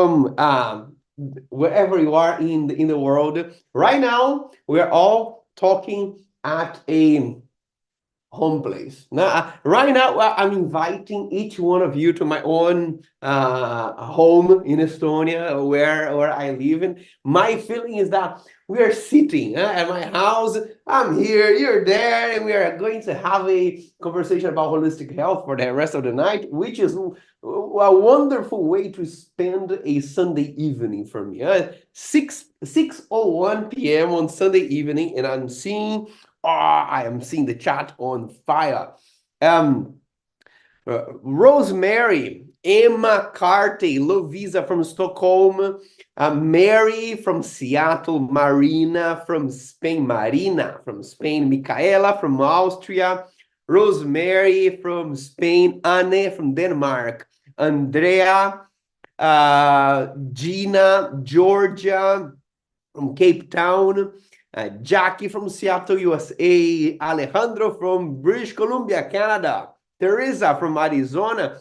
from wherever you are in the world. Right now, we're all talking at a home place. Now, right now, I'm inviting each one of you to my own home in Estonia, where I live. And my feeling is that we are sitting at my house. I'm here, you're there, and we are going to have a conversation about holistic health for the rest of the night, which is a wonderful way to spend a Sunday evening for me. 6:01 p.m. on Sunday evening, and I'm seeing I am seeing the chat on fire. Rosemary, Emma Carte, Lovisa from Stockholm, Mary from Seattle, Marina from Spain, Micaela from Austria, Rosemary from Spain, Anne from Denmark, Andrea, Gina, Georgia from Cape Town, Jackie from Seattle, USA, Alejandro from British Columbia, Canada, Teresa from Arizona.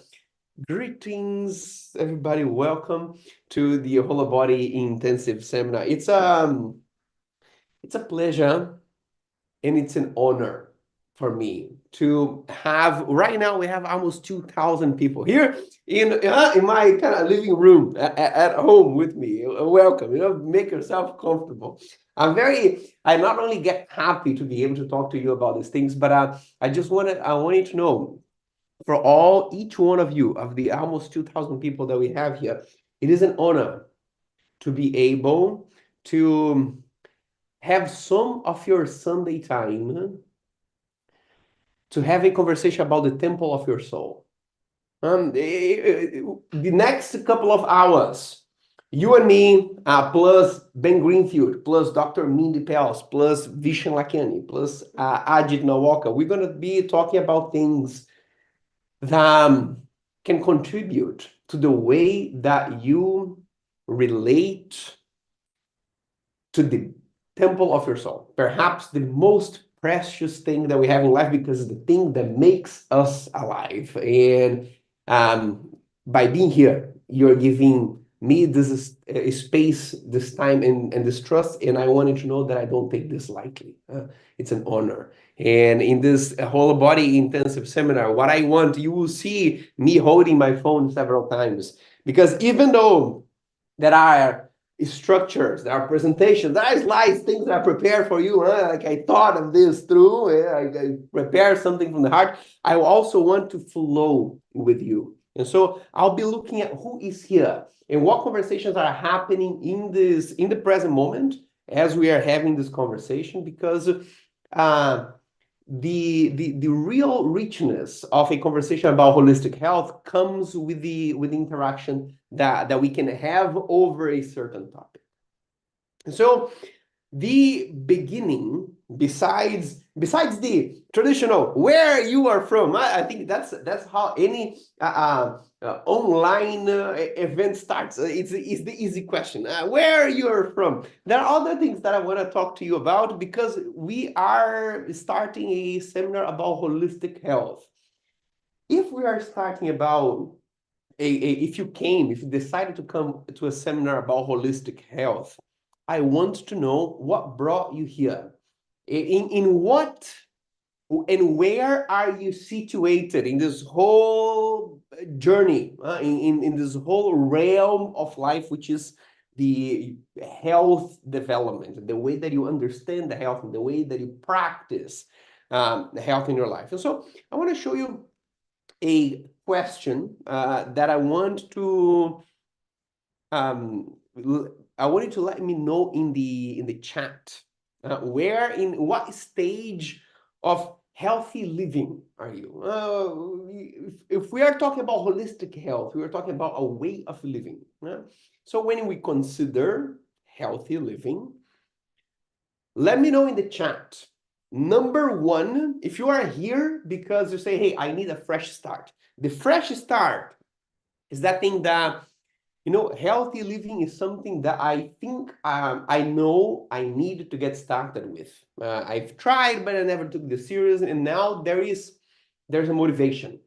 Greetings, everybody. Welcome to the Holobody Intensive Seminar. It's a pleasure and it's an honor for me to have, right now we have almost 2,000 people here in my kind of living room at home with me. Welcome, make yourself comfortable. I not only get happy to be able to talk to you about these things, but I want you to know, for each one of you, of the almost 2,000 people that we have here, it is an honor to be able to have some of your Sunday time to have a conversation about the temple of your soul. The next couple of hours, you and me, plus Ben Greenfield, plus Dr. Mindy Pels, plus Vishen Lakhiani, plus Ajit Nawalka, we're going to be talking about things that can contribute to the way that you relate to the temple of your soul. Perhaps the most precious thing that we have in life, because it's the thing that makes us alive. And by being here, you're giving me this space, this time, and this trust. And I want you to know that I don't take this lightly. It's an honor. And in this Holobody Intensive Seminar, what I want, you will see me holding my phone several times. Because even though there are structures, there are presentations, there are slides, things that I prepare for you. Like I thought of this through, I prepare something from the heart. I also want to flow with you. And so I'll be looking at who is here and what conversations are happening in the present moment as we are having this conversation, because the real richness of a conversation about holistic health comes with the interaction that we can have over a certain topic. So the beginning, besides the traditional where you are from, I think that's how any online event starts. It's the easy question. Where you're from. There are other things that I want to talk to you about, because we are starting a seminar about holistic health. If we are starting about if you decided to come to a seminar about holistic health, I want to know what brought you here. In what and where are you situated in this whole journey, in this whole realm of life, which is the health development, the way that you understand the health, and the way that you practice the health in your life. And so I want to show you a question that I want to I want you to let me know in the chat. In what stage of healthy living are you? If we are talking about holistic health, we are talking about a way of living. So when we consider healthy living, let me know in the chat. Number one, if you are here because you say, hey, I need a fresh start. The fresh start is that thing that, healthy living is something that I think I know I need to get started with. I've tried, but I never took this serious. And now there's a motivation.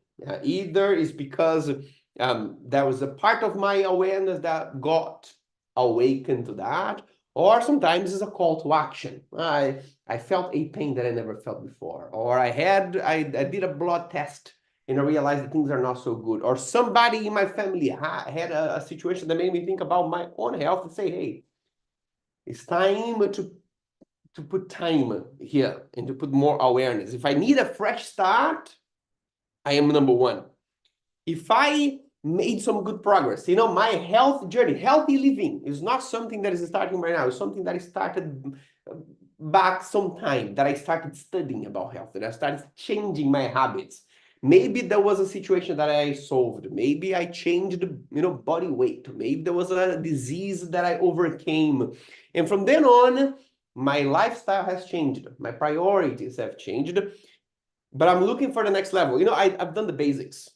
Either it's because There was a part of my awareness that got awakened to that, or sometimes it's a call to action. I felt a pain that I never felt before, or I did a blood test and I realized that things are not so good, or somebody in my family had a situation that made me think about my own health and say, hey, it's time to put time here and to put more awareness. If I need a fresh start, I am number one. If I made some good progress, my health journey, healthy living is not something that is starting right now. It's something that I started back some time, that I started studying about health, that I started changing my habits. Maybe there was a situation that I solved. Maybe I changed, body weight. Maybe there was a disease that I overcame. And from then on, my lifestyle has changed. My priorities have changed. But I'm looking for the next level. I've done the basics.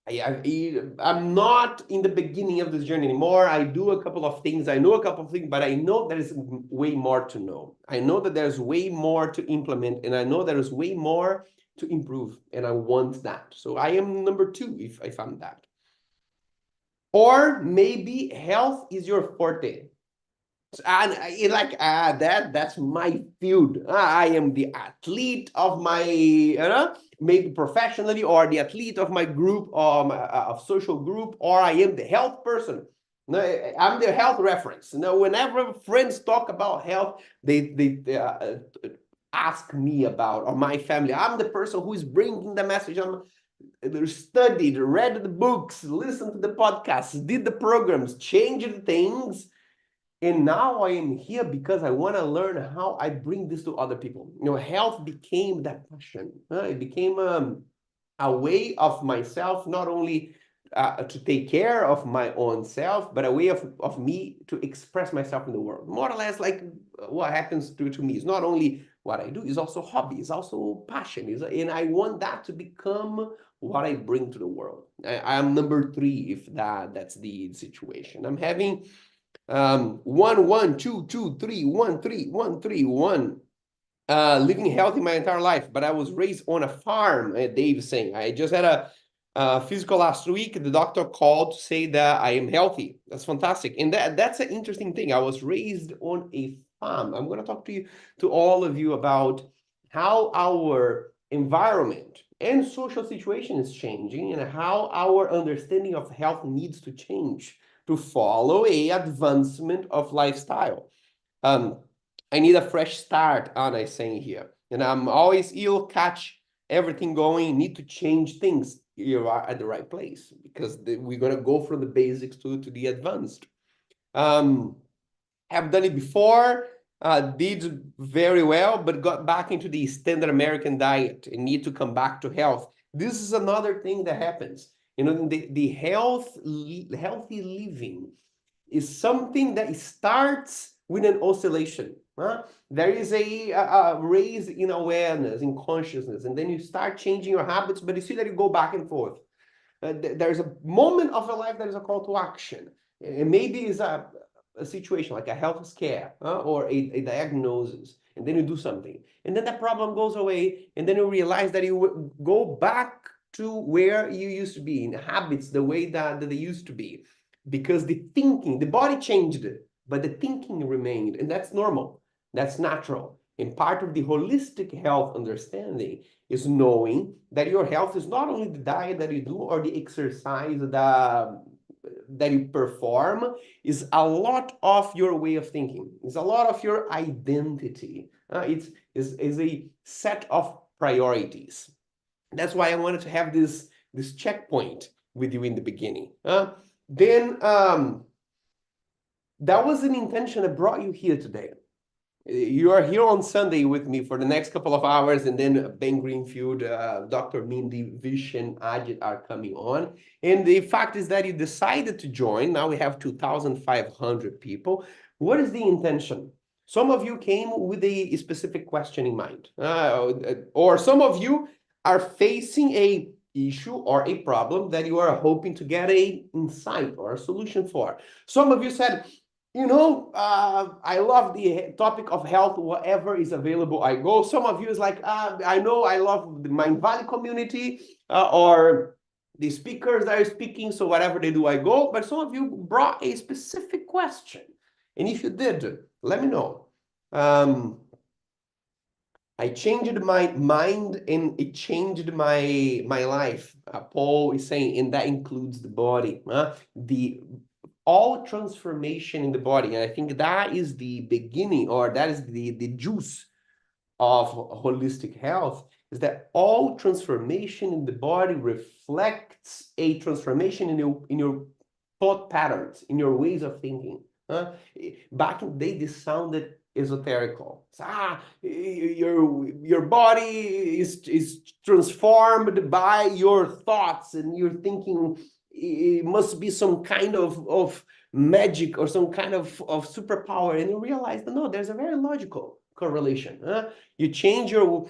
I'm not in the beginning of this journey anymore. I do a couple of things. I know a couple of things, but I know there is way more to know. I know that there's way more to implement, and I know there is way more to improve, and I want that. So I am number two if I'm that. Or maybe health is your forte. And that's my field. I am the athlete of my, maybe professionally, or the athlete of my group, of social group, or I am the health person. No, I'm the health reference. Whenever friends talk about health, they ask me about, or my family. I'm the person who is bringing the message. Studied, read the books, listened to the podcasts, did the programs, changed things. And now I am here because I want to learn how I bring this to other people. Health became that passion. It became a way of myself, not only to take care of my own self, but a way of me to express myself in the world. More or less like what happens to me. It's not only what I do, it's also hobby, it's also passion. And I want that to become what I bring to the world. I'm number three if that's the situation. I'm having 1 1 2 2 3 1 3 1 3 1 living healthy my entire life, but I was raised on a farm. Dave is saying I just had a physical last week. The doctor called to say that I am healthy. That's fantastic, and that's an interesting thing. I was raised on a farm. I'm going to talk to all of you about how our environment and social situation is changing, and how our understanding of health needs to change to follow a advancement of lifestyle. I need a fresh start, Anna is saying here. And I'm always, you'll catch everything going, need to change things. You are at the right place because we're going to go from the basics to the advanced. Have done it before, did very well, but got back into the standard American diet and need to come back to health. This is another thing that happens. The healthy living is something that starts with an oscillation. There is a raise in awareness, in consciousness, and then you start changing your habits, but you see that you go back and forth. There's a moment of your life that is a call to action. And maybe it's a situation like a health scare or a diagnosis, and then you do something. And then that problem goes away, and then you realize that you go back to where you used to be, in habits, the way that they used to be. Because the thinking, the body changed, but the thinking remained, and that's normal. That's natural. And part of the holistic health understanding is knowing that your health is not only the diet that you do or the exercise that you perform, is a lot of your way of thinking. It's a lot of your identity. It's a set of priorities. That's why I wanted to have this checkpoint with you in the beginning. Then that was an intention that brought you here today. You are here on Sunday with me for the next couple of hours, and then Ben Greenfield, Dr. Mindy, Vish, and Ajit are coming on. And the fact is that you decided to join. Now we have 2,500 people. What is the intention? Some of you came with a specific question in mind, or some of you are facing a issue or a problem that you are hoping to get a insight or a solution for. Some of you said, I love the topic of health, whatever is available, I go. Some of you is like, I know I love the Mindvalley community, or the speakers are speaking, so whatever they do, I go. But some of you brought a specific question. And if you did, let me know. I changed my mind and it changed my life. Paul is saying, and that includes the body. The all transformation in the body. And I think that is the beginning, or that is the juice of holistic health, is that all transformation in the body reflects a transformation in your thought patterns, in your ways of thinking. Back in the day, this sounded esoterical. Your body is transformed by your thoughts and your thinking. It must be some kind of magic or some kind of superpower. And you realize that no, there's a very logical correlation. You change your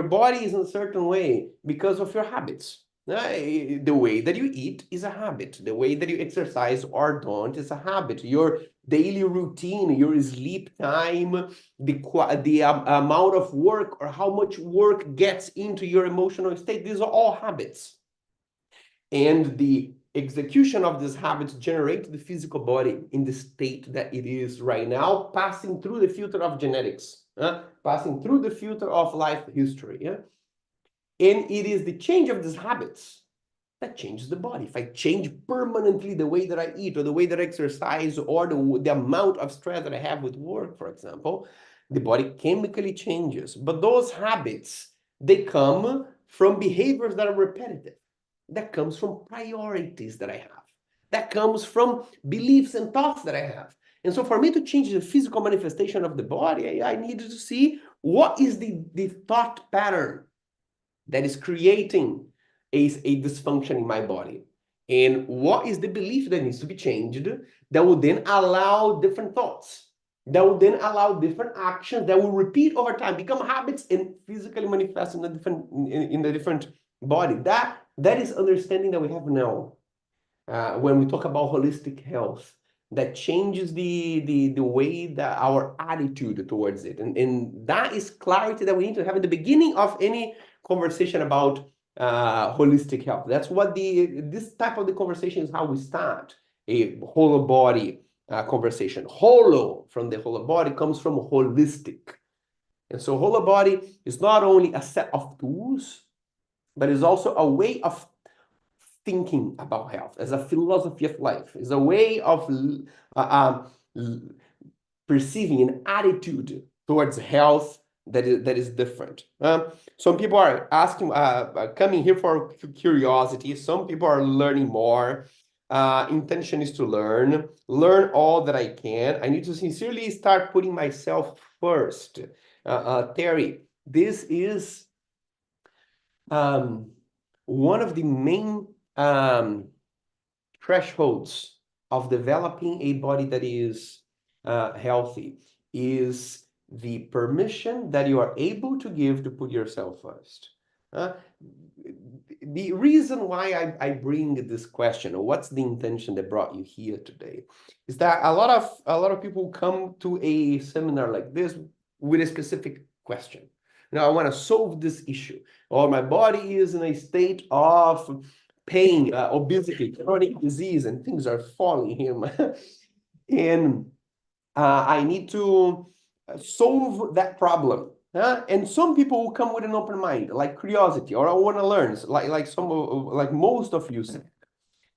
body is in a certain way because of your habits. The way that you eat is a habit. The way that you exercise or don't is a habit. Your daily routine, your sleep time, the amount of work or how much work gets into your emotional state, these are all habits. And the execution of these habits generate the physical body in the state that it is right now, passing through the filter of genetics, passing through the filter of life history. And it is the change of these habits that changes the body. If I change permanently the way that I eat or the way that I exercise or the amount of stress that I have with work, for example, the body chemically changes. But those habits, they come from behaviors that are repetitive. That comes from priorities that I have. That comes from beliefs and thoughts that I have. And so for me to change the physical manifestation of the body, I needed to see what is the thought pattern that is creating a dysfunction in my body. And what is the belief that needs to be changed that will then allow different thoughts, that will then allow different actions that will repeat over time, become habits, and physically manifest in the different body. That is understanding that we have now. When we talk about holistic health, that changes the way that our attitude towards it. And that is clarity that we need to have at the beginning of any conversation about holistic health. That's what this type of the conversation is how we start a whole body conversation. Holo from the whole body comes from holistic. And so whole body is not only a set of tools, but is also a way of thinking about health, as a philosophy of life, is a way of perceiving an attitude towards health that is different. Some people are asking, coming here for curiosity. Some people are learning more. Intention is to learn all that I can. I need to sincerely start putting myself first. Terry, this is one of the main thresholds of developing a body that is healthy is the permission that you are able to give to put yourself first. The reason why I bring this question, or what's the intention that brought you here today, is that a lot of people come to a seminar like this with a specific question. I want to solve this issue, or my body is in a state of pain, obesity, chronic disease, and things are falling here. And I need to solve that problem. And some people will come with an open mind, like curiosity, or I want to learn, like most of you said.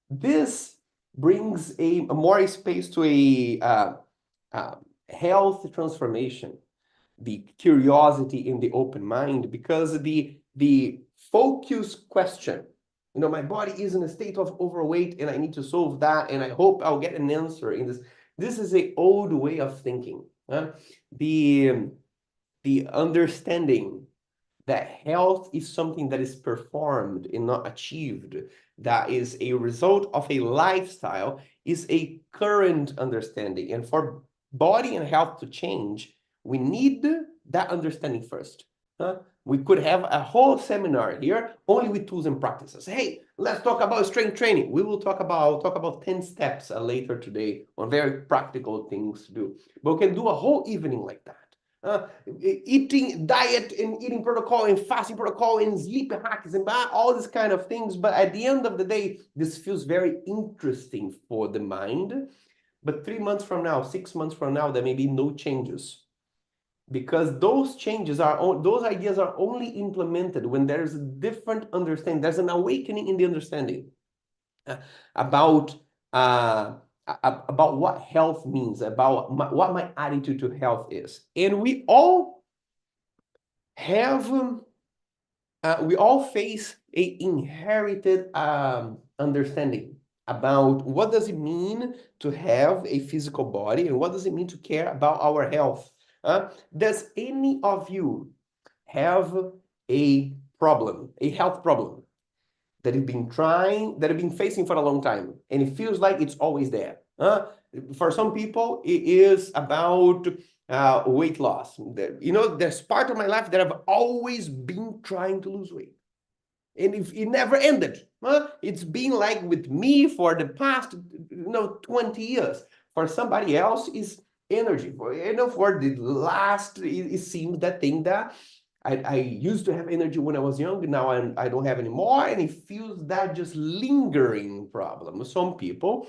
This brings a more space to a health transformation, the curiosity in the open mind, because the focus question, my body is in a state of overweight and I need to solve that, and I hope I'll get an answer in this. This is an old way of thinking. The understanding that health is something that is performed and not achieved, that is a result of a lifestyle, is a current understanding. And for body and health to change, we need that understanding first. We could have a whole seminar here only with tools and practices. Hey, let's talk about strength training. We will talk about 10 steps later today on very practical things to do. But we can do a whole evening like that. eating diet and eating protocol and fasting protocol and sleep hacks and all these kind of things. But at the end of the day, this feels very interesting for the mind. But 3 months from now, 6 months from now, there may be no changes, because those those ideas are only implemented when there's a different understanding. There's an awakening in the understanding uh, about uh, about what health means, about what my attitude to health is. And have we all face a inherited understanding about what does it mean to have a physical body and what does it mean to care about our health. Does any of you have a problem, a health problem that you've been facing for a long time, and it feels like it's always there? For some people, it is about weight loss. There's part of my life that I've always been trying to lose weight. And if it never ended. It's been like with me for the past 20 years. For somebody else, is energy. For the last, it seems that thing that I used to have energy when I was young, now I don't have anymore, and it feels that just lingering problem. Some people,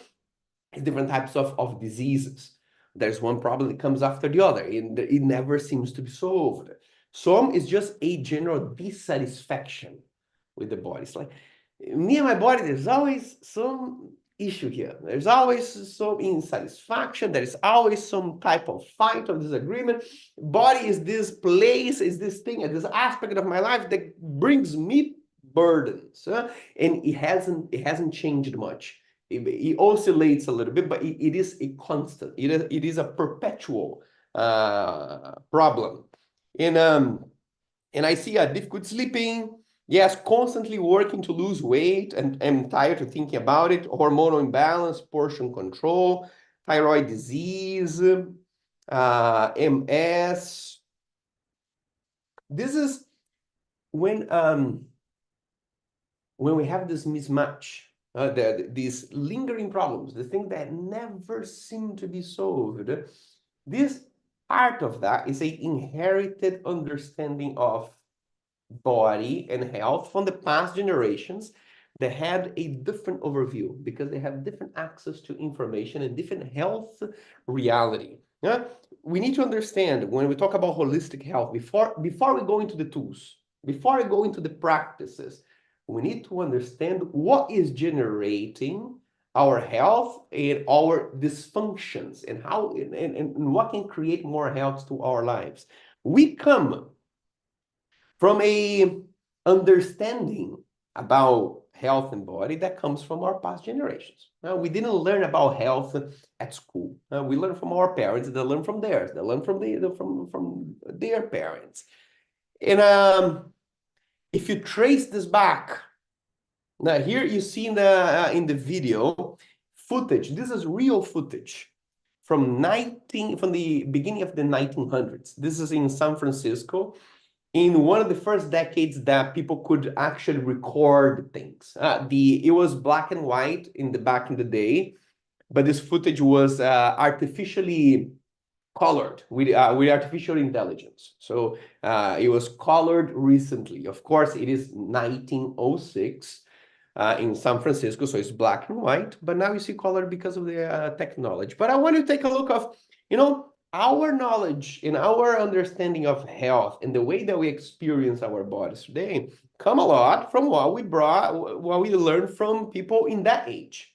different types of diseases. There's one problem that comes after the other, and it never seems to be solved. Some is just a general dissatisfaction with the body. It's like me and my body, there's always some issue here. There's always some insatisfaction. There is always some type of fight or disagreement. Body is this place, is this thing, this aspect of my life that brings me burdens, and it hasn't changed much. It oscillates a little bit, but it is a constant. It is a perpetual problem. And I see a difficult sleeping. Yes, constantly working to lose weight, and I'm tired of thinking about it. Hormonal imbalance, portion control, thyroid disease, MS. This is when we have this mismatch, these lingering problems, the thing that never seem to be solved. This part of that is a inherited understanding of body and health from the past generations that had a different overview because they have different access to information and different health reality. Yeah? We need to understand when we talk about holistic health, before we go into the tools, before we go into the practices, we need to understand what is generating our health and our dysfunctions, and how and what can create more health to our lives. We come from a understanding about health and body that comes from our past generations. Now, we didn't learn about health at school. We learned from our parents. They learned from theirs. They learned from their parents. And if you trace this back, now here you see in the video footage. This is real footage from the beginning of the 1900s. This is in San Francisco, in one of the first decades that people could actually record things. It was black and white back in the day, but this footage was artificially colored with artificial intelligence. So it was colored recently. Of course, it is 1906 in San Francisco, so it's black and white. But now you see color because of the technology. But I want to take a look of, our knowledge and our understanding of health and the way that we experience our bodies today come a lot from what we learned from people in that age.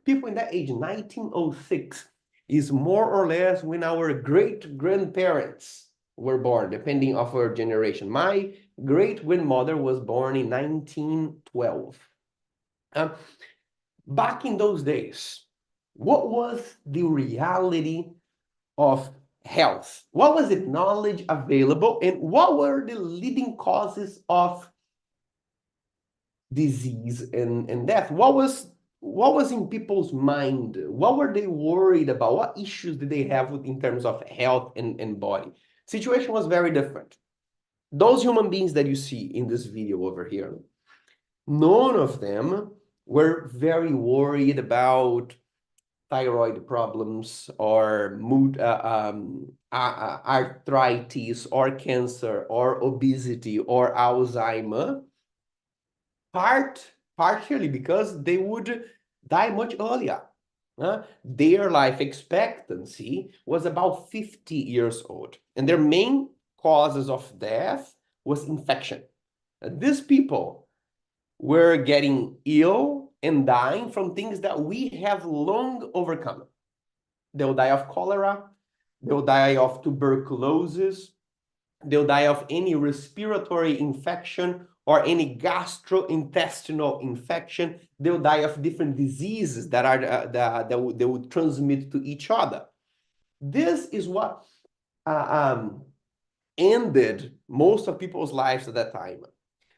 People in that age, 1906, is more or less when our great-grandparents were born, depending on our generation. My great-grandmother was born in 1912. Back in those days, what was the reality of health? What was the knowledge available, and what were the leading causes of disease and death? What was in people's mind? What were they worried about? What issues did they have in terms of health and body? Situation was very different. Those human beings that you see in this video over here, none of them were very worried about thyroid problems or mood, arthritis or cancer or obesity or Alzheimer, partially because they would die much earlier. Their life expectancy was about 50 years old, and their main causes of death was infection. These people were getting ill and dying from things that we have long overcome. They'll die of cholera, they'll die of tuberculosis, they'll die of any respiratory infection or any gastrointestinal infection. They'll die of different diseases that are that they would transmit to each other. This is what ended most of people's lives at that time.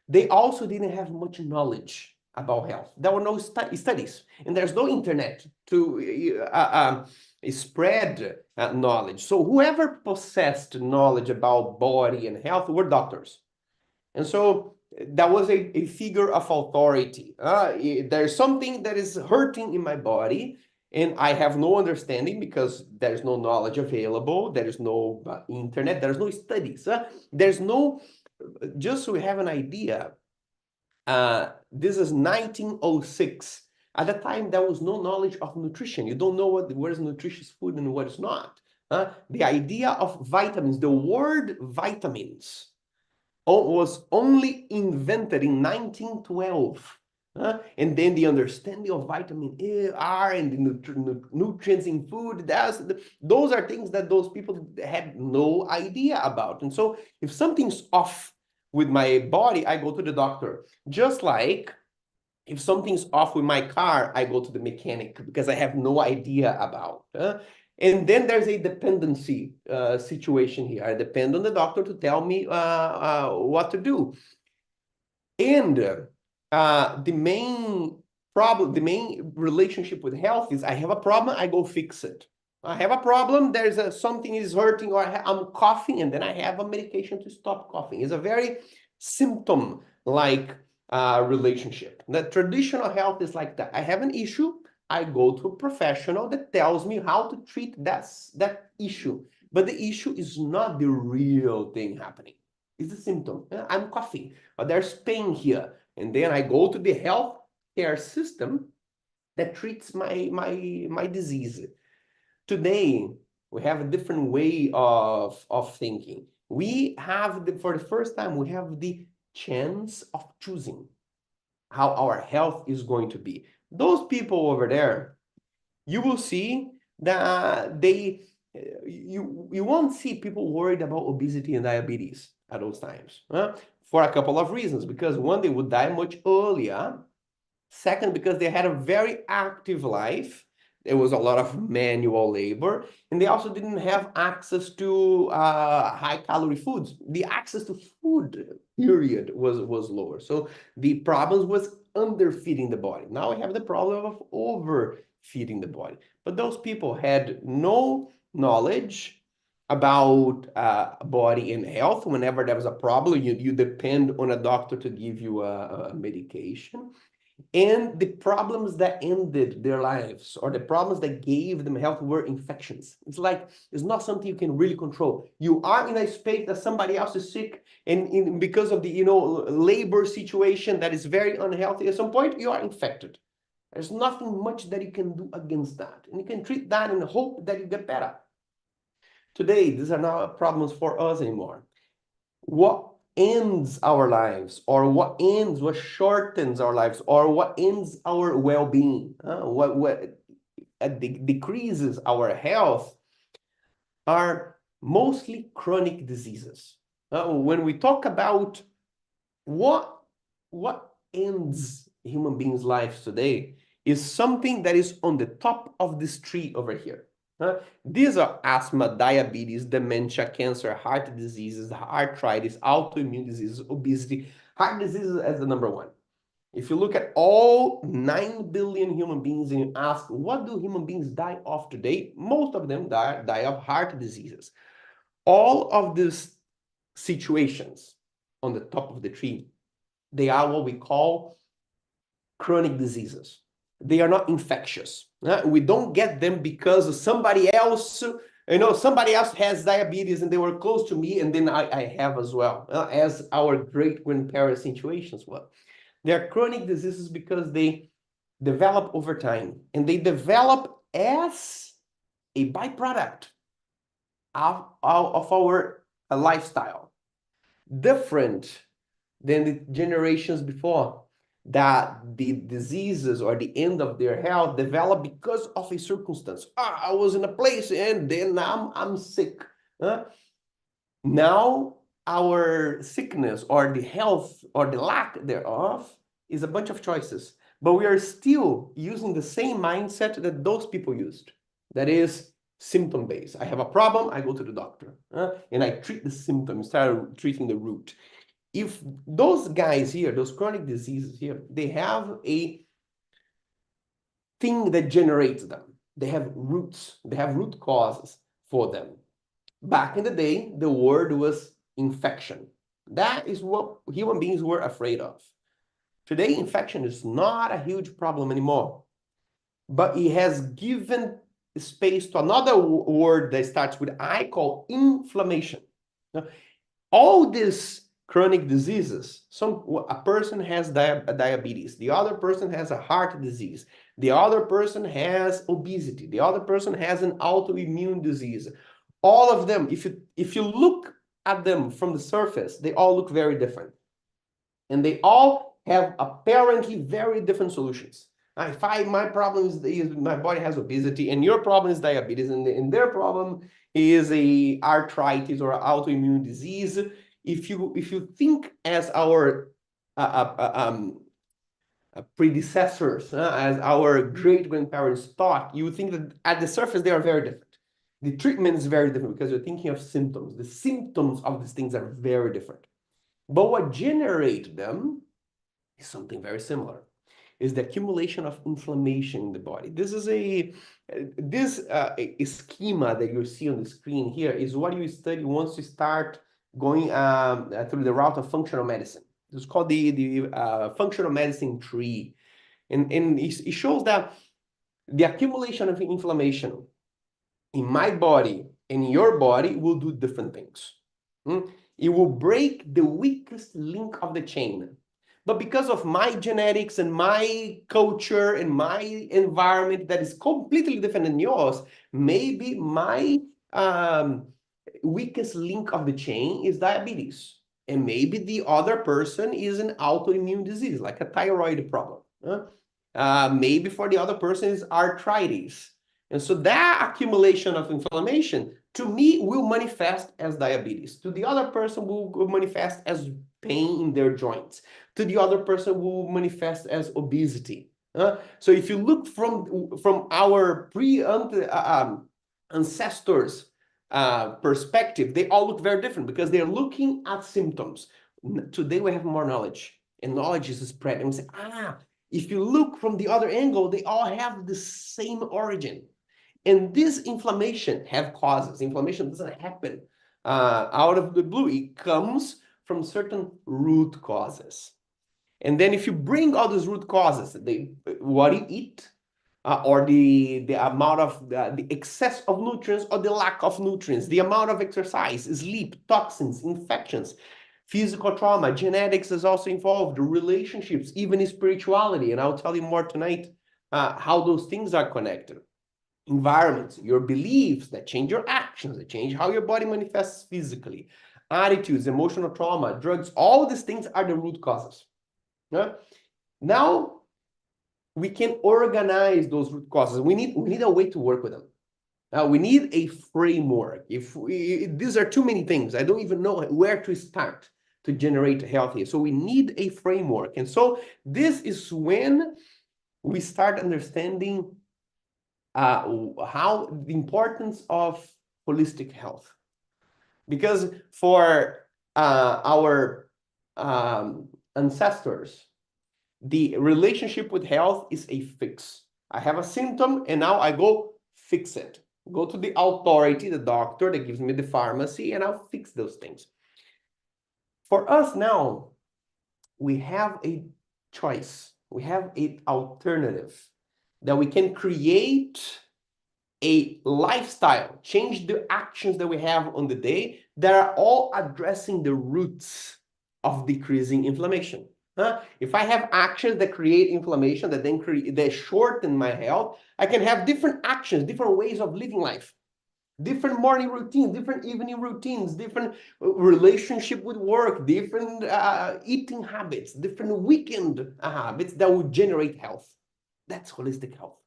They also didn't have much knowledge about health. There were no studies, and there's no internet to spread knowledge. So whoever possessed knowledge about body and health were doctors. And so that was a figure of authority. There's something that is hurting in my body, and I have no understanding because there's no knowledge available. There is no internet. There's no studies. There's no, just so we have an idea, this is 1906. At the time, there was no knowledge of nutrition. You don't know what is nutritious food and what is not. The idea of vitamins, the word vitamins, was only invented in 1912. And then the understanding of vitamin A, R, and the nutrients in food, those are things that those people had no idea about. And so if something's off with my body, I go to the doctor. Just like if something's off with my car, I go to the mechanic because I have no idea about. And then there's a dependency situation here. I depend on the doctor to tell me what to do. And the main problem, the main relationship with health is I have a problem, I go fix it. I have a problem, there's something is hurting, or I'm coughing, and then I have a medication to stop coughing. It's a very symptom-like relationship. The traditional health is like that. I have an issue, I go to a professional that tells me how to treat that issue. But the issue is not the real thing happening. It's a symptom. I'm coughing, or there's pain here. And then I go to the health care system that treats my disease. Today, we have a different way of thinking. We have, for the first time, we have the chance of choosing how our health is going to be. Those people over there, you will see that you won't see people worried about obesity and diabetes at those times, for a couple of reasons. Because one, they would die much earlier. Second, because they had a very active life. There was a lot of manual labor, and they also didn't have access to high-calorie foods. The access to food, period, was lower. So the problems was underfeeding the body. Now we have the problem of overfeeding the body. But those people had no knowledge about body and health. Whenever there was a problem, you depend on a doctor to give you a medication. And the problems that ended their lives, or the problems that gave them health, were infections. It's like, it's not something you can really control. You are in a space that somebody else is sick, and because of the labor situation that is very unhealthy, at some point you are infected. There's nothing much that you can do against that. And you can treat that and hope that you get better. Today, these are not problems for us anymore. What ends our lives, or what shortens our lives, or what ends our well-being, what decreases our health, are mostly chronic diseases. When we talk about what ends human beings' lives today, is something that is on the top of this tree over here. These are asthma, diabetes, dementia, cancer, heart diseases, arthritis, autoimmune diseases, obesity. Heart disease as the number one. If you look at all 9 billion human beings and you ask, what do human beings die of today? Most of them die of heart diseases. All of these situations on the top of the tree, they are what we call chronic diseases. They are not infectious. We don't get them because somebody else, somebody else has diabetes and they were close to me, and then I have as well, as our great-grandparent situations were. They're chronic diseases because they develop over time, and they develop as a byproduct of our lifestyle, different than the generations before, that the diseases or the end of their health develop because of a circumstance. I was in a place and then I'm sick. Now our sickness or the health or the lack thereof is a bunch of choices, but we are still using the same mindset that those people used. That is symptom based. I have a problem, I go to the doctor, and I treat the symptom instead of treating the root. If those guys here, those chronic diseases here, they have a thing that generates them. They have roots, they have root causes for them. Back in the day, the word was infection. That is what human beings were afraid of. Today, infection is not a huge problem anymore, but it has given space to another word that starts with I, call inflammation. Now, all these chronic diseases, a person has diabetes, the other person has a heart disease, the other person has obesity, the other person has an autoimmune disease. All of them, if you look at them from the surface, they all look very different. And they all have apparently very different solutions. If my problem is my body has obesity, and your problem is diabetes, and their problem is a arthritis or autoimmune disease, if you think as our predecessors, as our great-grandparents thought, you would think that at the surface they are very different. The treatment is very different because you're thinking of symptoms. The symptoms of these things are very different. But what generates them is something very similar. Is the accumulation of inflammation in the body. This is a schema that you see on the screen here is what you study once you start going through the route of functional medicine. It's called the functional medicine tree. And it shows that the accumulation of inflammation in my body and your body will do different things. It will break the weakest link of the chain. But because of my genetics and my culture and my environment that is completely different than yours, maybe my weakest link of the chain is diabetes. And maybe the other person is an autoimmune disease, like a thyroid problem. Maybe for the other person is arthritis. And so that accumulation of inflammation, to me, will manifest as diabetes. To the other person will manifest as pain in their joints. To the other person will manifest as obesity. So if you look from our ancestors' perspective, they all look very different because they're looking at symptoms. Today we have more knowledge, and knowledge is spread. And we say, if you look from the other angle, they all have the same origin. And this inflammation have causes. Inflammation doesn't happen out of the blue. It comes from certain root causes. And then if you bring all those root causes, what you eat, or the amount of the excess of nutrients or the lack of nutrients, the amount of exercise, sleep, toxins, infections, physical trauma, genetics is also involved, relationships, even spirituality. And I'll tell you more tonight how those things are connected. Environments, your beliefs that change your actions, that change how your body manifests physically, attitudes, emotional trauma, drugs, all these things are the root causes. Now we can organize those root causes. We need a way to work with them. We need a framework. These are too many things, I don't even know where to start to generate healthy. So we need a framework. And so this is when we start understanding how the importance of holistic health. Because for our ancestors, the relationship with health is a fix. I have a symptom and now I go fix it. Go to the authority, the doctor that gives me the pharmacy, and I'll fix those things. For us now, we have a choice. We have an alternative. that we can create a lifestyle, change the actions that we have on the day that are all addressing the roots of decreasing inflammation. If I have actions that create inflammation, that then that shorten my health, I can have different actions, different ways of living life, different morning routines, different evening routines, different relationship with work, different eating habits, different weekend habits that would generate health. That's holistic health.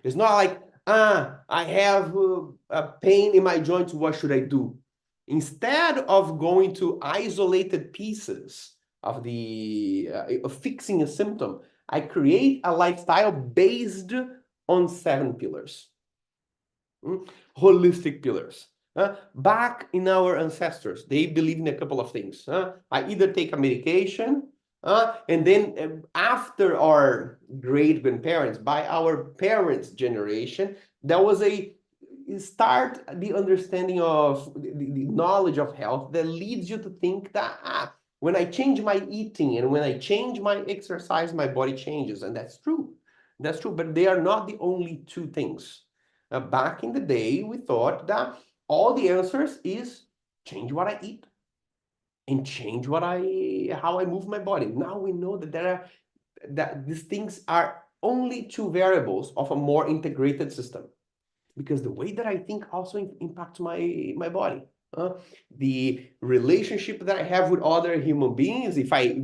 It's not like, I have a pain in my joints, what should I do? Instead of going to isolated pieces of of fixing a symptom, I create a lifestyle based on 7 pillars. Holistic pillars. Back in our ancestors, they believed in a couple of things. I either take a medication, and then after our great grandparents, by our parents' generation, there was a start the understanding of the knowledge of health that leads you to think that when I change my eating and when I change my exercise, my body changes. And that's true. That's true. But they are not the only two things. Back in the day, we thought that all the answers is change what I eat and change how I move my body. Now we know that these things are only two variables of a more integrated system, because the way that I think also impacts my body. The relationship that I have with other human beings, if I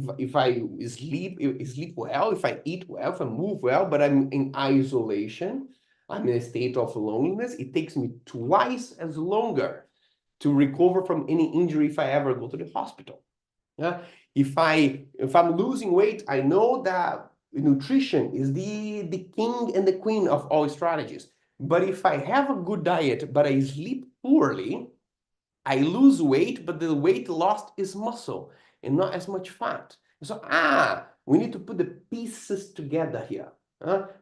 sleep well, if I eat well, if I move well, but I'm in isolation, I'm in a state of loneliness, it takes me twice as longer to recover from any injury if I ever go to the hospital. If I'm losing weight, I know that nutrition is the king and the queen of all strategies. But if I have a good diet, but I sleep poorly, I lose weight, but the weight lost is muscle and not as much fat. So, we need to put the pieces together here.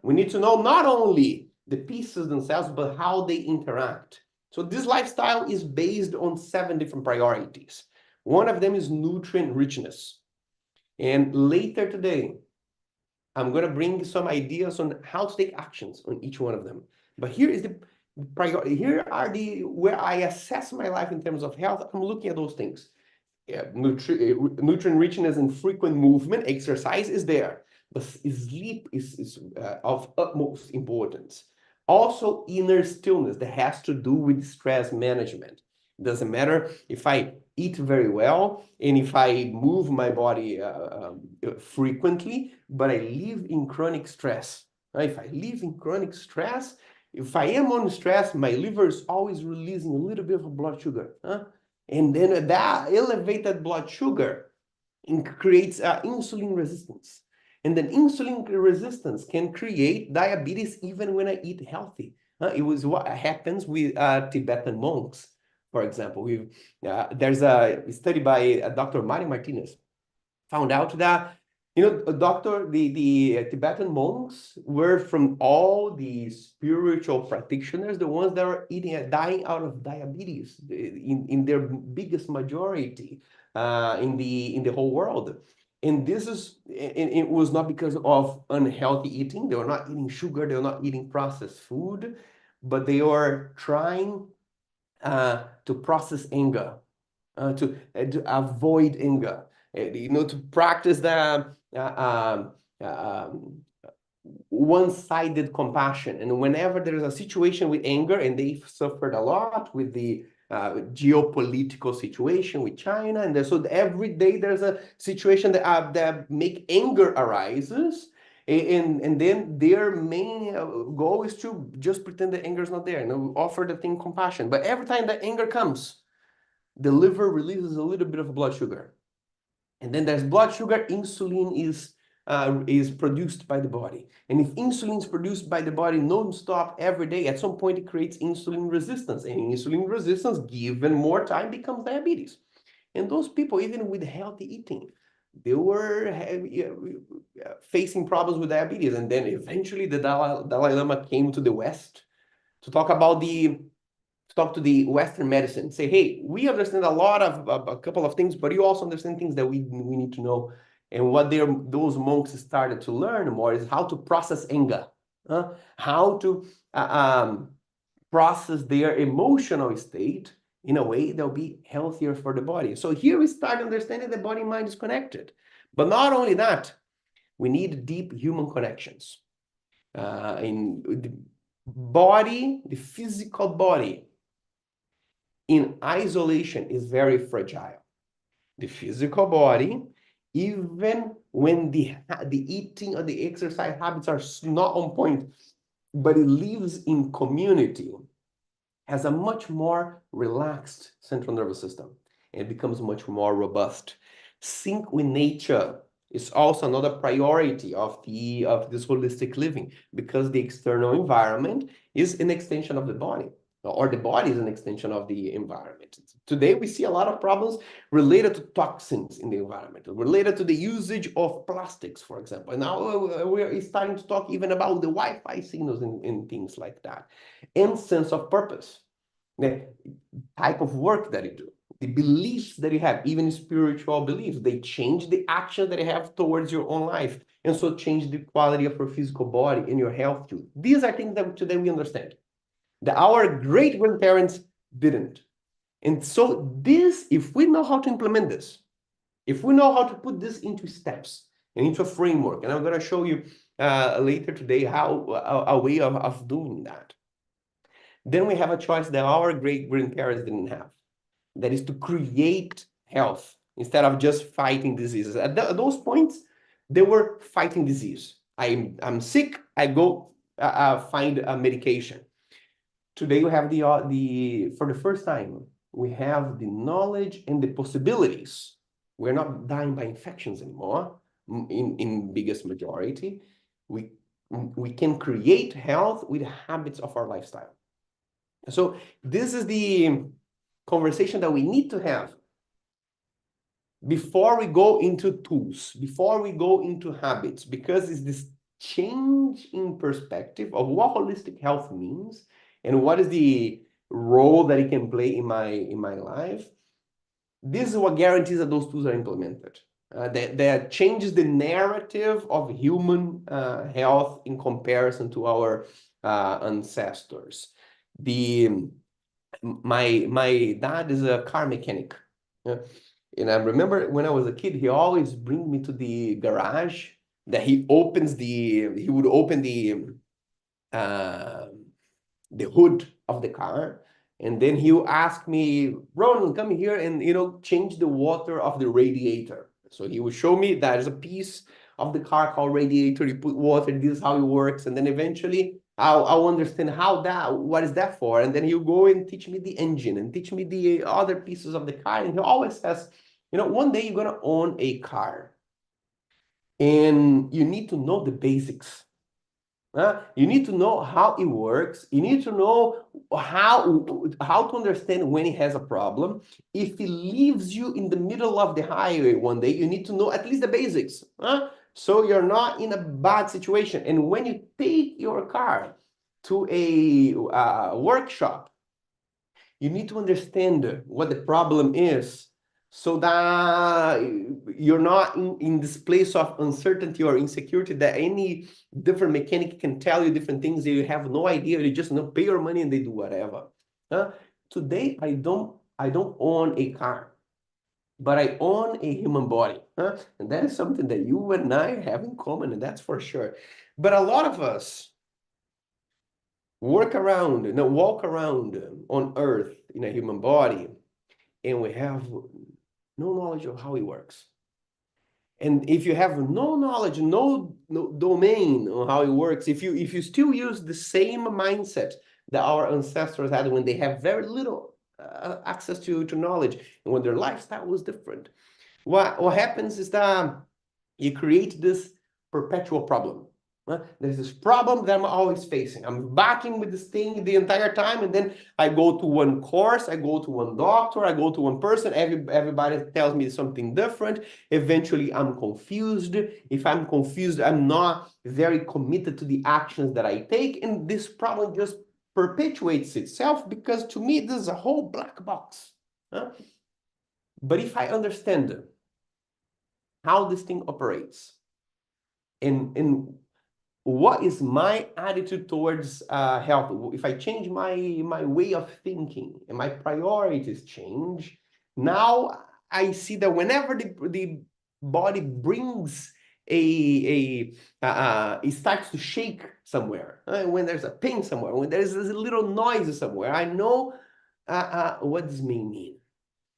We need to know not only the pieces themselves, but how they interact. So this lifestyle is based on 7 different priorities. One of them is nutrient richness. And later today, I'm going to bring some ideas on how to take actions on each one of them. But here is the priority. Here are where I assess my life in terms of health. I'm looking at those things. Nutrient richness and frequent movement, exercise is there. But sleep is of utmost importance. Also, inner stillness that has to do with stress management. It doesn't matter if I eat very well and if I move my body frequently, but I live in chronic stress. If I live in chronic stress, if I am on stress, my liver is always releasing a little bit of blood sugar. And then that elevated blood sugar creates insulin resistance. And then insulin resistance can create diabetes even when I eat healthy. It was what happens with Tibetan monks, for example. There's a study by Dr. Mari Martinez, found out that the Tibetan monks were, from all the spiritual practitioners, the ones that were dying out of diabetes in their biggest majority in the whole world. And it was not because of unhealthy eating. They were not eating sugar. They were not eating processed food, but they were trying to process anger, to avoid anger, to practice the one-sided compassion. And whenever there is a situation with anger, and they suffered a lot with the geopolitical situation with China, and so every day there's a situation that make anger arises, and then their main goal is to just pretend that anger is not there, and offer the thing compassion. But every time that anger comes, the liver releases a little bit of blood sugar. And then there's blood sugar, insulin is produced by the body. And if insulin is produced by the body non-stop every day, at some point it creates insulin resistance. And insulin resistance, given more time, becomes diabetes. And those people, even with healthy eating, they were facing problems with diabetes. And then eventually the Dalai Lama came to the West to talk to the Western medicine, say, hey, we understand a couple of things, but you also understand things that we need to know. And what those monks started to learn more is how to process anger. how to process their emotional state in a way that'll be healthier for the body. So here we start understanding the body and mind is connected. But not only that, we need deep human connections. In the body, the physical body in isolation is very fragile. The physical body, even when the eating or the exercise habits are not on point, but it lives in community, has a much more relaxed central nervous system, and it becomes much more robust. Sync with nature is also another priority of this holistic living, because the external environment is an extension of the body, or the body is an extension of the environment. Today, we see a lot of problems related to toxins in the environment, related to the usage of plastics, for example. And now we're starting to talk even about the Wi-Fi signals and things like that. And sense of purpose, the type of work that you do, the beliefs that you have, even spiritual beliefs, they change the action that you have towards your own life, and so change the quality of your physical body and your health too. These are things that today we understand, that our great grandparents didn't. And so this, if we know how to implement this, if we know how to put this into steps and into a framework, and I'm going to show you later today how a way of doing that, then we have a choice that our great grandparents didn't have. That is to create health instead of just fighting diseases. At those points, they were fighting disease. I'm sick, I go find a medication. Today we have for the first time, we have the knowledge and the possibilities. We're not dying by infections anymore in biggest majority. We can create health with the habits of our lifestyle. So this is the conversation that we need to have before we go into tools, before we go into habits, because it's this change in perspective of what holistic health means and what is the role that it can play in my life. This is what guarantees that those tools are implemented. That changes the narrative of human health in comparison to our ancestors. My dad is a car mechanic. And I remember when I was a kid, he always bring me to the garage that he would open the hood of the car. And then he would ask me, Ronan, come here and, change the water of the radiator. So he would show me that is a piece of the car called radiator. You put water, this is how it works. And then eventually I'll understand what is that for? And then he'll go and teach me the engine and teach me the other pieces of the car. And he always says, one day you're going to own a car and you need to know the basics. You need to know how it works. You need to know how to understand when it has a problem. If it leaves you in the middle of the highway one day, you need to know at least the basics. So you're not in a bad situation. And when you take your car to a workshop, you need to understand what the problem is, so that you're not in this place of uncertainty or insecurity that any different mechanic can tell you different things that you have no idea. You just pay your money and they do whatever. Today, I don't own a car, but I own a human body. And that is something that you and I have in common, and that's for sure. But a lot of us walk around on Earth in a human body, and we have no knowledge of how it works. And if you have no knowledge, no domain on how it works, if you still use the same mindset that our ancestors had when they have very little access to knowledge, and when their lifestyle was different, what happens is that you create this perpetual problem. There's this problem that I'm always facing. I'm battling with this thing the entire time, and then I go to one course, I go to one doctor, I go to one person, everybody tells me something different. Eventually, I'm confused. If I'm confused, I'm not very committed to the actions that I take, and this problem just perpetuates itself, because to me, this is a whole black box. But if I understand how this thing operates, and what is my attitude towards health? If I change my way of thinking and my priorities change, now I see that whenever the body brings it starts to shake somewhere, when there's a pain somewhere, when there's a little noise somewhere, I know what this may mean.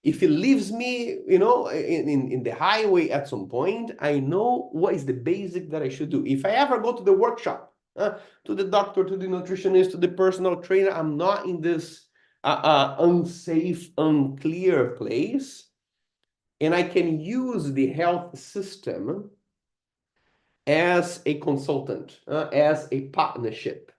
If it leaves me, in the highway at some point, I know what is the basic that I should do. If I ever go to the workshop, to the doctor, to the nutritionist, to the personal trainer, I'm not in this unsafe, unclear place. And I can use the health system as a consultant, as a partnership,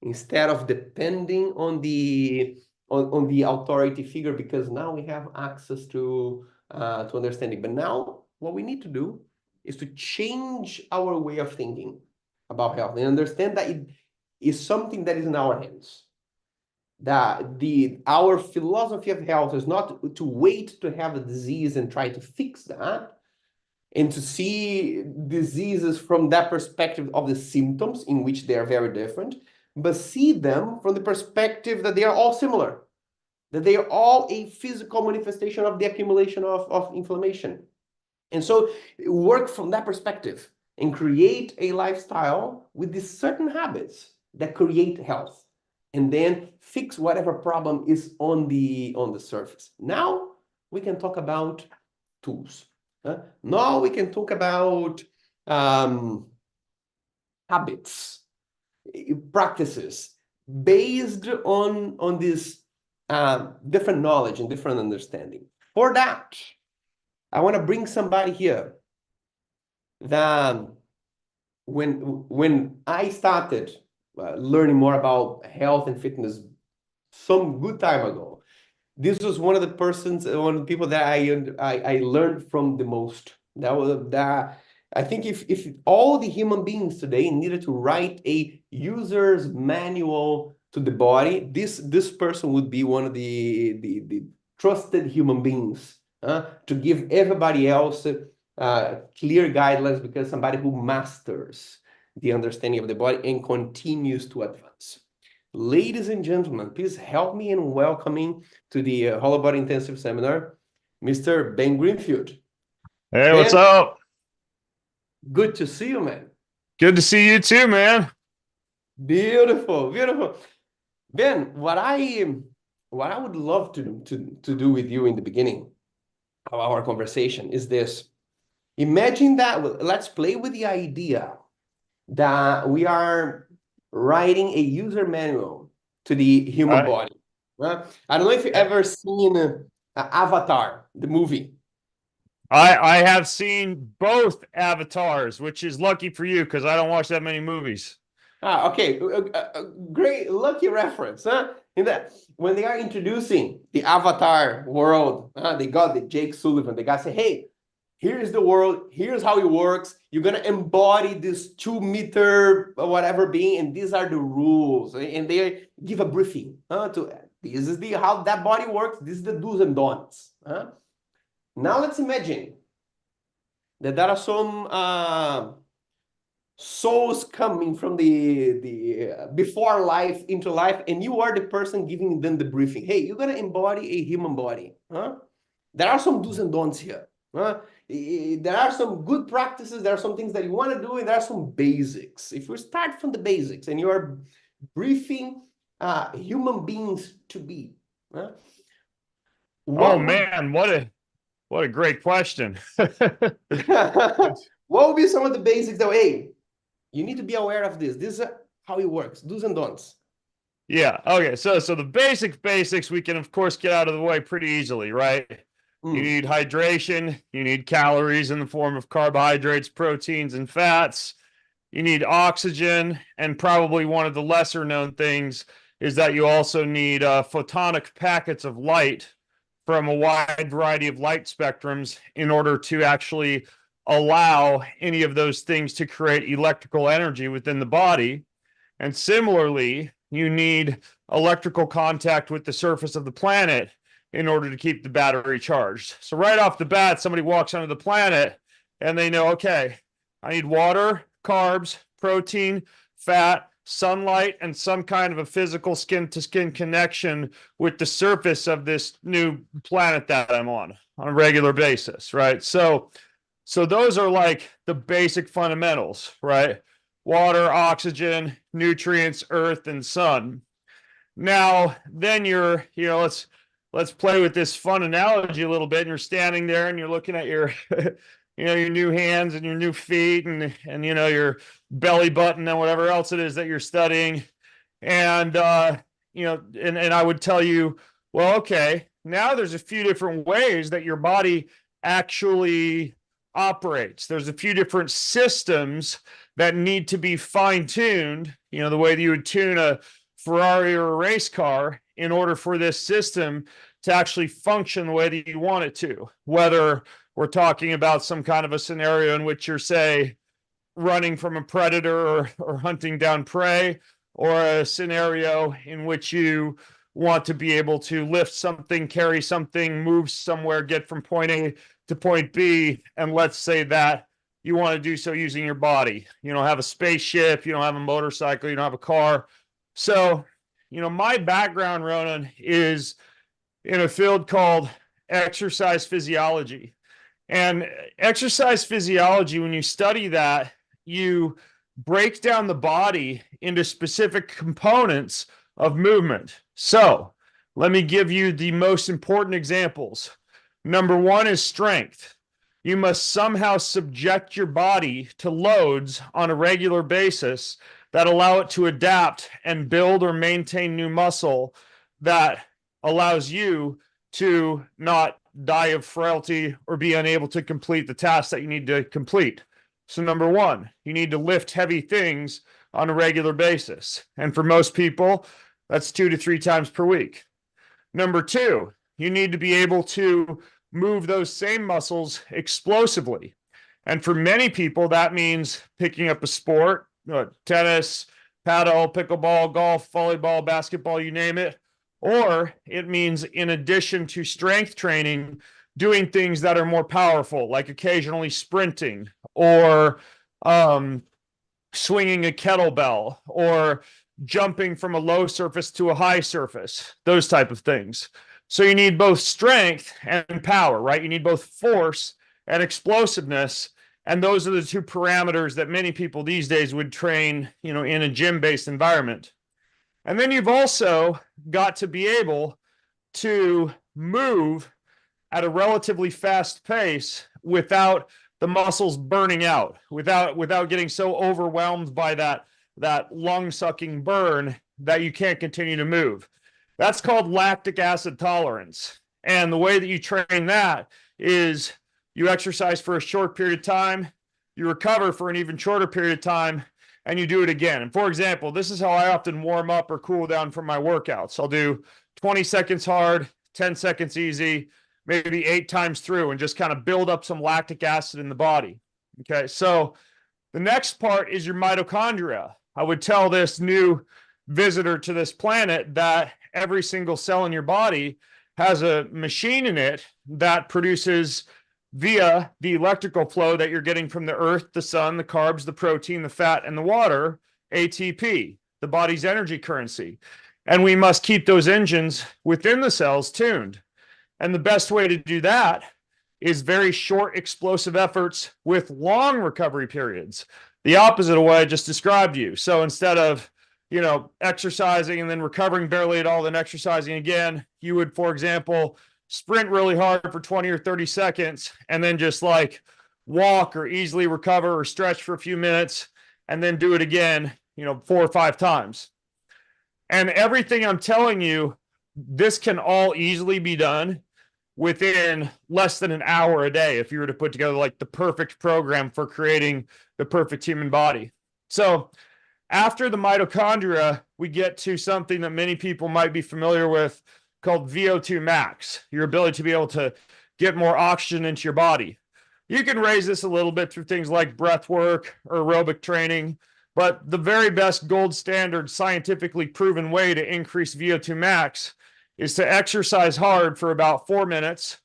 instead of depending on the authority figure, because now we have access to understanding. But now what we need to do is to change our way of thinking about health and understand that it is something that is in our hands. That our philosophy of health is not to wait to have a disease and try to fix that, and to see diseases from that perspective of the symptoms, in which they are very different, but see them from the perspective that they are all similar, that they are all a physical manifestation of the accumulation of inflammation. And so work from that perspective and create a lifestyle with these certain habits that create health, and then fix whatever problem is on the surface. Now we can talk about tools. Now we can talk about habits, practices based on this different knowledge and different understanding. For that, I want to bring somebody here that when I started learning more about health and fitness some good time ago, this was one of the people that I learned from the most. I think if all the human beings today needed to write a user's manual to the body, this person would be one of the trusted human beings to give everybody else clear guidelines, because somebody who masters the understanding of the body and continues to advance. Ladies and gentlemen, please help me in welcoming to the Holobody Intensive Seminar, Mr. Ben Greenfield. Hey, Ben, what's up? good to see you, man. Good to see you too, man. Beautiful, beautiful. Ben, what I would love to do with you in the beginning of our conversation is this. Imagine that, let's play with the idea that we are writing a user manual to the All human right. body. I don't know if you've Yeah. ever seen Avatar, the movie. I have seen both avatars, which is lucky for you because I don't watch that many movies. Okay, great, lucky reference, huh? In that, when they are introducing the Avatar world, they got the Jake Sullivan. The guy say, "Hey, here's the world. Here's how it works. You're gonna embody this 2 meter whatever being, and these are the rules." And they give a briefing to this is the how that body works. This is the do's and don'ts. Now let's imagine that there are some souls coming from the before life into life, and you are the person giving them the briefing. Hey, you're gonna embody a human body. There are some do's and don'ts here. There are some good practices. There are some things that you want to do, and there are some basics. If we start from the basics, and you are briefing human beings to be, Oh what would man, what a great question. what would be some of the basics that, hey, you need to be aware of this. This is how it works. Do's and don'ts. Yeah. Okay. So the basics we can of course get out of the way pretty easily, right? You Mm. need hydration, you need calories in the form of carbohydrates, proteins, and fats. You need oxygen, and probably one of the lesser known things is that you also need photonic packets of light from a wide variety of light spectrums in order to actually allow any of those things to create electrical energy within the body. And similarly, you need electrical contact with the surface of the planet in order to keep the battery charged. So right off the bat, somebody walks onto the planet and they know, okay, I need water, carbs, protein, fat, sunlight, and some kind of a physical skin to skin connection with the surface of this new planet that I'm on a regular basis, right? So those are like the basic fundamentals, right? Water, oxygen, nutrients, earth, and sun. Now, then let's play with this fun analogy a little bit. And you're standing there and you're looking at your, your new hands and your new feet and your belly button and whatever else it is that you're studying. And, and I would tell you, well, okay, now there's a few different ways that your body actually operates. There's a few different systems that need to be fine-tuned, the way that you would tune a Ferrari or a race car in order for this system to actually function the way that you want it to. Whether we're talking about some kind of a scenario in which you're, say, running from a predator or hunting down prey, or a scenario in which you want to be able to lift something, carry something, move somewhere, get from point A to point B, and let's say that you want to do so using your body. You don't have a spaceship, you don't have a motorcycle, you don't have a car. So, my background, Ronan, is in a field called exercise physiology. And exercise physiology, when you study that, you break down the body into specific components of movement. So, let me give you the most important examples. Number one is strength. You must somehow subject your body to loads on a regular basis that allow it to adapt and build or maintain new muscle that allows you to not die of frailty or be unable to complete the tasks that you need to complete. So number one, you need to lift heavy things on a regular basis. And for most people, that's 2 to 3 times per week. Number two, you need to be able to move those same muscles explosively. And for many people, that means picking up a sport, tennis, paddle, pickleball, golf, volleyball, basketball, you name it. Or it means, in addition to strength training, doing things that are more powerful, like occasionally sprinting or swinging a kettlebell or jumping from a low surface to a high surface, those type of things. So you need both strength and power, right? You need both force and explosiveness. And those are the two parameters that many people these days would train, in a gym-based environment. And then you've also got to be able to move at a relatively fast pace without the muscles burning out, without getting so overwhelmed by that lung-sucking burn that you can't continue to move. That's called lactic acid tolerance. And the way that you train that is you exercise for a short period of time, you recover for an even shorter period of time, and you do it again. And for example, this is how I often warm up or cool down for my workouts. I'll do 20 seconds hard, 10 seconds easy, maybe 8 times through, and just kind of build up some lactic acid in the body. Okay, so the next part is your mitochondria. I would tell this new visitor to this planet that every single cell in your body has a machine in it that produces, via the electrical flow that you're getting from the earth, the sun, the carbs, the protein, the fat, and the water, ATP, the body's energy currency. And we must keep those engines within the cells tuned. And the best way to do that is very short explosive efforts with long recovery periods. The opposite of what I just described to you. So instead of, exercising and then recovering barely at all, then exercising again, you would, for example, sprint really hard for 20 or 30 seconds and then just like walk or easily recover or stretch for a few minutes and then do it again, 4 or 5 times. And everything I'm telling you, this can all easily be done within less than an hour a day if you were to put together like the perfect program for creating the perfect human body. So after the mitochondria, we get to something that many people might be familiar with called VO2 max, your ability to be able to get more oxygen into your body. You can raise this a little bit through things like breath work or aerobic training, but the very best gold standard scientifically proven way to increase VO2 max is to exercise hard for about 4 minutes,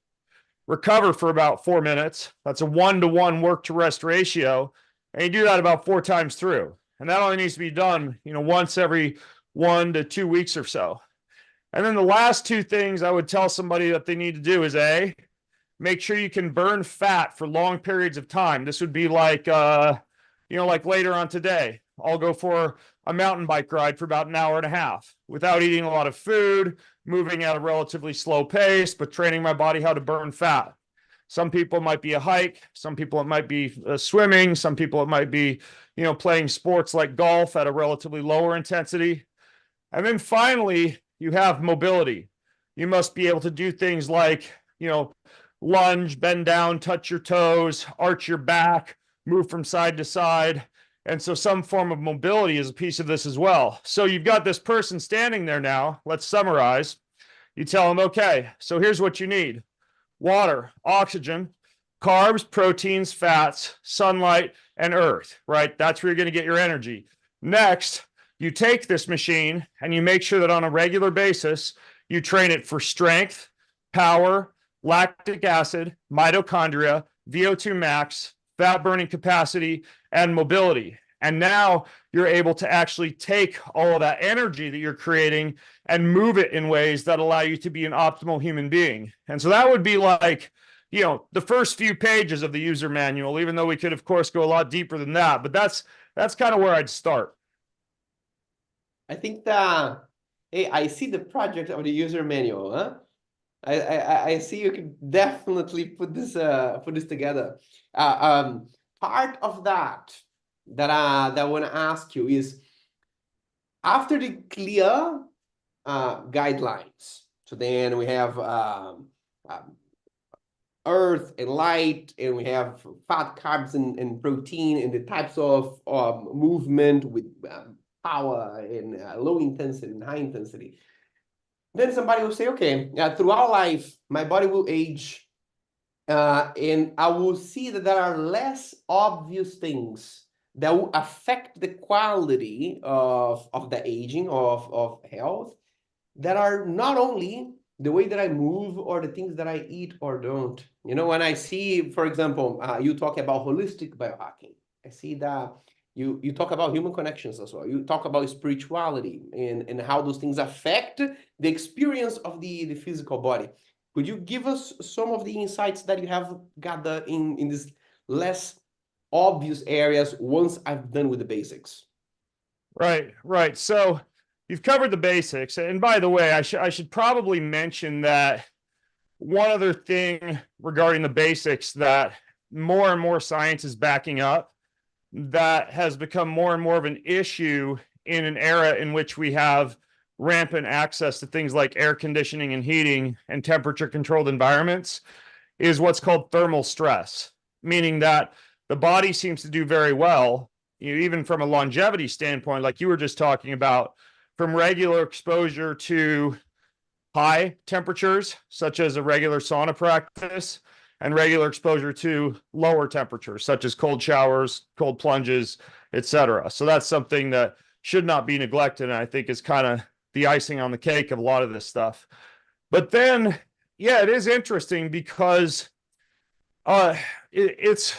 recover for about 4 minutes. That's a 1-to-1 work to rest ratio. And you do that about 4 times through. And that only needs to be done, once every 1 to 2 weeks or so. And then the last 2 things I would tell somebody that they need to do is A, make sure you can burn fat for long periods of time. This would be like, like later on today, I'll go for a mountain bike ride for about an hour and a half without eating a lot of food, moving at a relatively slow pace, but training my body how to burn fat. Some people it might be a hike. Some people it might be swimming. Some people it might be, playing sports like golf at a relatively lower intensity. And then finally, you have mobility. You must be able to do things like, lunge, bend down, touch your toes, arch your back, move from side to side. And so some form of mobility is a piece of this as well. So you've got this person standing there now. Let's summarize. You tell them, okay, so here's what you need: water, oxygen, carbs, proteins, fats, sunlight, and earth, right? That's where you're going to get your energy. Next, you take this machine and you make sure that on a regular basis, you train it for strength, power, lactic acid, mitochondria, VO2 max, fat burning capacity, and mobility. And now you're able to actually take all of that energy that you're creating and move it in ways that allow you to be an optimal human being. And so that would be like, the first few pages of the user manual, even though we could, of course, go a lot deeper than that. But that's kind of where I'd start. I think that, hey, I see the project of the user manual, huh? I see you can definitely put this together. Part of that I want to ask you is, after the clear guidelines, so then we have earth and light, and we have fat, carbs, and protein, and the types of movement with power and low intensity and high intensity. Then somebody will say, okay, throughout life, my body will age, and I will see that there are less obvious things that will affect the quality of the aging, of health, that are not only the way that I move or the things that I eat or don't. When I see, for example, you talk about holistic biohacking, I see that you talk about human connections as well. You talk about spirituality and how those things affect the experience of the physical body. Could you give us some of the insights that you have gathered in these less obvious areas once I've done with the basics? Right. So you've covered the basics. And by the way, I should probably mention that one other thing regarding the basics that more and more science is backing up, that has become more and more of an issue in an era in which we have rampant access to things like air conditioning and heating and temperature controlled environments, is what's called thermal stress, meaning that the body seems to do very well, even from a longevity standpoint, like you were just talking about, from regular exposure to high temperatures, such as a regular sauna practice, and regular exposure to lower temperatures, such as cold showers, cold plunges, etc. So that's something that should not be neglected, and I think is kind of the icing on the cake of a lot of this stuff. But then, yeah, it is interesting because it's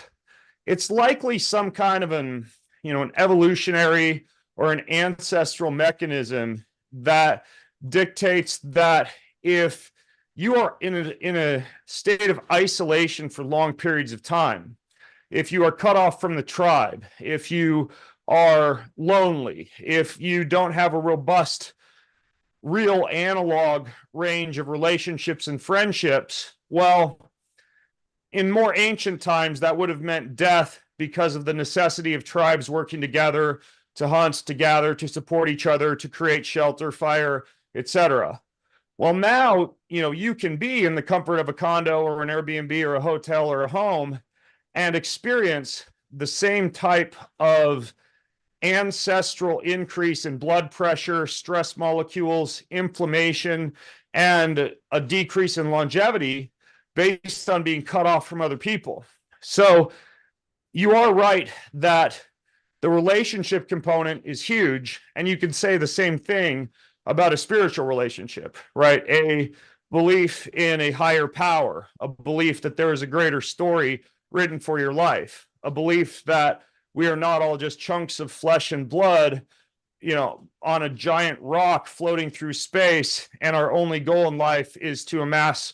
likely some kind of an evolutionary or an ancestral mechanism that dictates that if you are in a state of isolation for long periods of time, if you are cut off from the tribe, if you are lonely, if you don't have a robust, real analog range of relationships and friendships, well, in more ancient times, that would have meant death because of the necessity of tribes working together to hunt, to gather, to support each other, to create shelter, fire, etc. Well, now, you can be in the comfort of a condo or an Airbnb or a hotel or a home and experience the same type of ancestral increase in blood pressure, stress molecules, inflammation, and a decrease in longevity based on being cut off from other people. So you are right that the relationship component is huge, and you can say the same thing about a spiritual relationship, right? A belief in a higher power, a belief that there is a greater story written for your life, a belief that we are not all just chunks of flesh and blood, on a giant rock floating through space, and our only goal in life is to amass,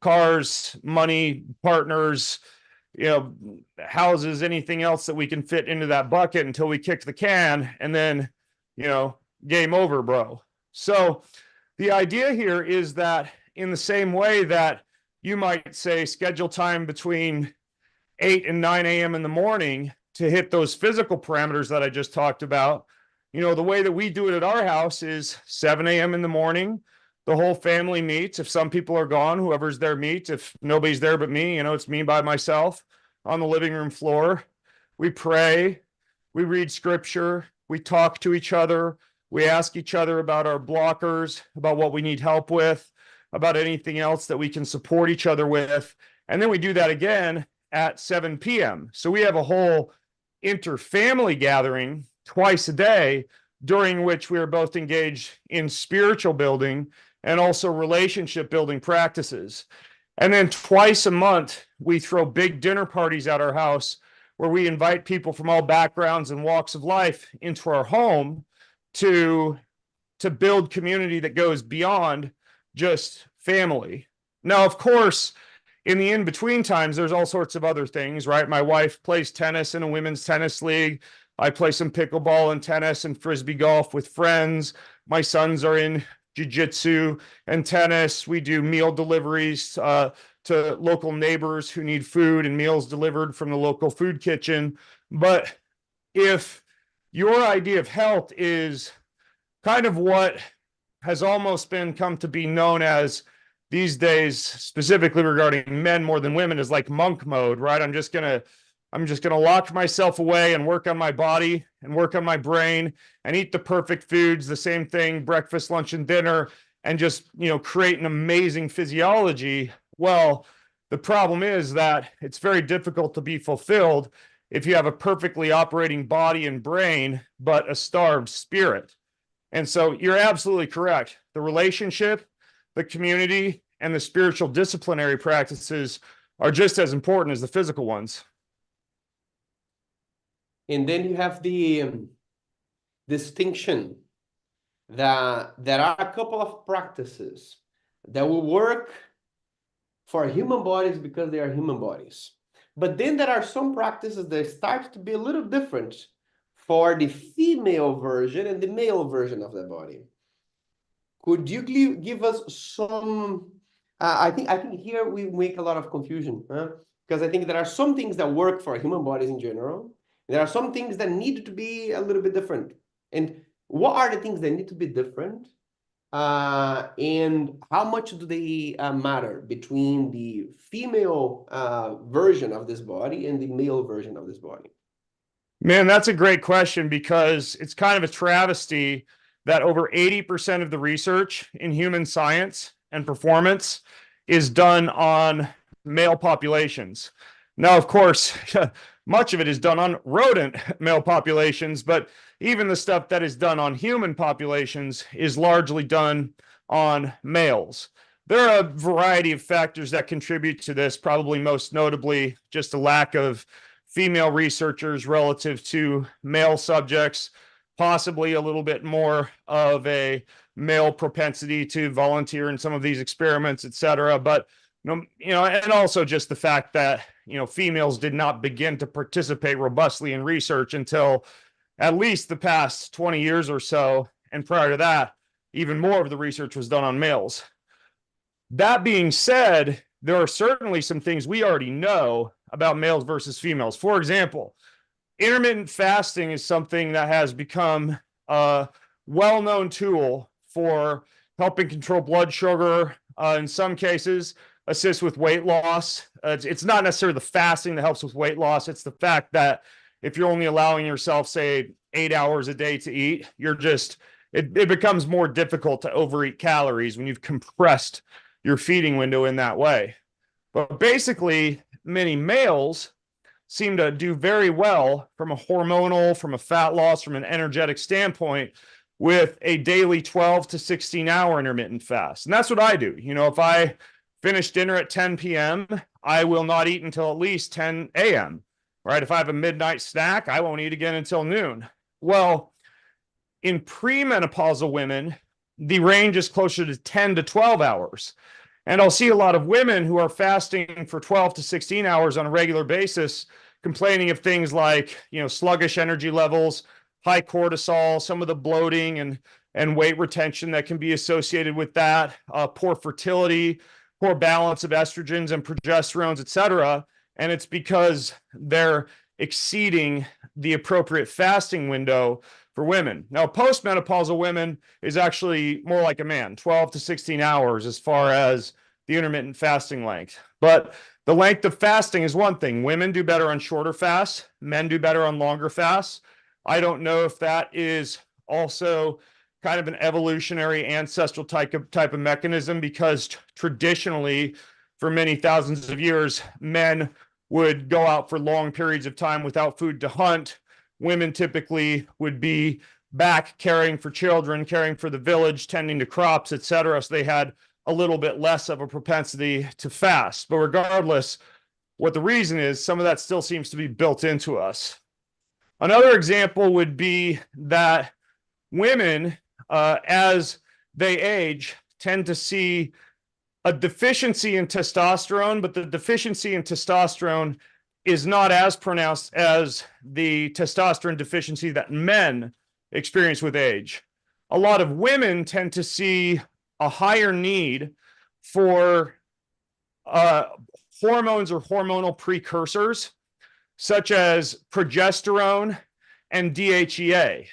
cars, money, partners, houses, anything else that we can fit into that bucket until we kick the can, and then, game over, bro. So the idea here is that in the same way that you might say schedule time between 8 and 9 a.m. in the morning to hit those physical parameters that I just talked about, the way that we do it at our house is 7 a.m. in the morning. The whole family meets. If some people are gone, whoever's there meets. If nobody's there but me, it's me by myself on the living room floor. We pray, we read scripture, we talk to each other, we ask each other about our blockers, about what we need help with, about anything else that we can support each other with. And then we do that again at 7 p.m. So we have a whole inter-family gathering twice a day, during which we are both engaged in spiritual building and also relationship building practices. And then twice a month, we throw big dinner parties at our house where we invite people from all backgrounds and walks of life into our home to build community that goes beyond just family. Now, of course, in the in-between times, there's all sorts of other things, right? My wife plays tennis in a women's tennis league. I play some pickleball and tennis and frisbee golf with friends. My sons are in jiu-jitsu and tennis. We do meal deliveries to local neighbors who need food and meals delivered from the local food kitchen. But if your idea of health is kind of what has almost come to be known as these days, specifically regarding men more than women, is like monk mode, right? I'm just gonna lock myself away and work on my body and work on my brain and eat the perfect foods, the same thing, breakfast, lunch, and dinner, and just, create an amazing physiology. Well, the problem is that it's very difficult to be fulfilled if you have a perfectly operating body and brain, but a starved spirit. And so you're absolutely correct. The relationship, the community, and the spiritual disciplinary practices are just as important as the physical ones. And then you have the distinction that there are a couple of practices that will work for human bodies because they are human bodies. But then there are some practices that start to be a little different for the female version and the male version of the body. Could you give us some? I think here we make a lot of confusion, because I think there are some things that work for human bodies in general. There are some things that need to be a little bit different. And what are the things that need to be different? And how much do they matter between the female version of this body and the male version of this body? Man, that's a great question, because it's kind of a travesty that over 80% of the research in human science and performance is done on male populations. Now, of course, much of it is done on rodent male populations, but even the stuff that is done on human populations is largely done on males. There are a variety of factors that contribute to this, probably most notably just a lack of female researchers relative to male subjects, possibly a little bit more of a male propensity to volunteer in some of these experiments, et cetera. But, and also just the fact that, females did not begin to participate robustly in research until at least the past 20 years or so. And prior to that, even more of the research was done on males. That being said, there are certainly some things we already know about males versus females. For example, intermittent fasting is something that has become a well-known tool for helping control blood sugar, in some cases, assist with weight loss. It's not necessarily the fasting that helps with weight loss. It's the fact that if you're only allowing yourself, say, 8 hours a day to eat, it becomes more difficult to overeat calories when you've compressed your feeding window in that way. But basically, many males seem to do very well from a hormonal, from a fat loss, from an energetic standpoint with a daily 12 to 16 hour intermittent fast. And that's what I do. If I finish dinner at 10 p.m., I will not eat until at least 10 a.m. right? If I have a midnight snack, I won't eat again until noon. Well, in premenopausal women, the range is closer to 10 to 12 hours. And I'll see a lot of women who are fasting for 12 to 16 hours on a regular basis, complaining of things like, sluggish energy levels, high cortisol, some of the bloating and weight retention that can be associated with that, poor fertility, poor balance of estrogens and progesterones, et cetera. And it's because they're exceeding the appropriate fasting window for women. Now, postmenopausal women is actually more like a man, 12 to 16 hours as far as the intermittent fasting length. But the length of fasting is one thing. Women do better on shorter fasts. Men do better on longer fasts. I don't know if that is also kind of an evolutionary ancestral type of mechanism, because traditionally, for many thousands of years, men would go out for long periods of time without food to hunt. Women typically would be back caring for children, caring for the village, tending to crops, etc. So they had a little bit less of a propensity to fast. But regardless, what the reason is, some of that still seems to be built into us. Another example would be that women, as they age, tend to see a deficiency in testosterone, but the deficiency in testosterone is not as pronounced as the testosterone deficiency that men experience with age. A lot of women tend to see a higher need for hormones or hormonal precursors, such as progesterone and DHEA.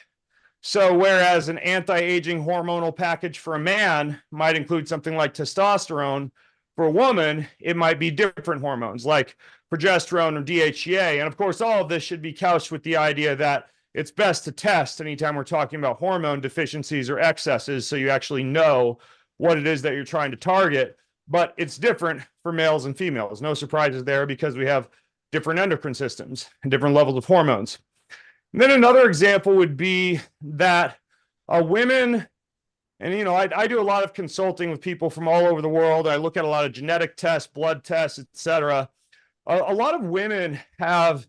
So whereas an anti-aging hormonal package for a man might include something like testosterone, for a woman, it might be different hormones like progesterone or DHEA. And of course, all of this should be couched with the idea that it's best to test anytime we're talking about hormone deficiencies or excesses, so you actually know what it is that you're trying to target. But it's different for males and females. No surprises there, because we have different endocrine systems and different levels of hormones. And then another example would be that women, and I do a lot of consulting with people from all over the world. I look at a lot of genetic tests, blood tests, etc. A lot of women have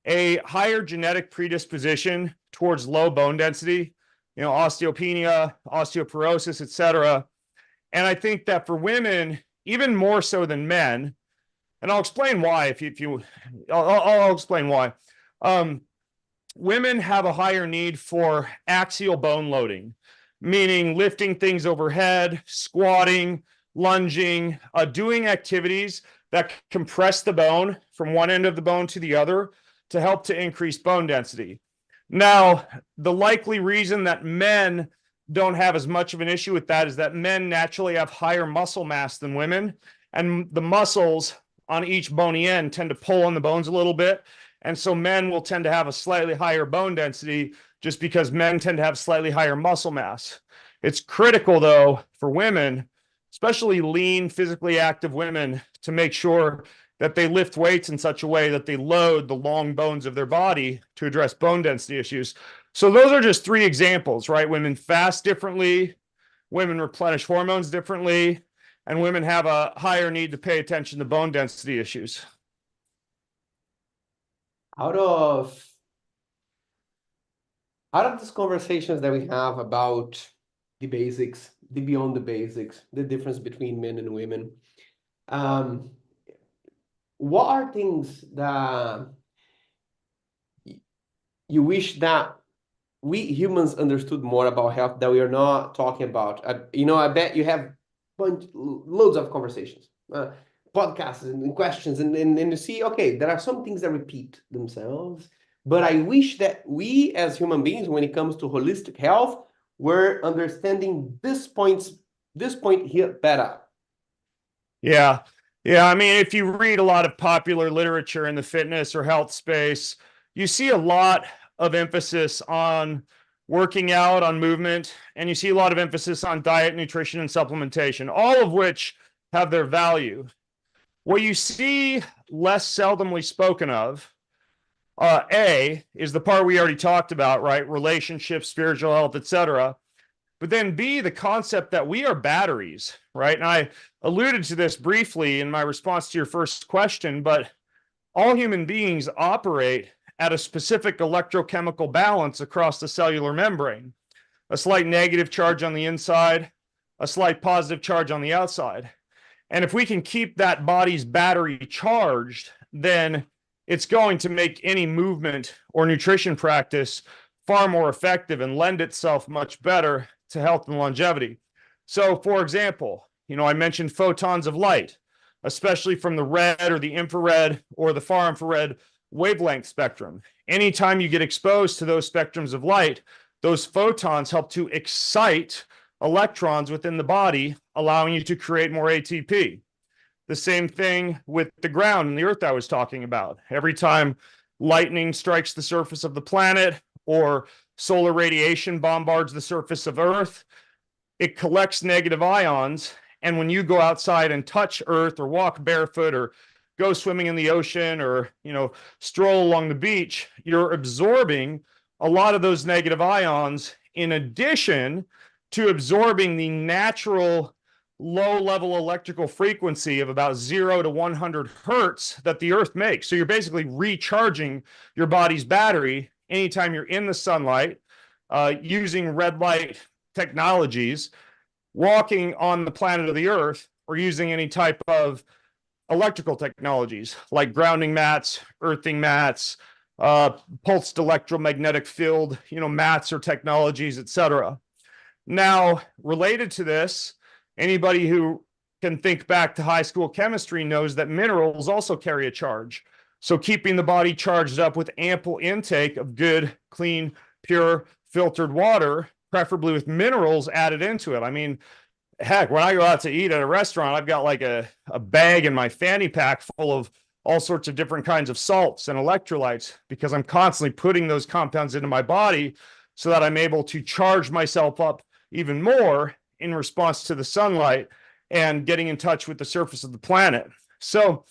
a higher genetic predisposition towards low bone density, osteopenia, osteoporosis, etc. And I think that for women, even more so than men, and I'll explain why. I'll explain why. Women have a higher need for axial bone loading, meaning lifting things overhead, squatting, lunging, doing activities that compress the bone from one end of the bone to the other to help to increase bone density. Now, the likely reason that men don't have as much of an issue with that is that men naturally have higher muscle mass than women, and the muscles on each bony end tend to pull on the bones a little bit. And so men will tend to have a slightly higher bone density just because men tend to have slightly higher muscle mass. It's critical, though, for women, especially lean, physically active women, to make sure that they lift weights in such a way that they load the long bones of their body to address bone density issues. So those are just three examples, right? Women fast differently, women replenish hormones differently, and women have a higher need to pay attention to bone density issues. Out of these conversations that we have about the basics, the beyond the basics, the difference between men and women, what are things that you wish that we humans understood more about health that we are not talking about? I bet you have loads of conversations, podcasts and questions, and you see, okay, there are some things that repeat themselves, but I wish that we as human beings, when it comes to holistic health, were understanding this point here better. Yeah. I mean, if you read a lot of popular literature in the fitness or health space, you see a lot of emphasis on working out, on movement, and you see a lot of emphasis on diet, nutrition, and supplementation, all of which have their value. What you see less seldomly spoken of, A, is the part we already talked about, right? Relationships, spiritual health, etc. But then B, the concept that we are batteries, right? And I alluded to this briefly in my response to your first question, but all human beings operate at a specific electrochemical balance across the cellular membrane, a slight negative charge on the inside, a slight positive charge on the outside. And if we can keep that body's battery charged, then it's going to make any movement or nutrition practice far more effective and lend itself much better to health and longevity. So, for example, I mentioned photons of light, especially from the red or the infrared or the far infrared wavelength spectrum. Anytime you get exposed to those spectrums of light, those photons help to excite electrons within the body, allowing you to create more ATP. The same thing with the ground and the earth I was talking about. Every time lightning strikes the surface of the planet or solar radiation bombards the surface of Earth, it collects negative ions. And when you go outside and touch Earth or walk barefoot or go swimming in the ocean or, stroll along the beach, you're absorbing a lot of those negative ions in addition to absorbing the natural low-level electrical frequency of about 0 to 100 hertz that the Earth makes. So you're basically recharging your body's battery anytime you're in the sunlight, using red light technologies, walking on the planet of the Earth, or using any type of electrical technologies like grounding mats, earthing mats, pulsed electromagnetic field, mats or technologies, etc. Now, related to this, anybody who can think back to high school chemistry knows that minerals also carry a charge. So keeping the body charged up with ample intake of good, clean, pure, filtered water, preferably with minerals added into it. I mean, heck, when I go out to eat at a restaurant, I've got like a bag in my fanny pack full of all sorts of different kinds of salts and electrolytes because I'm constantly putting those compounds into my body so that I'm able to charge myself up even more in response to the sunlight and getting in touch with the surface of the planet. So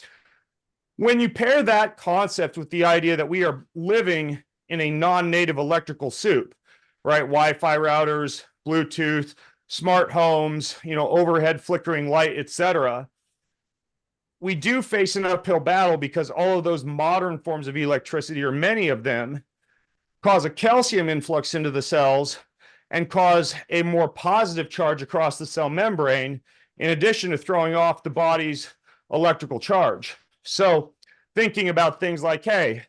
when you pair that concept with the idea that we are living in a non-native electrical soup, right? Wi-Fi routers, Bluetooth, smart homes, overhead flickering light, etc. We do face an uphill battle because all of those modern forms of electricity, or many of them, cause a calcium influx into the cells and cause a more positive charge across the cell membrane, in addition to throwing off the body's electrical charge. So thinking about things like, hey,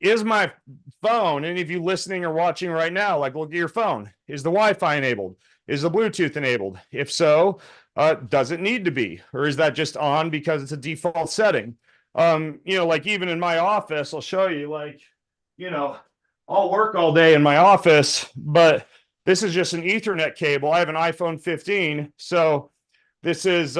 is my phone, any of you listening or watching right now, like look at your phone, is the Wi-Fi enabled? Is the Bluetooth enabled? If so, does it need to be? Or is that just on because it's a default setting? Like even in my office, I'll show you, I'll work all day in my office, but this is just an Ethernet cable. I have an iPhone 15, so this is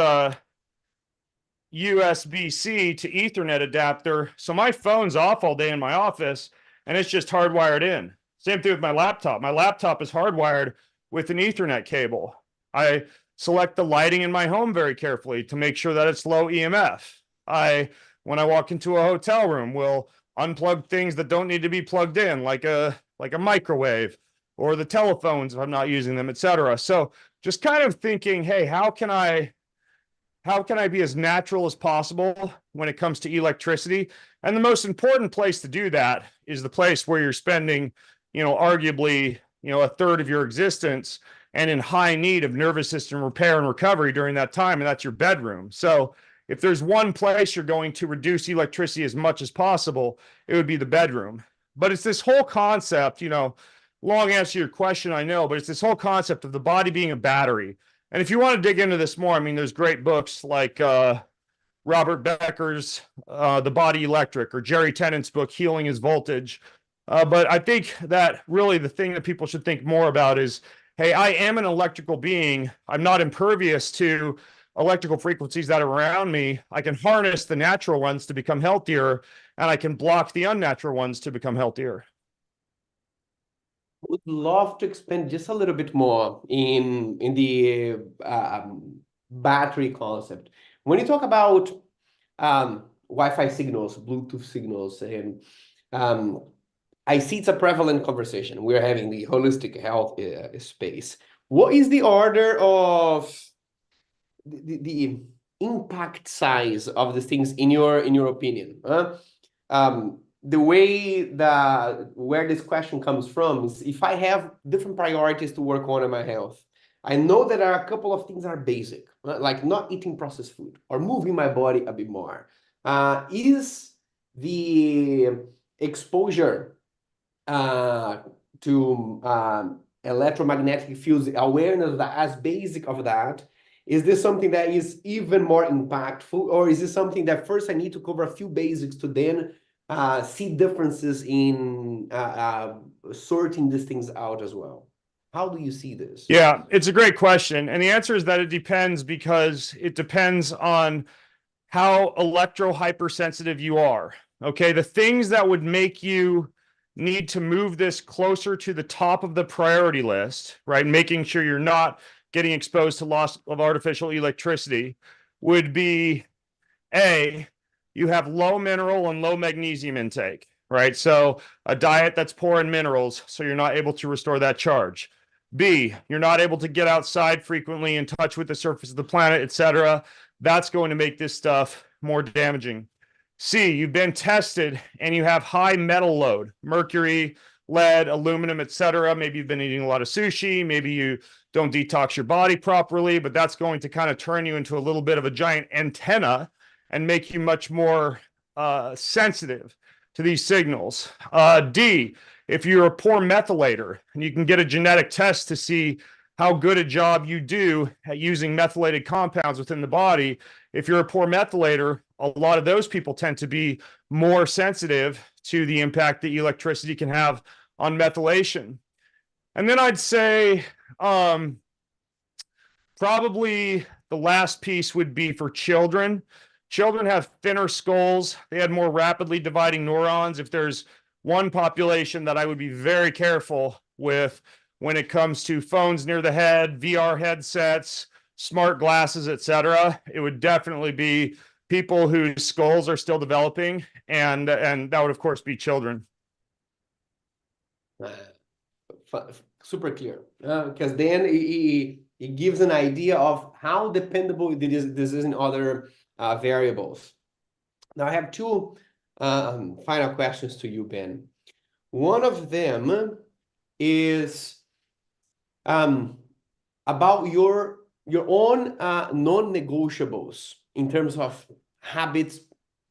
USB-C to Ethernet adapter. So my phone's off all day in my office, and it's just hardwired in. Same thing with my laptop. My laptop is hardwired with an Ethernet cable. I select the lighting in my home very carefully to make sure that it's low EMF. When I walk into a hotel room, will unplug things that don't need to be plugged in, like a microwave or the telephones if I'm not using them, etc. So just kind of thinking, hey, how can I be as natural as possible when it comes to electricity? And the most important place to do that is the place where you're spending, arguably, a third of your existence and in high need of nervous system repair and recovery during that time, and that's your bedroom. So if there's one place you're going to reduce electricity as much as possible, it would be the bedroom. But it's this whole concept, long answer to your question, I know, but it's this whole concept of the body being a battery. And if you want to dig into this more, I mean, there's great books like Robert Becker's The Body Electric, or Jerry Tennant's book, Healing is Voltage. But I think that really the thing that people should think more about is, hey, I am an electrical being. I'm not impervious to electrical frequencies that are around me. I can harness the natural ones to become healthier, and I can block the unnatural ones to become healthier. Would love to expand just a little bit more in the battery concept. When you talk about Wi-Fi signals, Bluetooth signals, and I see it's a prevalent conversation. We're having the holistic health space. What is the order of the impact size of these things in your opinion? The way that where this question comes from is if I have different priorities to work on in my health, I know that there are a couple of things that are basic, like not eating processed food or moving my body a bit more. Is the exposure to electromagnetic fields, awareness of that as basic of that, is this something that is even more impactful, or is this something that first I need to cover a few basics to then see differences in sorting these things out as well? How do you see this? Yeah, it's a great question. And the answer is that it depends, because it depends on how electro hypersensitive you are. Okay, the things that would make you need to move this closer to the top of the priority list, right? Making sure you're not getting exposed to loss of artificial electricity would be A, you have low mineral and low magnesium intake, right? So a diet that's poor in minerals, so you're not able to restore that charge. B, you're not able to get outside frequently, in touch with the surface of the planet, etc. That's going to make this stuff more damaging. C, you've been tested and you have high metal load, mercury, lead, aluminum, etc. Maybe you've been eating a lot of sushi. Maybe you don't detox your body properly, but that's going to kind of turn you into a little bit of a giant antenna and make you much more sensitive to these signals. D, if you're a poor methylator, and you can get a genetic test to see how good a job you do at using methylated compounds within the body. If you're a poor methylator, a lot of those people tend to be more sensitive to the impact that electricity can have on methylation. And then I'd say probably the last piece would be for children. Children have thinner skulls. They had more rapidly dividing neurons. If there's one population that I would be very careful with when it comes to phones near the head, VR headsets, smart glasses, etc., it would definitely be people whose skulls are still developing, and that would, of course, be children. Super clear, because then it gives an idea of how dependable this is in other variables. Now, I have two final questions to you, Ben. One of them is about your own non-negotiables in terms of habits,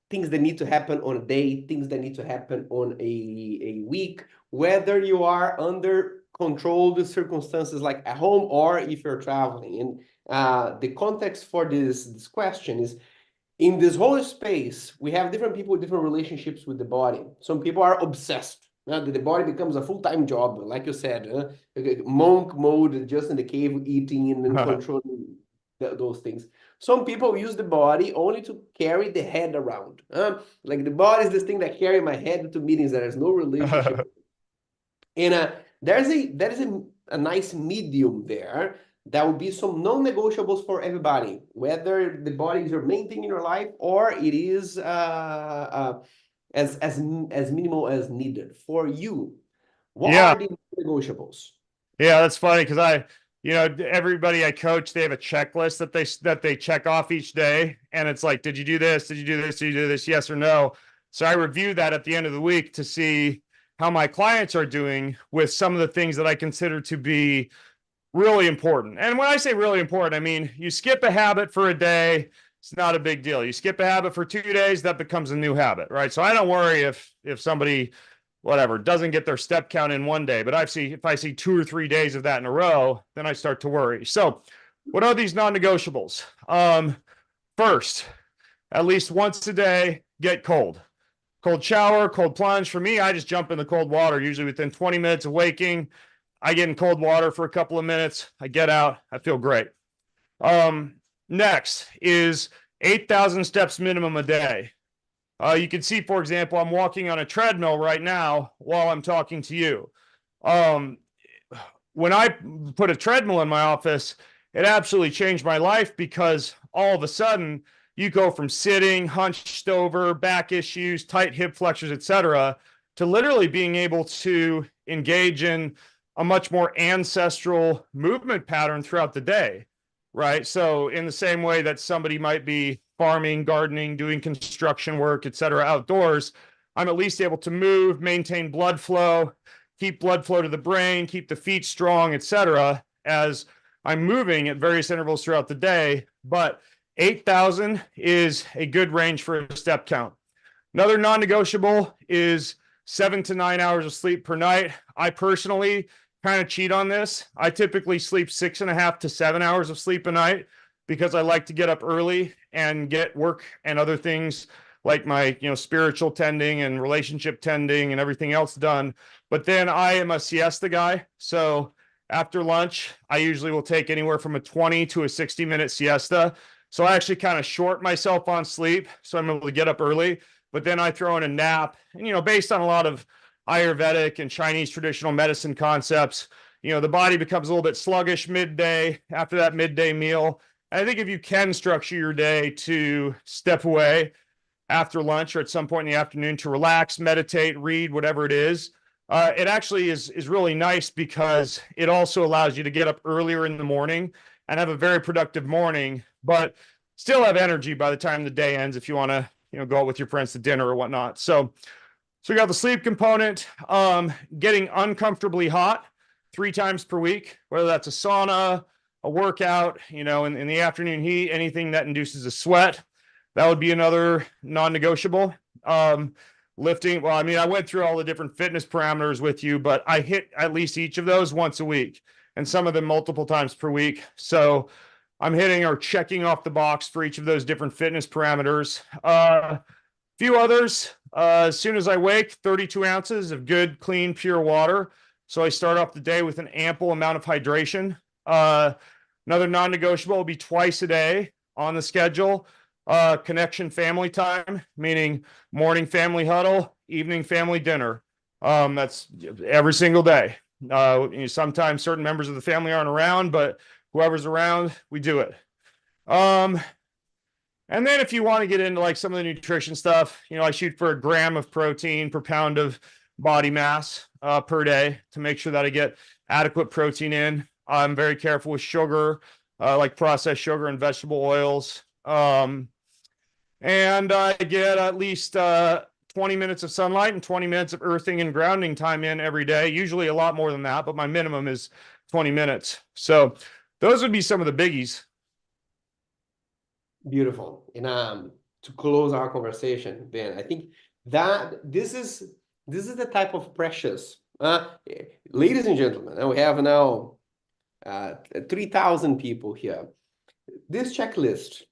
things that need to happen on a day, things that need to happen on a week, whether you are under controlled circumstances like at home or if you're traveling. And the context for this question is, in this whole space, we have different people with different relationships with the body. Some people are obsessed. The body becomes a full-time job, like you said, monk mode, just in the cave, eating and controlling those things. Some people use the body only to carry the head around. Like the body is this thing that carry my head to meetings. There is no relationship. And there is a nice medium there. That would be some non-negotiables for everybody, whether the body is your main thing in your life or it is as minimal as needed for you. What are the negotiables? Yeah, that's funny because everybody I coach, they have a checklist that they check off each day, and it's like, did you do this? Did you do this? Did you do this? Yes or no? So I review that at the end of the week to see how my clients are doing with some of the things that I consider to be really important. And when I say really important, I mean, you skip a habit for a day, it's not a big deal. You skip a habit for 2 days, that becomes a new habit, right? So I don't worry if somebody, whatever, doesn't get their step count in one day, but if I see 2 or 3 days of that in a row, then I start to worry. So what are these non-negotiables? First, at least once a day, get cold. Cold shower, cold plunge. For me, I just jump in the cold water, usually within 20 minutes of waking. I get in cold water for a couple of minutes. I get out. I feel great. Next is 8,000 steps minimum a day. You can see, for example, I'm walking on a treadmill right now while I'm talking to you. When I put a treadmill in my office, it absolutely changed my life because all of a sudden you go from sitting, hunched over, back issues, tight hip flexors, etc., to literally being able to engage in a much more ancestral movement pattern throughout the day. right? So in the same way that somebody might be farming, gardening, doing construction work, et cetera, outdoors, I'm at least able to move, maintain blood flow, keep blood flow to the brain, keep the feet strong, et cetera, as I'm moving at various intervals throughout the day. But 8,000 is a good range for a step count. Another non-negotiable is 7 to 9 hours of sleep per night. I personally kind of cheat on this. I typically sleep 6.5 to 7 hours of sleep a night because I like to get up early and get work and other things like my spiritual tending and relationship tending and everything else done. But then I am a siesta guy. So after lunch, I usually will take anywhere from a 20 to a 60-minute siesta. So I actually kind of short myself on sleep. So I'm able to get up early, but then I throw in a nap. And, based on a lot of Ayurvedic and Chinese traditional medicine concepts, the body becomes a little bit sluggish midday after that midday meal. And I think if you can structure your day to step away after lunch or at some point in the afternoon to relax, meditate, read, whatever it is, it actually is really nice because it also allows you to get up earlier in the morning and have a very productive morning, but still have energy by the time the day ends if you want to go out with your friends to dinner or whatnot. So we got the sleep component, getting uncomfortably hot 3 times per week, whether that's a sauna, a workout, in the afternoon heat, anything that induces a sweat. That would be another non-negotiable. Lifting, well, I went through all the different fitness parameters with you, but I hit at least each of those once a week and some of them multiple times per week. So I'm hitting or checking off the box for each of those different fitness parameters. Few others, as soon as I wake, 32 ounces of good, clean, pure water. So I start off the day with an ample amount of hydration. Another non-negotiable will be twice a day on the schedule. Connection family time, meaning morning family huddle, evening family dinner. That's every single day. Sometimes certain members of the family aren't around, but whoever's around, we do it. And then if you want to get into like some of the nutrition stuff, I shoot for a gram of protein per pound of body mass per day to make sure that I get adequate protein in. I'm very careful with sugar, like processed sugar and vegetable oils. And I get at least 20 minutes of sunlight and 20 minutes of earthing and grounding time in every day, usually a lot more than that, but my minimum is 20 minutes. So those would be some of the biggies. Beautiful. And to close our conversation, Ben, I think that this is the type of precious, ladies and gentlemen, we have now 3,000 people here. This checklist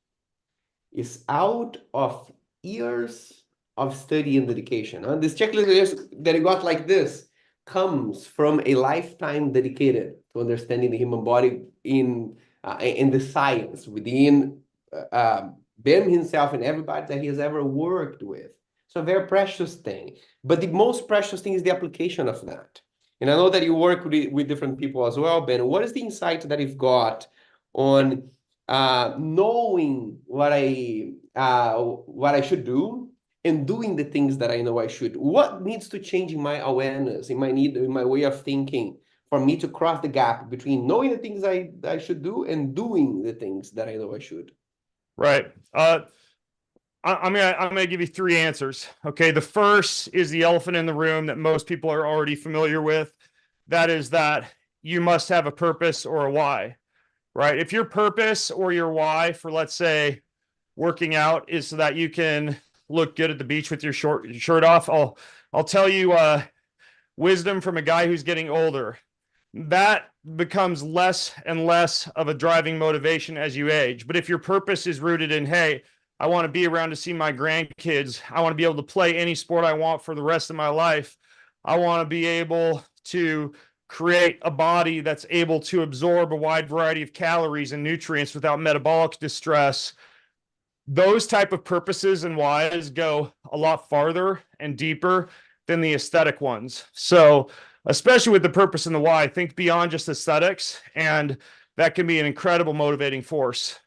is out of years of study and dedication. This checklist that you got like this comes from a lifetime dedicated to understanding the human body in the science within Ben himself and everybody that he has ever worked with. So a very precious thing. But the most precious thing is the application of that. And I know that you work with different people as well, Ben. What is the insight that you've got on knowing what I should do and doing the things that I know I should? What needs to change in my awareness, in my way of thinking, for me to cross the gap between knowing the things I should do and doing the things that I know I should? Right. I'm gonna give you 3 answers. Okay. The first is the elephant in the room that most people are already familiar with. That is that you must have a purpose or a why, right? If your purpose or your why for, let's say, working out is so that you can look good at the beach with your shirt off, I'll tell you wisdom from a guy who's getting older. That becomes less and less of a driving motivation as you age. But if your purpose is rooted in, hey, I want to be around to see my grandkids, I want to be able to play any sport I want for the rest of my life, I want to be able to create a body that's able to absorb a wide variety of calories and nutrients without metabolic distress, those type of purposes and whys go a lot farther and deeper than the aesthetic ones. So especially with the purpose and the why, think beyond just aesthetics, and that can be an incredible motivating force.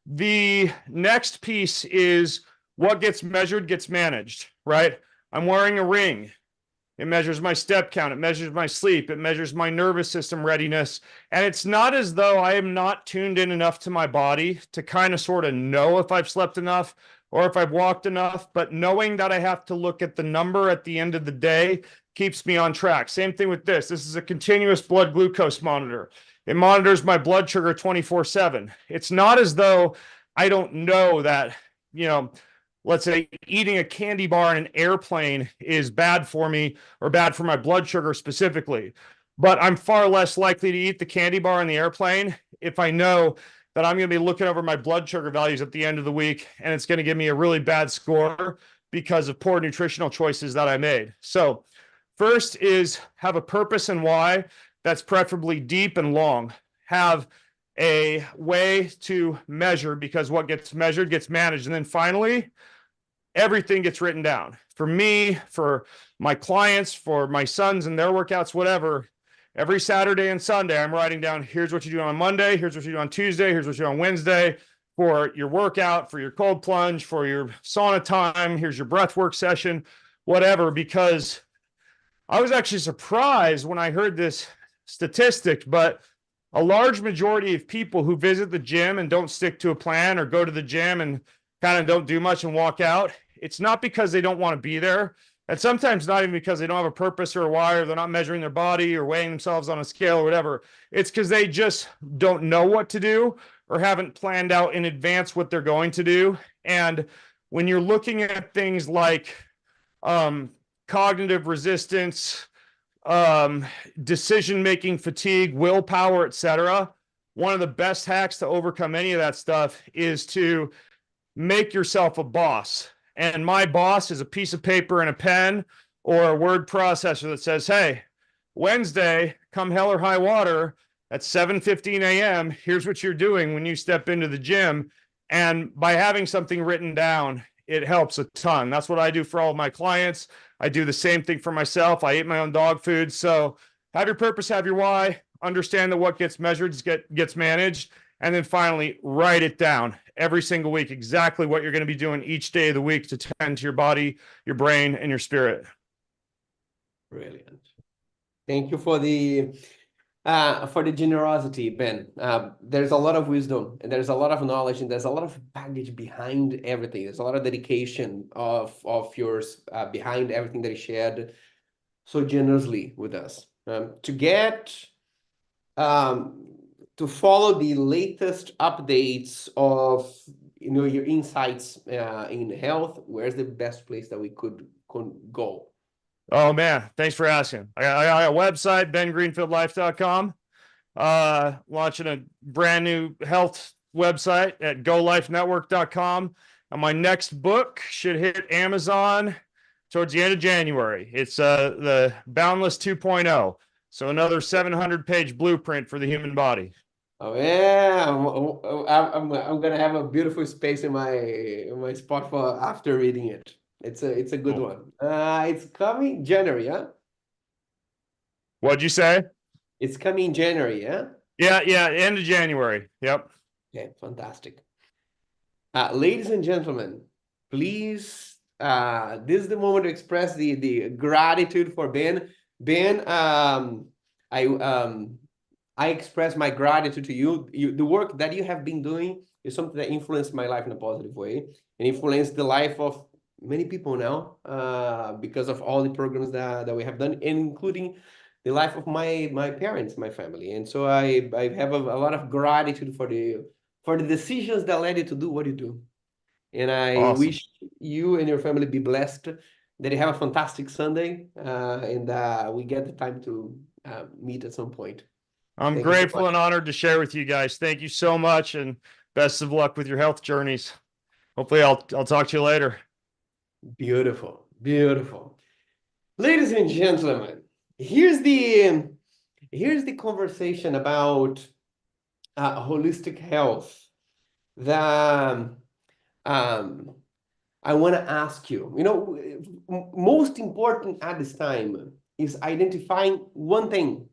The next piece is what gets measured gets managed, right? I'm wearing a ring. It measures my step count. It measures my sleep. It measures my nervous system readiness. And it's not as though I am not tuned in enough to my body to kind of sort of know if I've slept enough or if I've walked enough, but knowing that I have to look at the number at the end of the day keeps me on track. Same thing with this. This is a continuous blood glucose monitor. It monitors my blood sugar 24/7. It's not as though I don't know that, let's say eating a candy bar in an airplane is bad for me or bad for my blood sugar specifically. But I'm far less likely to eat the candy bar in the airplane if I know that I'm going to be looking over my blood sugar values at the end of the week and it's going to give me a really bad score because of poor nutritional choices that I made. So first is have a purpose and why that's preferably deep and long. Have a way to measure, because what gets measured gets managed. And then finally, everything gets written down. For me, for my clients, for my sons and their workouts, whatever, every Saturday and Sunday, I'm writing down, here's what you do on Monday, here's what you do on Tuesday, here's what you do on Wednesday, for your workout, for your cold plunge, for your sauna time, here's your breath work session, whatever, because I was actually surprised when I heard this statistic, but a large majority of people who visit the gym and don't stick to a plan or go to the gym and kind of don't do much and walk out, it's not because they don't want to be there. And sometimes not even because they don't have a purpose or a why, or they're not measuring their body or weighing themselves on a scale or whatever. It's because they just don't know what to do or haven't planned out in advance what they're going to do. And when you're looking at things like cognitive resistance, decision-making fatigue, willpower, etc., one of the best hacks to overcome any of that stuff is to make yourself a boss. And my boss is a piece of paper and a pen or a word processor that says, hey, Wednesday, come hell or high water at 7:15 a.m., here's what you're doing when you step into the gym. And by having something written down, it helps a ton. That's what I do for all of my clients. I do the same thing for myself. I eat my own dog food. So have your purpose, have your why, understand that what gets measured gets managed. And then finally, write it down every single week, exactly what you're going to be doing each day of the week to tend to your body, your brain, and your spirit. Brilliant. Thank you for the generosity, Ben. There's a lot of wisdom and there's a lot of knowledge and there's a lot of baggage behind everything. There's a lot of dedication of yours behind everything that you shared so generously with us. To follow the latest updates of your insights in health, where's the best place that we could go? Oh man, thanks for asking. I got a website, bengreenfieldlife.com. Launching a brand new health website at golifenetwork.com. And my next book should hit Amazon towards the end of January. It's the Boundless 2.0. So another 700-page blueprint for the human body. Oh yeah, I'm gonna have a beautiful space in my spot for after reading it. It's a good one. It's coming January, yeah? What'd you say? It's coming January, yeah? Yeah, end of January. Yep. Okay, fantastic. Ladies and gentlemen, please, this is the moment to express the gratitude for Ben. Ben, I express my gratitude to you. The work that you have been doing is something that influenced my life in a positive way and influenced the life of many people now because of all the programs that we have done, including the life of my parents, my family. And so I have a lot of gratitude for the decisions that led you to do what you do. And I wish you and your family be blessed, that you have a fantastic Sunday, and we get the time to meet at some point. I'm grateful and honored to share with you guys. Thank you so much, and best of luck with your health journeys. Hopefully I'll talk to you later. Beautiful, beautiful. Ladies and gentlemen, here's the conversation about holistic health that I want to ask you. Most important at this time is identifying one thing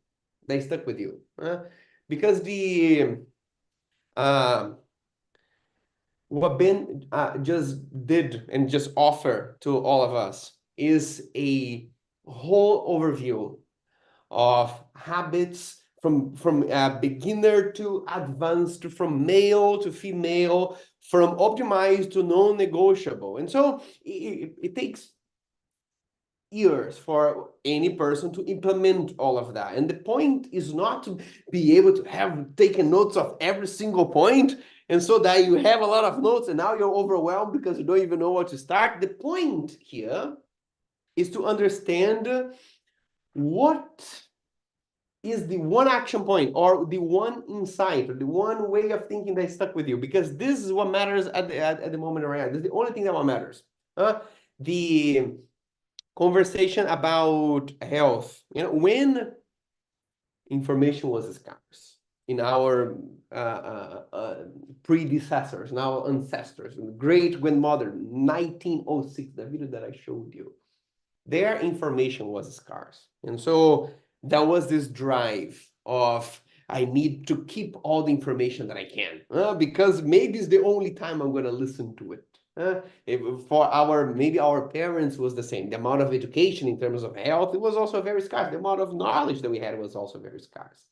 that stuck with you, because what Ben just did and just offer to all of us is a whole overview of habits from beginner to advanced, from male to female, from optimized to non-negotiable. And so it takes years for any person to implement all of that. And the point is not to be able to have taken notes of every single point, and so that you have a lot of notes and now you're overwhelmed because you don't even know where to start. The point here is to understand what is the one action point or the one insight or the one way of thinking that stuck with you, because this is what matters at the moment right now. This is the only thing that matters. The conversation about health, when information was scarce in our predecessors, in our ancestors, great grandmother, 1906, the video that I showed you, their information was scarce. And so there was this drive of, I need to keep all the information that I can, because maybe it's the only time I'm going to listen to it. Maybe our parents was the same. The amount of education in terms of health, it was also very scarce. The amount of knowledge that we had was also very scarce.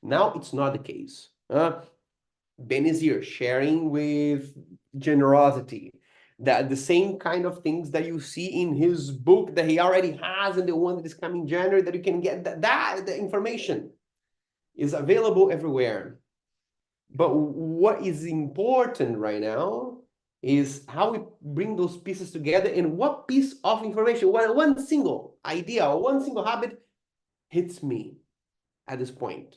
Now it's not the case. Ben is here sharing with generosity, that the same kind of things that you see in his book that he already has, and the one that is coming January, that you can get, that the information is available everywhere. But what is important right now is how we bring those pieces together, and what piece of information, one single idea or one single habit hits me at this point.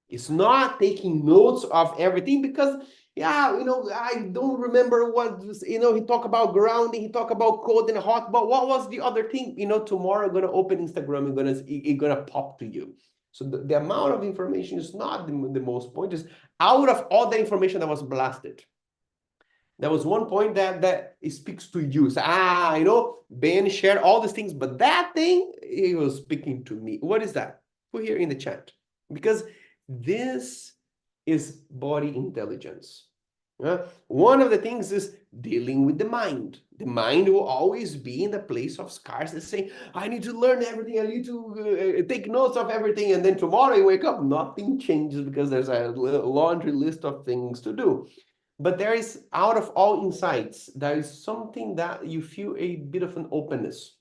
It's not taking notes of everything, because I don't remember what, he talked about grounding, he talked about cold and hot, but what was the other thing? Tomorrow I'm gonna open Instagram and it's gonna pop to you. So the amount of information is not the most point. Is out of all the information that was blasted, there was one point that it speaks to you. So, Ben shared all these things, but that thing, he was speaking to me. What is that? Put here in the chat. Because this is body intelligence. One of the things is dealing with the mind. The mind will always be in the place of scarcity, saying, I need to learn everything, I need to take notes of everything, and then tomorrow you wake up, nothing changes because there's a laundry list of things to do. But there is, out of all insights, there is something that you feel a bit of an openness.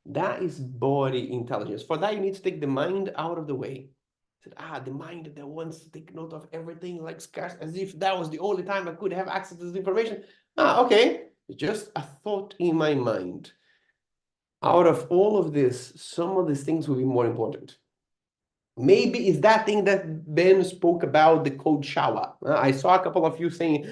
That is body intelligence. For that, you need to take the mind out of the way. The mind that wants to take note of everything, like scarce, as if that was the only time I could have access to this information. Okay, just a thought in my mind. Out of all of this, some of these things will be more important. Maybe it's that thing that Ben spoke about, the cold shower. I saw a couple of you saying,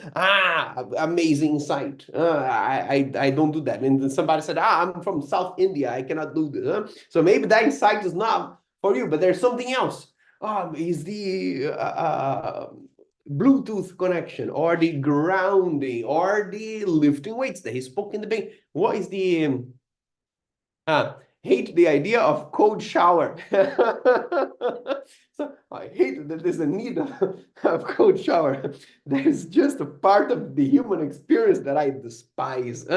amazing insight. I don't do that. And then somebody said, I'm from South India, I cannot do this. So maybe that insight is not for you, but there's something else. Is the Bluetooth connection, or the grounding, or the lifting weights that he spoke in the beginning. What is the hate the idea of cold shower. So I hate that there's a need of cold shower. That is just a part of the human experience that I despise.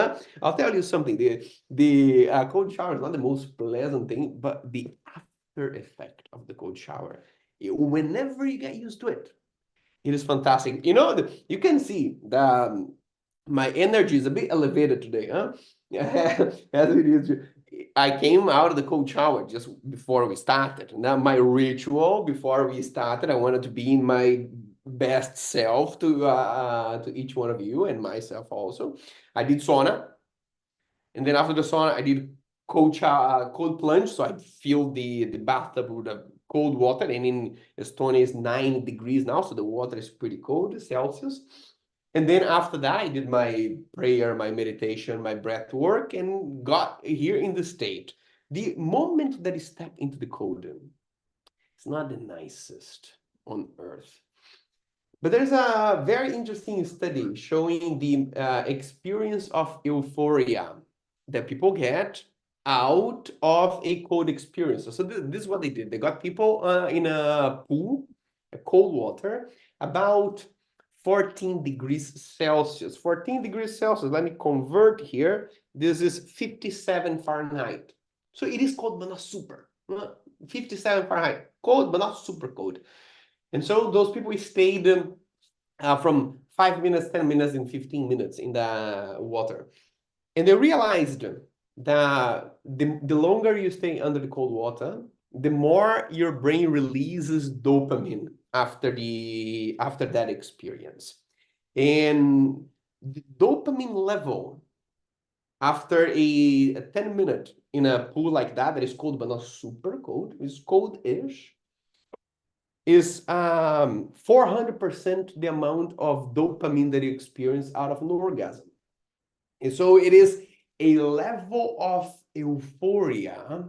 I'll tell you something. The cold shower is not the most pleasant thing, but the after effect of the cold shower, whenever you get used to it, it is fantastic. You can see the my energy is a bit elevated today, huh? As it is. I came out of the cold shower just before we started. Now, my ritual before we started, I wanted to be in my best self to each one of you and myself also. I did sauna, and then after the sauna, I did cold plunge. So I filled the bathtub with the cold water, and in Estonia is 9 degrees now, so the water is pretty cold, Celsius. And then after that, I did my prayer, my meditation, my breath work, and got here in the state. The moment that you step into the cold, it's not the nicest on earth. But there's a very interesting study showing the experience of euphoria that people get out of a cold experience. So this is what they did. They got people in a pool, a cold water, about 14 degrees Celsius. 14 degrees Celsius, let me convert here. This is 57 Fahrenheit. So it is cold, but not super. 57 Fahrenheit, cold, but not super cold. And so those people stayed from 5 minutes, 10 minutes, and 15 minutes in the water. And they realized that the longer you stay under the cold water, the more your brain releases dopamine after that experience. And the dopamine level after a 10-minute in a pool like that is cold but not super cold, is cold-ish, is 400% the amount of dopamine that you experience out of an orgasm. And so it is a level of euphoria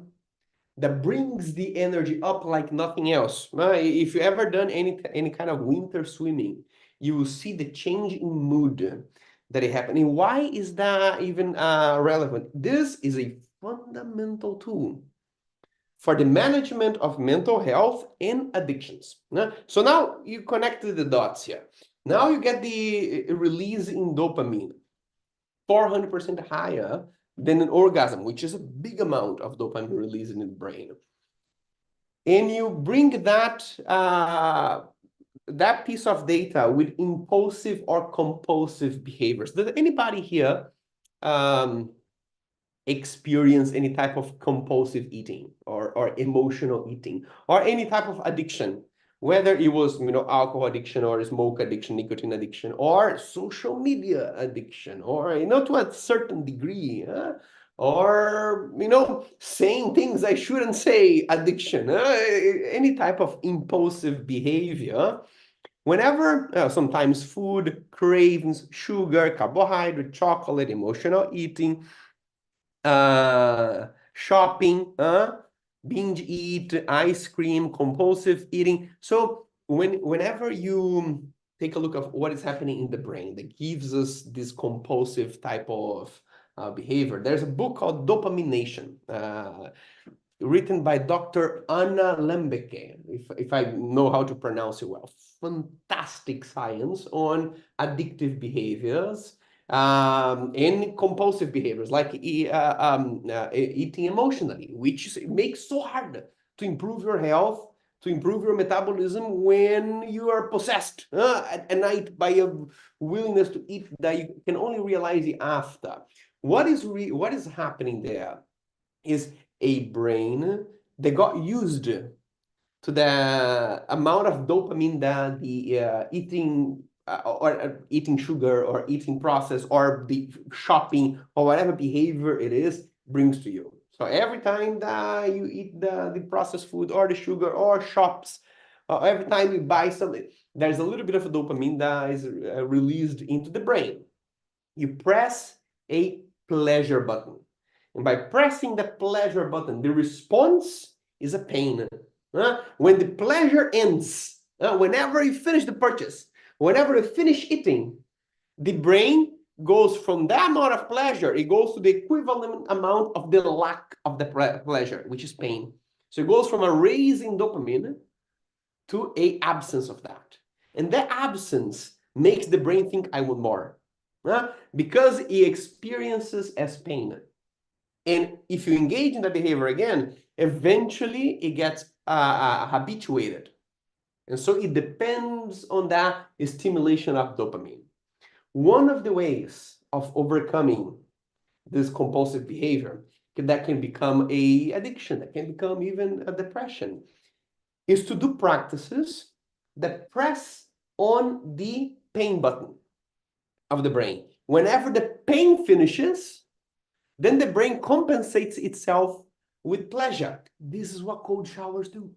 that brings the energy up like nothing else. If you ever done any kind of winter swimming, you will see the change in mood that is happening. Why is that even relevant? This is a fundamental tool for the management of mental health and addictions. So now you connected the dots here. Now you get the release in dopamine, 400% higher than an orgasm, which is a big amount of dopamine released in the brain. And you bring that piece of data with impulsive or compulsive behaviors. Does anybody here experience any type of compulsive eating or emotional eating or any type of addiction, whether it was alcohol addiction or smoke addiction, nicotine addiction, or social media addiction, or to a certain degree, or saying things I shouldn't say addiction, any type of impulsive behavior. Whenever sometimes food cravings, sugar, carbohydrate, chocolate, emotional eating, shopping, binge eat, ice cream, compulsive eating. So whenever you take a look at what is happening in the brain that gives us this compulsive type of behavior, there's a book called Dopamination, written by Dr. Anna Lembeke, if I know how to pronounce it well. Fantastic science on addictive behaviors and compulsive behaviors, like eating emotionally, which makes so hard to improve your health, to improve your metabolism when you are possessed at night by a willingness to eat that you can only realize it after. What is happening there is a brain that got used to the amount of dopamine that the eating sugar or eating process or the shopping or whatever behavior it is brings to you. So every time that you eat the processed food or the sugar or shops, every time you buy something, there's a little bit of a dopamine that is released into the brain. You press a pleasure button. And by pressing the pleasure button, the response is a pain. When the pleasure ends, whenever you finish the purchase, whenever you finish eating, the brain goes from that amount of pleasure, it goes to the equivalent amount of the lack of the pleasure, which is pain. So it goes from a raise in dopamine to an absence of that. And that absence makes the brain think, I want more. Because it experiences as pain. And if you engage in that behavior again, eventually it gets habituated. And so it depends on that stimulation of dopamine. One of the ways of overcoming this compulsive behavior that can become an addiction, that can become even a depression, is to do practices that press on the pain button of the brain. Whenever the pain finishes, then the brain compensates itself with pleasure. This is what cold showers do.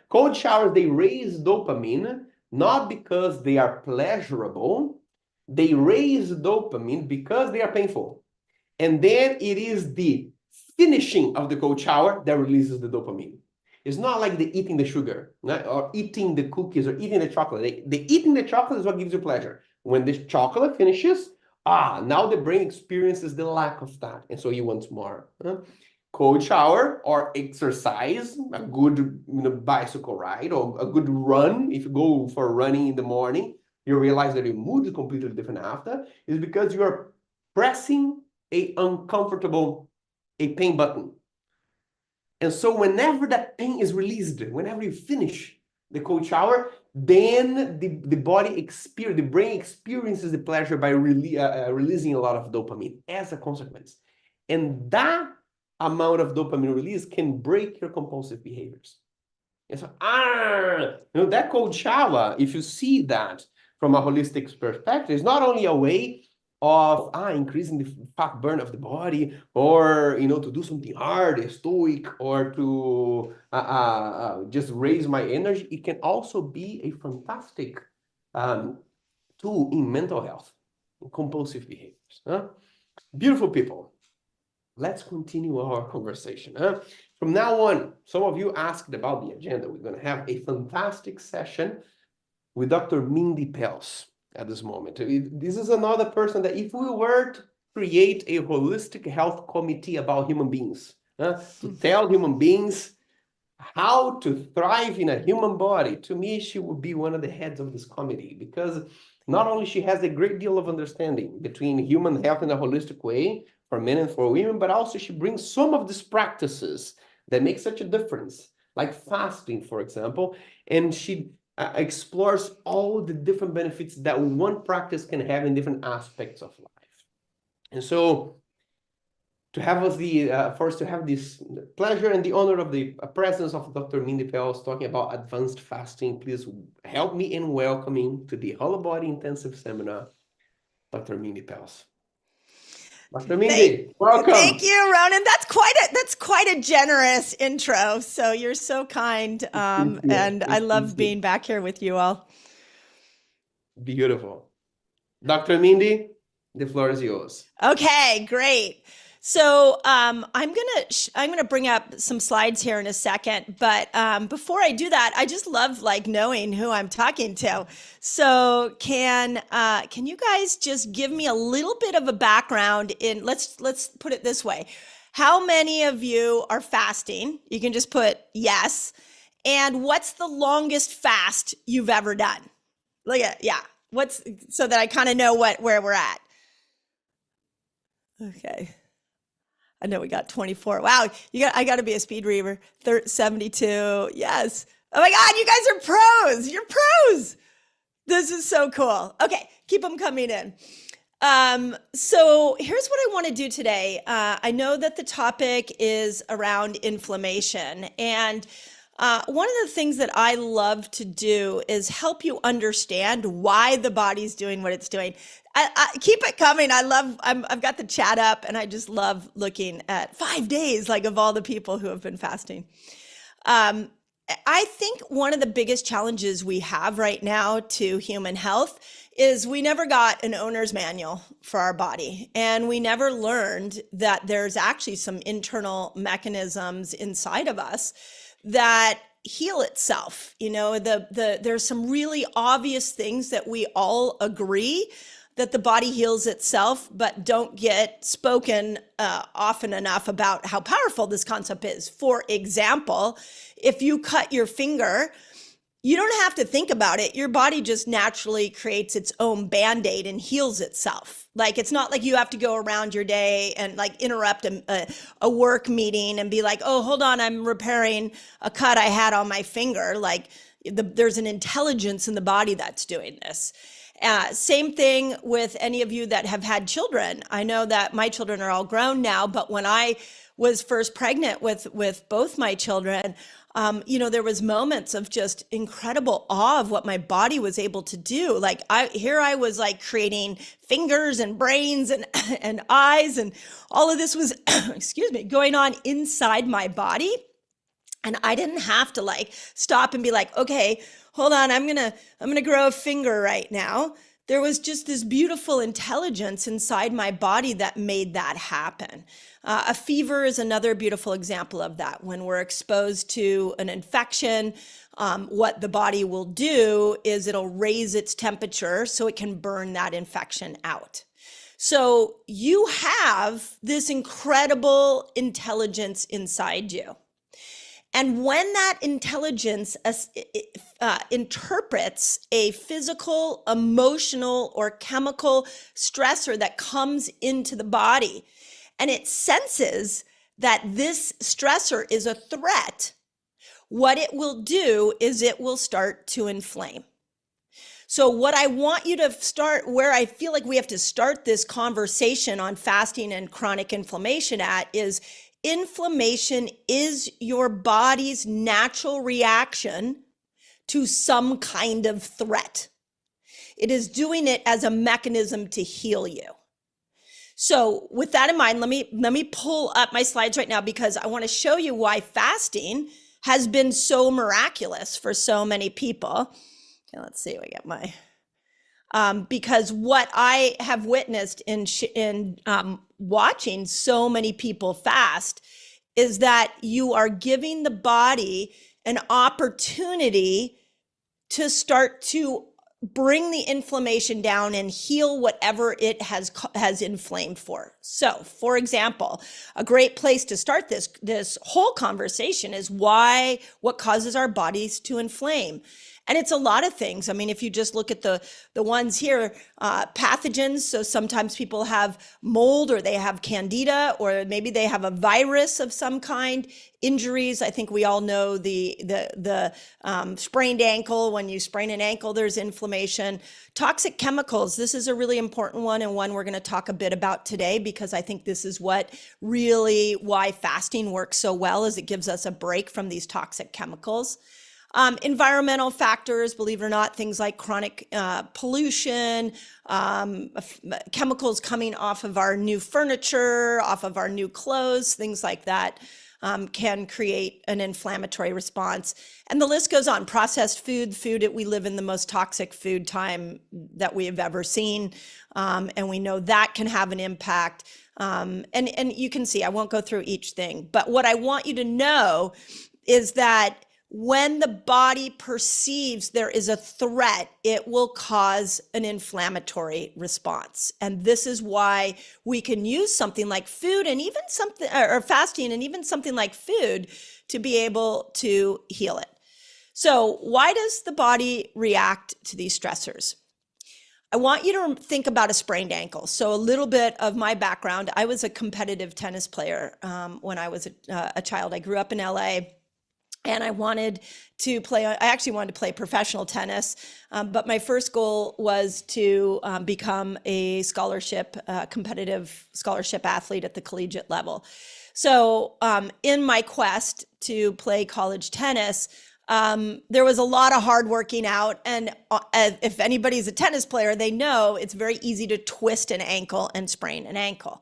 Cold showers, they raise dopamine, not because they are pleasurable. They raise dopamine because they are painful. And then it is the finishing of the cold shower that releases the dopamine. It's not like the eating the sugar, or eating the cookies or eating the chocolate. The eating the chocolate is what gives you pleasure. When the chocolate finishes, now the brain experiences the lack of that, and so you want more. Cold shower or exercise, a good bicycle ride or a good run. If you go for running in the morning, you realize that your mood is completely different after, is because you are pressing a pain button. And so whenever that pain is released, whenever you finish the cold shower, then the brain experiences the pleasure by releasing a lot of dopamine as a consequence. And that amount of dopamine release can break your compulsive behaviors. And so, that cold shower, if you see that from a holistic perspective, is not only a way of increasing the fat burn of the body, or to do something hard, stoic, or to just raise my energy. It can also be a fantastic tool in mental health, in compulsive behaviors. Beautiful people. Let's continue our conversation. From now on, some of you asked about the agenda. We're going to have a fantastic session with Dr. Mindy Pels at this moment. This is another person that if we were to create a holistic health committee about human beings, to tell human beings how to thrive in a human body, to me, she would be one of the heads of this committee, because not only she has a great deal of understanding between human health in a holistic way for men and for women, but also she brings some of these practices that make such a difference, like fasting, for example, and she explores all the different benefits that one practice can have in different aspects of life. And so to have us for us to have this pleasure and the honor of the presence of Dr. Mindy Pels talking about advanced fasting, please help me in welcoming to the Holobody Intensive Seminar, Dr. Mindy Pels. Dr. Mindy, welcome. Thank you, Ronan. That's quite a generous intro. So you're so kind, and I love being back here with you all. Beautiful. Dr. Mindy, the floor is yours. Okay, great. So I'm gonna bring up some slides here in a second, but before I do that, I just love knowing who I'm talking to. So can you guys just give me a little bit of a background in, let's put it this way. How many of you are fasting? You can just put yes. And what's the longest fast you've ever done? So that I kind of know where we're at. Okay. I know we got 24. Wow, I got to be a speed reader. 72. Yes. Oh my God, you guys are pros. You're pros. This is so cool. Okay, keep them coming in. So here's what I want to do today. I know that the topic is around inflammation, and one of the things that I love to do is help you understand why the body's doing what it's doing. I keep it coming. I've got the chat up, and I just love looking at 5 days, of all the people who have been fasting. I think one of the biggest challenges we have right now to human health is we never got an owner's manual for our body. And we never learned that there's actually some internal mechanisms inside of us that heal itself. There's some really obvious things that we all agree that the body heals itself, but don't get spoken often enough about how powerful this concept is. For example, if you cut your finger, you don't have to think about it. Your body just naturally creates its own Band-Aid and heals itself. It's not like you have to go around your day and interrupt a work meeting and be like, oh, hold on, I'm repairing a cut I had on my finger. There's an intelligence in the body that's doing this. Same thing with any of you that have had children. I know that my children are all grown now, but when I was first pregnant with both my children, there was moments of just incredible awe of what my body was able to do. I was creating fingers and brains and eyes, and all of this was, excuse me, going on inside my body. And I didn't have to stop and be okay, hold on, I'm gonna grow a finger right now. There was just this beautiful intelligence inside my body that made that happen. A fever is another beautiful example of that. When we're exposed to an infection, what the body will do is it'll raise its temperature so it can burn that infection out. So you have this incredible intelligence inside you. And when that intelligence interprets a physical, emotional, or chemical stressor that comes into the body, and it senses that this stressor is a threat, what it will do is it will start to inflame. So what I want you to start, where I feel like we have to start this conversation on fasting and chronic inflammation at, is inflammation is your body's natural reaction to some kind of threat. It is doing it as a mechanism to heal you. So with that in mind, let me pull up my slides right now, because I want to show you why fasting has been so miraculous for so many people. Okay, let's see. We got my because what I have witnessed in watching so many people fast is that you are giving the body an opportunity to start to bring the inflammation down and heal whatever it has inflamed for. So, for example, a great place to start this whole conversation is what causes our bodies to inflame. And it's a lot of things. I mean, if you just look at the ones here, pathogens. So sometimes people have mold, or they have candida, or maybe they have a virus of some kind. Injuries. I think we all know the sprained ankle. When you sprain an ankle, there's inflammation. Toxic chemicals. This is a really important one, and one we're going to talk a bit about today, because I think this is why fasting works so well, is it gives us a break from these toxic chemicals. Environmental factors, believe it or not, things like chronic pollution, chemicals coming off of our new furniture, off of our new clothes, things like that can create an inflammatory response. And the list goes on. Processed food, we live in the most toxic food time that we have ever seen. And we know that can have an impact. And you can see, I won't go through each thing, but what I want you to know is that when the body perceives there is a threat, it will cause an inflammatory response. And this is why we can use something like food, and even something, or fasting, and even something like food, to be able to heal it. So why does the body react to these stressors? I want you to think about a sprained ankle. So a little bit of my background: I was a competitive tennis player when I was a child. I grew up in LA. And I actually wanted to play professional tennis, but my first goal was to become a competitive scholarship athlete at the collegiate level. So in my quest to play college tennis, there was a lot of hard working out. And if anybody's a tennis player, they know it's very easy to twist an ankle and sprain an ankle.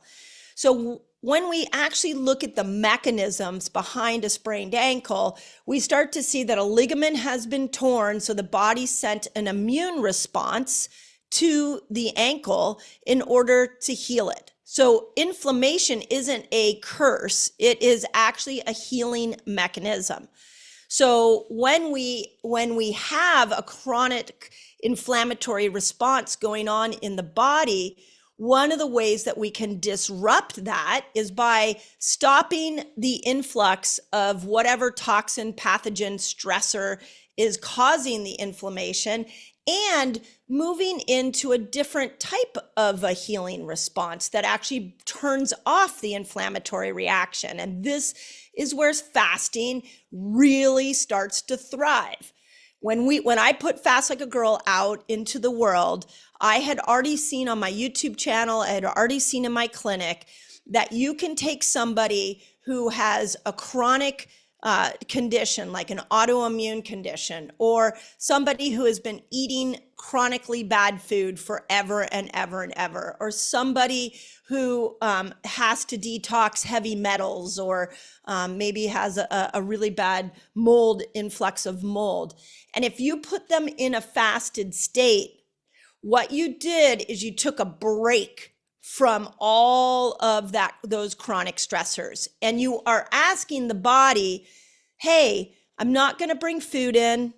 So when we actually look at the mechanisms behind a sprained ankle, we start to see that a ligament has been torn. So the body sent an immune response to the ankle in order to heal it. So inflammation isn't a curse. It is actually a healing mechanism. So when we have a chronic inflammatory response going on in the body, one of the ways that we can disrupt that is by stopping the influx of whatever toxin, pathogen, stressor is causing the inflammation, and moving into a different type of a healing response that actually turns off the inflammatory reaction. And this is where fasting really starts to thrive. When I put Fast Like a Girl out into the world, I had already seen on my YouTube channel, I had already seen in my clinic, that you can take somebody who has a chronic condition, like an autoimmune condition, or somebody who has been eating chronically bad food forever and ever and ever, or somebody who has to detox heavy metals, or maybe has a really bad influx of mold. And if you put them in a fasted state, what you did is you took a break from all of those chronic stressors, and you are asking the body, hey, I'm not going to bring food in.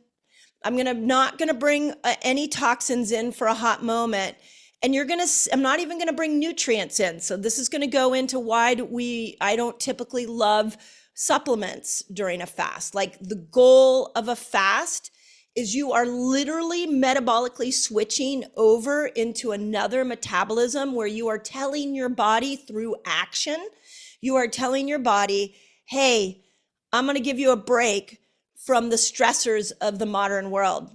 I'm not going to bring any toxins in for a hot moment. And I'm not even going to bring nutrients in. So this is going to go into why I don't typically love supplements during a fast. Like, the goal of a fast is you are literally metabolically switching over into another metabolism, where you are telling your body through action, You are telling your body, hey, I'm going to give you a break from the stressors of the modern world.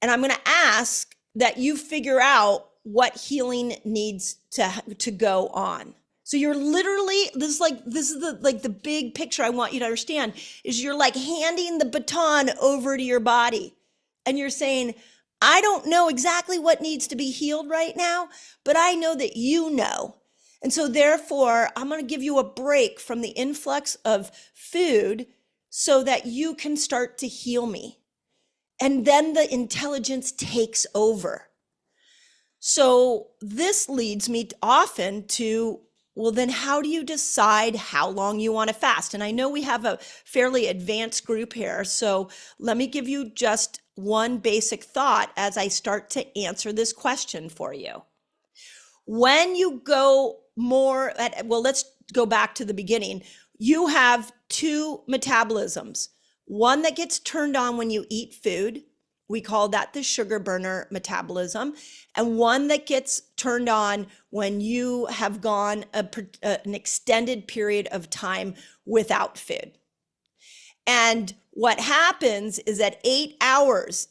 And I'm going to ask that you figure out what healing needs to go on. So you're literally, this is the big picture I want you to understand, is you're like handing the baton over to your body. And you're saying, I don't know exactly what needs to be healed right now, but I know that you know. And so therefore, I'm going to give you a break from the influx of food so that you can start to heal me. And then the intelligence takes over. So this leads me often to, well, then how do you decide how long you want to fast? And I know we have a fairly advanced group here. So let me give you just one basic thought as I start to answer this question for you. When you go more at, well, let's go back to the beginning. You have two metabolisms. One that gets turned on when you eat food. We call that the sugar burner metabolism. And one that gets turned on when you have gone an extended period of time without food. And what happens is at 8 hours,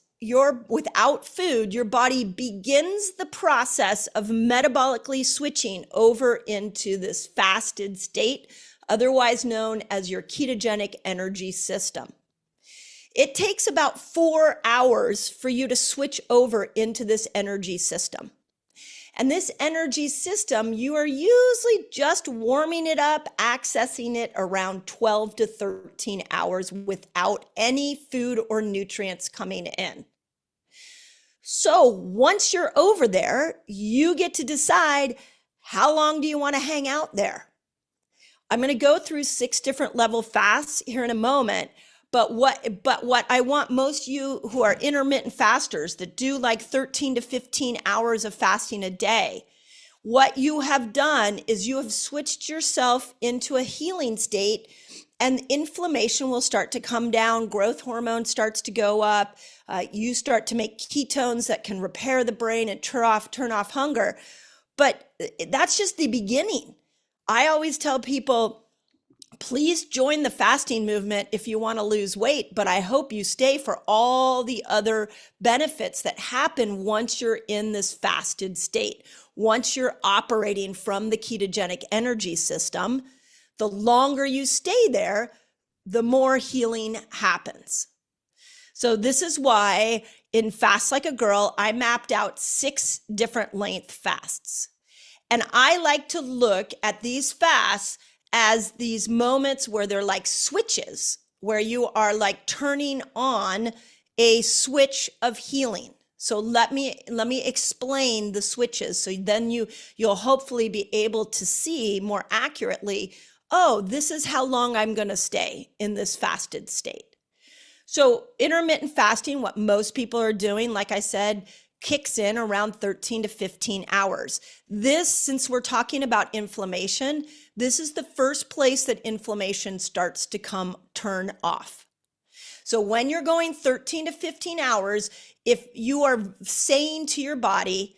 without food, your body begins the process of metabolically switching over into this fasted state, otherwise known as your ketogenic energy system. It takes about 4 hours for you to switch over into this energy system. And this energy system, you are usually just warming it up, accessing it around 12 to 13 hours without any food or nutrients coming in. So once you're over there, you get to decide how long do you want to hang out there. I'm going to go through 6 different level fasts here in a moment. But what I want most of you who are intermittent fasters that do like 13 to 15 hours of fasting a day, what you have done is you have switched yourself into a healing state, and inflammation will start to come down. Growth hormone starts to go up. You start to make ketones that can repair the brain and turn off hunger. But that's just the beginning. I always tell people, please join the fasting movement if you want to lose weight, but I hope you stay for all the other benefits that happen once you're in this fasted state. Once you're operating from the ketogenic energy system, the longer you stay there, the more healing happens. So this is why in Fast Like a Girl, I mapped out 6 different length fasts. And I like to look at these fasts as these moments where they're like switches, where you are like turning on a switch of healing. So let me explain the switches. So then you'll hopefully be able to see more accurately, oh, this is how long I'm going to stay in this fasted state. So intermittent fasting, what most people are doing, like I said, kicks in around 13 to 15 hours. This, since we're talking about inflammation, this is the first place that inflammation starts to turn off. So when you're going 13 to 15 hours, if you are saying to your body,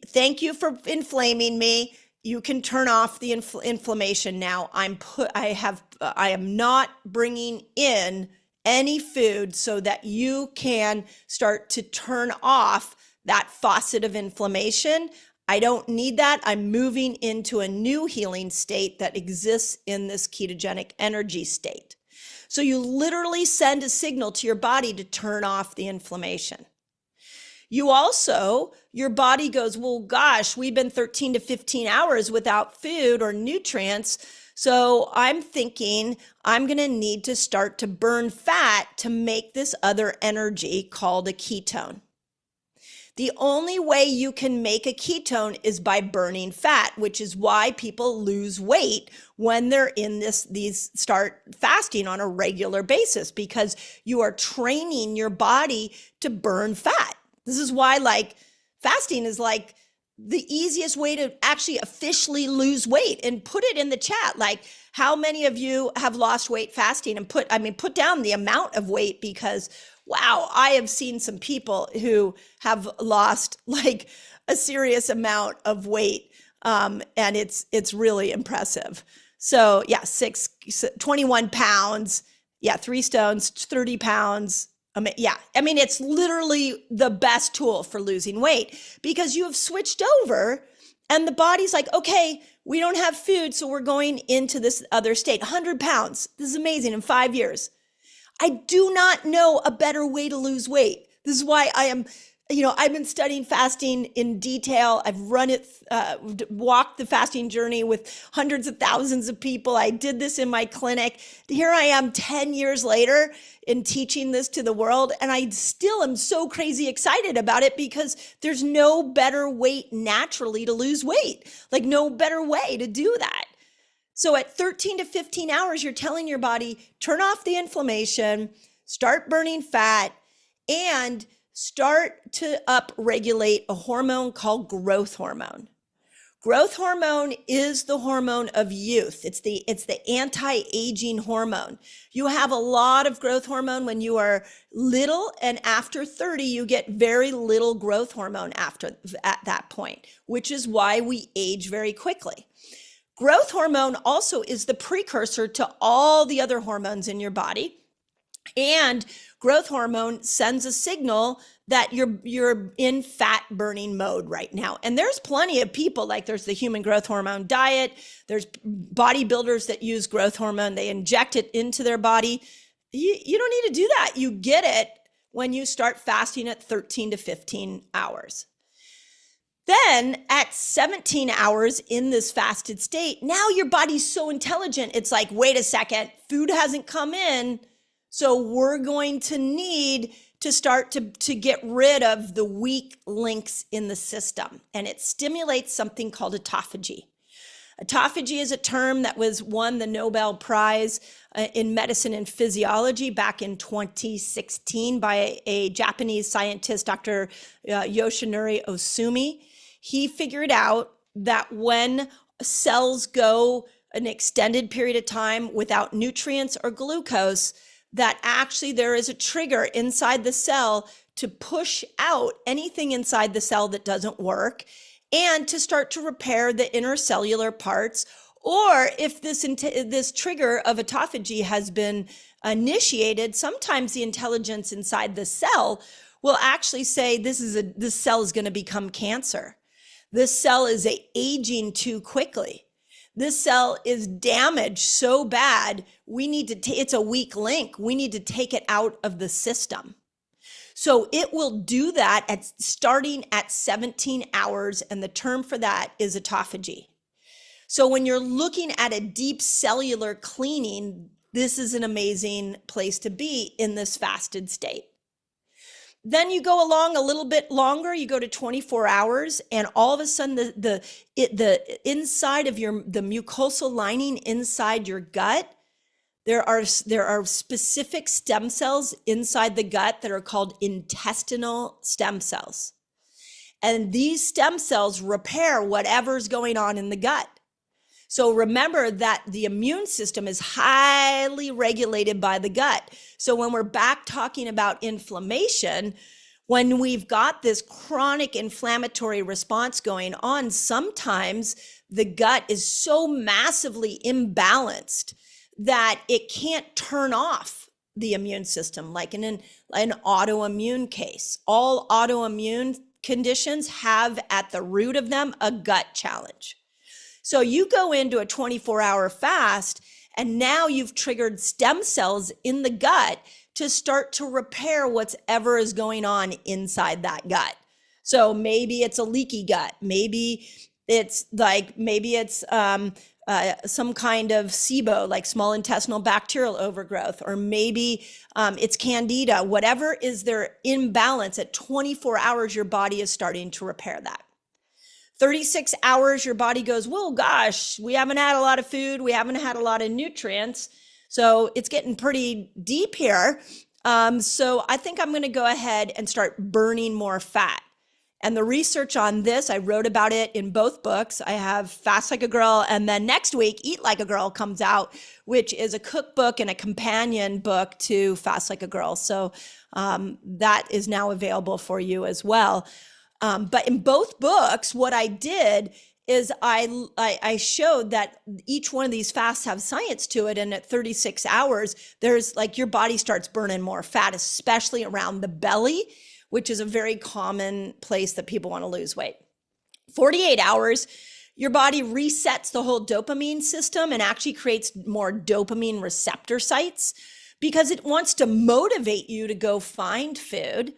thank you for inflaming me, you can turn off the inflammation now. I am not bringing in any food so that you can start to turn off that faucet of inflammation. I don't need that. I'm moving into a new healing state that exists in this ketogenic energy state. So you literally send a signal to your body to turn off the inflammation. Your body goes, well, gosh, we've been 13 to 15 hours without food or nutrients. So I'm thinking I'm going to need to start to burn fat to make this other energy called a ketone. The only way you can make a ketone is by burning fat, which is why people lose weight when they're in these start fasting on a regular basis, because you are training your body to burn fat. This is why fasting is like the easiest way to actually officially lose weight. And put it in the chat, how many of you have lost weight fasting, and put down the amount of weight, because wow, I have seen some people who have lost a serious amount of weight. And it's really impressive. So yeah, 21 pounds. Yeah, 3 stones, 30 pounds. Yeah, I mean, it's literally the best tool for losing weight because you have switched over and the body's like, okay, we don't have food, so we're going into this other state. 100 pounds. This is amazing in 5 years. I do not know a better way to lose weight. This is why I've been studying fasting in detail. I've walked the fasting journey with hundreds of thousands of people. I did this in my clinic. Here I am 10 years later in teaching this to the world. And I still am so crazy excited about it because there's no better way naturally to lose weight, like no better way to do that. So at 13 to 15 hours, you're telling your body, turn off the inflammation, start burning fat, and start to upregulate a hormone called growth hormone. Growth hormone is the hormone of youth. It's the anti-aging hormone. You have a lot of growth hormone when you are little, and after 30, you get very little growth hormone at that point, which is why we age very quickly. Growth hormone also is the precursor to all the other hormones in your body. And growth hormone sends a signal that you're in fat burning mode right now. And there's plenty of people, like there's the human growth hormone diet. There's bodybuilders that use growth hormone. They inject it into their body. You don't need to do that. You get it when you start fasting at 13 to 15 hours. Then at 17 hours in this fasted state, now your body's so intelligent. It's like, wait a second, food hasn't come in. So we're going to need to start to get rid of the weak links in the system. And it stimulates something called autophagy. Autophagy is a term that won the Nobel Prize in medicine and physiology back in 2016 by a Japanese scientist, Dr. Yoshinori Osumi. He figured out that when cells go an extended period of time without nutrients or glucose, that actually there is a trigger inside the cell to push out anything inside the cell that doesn't work and to start to repair the intercellular parts. Or if this trigger of autophagy has been initiated, sometimes the intelligence inside the cell will actually say this cell is going to become cancer. This cell is aging too quickly. This cell is damaged so bad, it's a weak link. We need to take it out of the system. So it will do that starting at 17 hours, and the term for that is autophagy. So when you're looking at a deep cellular cleaning, this is an amazing place to be in this fasted state. Then you go along a little bit longer, you go to 24 hours, and all of a sudden the inside of the mucosal lining inside your gut, there are specific stem cells inside the gut that are called intestinal stem cells. And these stem cells repair whatever's going on in the gut. So remember that the immune system is highly regulated by the gut. So when we're back talking about inflammation, when we've got this chronic inflammatory response going on, sometimes the gut is so massively imbalanced that it can't turn off the immune system, like in an autoimmune case. All autoimmune conditions have at the root of them a gut challenge. So you go into a 24-hour fast, and now you've triggered stem cells in the gut to start to repair whatever is going on inside that gut. So maybe it's a leaky gut. Maybe it's some kind of SIBO, like small intestinal bacterial overgrowth, or maybe it's candida. Whatever is their imbalance, at 24 hours, your body is starting to repair that. 36 hours, your body goes, whoa, gosh, we haven't had a lot of food. We haven't had a lot of nutrients. So it's getting pretty deep here. So I think I'm going to go ahead and start burning more fat. And the research on this, I wrote about it in both books. I have Fast Like a Girl, and then next week, Eat Like a Girl comes out, which is a cookbook and a companion book to Fast Like a Girl. So that is now available for you as well. But in both books, what I did is I showed that each one of these fasts have science to it. And at 36 hours, there's like your body starts burning more fat, especially around the belly, which is a very common place that people want to lose weight. 48 hours, your body resets the whole dopamine system and actually creates more dopamine receptor sites because it wants to motivate you to go find food.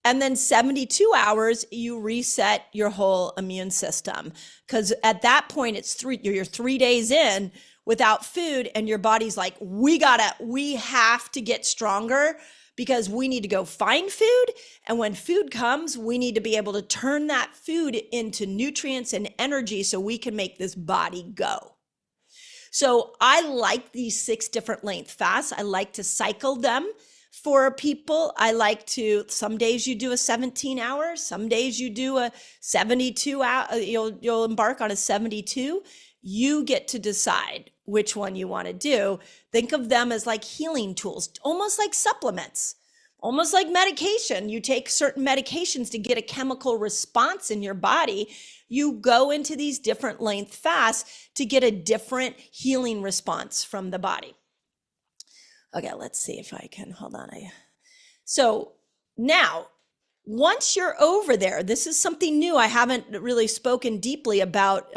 And then 72 hours, you reset your whole immune system. Because at that point, you're 3 days in without food, and your body's like, we have to get stronger because we need to go find food. And when food comes, we need to be able to turn that food into nutrients and energy so we can make this body go. So I like these 6 different length fasts. I like to cycle them for people. I like to, some days you do a 17 hour, some days you do a 72 hour, you'll embark on a 72. You get to decide which one you want to do. Think of them as like healing tools, almost like supplements, almost like medication. You take certain medications to get a chemical response in your body. You go into these different length fasts to get a different healing response from the body. Okay, let's see if I can, hold on. So now, once you're over there, this is something new I haven't really spoken deeply about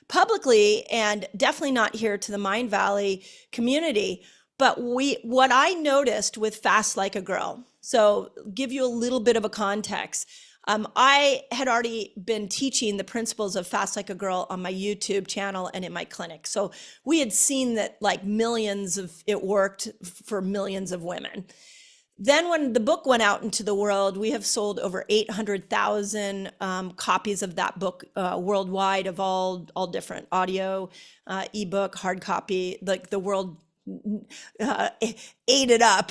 publicly, and definitely not here to the Mindvalley community. But what I noticed with Fast Like a Girl, so give you a little bit of a context. I had already been teaching the principles of Fast Like a Girl on my YouTube channel and in my clinic. So we had seen that like it worked for millions of women. Then when the book went out into the world, we have sold over 800,000 copies of that book worldwide, of all different audio, ebook, hard copy. Like the world ate it up,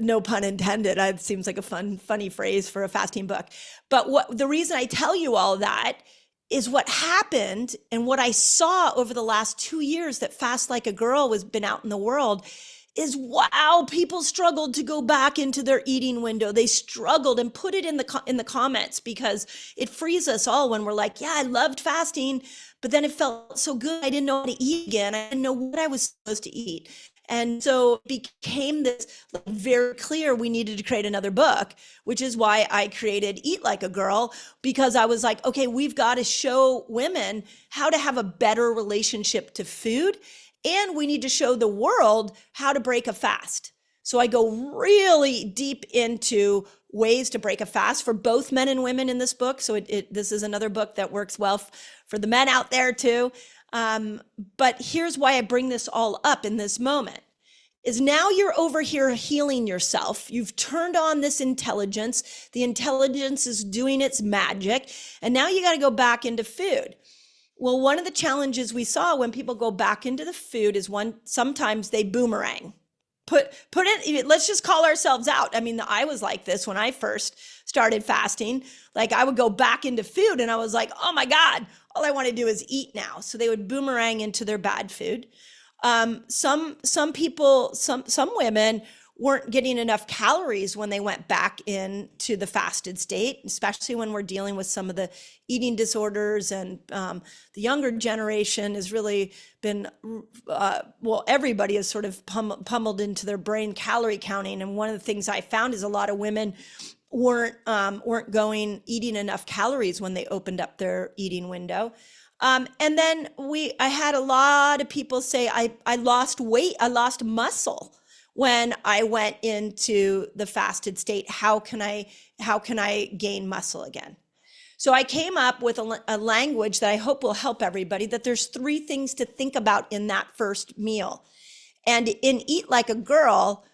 no pun intended. It seems like a funny phrase for a fasting book. But the reason I tell you all that is what happened and what I saw over the last 2 years that Fast Like a Girl has been out in the world is, wow, people struggled to go back into their eating window. They struggled, and put it in the comments, because it frees us all when we're like, yeah, I loved fasting, but then it felt so good. I didn't know how to eat again. I didn't know what I was supposed to eat. And so it became this very clear we needed to create another book, which is why I created Eat Like a Girl, because I was like, okay, we've got to show women how to have a better relationship to food. And we need to show the world how to break a fast. So I go really deep into ways to break a fast for both men and women in this book. So this is another book that works well for the men out there too. But here's why I bring this all up in this moment, is now you're over here healing yourself. You've turned on this intelligence. The intelligence is doing its magic. And now you got to go back into food. Well, one of the challenges we saw when people go back into the food is sometimes they boomerang. Put it, let's just call ourselves out. I mean, I was like this when I first started fasting. Like I would go back into food and I was like, oh my God, all I want to do is eat now. So they would boomerang into their bad food. Some people, some women weren't getting enough calories when they went back into the fasted state, especially when we're dealing with some of the eating disorders. And the younger generation has really been, everybody is sort of pummeled into their brain calorie counting. And one of the things I found is a lot of women weren't eating enough calories when they opened up their eating window. And then I had a lot of people say, I lost weight, I lost muscle when I went into the fasted state. How can I gain muscle again? So I came up with a language that I hope will help everybody, that there's 3 things to think about in that first meal. And in Eat Like a Girl,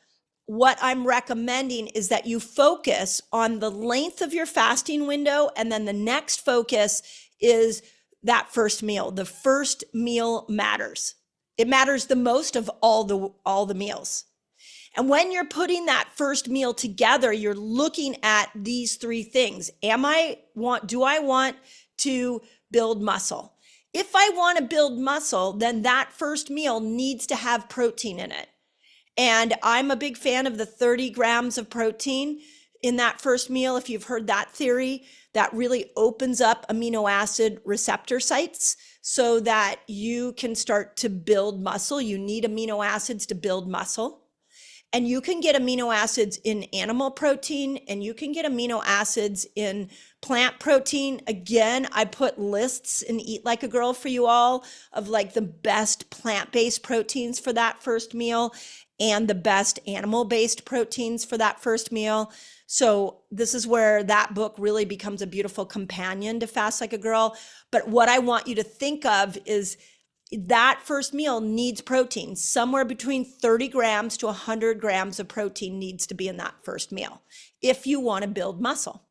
what I'm recommending is that you focus on the length of your fasting window, and then the next focus is that first meal. The first meal matters. It matters the most of all the meals. And when you're putting that first meal together, you're looking at these 3 things. Do I want to build muscle? If I want to build muscle, then that first meal needs to have protein in it. And I'm a big fan of the 30 grams of protein in that first meal. If you've heard that theory, that really opens up amino acid receptor sites so that you can start to build muscle. You need amino acids to build muscle. And you can get amino acids in animal protein, and you can get amino acids in plant protein. Again, I put lists in Eat Like a Girl for you all of like the best plant-based proteins for that first meal and the best animal-based proteins for that first meal. So this is where that book really becomes a beautiful companion to Fast Like a Girl. But what I want you to think of is that first meal needs protein. Somewhere between 30 grams to 100 grams of protein needs to be in that first meal if you want to build muscle.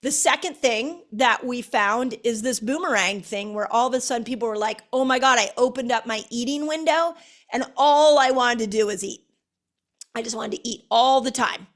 The second thing that we found is this boomerang thing where all of a sudden people were like, oh my God, I opened up my eating window and all I wanted to do was eat. I just wanted to eat all the time.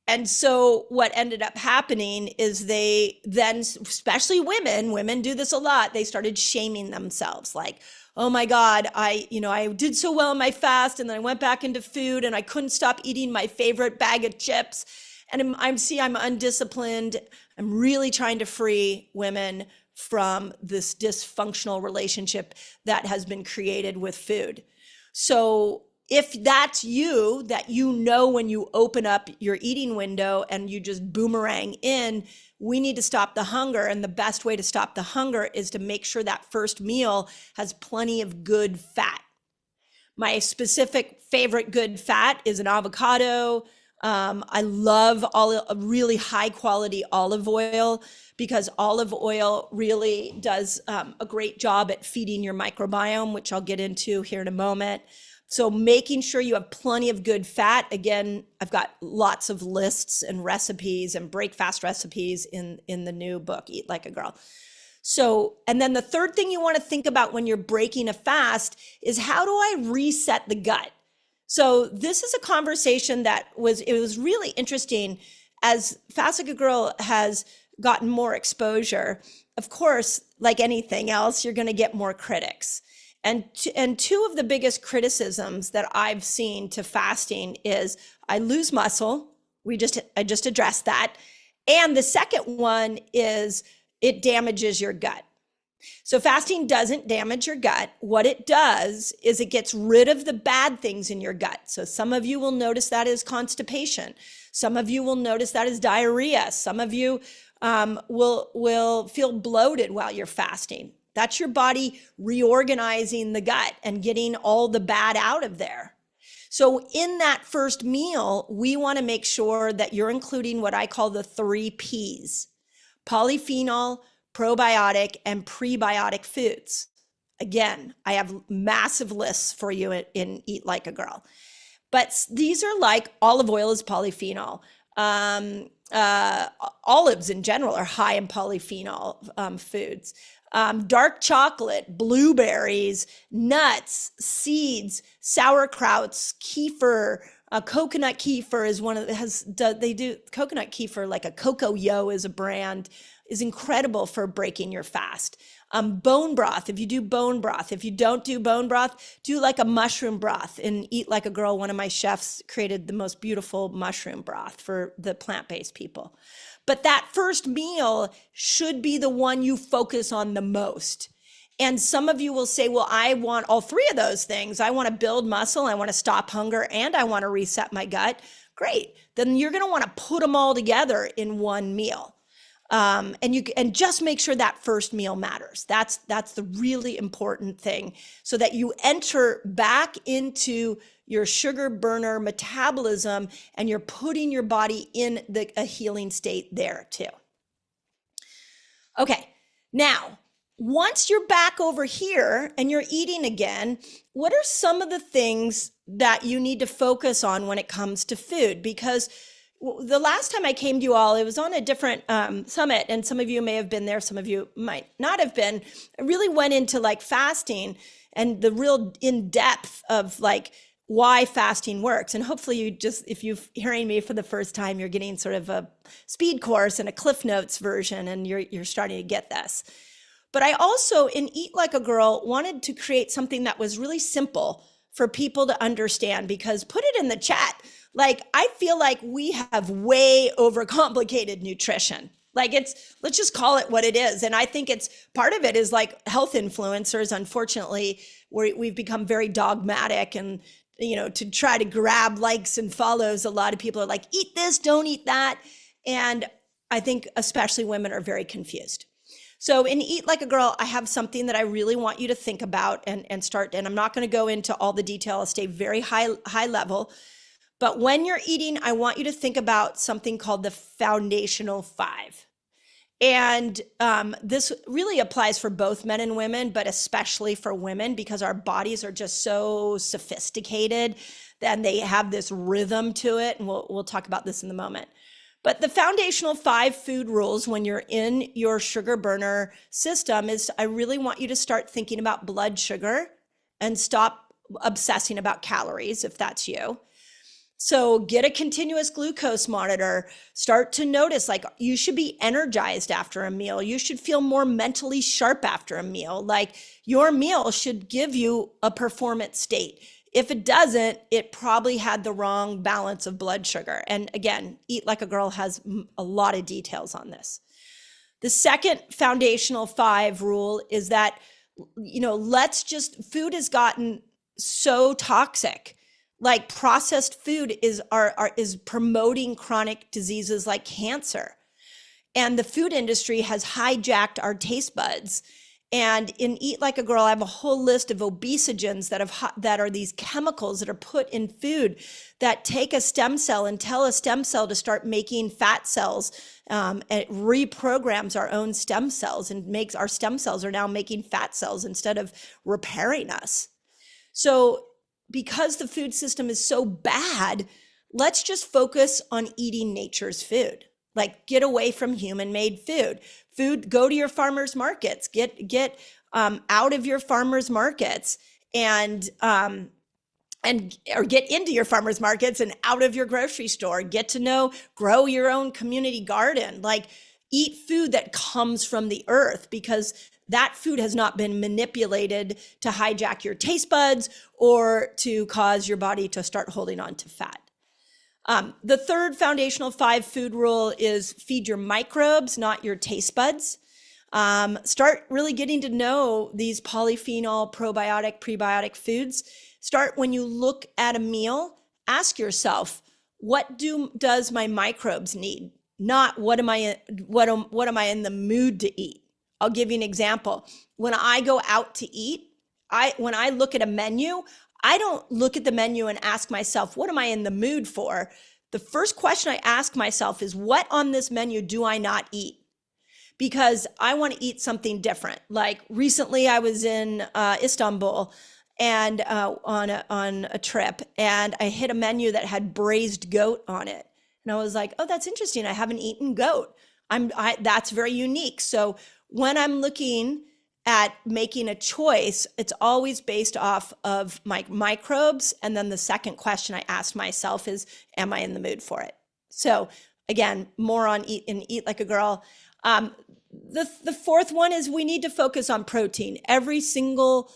And so what ended up happening is they then, especially women do this a lot. They started shaming themselves like, oh my God, I did so well in my fast and then I went back into food and I couldn't stop eating my favorite bag of chips. And I'm undisciplined. I'm really trying to free women from this dysfunctional relationship that has been created with food. So if that's you, that you know when you open up your eating window and you just boomerang in, we need to stop the hunger. And the best way to stop the hunger is to make sure that first meal has plenty of good fat. My specific favorite good fat is an avocado. I love really high quality olive oil because olive oil really does a great job at feeding your microbiome, which I'll get into here in a moment. So making sure you have plenty of good fat. Again, I've got lots of lists and recipes and break fast recipes in the new book, Eat Like a Girl. So, and then the third thing you want to think about when you're breaking a fast is how do I reset the gut? So this is a conversation that was really interesting as Fast Like a Girl has gotten more exposure. Of course, like anything else, you're going to get more critics. And two of the biggest criticisms that I've seen to fasting is I lose muscle. I just addressed that. And the second one is it damages your gut. So fasting doesn't damage your gut. What it does is it gets rid of the bad things in your gut. So some of you will notice that as constipation. Some of you will notice that as diarrhea. Some of you will feel bloated while you're fasting. That's your body reorganizing the gut and getting all the bad out of there. So in that first meal, we want to make sure that you're including what I call the 3 Ps: polyphenol, probiotic, and prebiotic foods. Again, I have massive lists for you in Eat Like a Girl. But these are like olive oil is polyphenol. Olives in general are high in polyphenol foods. Dark chocolate, blueberries, nuts, seeds, sauerkrauts, kefir, coconut kefir is one of they do coconut kefir, like a Cocoa Yo is a brand, is incredible for breaking your fast. Bone broth, if you do bone broth. If you don't do bone broth, do like a mushroom broth. In Eat Like a Girl, one of my chefs created the most beautiful mushroom broth for the plant-based people. But that first meal should be the one you focus on the most. And some of you will say, well, I want all 3 of those things. I want to build muscle, I want to stop hunger, and I want to reset my gut. Great. Then you're going to want to put them all together in one meal. And just make sure that first meal matters. That's the really important thing, so that you enter back into your sugar burner metabolism and you're putting your body in a healing state there too. Okay, now, once you're back over here and you're eating again, what are some of the things that you need to focus on when it comes to food? Because the last time I came to you all, it was on a different summit, and some of you may have been there, some of you might not have been. I really went into like fasting and the real in-depth of like why fasting works. And hopefully you just, if you're hearing me for the first time, you're getting sort of a speed course and a Cliff Notes version, and you're starting to get this. But I also, in Eat Like a Girl, wanted to create something that was really simple for people to understand, because put it in the chat. Like, I feel like we have way overcomplicated nutrition. Like let's just call it what it is. And I think it's part of it is like health influencers, unfortunately, where we've become very dogmatic and, to try to grab likes and follows. A lot of people are like, eat this, don't eat that. And I think especially women are very confused. So in Eat Like a Girl, I have something that I really want you to think about and start. And I'm not going to go into all the detail. I'll stay very high level. But when you're eating, I want you to think about something called the foundational 5. And this really applies for both men and women, but especially for women, because our bodies are just so sophisticated and they have this rhythm to it. And we'll talk about this in a moment. But the foundational 5 food rules when you're in your sugar burner system is I really want you to start thinking about blood sugar and stop obsessing about calories, if that's you. So get a continuous glucose monitor, start to notice, like, you should be energized after a meal. You should feel more mentally sharp after a meal. Like, your meal should give you a performance state. If it doesn't, it probably had the wrong balance of blood sugar. And again, Eat Like a Girl has a lot of details on this. The second foundational 5 rule is that, food has gotten so toxic. Like, processed food is promoting chronic diseases like cancer. And the food industry has hijacked our taste buds. And in Eat Like a Girl, I have a whole list of obesogens that are these chemicals that are put in food that take a stem cell and tell a stem cell to start making fat cells. And it reprograms our own stem cells and makes our stem cells are now making fat cells instead of repairing us. So because the food system is so bad, let's just focus on eating nature's food. Like, get away from human-made food. Go to your farmers markets. Get out of your farmers markets or get into your farmers markets and out of your grocery store. Get to grow your own community garden. Like, eat food that comes from the earth, because that food has not been manipulated to hijack your taste buds or to cause your body to start holding on to fat. The third foundational 5 food rule is feed your microbes, not your taste buds. Start really getting to know these polyphenol, probiotic, prebiotic foods. Start when you look at a meal, ask yourself, what does my microbes need? Not what am I in the mood to eat? I'll give you an example. When I go out to eat, when I look at a menu, I don't look at the menu and ask myself, what am I in the mood for? The first question I ask myself is, what on this menu do I not eat? Because I want to eat something different. Like, recently I was in Istanbul and on a trip, and I hit a menu that had braised goat on it. And I was like, oh, that's interesting. I haven't eaten goat. That's very unique. So when I'm looking at making a choice, it's always based off of my microbes. And then the second question I asked myself is, am I in the mood for it? So again, more on Eat Like a Girl. The fourth one is we need to focus on protein. Every single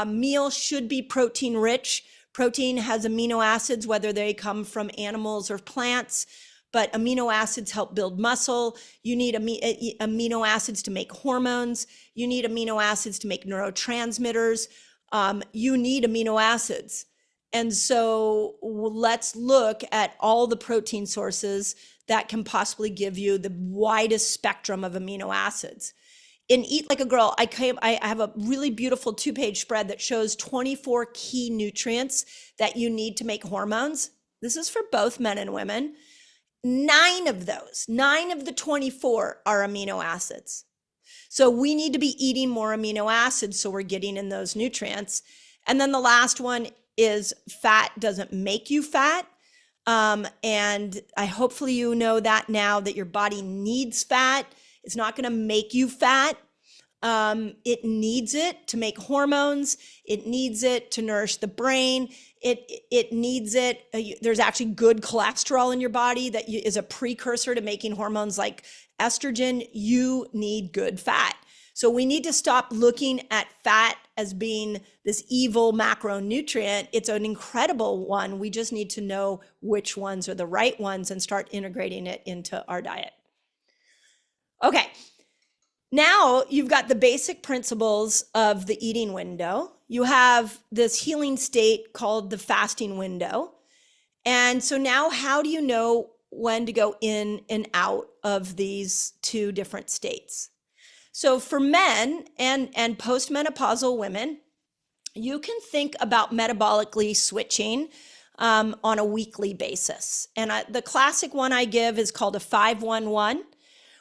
meal should be protein rich. Protein has amino acids, whether they come from animals or plants. But amino acids help build muscle. You need amino acids to make hormones. You need amino acids to make neurotransmitters. You need amino acids. And so let's look at all the protein sources that can possibly give you the widest spectrum of amino acids. In Eat Like a Girl, I have a really beautiful 2-page spread that shows 24 key nutrients that you need to make hormones. This is for both men and women. 9 of the 24 are amino acids. So we need to be eating more amino acids so we're getting in those nutrients. And then the last one is fat doesn't make you fat. And hopefully you know that now, that your body needs fat. It's not going to make you fat. It needs it to make hormones. It needs it to nourish the brain. It needs it. There's actually good cholesterol in your body that is a precursor to making hormones like estrogen. You need good fat. So we need to stop looking at fat as being this evil macronutrient. It's an incredible one. We just need to know which ones are the right ones and start integrating it into our diet. Okay. Now you've got the basic principles of the eating window. You have this healing state called the fasting window. And so now how do you know when to go in and out of these two different states? So for men and postmenopausal women, you can think about metabolically switching on a weekly basis. And the classic one I give is called a 5-1-1,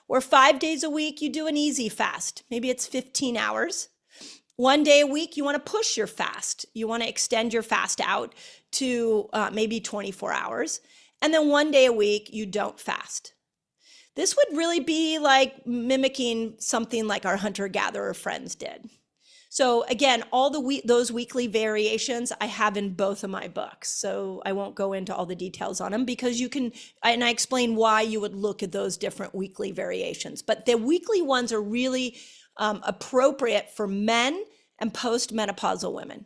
where 5 days a week you do an easy fast. Maybe it's 15 hours. 1 day a week, you want to push your fast. You want to extend your fast out to maybe 24 hours. And then 1 day a week, you don't fast. This would really be like mimicking something like our hunter-gatherer friends did. So again, all those weekly variations I have in both of my books. So I won't go into all the details on them because you can, and I explain why you would look at those different weekly variations. But the weekly ones are really appropriate for men and postmenopausal women.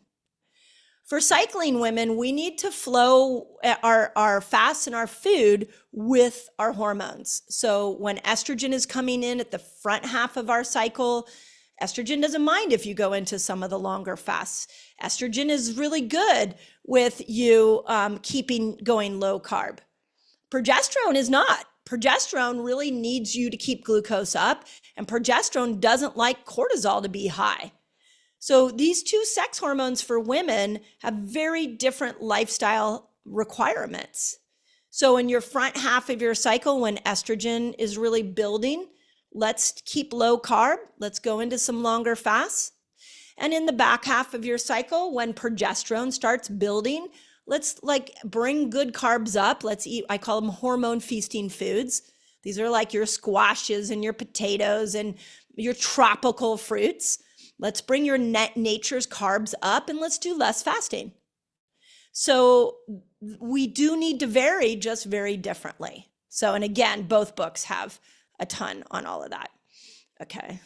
For cycling women, we need to flow our fasts and our food with our hormones. So when estrogen is coming in at the front half of our cycle, estrogen doesn't mind if you go into some of the longer fasts. Estrogen is really good with you keeping going low carb. Progesterone is not. Progesterone really needs you to keep glucose up, and progesterone doesn't like cortisol to be high. So these two sex hormones for women have very different lifestyle requirements. So in your front half of your cycle, when estrogen is really building, let's keep low carb. Let's go into some longer fasts. And in the back half of your cycle, when progesterone starts building, let's bring good carbs up. Let's eat, I call them hormone feasting foods. These are like your squashes and your potatoes and your tropical fruits. Let's bring your nature's carbs up and let's do less fasting. So we do need to vary, just very differently. So, and again, both books have a ton on all of that. Okay.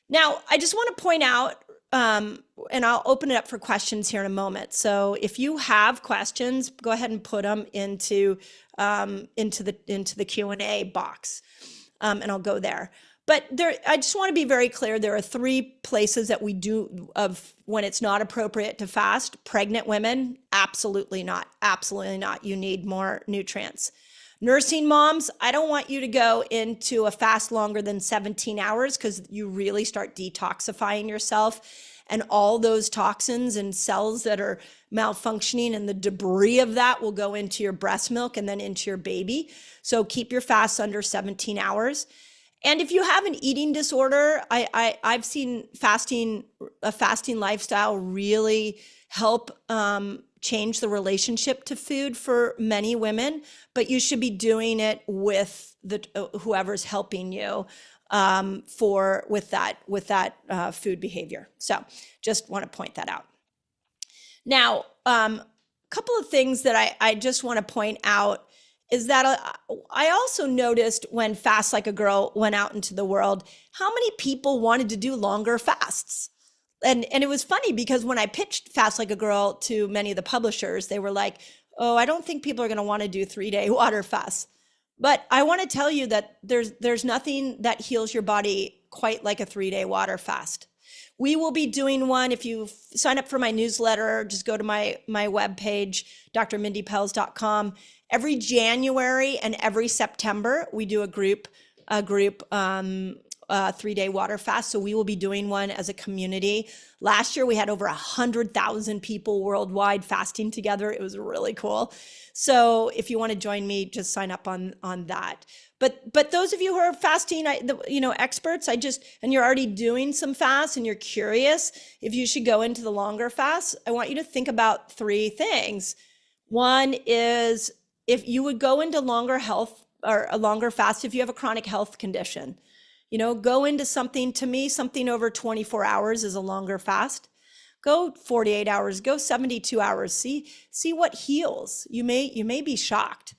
Now, I just want to point out, and I'll open it up for questions here in a moment. So if you have questions, go ahead and put them into the Q&A box, and I'll go there. But I just want to be very clear. There are 3 places that we do of when it's not appropriate to fast. Pregnant women, absolutely not. Absolutely not. You need more nutrients. Nursing moms, I don't want you to go into a fast longer than 17 hours because you really start detoxifying yourself, and all those toxins and cells that are malfunctioning and the debris of that will go into your breast milk and then into your baby. So keep your fasts under 17 hours. And if you have an eating disorder, I've seen a fasting lifestyle really help change the relationship to food for many women, but you should be doing it with whoever's helping you with that food behavior. So just want to point that out. Now, a couple of things that I just want to point out is that I also noticed when Fast Like a Girl went out into the world, how many people wanted to do longer fasts. And it was funny because when I pitched Fast Like a Girl to many of the publishers, they were like, oh, I don't think people are going to want to do 3-day water fasts. But I want to tell you that there's nothing that heals your body quite like a 3-day water fast. We will be doing one. If you sign up for my newsletter, just go to my webpage, drmindypelz.com. Every January and every September, we do a group 3-day water fast. So we will be doing one as a community. Last year, we had over 100,000 people worldwide fasting together. It was really cool. So if you want to join me, just sign up on that. But those of you who are fasting, experts, and you're already doing some fasts and you're curious if you should go into the longer fast, I want you to think about 3 things. One is if you would go into longer health or a longer fast, if you have a chronic health condition, go into something over 24 hours is a longer fast. Go 48 hours, go 72 hours, see what heals. You may be shocked.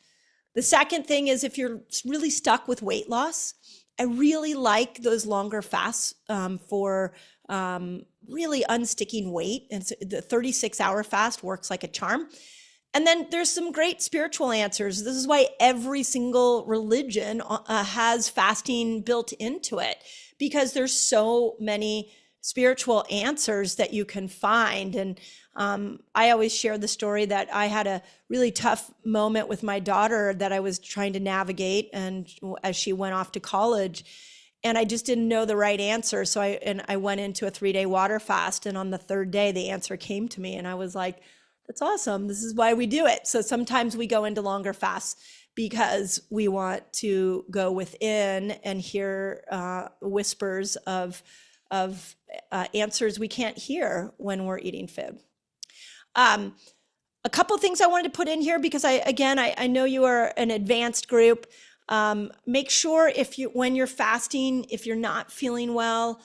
The second thing is if you're really stuck with weight loss, I really like those longer fasts for really unsticking weight. And so the 36-hour fast works like a charm. And then there's some great spiritual answers. This is why every single religion has fasting built into it, because there's so many spiritual answers that you can find. And I always share the story that I had a really tough moment with my daughter that I was trying to navigate, and as she went off to college, and I just didn't know the right answer. So I went into a 3-day water fast, and on the third day, the answer came to me, and I was like, that's awesome. This is why we do it. So sometimes we go into longer fasts because we want to go within and hear whispers of answers we can't hear when we're eating fib. A couple of things I wanted to put in here, because I know you are an advanced group. Make sure when you're fasting, if you're not feeling well,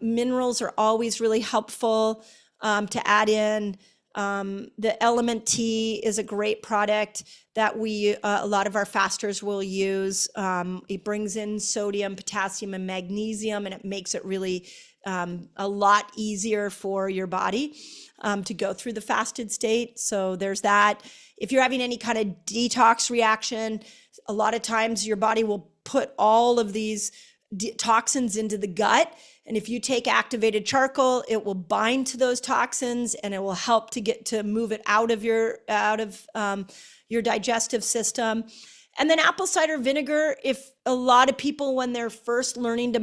minerals are always really helpful to add in. The Element Tea is a great product that a lot of our fasters will use. It brings in sodium, potassium, and magnesium, and it makes it really a lot easier for your body to go through the fasted state. So there's that. If you're having any kind of detox reaction, a lot of times your body will put all of these toxins into the gut. And if you take activated charcoal, it will bind to those toxins, and it will help to move it out of your digestive system. And then apple cider vinegar, if a lot of people, when they're first learning to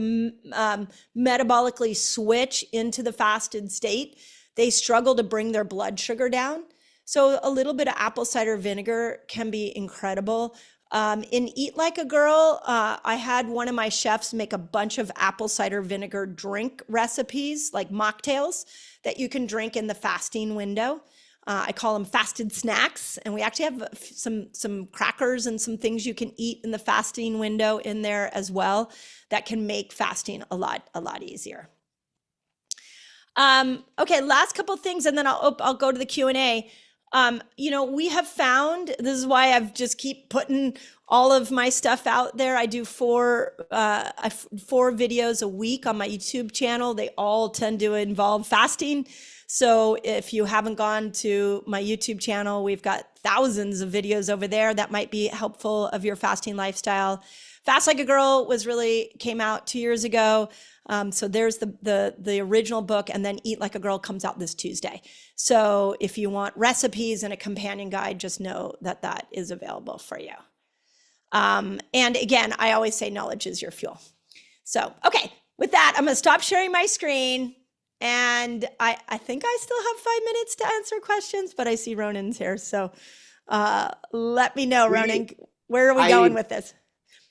metabolically switch into the fasted state, they struggle to bring their blood sugar down. So a little bit of apple cider vinegar can be incredible. In Eat Like a Girl, I had one of my chefs make a bunch of apple cider vinegar drink recipes, like mocktails, that you can drink in the fasting window. I call them fasted snacks. And we actually have some crackers and some things you can eat in the fasting window in there as well that can make fasting a lot easier. Okay, last couple of things, and then I'll go to the Q&A. We have found, this is why I've just keep putting all of my stuff out there. I do four videos a week on my YouTube channel. They all tend to involve fasting. So if you haven't gone to my YouTube channel, we've got thousands of videos over there that might be helpful of your fasting lifestyle. Fast Like a Girl came out 2 years ago. So there's the original book, and then Eat Like a Girl comes out this Tuesday. So if you want recipes and a companion guide, just know that is available for you. And again, I always say knowledge is your fuel. So, okay, with that, I'm going to stop sharing my screen. And I think I still have 5 minutes to answer questions, but I see Ronan's here. So let me know, Ronan, where are we going with this?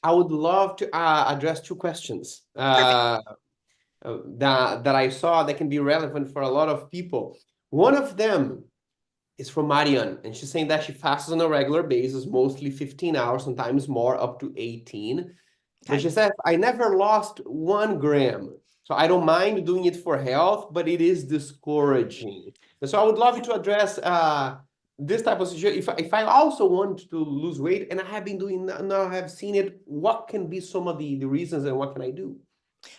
I would love to address 2 questions that I saw that can be relevant for a lot of people. One of them is from Marianne, and she's saying that she fasts on a regular basis, mostly 15 hours, sometimes more, up to 18. Okay. But she says, I never lost 1 gram. So I don't mind doing it for health, but it is discouraging. And so I would love you to address this type of situation. If I also want to lose weight, and I have been doing, now I have seen it, what can be some of the reasons, and what can I do?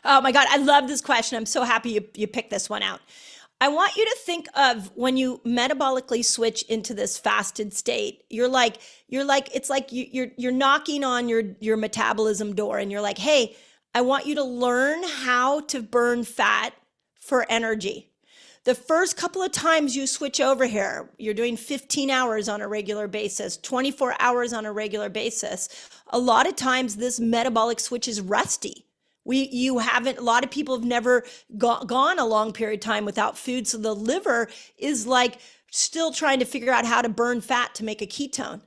Oh my God, I love this question. I'm so happy you picked this one out. I want you to think of when you metabolically switch into this fasted state, you're like, it's like you're knocking on your metabolism door, and you're like, hey, I want you to learn how to burn fat for energy. The first couple of times you switch over here, you're doing 15 hours on a regular basis, 24 hours on a regular basis. A lot of times this metabolic switch is rusty. A lot of people have never gone a long period of time without food. So the liver is like still trying to figure out how to burn fat to make a ketone.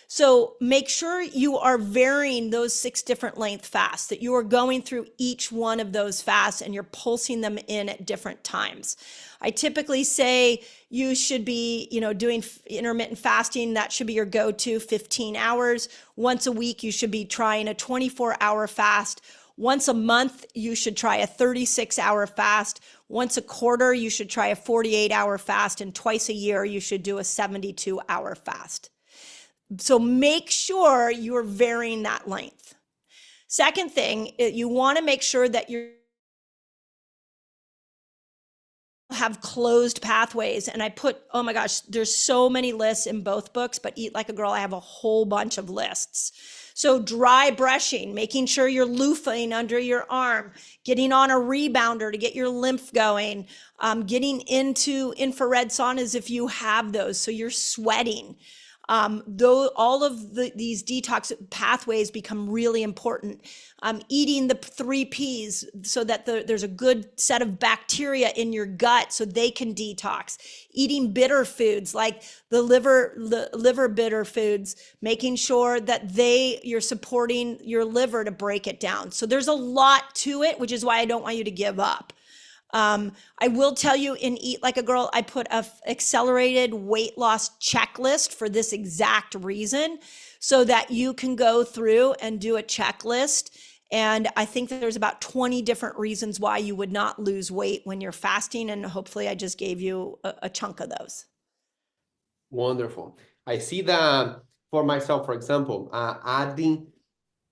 So make sure you are varying those 6 different length fasts, that you are going through each one of those fasts and you're pulsing them in at different times. I typically say you should be, doing intermittent fasting. That should be your go-to, 15 hours. Once a week, you should be trying a 24-hour fast. Once a month, you should try a 36-hour fast. Once a quarter, you should try a 48-hour fast. And twice a year, you should do a 72-hour fast. So make sure you're varying that length. Second thing, you want to make sure that you're have closed pathways. And I put, oh my gosh, there's so many lists in both books, but Eat Like a Girl, I have a whole bunch of lists. So dry brushing, making sure you're loofing under your arm, getting on a rebounder to get your lymph going, getting into infrared saunas if you have those, so you're sweating. Though all of these detox pathways become really important. Eating the 3 Ps so that there's a good set of bacteria in your gut so they can detox. Eating bitter foods like the liver bitter foods, making sure that you're supporting your liver to break it down. So there's a lot to it, which is why I don't want you to give up. I will tell you, in Eat Like a Girl, I put a accelerated weight loss checklist for this exact reason, so that you can go through and do a checklist. And I think that there's about 20 different reasons why you would not lose weight when you're fasting. And hopefully I just gave you a chunk of those. Wonderful. I see that for myself, for example, adding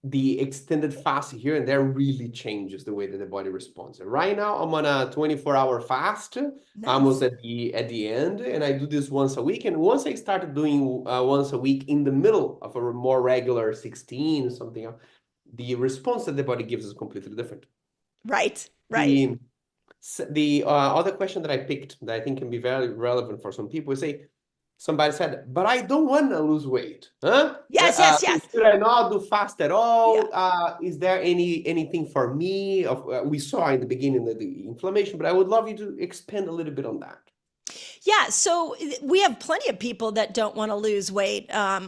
the extended fast here and there really changes the way that the body responds. And right now, I'm on a 24-hour fast, almost at the end, and I do this once a week. And once I started doing once a week in the middle of a more regular 16, something else, the response that the body gives is completely different. Right. The other question that I picked that I think can be very relevant for some people is somebody said, but I don't want to lose weight. Huh? Yes. Should I not do fast at all? Yeah. Is there anything for me? We saw in the beginning the inflammation, but I would love you to expand a little bit on that. Yeah, so we have plenty of people that don't want to lose weight. I'm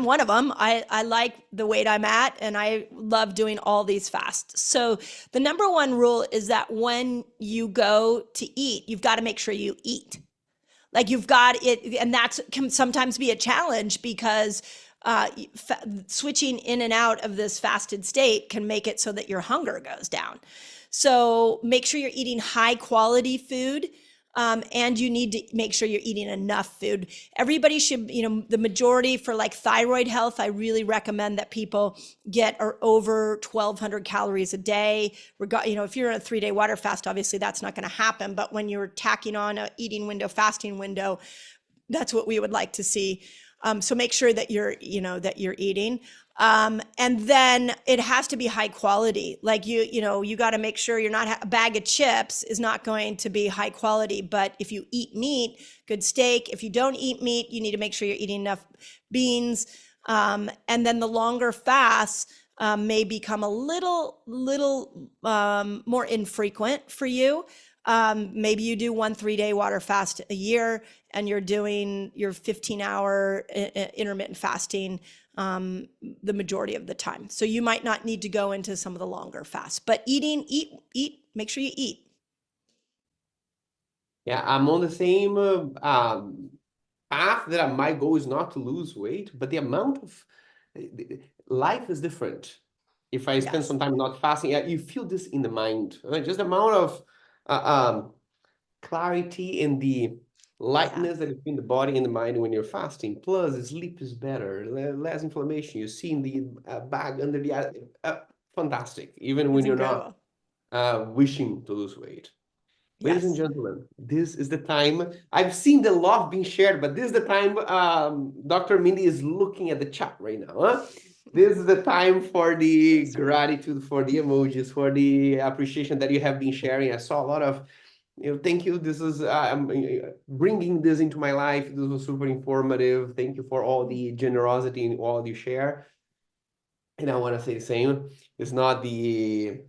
one of them. I like the weight I'm at, and I love doing all these fasts. So the number one rule is that when you go to eat, you've got to make sure you eat. Like you've got it, and that can sometimes be a challenge because switching in and out of this fasted state can make it so that your hunger goes down. So make sure you're eating high quality food. And you need to make sure you're eating enough food. Everybody should, the majority for like thyroid health, I really recommend that people get over 1,200 calories a day. If you're in a 3-day water fast, obviously that's not going to happen. But when you're tacking on a eating window, fasting window, that's what we would like to see. So make sure that you're eating. And then it has to be high quality. Like you got to make sure you're not, a bag of chips is not going to be high quality. But if you eat meat, good steak. If you don't eat meat, you need to make sure you're eating enough beans. And then the longer fasts may become a little more infrequent for you. Maybe you do 1 3-day water fast a year, and you're doing your 15-hour intermittent fasting the majority of the time. So you might not need to go into some of the longer fasts, but eat, make sure you eat. Yeah, I'm on the same path that my goal is not to lose weight, but the amount of life is different. If I spend some time not fasting, you feel this in the mind, right? Just the amount of clarity and the lightness that is in the body and the mind when you're fasting. Plus, the sleep is better, less inflammation. You see in the bag under the fantastic. Even when you're not wishing to lose weight. Ladies and gentlemen, this is the time. I've seen the love being shared, but this is the time Dr. Mindy is looking at the chat right now. Huh? This is the time for the gratitude, for the emojis, for the appreciation that you have been sharing. I saw a lot of, thank you. This is I'm bringing this into my life. This was super informative. Thank you for all the generosity and all you share. And I want to say the same. It's not the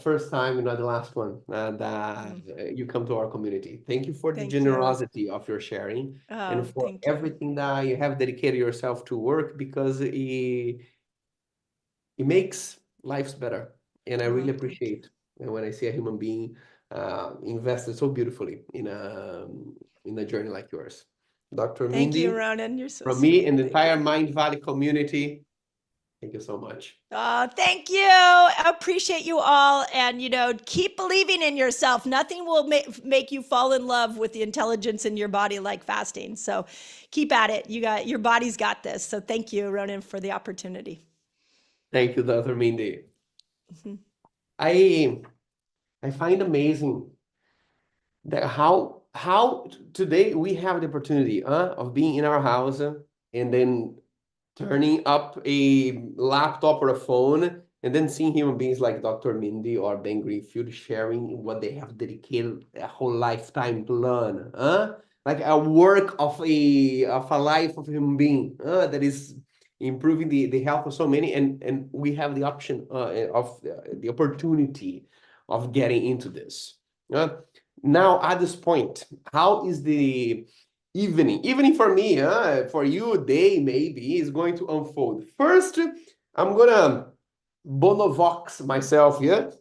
first time, not the last one that you come to our community. Thank you for the generosity of your sharing and for everything that you have dedicated yourself to work, because it makes lives better. And I really appreciate when I see a human being invested so beautifully in a journey like yours. Dr. Mindy. Thank you, Ronan. You're so from sweet. me and the entire Mindvalley community. Thank you so much. Thank you. I appreciate you all. And, keep believing in yourself. Nothing will make you fall in love with the intelligence in your body like fasting. So keep at it. Your body's got this. So thank you, Ronan, for the opportunity. Thank you, Dr. Mindy. I find amazing that how today we have the opportunity of being in our house and then turning up a laptop or a phone and then seeing human beings like Dr. Mindy or Ben Greenfield sharing what they have dedicated a whole lifetime to learn, like a work of a life of a human being that is improving the health of so many, and we have the option of the opportunity of getting into this. Now, at this point, how is the evening for me, for you, day maybe is going to unfold? First, I'm gonna bonovox myself here.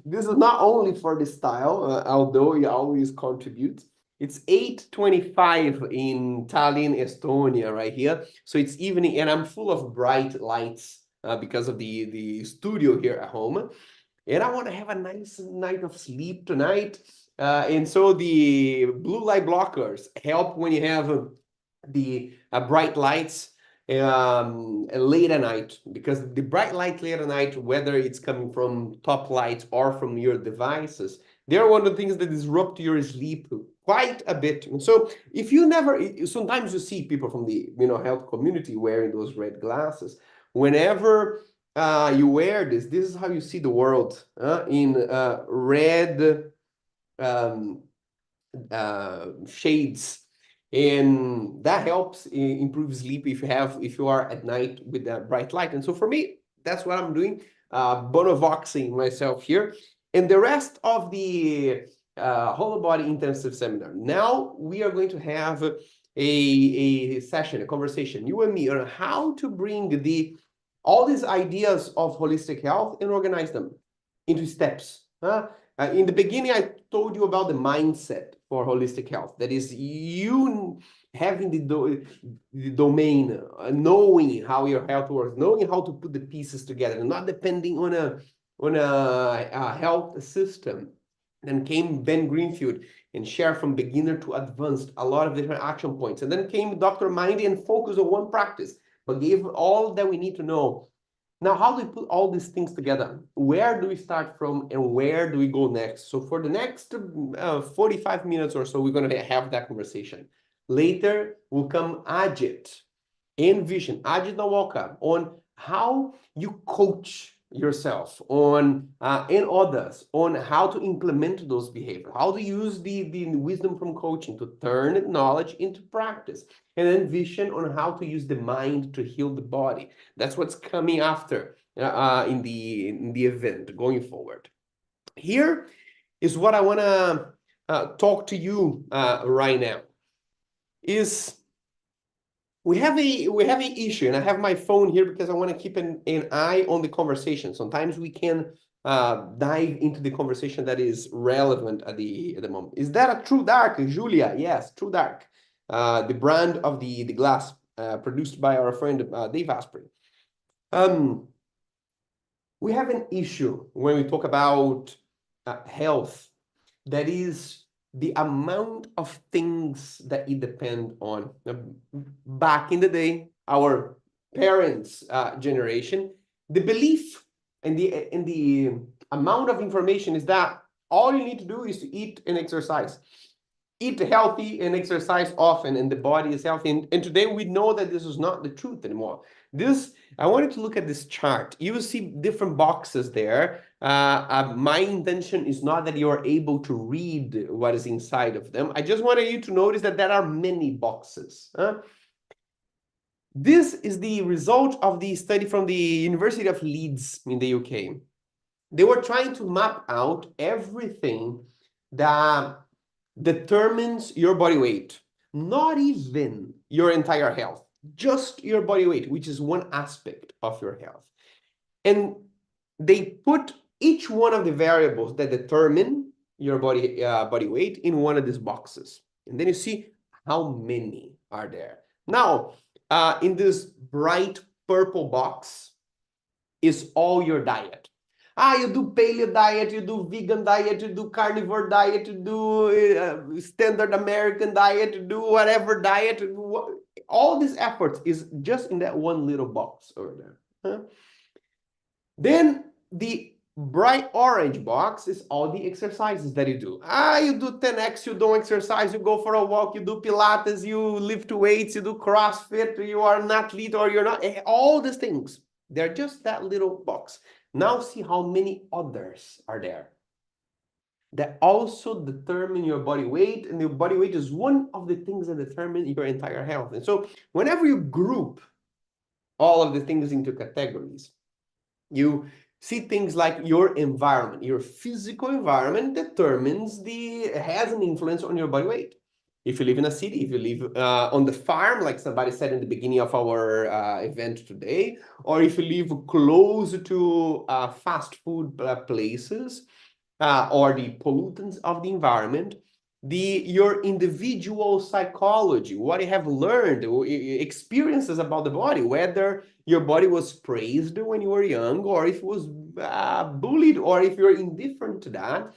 This is not only for the style, although you always contribute. It's 8:25 in Tallinn, Estonia, right here. So it's evening, and I'm full of bright lights because of the studio here at home. And I want to have a nice night of sleep tonight. And so the blue light blockers help when you have the bright lights late at night, because the bright light late at night, whether it's coming from top lights or from your devices, they're one of the things that disrupt your sleep quite a bit. And so if you never, sometimes you see people from the health community wearing those red glasses. Whenever you wear this is how you see the world in red shades, and that helps improve sleep if you are at night with that bright light. And so for me, that's what I'm doing, bonovoxing myself here. And the rest of the Holobody Intensive seminar, now we are going to have a session, a conversation, you and me, on how to bring all these ideas of holistic health and organize them into steps. In the beginning, I told you about the mindset for holistic health. That is, you having the domain, knowing how your health works, knowing how to put the pieces together, not depending on a health system. Then came Ben Greenfield and shared from beginner to advanced a lot of different action points. And then came Dr. Mindy and focused on one practice, but gave all that we need to know. Now, how do we put all these things together? Where do we start from and where do we go next? So for the next 45 minutes or so, we're going to have that conversation. Later will come Ajit and Vision, Ajit Nawalka, on how you coach yourself on and others on how to implement those behaviors, how to use the wisdom from coaching to turn knowledge into practice, and then Vision on how to use the mind to heal the body. That's what's coming after in the event going forward. Here is what I want to talk to you right now. Is we have an issue, and I have my phone here because I want to keep an eye on the conversation. Sometimes we can dive into the conversation that is relevant at the moment. Is that a True Dark, Julia? Yes, True Dark, the brand of the glass produced by our friend Dave Asprey. We have an issue when we talk about health, that is the amount of things that it depends on. Back in the day, our parents' generation, the belief and the amount of information is that all you need to do is to eat and exercise. Eat healthy and exercise often, and the body is healthy. And today we know that this is not the truth anymore. I wanted to look at this chart. You will see different boxes there. My intention is not that you are able to read what is inside of them. I just wanted you to notice that there are many boxes. This is the result of the study from the University of Leeds in the UK. They were trying to map out everything that determines your body weight, not even your entire health, just your body weight, which is one aspect of your health. And they put each one of the variables that determine your body weight in one of these boxes. And then you see how many are there. Now, in this bright purple box is all your diet. You do paleo diet, you do vegan diet, you do carnivore diet, you do standard American diet, you do whatever diet. All these efforts is just in that one little box over there. Then the bright orange box is all the exercises that you do. You do 10x, you don't exercise, you go for a walk, you do Pilates, you lift weights, you do CrossFit, you are an athlete or you're not. All these things, they're just that little box. Now see how many others are there that also determine your body weight, and your body weight is one of the things that determine your entire health. And so whenever you group all of the things into categories, you see things like your environment, your physical environment has an influence on your body weight. If you live in a city, if you live on the farm, like somebody said in the beginning of our event today, or if you live close to fast food places, or the pollutants of the environment, your individual psychology, what you have learned, experiences about the body, whether your body was praised when you were young, or if it was bullied, or if you're indifferent to that,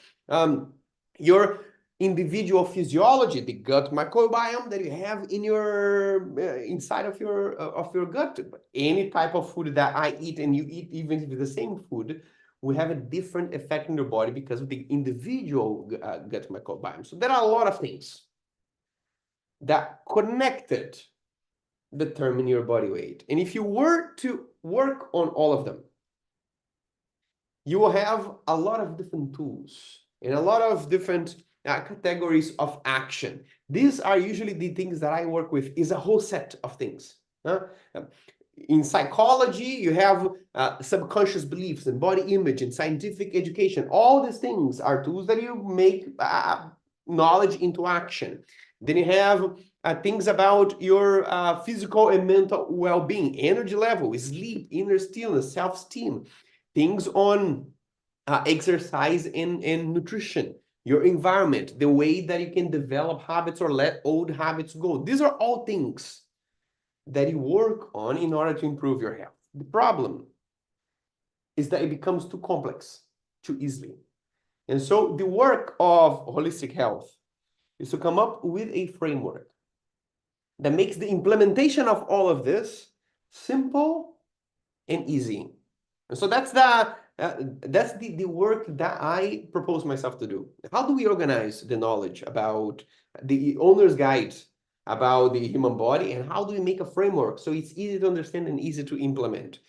your individual physiology, the gut microbiome that you have in your inside of your gut. Any type of food that I eat and you eat, even if it's the same food, we have a different effect in your body because of the individual gut microbiome. So there are a lot of things that connected determine your body weight. And if you were to work on all of them, you will have a lot of different tools and a lot of different categories of action. These are usually the things that I work with, is a whole set of things. In psychology, you have subconscious beliefs and body image and scientific education. All these things are tools that you make knowledge into action. Then you have things about your physical and mental well-being, energy level, sleep, inner stillness, self-esteem, things on exercise and nutrition, your environment, the way that you can develop habits or let old habits go. These are all things that you work on in order to improve your health. The problem is that it becomes too complex too easily. And so the work of holistic health is to come up with a framework that makes the implementation of all of this simple and easy. And so that's the work that I propose myself to do. How do we organize the knowledge about the owner's guide about the human body, and how do we make a framework so it's easy to understand and easy to implement?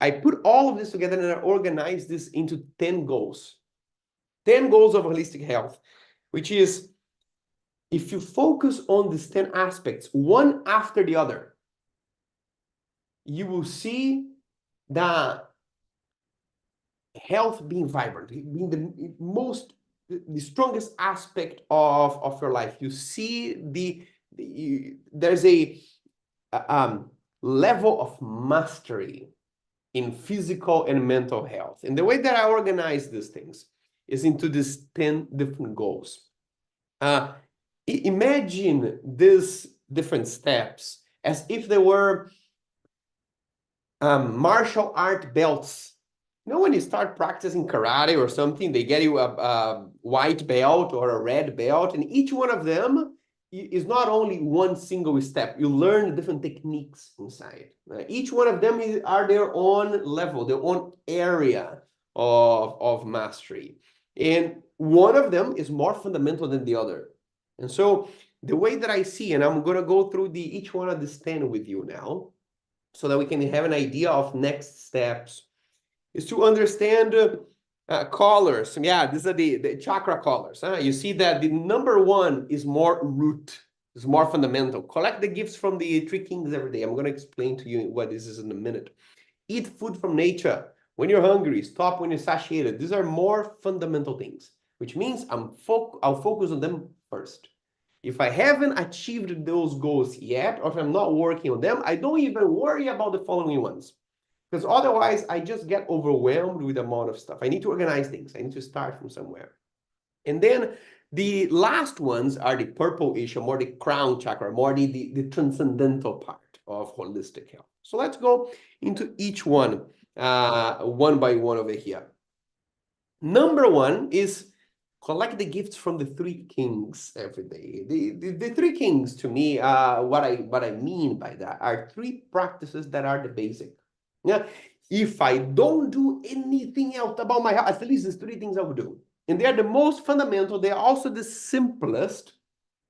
I put all of this together and I organize this into 10 goals. 10 goals of holistic health, which is, if you focus on these 10 aspects, one after the other, you will see that health being vibrant, being the strongest aspect of your life. You see there's a level of mastery in physical and mental health. And the way that I organize these things is into these 10 different goals. Imagine these different steps as if they were martial art belts. You know, when you start practicing karate or something, they get you a white belt or a red belt, and each one of them is not only one single step. You learn different techniques inside. Right? Each one of them are their own level, their own area of mastery. And one of them is more fundamental than the other. And so the way that I see, and I'm going to go through each one of these 10 with you now, so that we can have an idea of next steps, is to understand colors. Yeah, these are the chakra colors. You see that the number 1 is more root, is more fundamental. Collect the gifts from the 3 kings every day. I'm going to explain to you what this is in a minute. Eat food from nature. When you're hungry, stop when you're satiated. These are more fundamental things, which means I'll focus on them first. If I haven't achieved those goals yet, or if I'm not working on them, I don't even worry about the following ones. Because otherwise, I just get overwhelmed with the amount of stuff. I need to organize things. I need to start from somewhere. And then the last ones are the purple-ish, more the crown chakra, more the transcendental part of holistic health. So let's go into each one, one by one over here. Number 1 is collect the gifts from the 3 kings every day. The 3 kings, to me, what I mean by that are 3 practices that are the basic. Yeah, if I don't do anything else about my health, at least there's 3 things I would do. And they are the most fundamental. They are also the simplest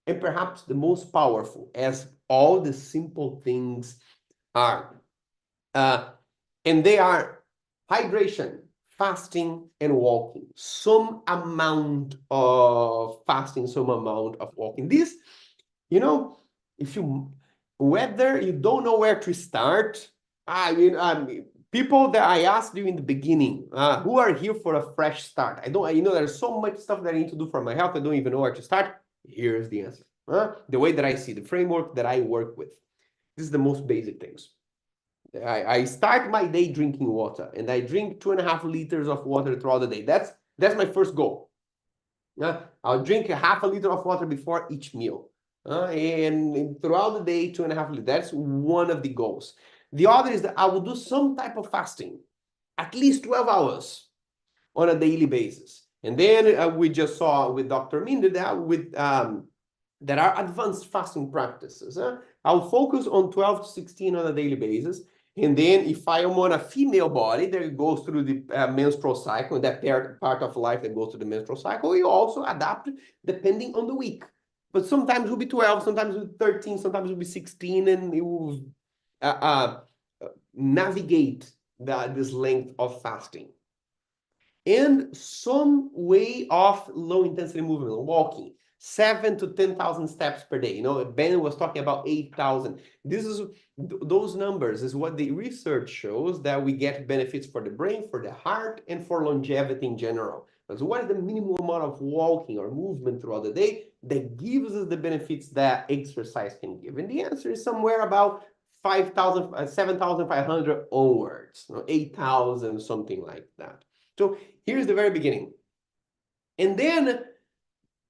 and perhaps the most powerful, as all the simple things are. And they are hydration, fasting, and walking. Some amount of fasting, some amount of walking. This, whether you don't know where to start, people that I asked you in the beginning, who are here for a fresh start? There's so much stuff that I need to do for my health. I don't even know where to start. Here's the answer. The way that I see the framework that I work with. This is the most basic things. I start my day drinking water, and I drink 2.5 liters of water throughout the day. That's my first goal. I'll drink 0.5 liter of water before each meal. And throughout the day, 2.5 liters. That's one of the goals. The other is that I will do some type of fasting, at least 12 hours on a daily basis. And then we just saw with Dr. Mindy that there are advanced fasting practices. I'll focus on 12 to 16 on a daily basis. And then if I am on a female body that goes through the menstrual cycle, and that part of life that goes through the menstrual cycle, you also adapt depending on the week. But sometimes it will be 12, sometimes it will be 13, sometimes it will be 16, and it will navigate this length of fasting. And some way of low intensity movement, walking. 7 to 10,000 steps per day. Ben was talking about 8,000. Those numbers is what the research shows that we get benefits for the brain, for the heart, and for longevity in general. So what is the minimum amount of walking or movement throughout the day that gives us the benefits that exercise can give? And the answer is somewhere about 5,000, 7,500 onwards, 8,000, something like that. So here's the very beginning. And then,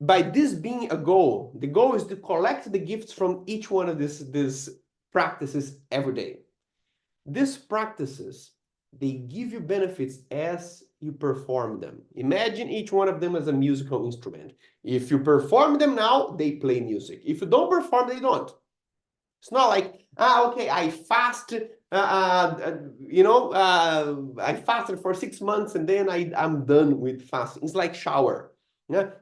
by this being a goal, the goal is to collect the gifts from each one of these practices every day. These practices, they give you benefits as you perform them. Imagine each one of them as a musical instrument. If you perform them now, they play music. If you don't perform, they don't. It's not like, okay, I fasted, I fasted for 6 months and then I'm done with fasting. It's like shower.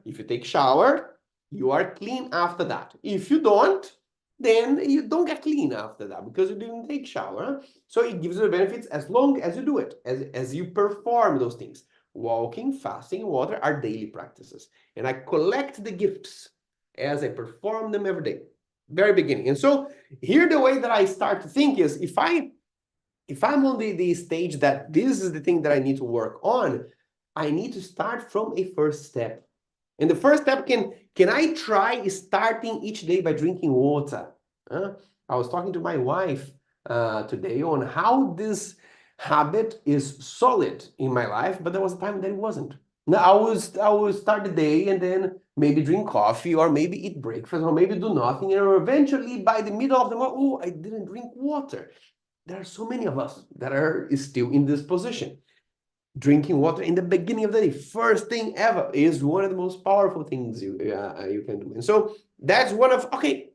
If you take shower, you are clean after that. If you don't, then you don't get clean after that because you didn't take shower. So it gives you the benefits as long as you do it, as you perform those things. Walking, fasting, water are daily practices. And I collect the gifts as I perform them every day. Very beginning. And so here the way that I start to think is if I'm on the stage that this is the thing that I need to work on, I need to start from a first step. And the first step, can I try starting each day by drinking water? I was talking to my wife today on how this habit is solid in my life, but there was a time that it wasn't. Now I would start the day and then maybe drink coffee or maybe eat breakfast or maybe do nothing. And eventually by the middle of the month, I didn't drink water. There are so many of us that are still in this position. Drinking water in the beginning of the day, first thing ever, is one of the most powerful things you can do. And so that's one of, okay,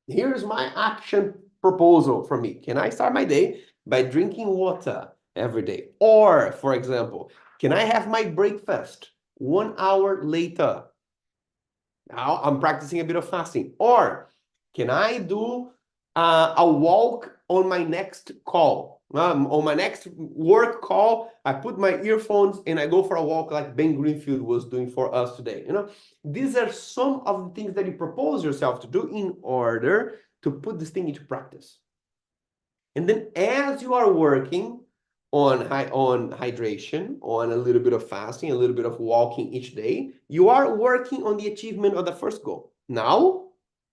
here's my action proposal for me. Can I start my day by drinking water every day? Or, for example, can I have my breakfast 1 hour later? Now I'm practicing a bit of fasting. Or can I do a walk on my next call? On my next work call, I put my earphones and I go for a walk like Ben Greenfield was doing for us today. These are some of the things that you propose yourself to do in order to put this thing into practice. And then as you are working on hydration, on a little bit of fasting, a little bit of walking each day, you are working on the achievement of the first goal. Now,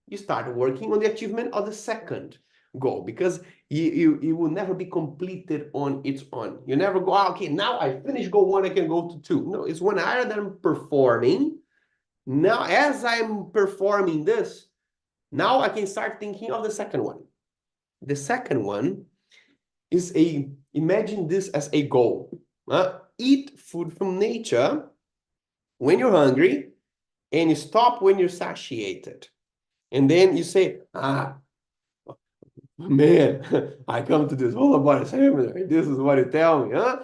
you start working on the achievement of the second goal, because you will never be completed on its own. You never go, okay, now I finished goal 1, I can go to 2. No, it's 1 area that I'm performing. Now, as I'm performing this, now I can start thinking of the second one. The second one is imagine this as a goal. Eat food from nature when you're hungry, and you stop when you're satiated. And then you say, Man, I come to this Holobody seminar, and this is what you tell me, huh?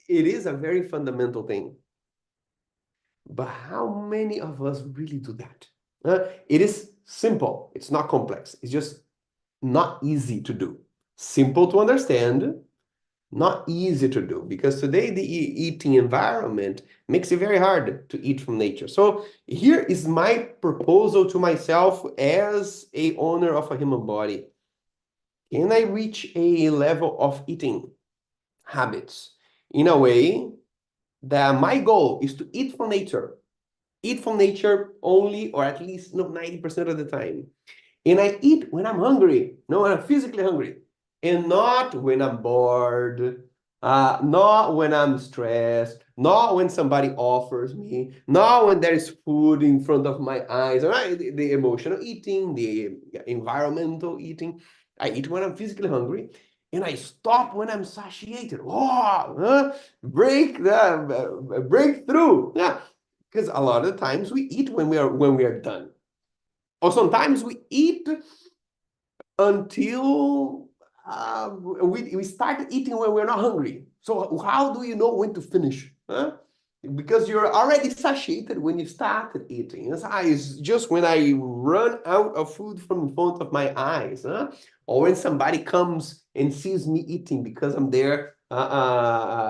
It is a very fundamental thing. But how many of us really do that? It is simple. It's not complex. It's just not easy to do. Simple to understand, not easy to do. Because today the eating environment makes it very hard to eat from nature. So here is my proposal to myself as a owner of a human body. Can I reach a level of eating habits in a way that my goal is to eat from nature? Eat from nature only, or at least 90% of the time. And I eat when I'm hungry, when I'm physically hungry, and not when I'm bored, not when I'm stressed, not when somebody offers me, not when there is food in front of my eyes, right? The emotional eating, the environmental eating. I eat when I'm physically hungry, and I stop when I'm satiated. Oh, breakthrough. Yeah, because a lot of the times we eat when we are done. Or sometimes we eat until we start eating when we're not hungry. So how do you know when to finish? Huh? Because you're already satiated when you started eating. It's just when I run out of food from in front of my eyes, huh? Or when somebody comes and sees me eating because I'm there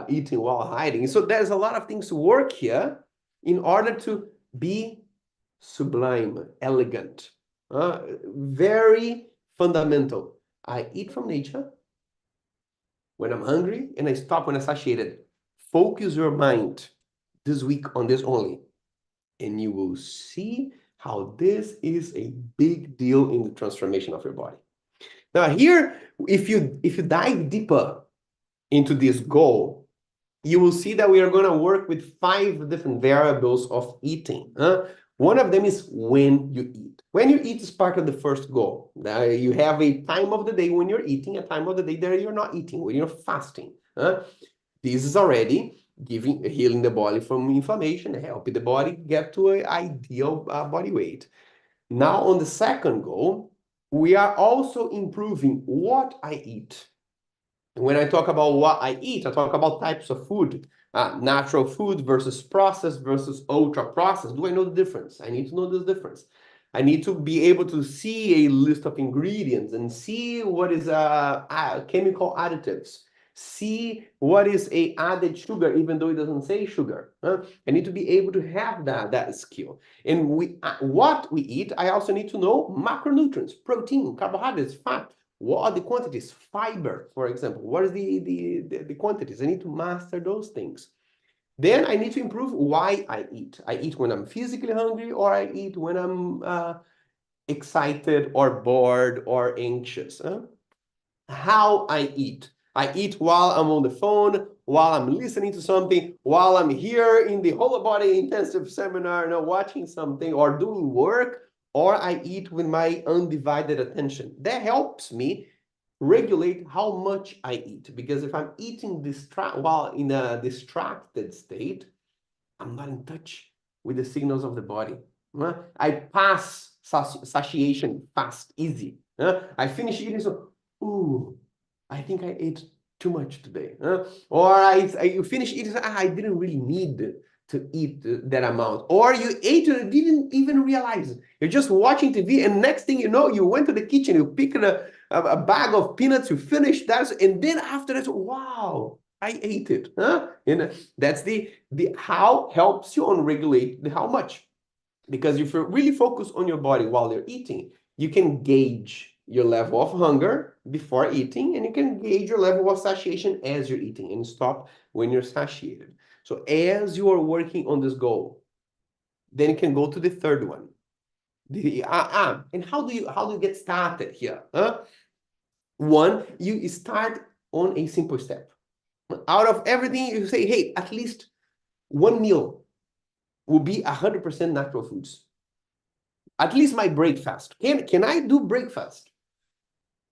eating while hiding. So there's a lot of things to work here in order to be sublime, elegant, very fundamental. I eat from nature when I'm hungry, and I stop when I'm satiated. Focus your mind this week on this only, and you will see how this is a big deal in the transformation of your body. Now here, if you dive deeper into this goal, you will see that we are going to work with 5 different variables of eating. One of them is when you eat. When you eat is part of the first goal. You have a time of the day when you're eating, a time of the day that you're not eating, when you're fasting. This is already healing the body from inflammation, helping the body get to an ideal body weight. Now, on the second goal, we are also improving what I eat. When I talk about what I eat, I talk about types of food, natural food versus processed versus ultra processed. Do I know the difference? I need to know this difference. I need to be able to see a list of ingredients and see what is chemical additives. See what is a added sugar, even though it doesn't say sugar. I need to be able to have that skill. And what we eat, I also need to know macronutrients, protein, carbohydrates, fat. What are the quantities? Fiber, for example. What is the quantities? I need to master those things. Then I need to improve why I eat. I eat when I'm physically hungry, or I eat when I'm excited or bored or anxious. How I eat. I eat while I'm on the phone, while I'm listening to something, while I'm here in the Holobody Intensive seminar, watching something or doing work, or I eat with my undivided attention. That helps me regulate how much I eat. Because if I'm eating while in a distracted state, I'm not in touch with the signals of the body. I pass satiation fast, easy. I finish eating, so, ooh, I think I ate too much today. Or you finish eating, I didn't really need to eat that amount. Or you ate and didn't even realize it. You're just watching TV, and next thing you know, you went to the kitchen, you picked a bag of peanuts, you finished that, and then after that, wow, I ate it. And that's the how helps you on regulate the how much. Because if you really focus on your body while you're eating, you can gauge your level of hunger before eating, and you can gauge your level of satiation as you're eating, and stop when you're satiated. So as you are working on this goal, then you can go to the third one. And how do you get started here? One, you start on a simple step. Out of everything, you say, hey, at least one meal will be 100% natural foods. At least my breakfast. Can I do breakfast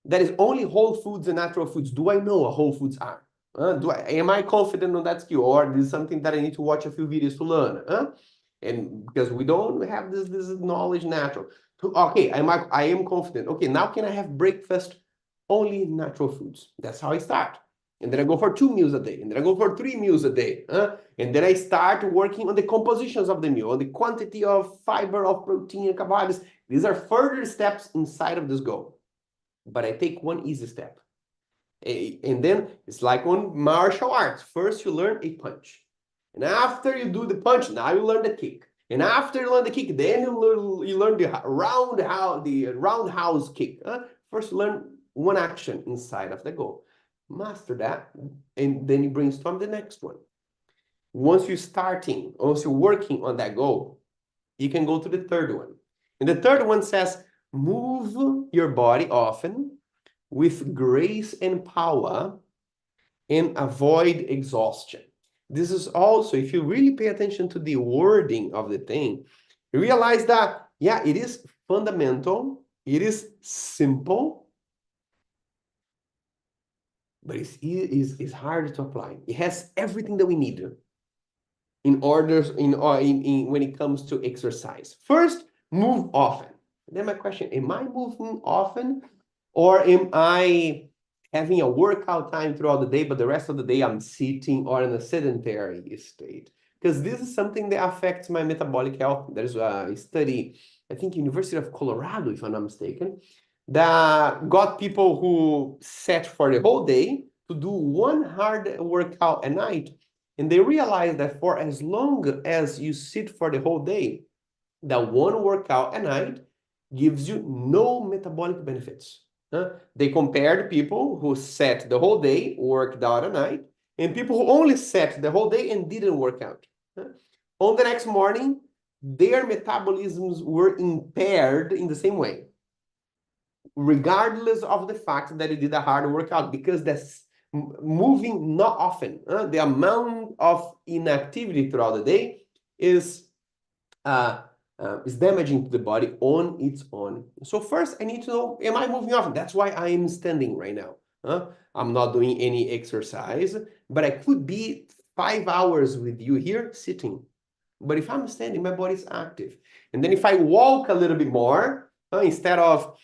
that is only whole foods and natural foods? Do I know what whole foods are? Am I confident on that skill? Or this is something that I need to watch a few videos to learn? And because we don't have this knowledge natural. Okay, I am confident. Okay, now can I have breakfast only natural foods. That's how I start. And then I go for 2 meals a day, and then I go for 3 meals a day. And then I start working on the compositions of the meal, on the quantity of fiber, of protein, and carbohydrates. These are further steps inside of this goal. But I take one easy step. And then it's like on martial arts. First, you learn a punch. And after you do the punch, now you learn the kick. And after you learn the kick, then you learn the roundhouse kick. First, you learn one action inside of the goal. Master that, and then you brainstorm the next one. Once you're working on that goal, you can go to the third one. And the third one says, move your body often with grace and power and avoid exhaustion. This is also, if you really pay attention to the wording of the thing, you realize that, yeah, it is fundamental, it is simple, but it's hard to apply. It has everything that we need in order when it comes to exercise. First, move often. Then my question, am I moving often, or am I having a workout time throughout the day, but the rest of the day I'm sitting or in a sedentary state? Because this is something that affects my metabolic health. There's a study, I think University of Colorado, if I'm not mistaken, that got people who sat for the whole day to do one hard workout at night. And they realized that for as long as you sit for the whole day, that one workout at night gives you no metabolic benefits. They compared people who sat the whole day, worked out at night, and people who only sat the whole day and didn't work out. On the next morning, their metabolisms were impaired in the same way, regardless of the fact that you did a hard workout, because that's moving not often. The amount of inactivity throughout the day is damaging to the body on its own. So first, I need to know, am I moving often? That's why I am standing right now. I'm not doing any exercise, but I could be 5 hours with you here sitting. But if I'm standing, my body's active. And then if I walk a little bit more, instead of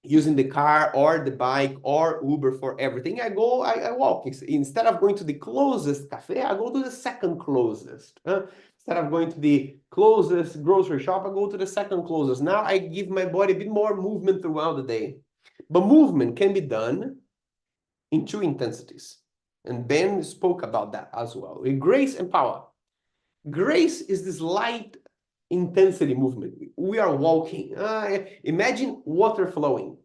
using the car or the bike or Uber for everything, I walk. Instead of going to the closest cafe, I go to the second closest. Instead of going to the closest grocery shop, I go to the second closest. Now I give my body a bit more movement throughout the day. But movement can be done in 2 intensities. And Ben spoke about that as well, with grace and power. Grace is this light intensity movement. We are walking. Imagine water flowing.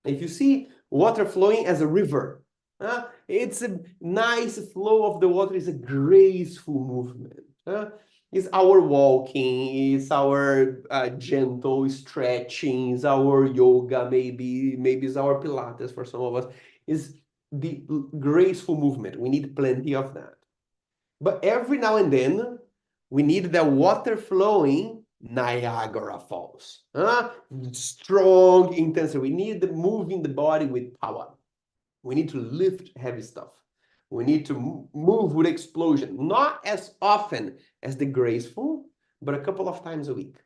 If you see water flowing as a river, it's a nice flow of the water. It's a graceful movement. It's our walking, it's our gentle stretching, it's our yoga, maybe it's our Pilates for some of us. It's the graceful movement. We need plenty of that. But every now and then, we need the water flowing Niagara Falls. Strong intensity. We need moving the body with power. We need to lift heavy stuff. We need to move with explosion. Not as often as the graceful, but a couple of times a week.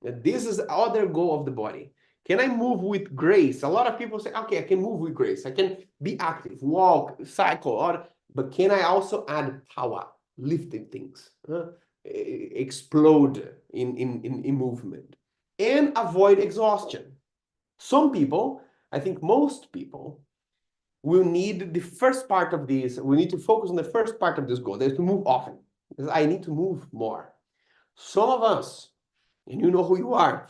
This is the other goal of the body. Can I move with grace? A lot of people say, okay, I can move with grace. I can be active, walk, cycle, but can I also add power, lifting things, explode in movement, and avoid exhaustion? Some people, I think most people, will need the first part of this. We need to focus on the first part of this goal. That is to move often, because I need to move more. Some of us, and you know who you are,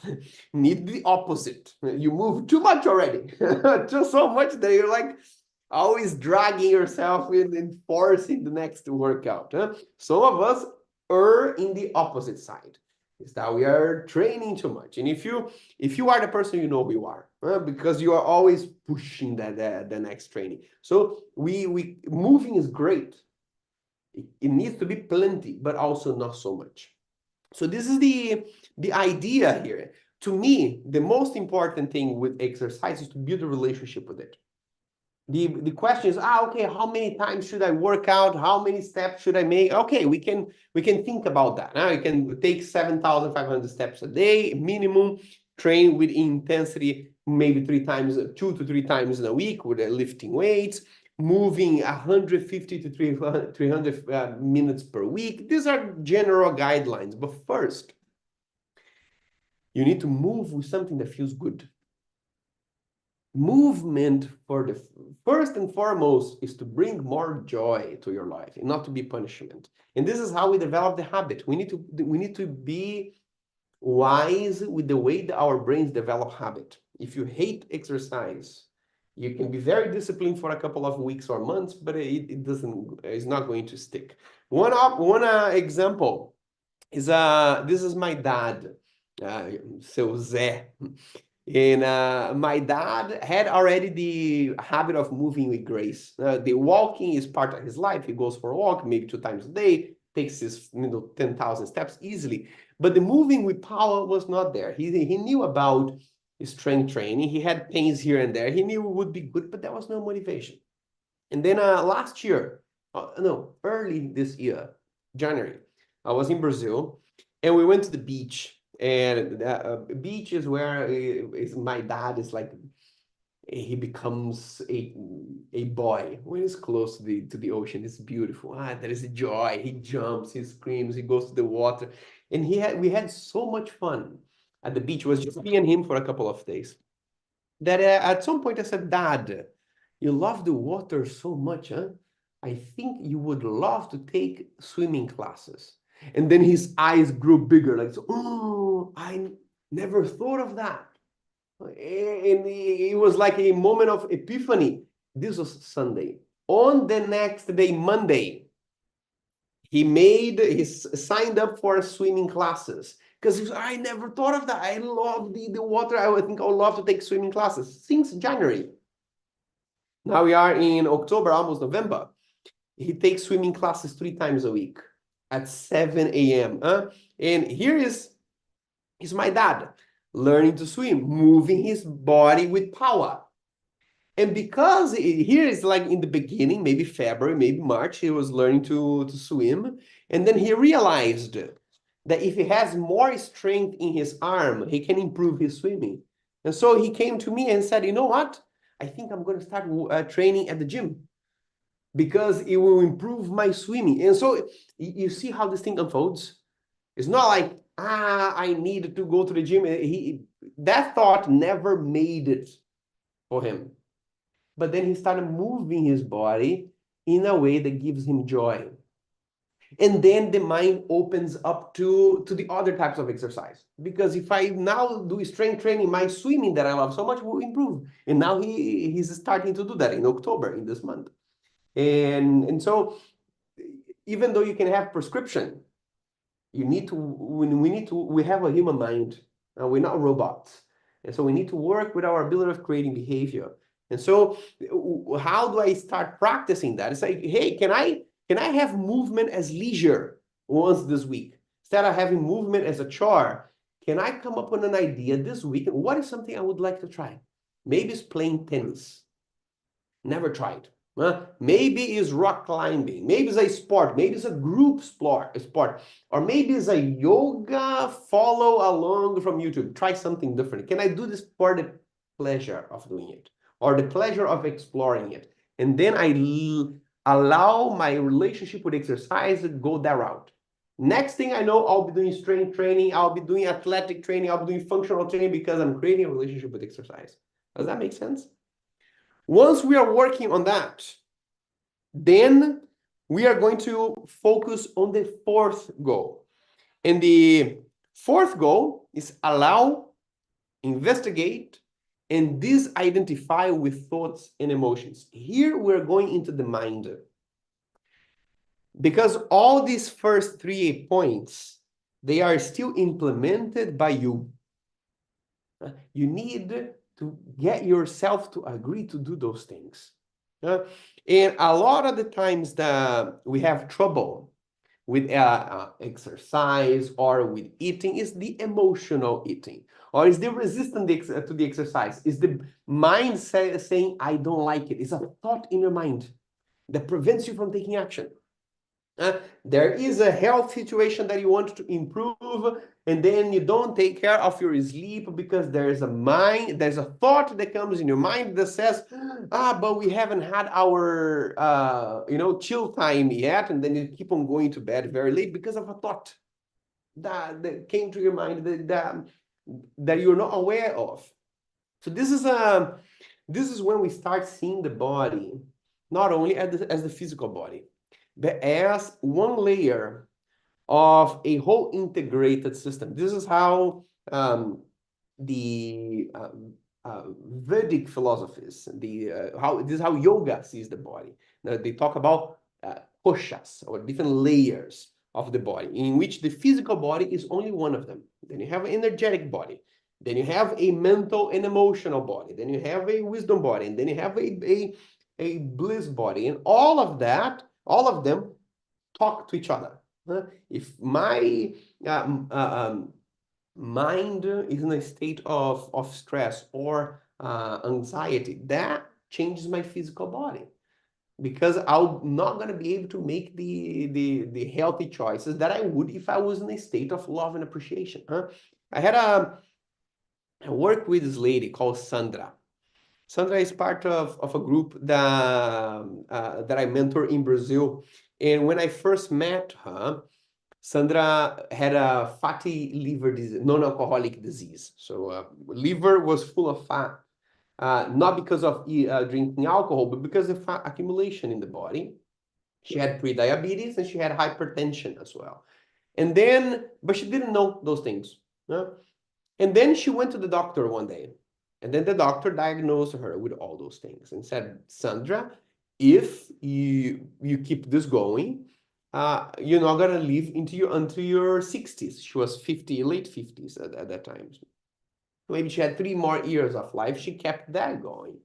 need the opposite. You move too much already, just so much that you're like always dragging yourself in and forcing the next workout. Some of us are in the opposite side. Is that we are training too much. And if you are the person, you know who you are, because you are always pushing the next training. So moving is great. It needs to be plenty, but also not so much. So this is the idea here. To me, the most important thing with exercise is to build a relationship with it. The question is, okay, how many times should I work out? How many steps should I make? Okay, we can think about that. We can take 7,500 steps a day minimum. train with intensity, maybe 2 to 3 times in a week with lifting weights, moving 150 to 300 minutes per week. These are general guidelines. But first, you need to move with something that feels good. Movement, for the first and foremost, is to bring more joy to your life and not to be punishment. And this is how we develop the habit. We need to be wise with the way that our brains develop habit. If you hate exercise, you can be very disciplined for a couple of weeks or months, but it's not going to stick. One example is this is my dad, seu Zé. And my dad had already the habit of moving with grace. The walking is part of his life. He goes for a walk maybe 2 times a day, takes his 10,000 steps easily. But the moving with power was not there. He knew about strength training. He had pains here and there. He knew it would be good, but there was no motivation. And then last year, early this year, January, I was in Brazil, and we went to the beach. And beach is where my dad is like, he becomes a boy when he's close to the ocean. It's beautiful. There is a joy. He jumps, he screams, he goes to the water. And we had so much fun at the beach. It was just me and him for a couple of days. That at some point I said, Dad, you love the water so much, huh? I think you would love to take swimming classes. And then his eyes grew bigger, like, oh, I never thought of that. And it was like a moment of epiphany. This was Sunday. On the next day, Monday, he signed up for swimming classes. Because he said, I never thought of that. I love the water. I think I would love to take swimming classes since January. Now we are in October, almost November. He takes swimming classes 3 times a week at 7 a.m. And here is my dad learning to swim, moving his body with power. And because here is like in the beginning, maybe February, maybe March, he was learning to swim. And then he realized that if he has more strength in his arm, he can improve his swimming. And so he came to me and said, you know what? I think I'm going to start training at the gym, because it will improve my swimming. And so you see how this thing unfolds. It's not like, I need to go to the gym. That thought never made it for him. But then he started moving his body in a way that gives him joy. And then the mind opens up to the other types of exercise. Because if I now do strength training, my swimming that I love so much will improve. And now he's starting to do that in October, in this month. And so even though you can have prescription, we have a human mind, and we're not robots. And so we need to work with our ability of creating behavior. And so how do I start practicing that? It's like, hey, can I have movement as leisure once this week? Instead of having movement as a chore, can I come up with an idea this week? What is something I would like to try? Maybe it's playing tennis. Never tried. Maybe it's rock climbing. Maybe it's a sport. Maybe it's a group sport. Or maybe it's a yoga follow along from YouTube. Try something different. Can I do this for the pleasure of doing it, or the pleasure of exploring it? And then I allow my relationship with exercise to go that route. Next thing I know, I'll be doing strength training. I'll be doing athletic training. I'll be doing functional training, because I'm creating a relationship with exercise. Does that make sense? Once we are working on that, then we are going to focus on the 4th goal. And the 4th goal is allow, investigate, and disidentify with thoughts and emotions. Here we're going into the mind. Because all these first 3 points, they are still implemented by you. You need to get yourself to agree to do those things. And a lot of the times that we have trouble with exercise or with eating is the emotional eating, or is the resistance to the exercise. Is the mind saying, I don't like it. It's a thought in your mind that prevents you from taking action. There is a health situation that you want to improve, and then you don't take care of your sleep because there's a thought that comes in your mind that says, but we haven't had our chill time yet, and then you keep on going to bed very late because of a thought that came to your mind that you're not aware of. So this is when we start seeing the body not only as the physical body, but as one layer of a whole integrated system. This is how the Vedic philosophies, this is how yoga sees the body. Now, they talk about koshas, or different layers of the body, in which the physical body is only one of them. Then you have an energetic body. Then you have a mental and emotional body. Then you have a wisdom body. And then you have a bliss body. And all of them talk to each other. If my mind is in a state of stress or anxiety, that changes my physical body, because I'm not going to be able to make the healthy choices that I would if I was in a state of love and appreciation. I worked with this lady called Sandra. Sandra is part of a group that I mentor in Brazil. And when I first met her, Sandra had a fatty liver disease, non-alcoholic disease. So liver was full of fat, not because of drinking alcohol, but because of fat accumulation in the body. She had pre-diabetes and she had hypertension as well. But she didn't know those things. And then she went to the doctor one day. And then the doctor diagnosed her with all those things and said, Sandra, if you keep this going, you're not going to live until your 60s. She was 50, late 50s at that time. Maybe she had 3 more years of life. She kept that going.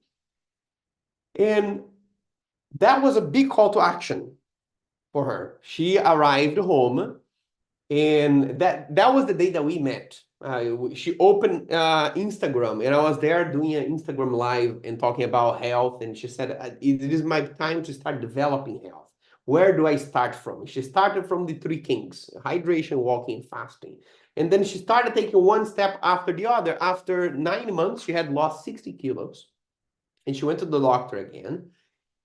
And that was a big call to action for her. She arrived home, and that was the day that we met. She opened Instagram, and I was there doing an Instagram live and talking about health. And she said, it is my time to start developing health. Where do I start from? She started from the 3 kings: hydration, walking, fasting. And then she started taking one step after the other. After 9 months, she had lost 60 kilos. And she went to the doctor again.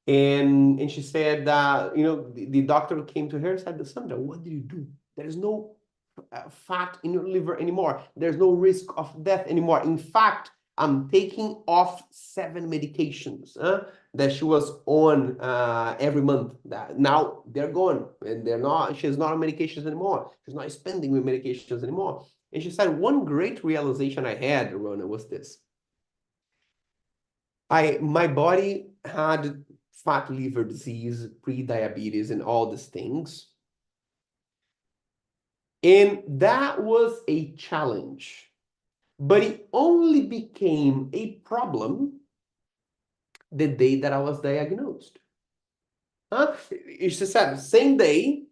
And she said, the doctor came to her and said, Sandra, what do you do? There is no fat in your liver anymore. There's no risk of death anymore. In fact, I'm taking off 7 medications that she was on every month. Now they're gone, and she's not on medications anymore. She's not spending with medications anymore. And she said, one great realization I had, Rona, was this. My body had fat liver disease, pre-diabetes, and all these things. And that was a challenge. But it only became a problem the day that I was diagnosed. She said, same day,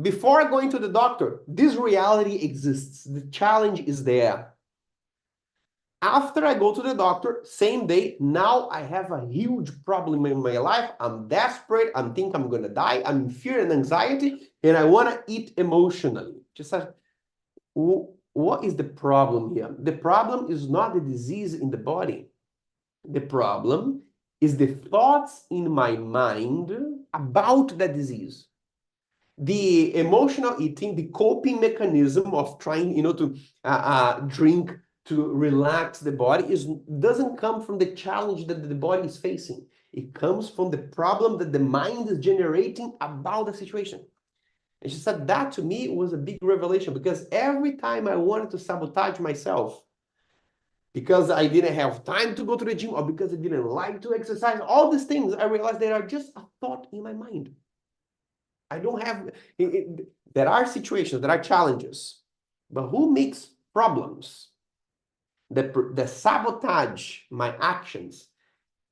before going to the doctor, this reality exists. The challenge is there. After I go to the doctor, same day, now I have a huge problem in my life. I'm desperate. I think I'm going to die. I'm in fear and anxiety, and I want to eat emotionally. She said, what is the problem here? The problem is not the disease in the body. The problem is the thoughts in my mind about the disease. The emotional eating, the coping mechanism of trying, to drink to relax the body doesn't come from the challenge that the body is facing. It comes from the problem that the mind is generating about the situation. And she said that to me was a big revelation, because every time I wanted to sabotage myself because I didn't have time to go to the gym or because I didn't like to exercise, all these things, I realized they are just a thought in my mind. I don't have, there are situations, there are challenges, but who makes problems that sabotage my actions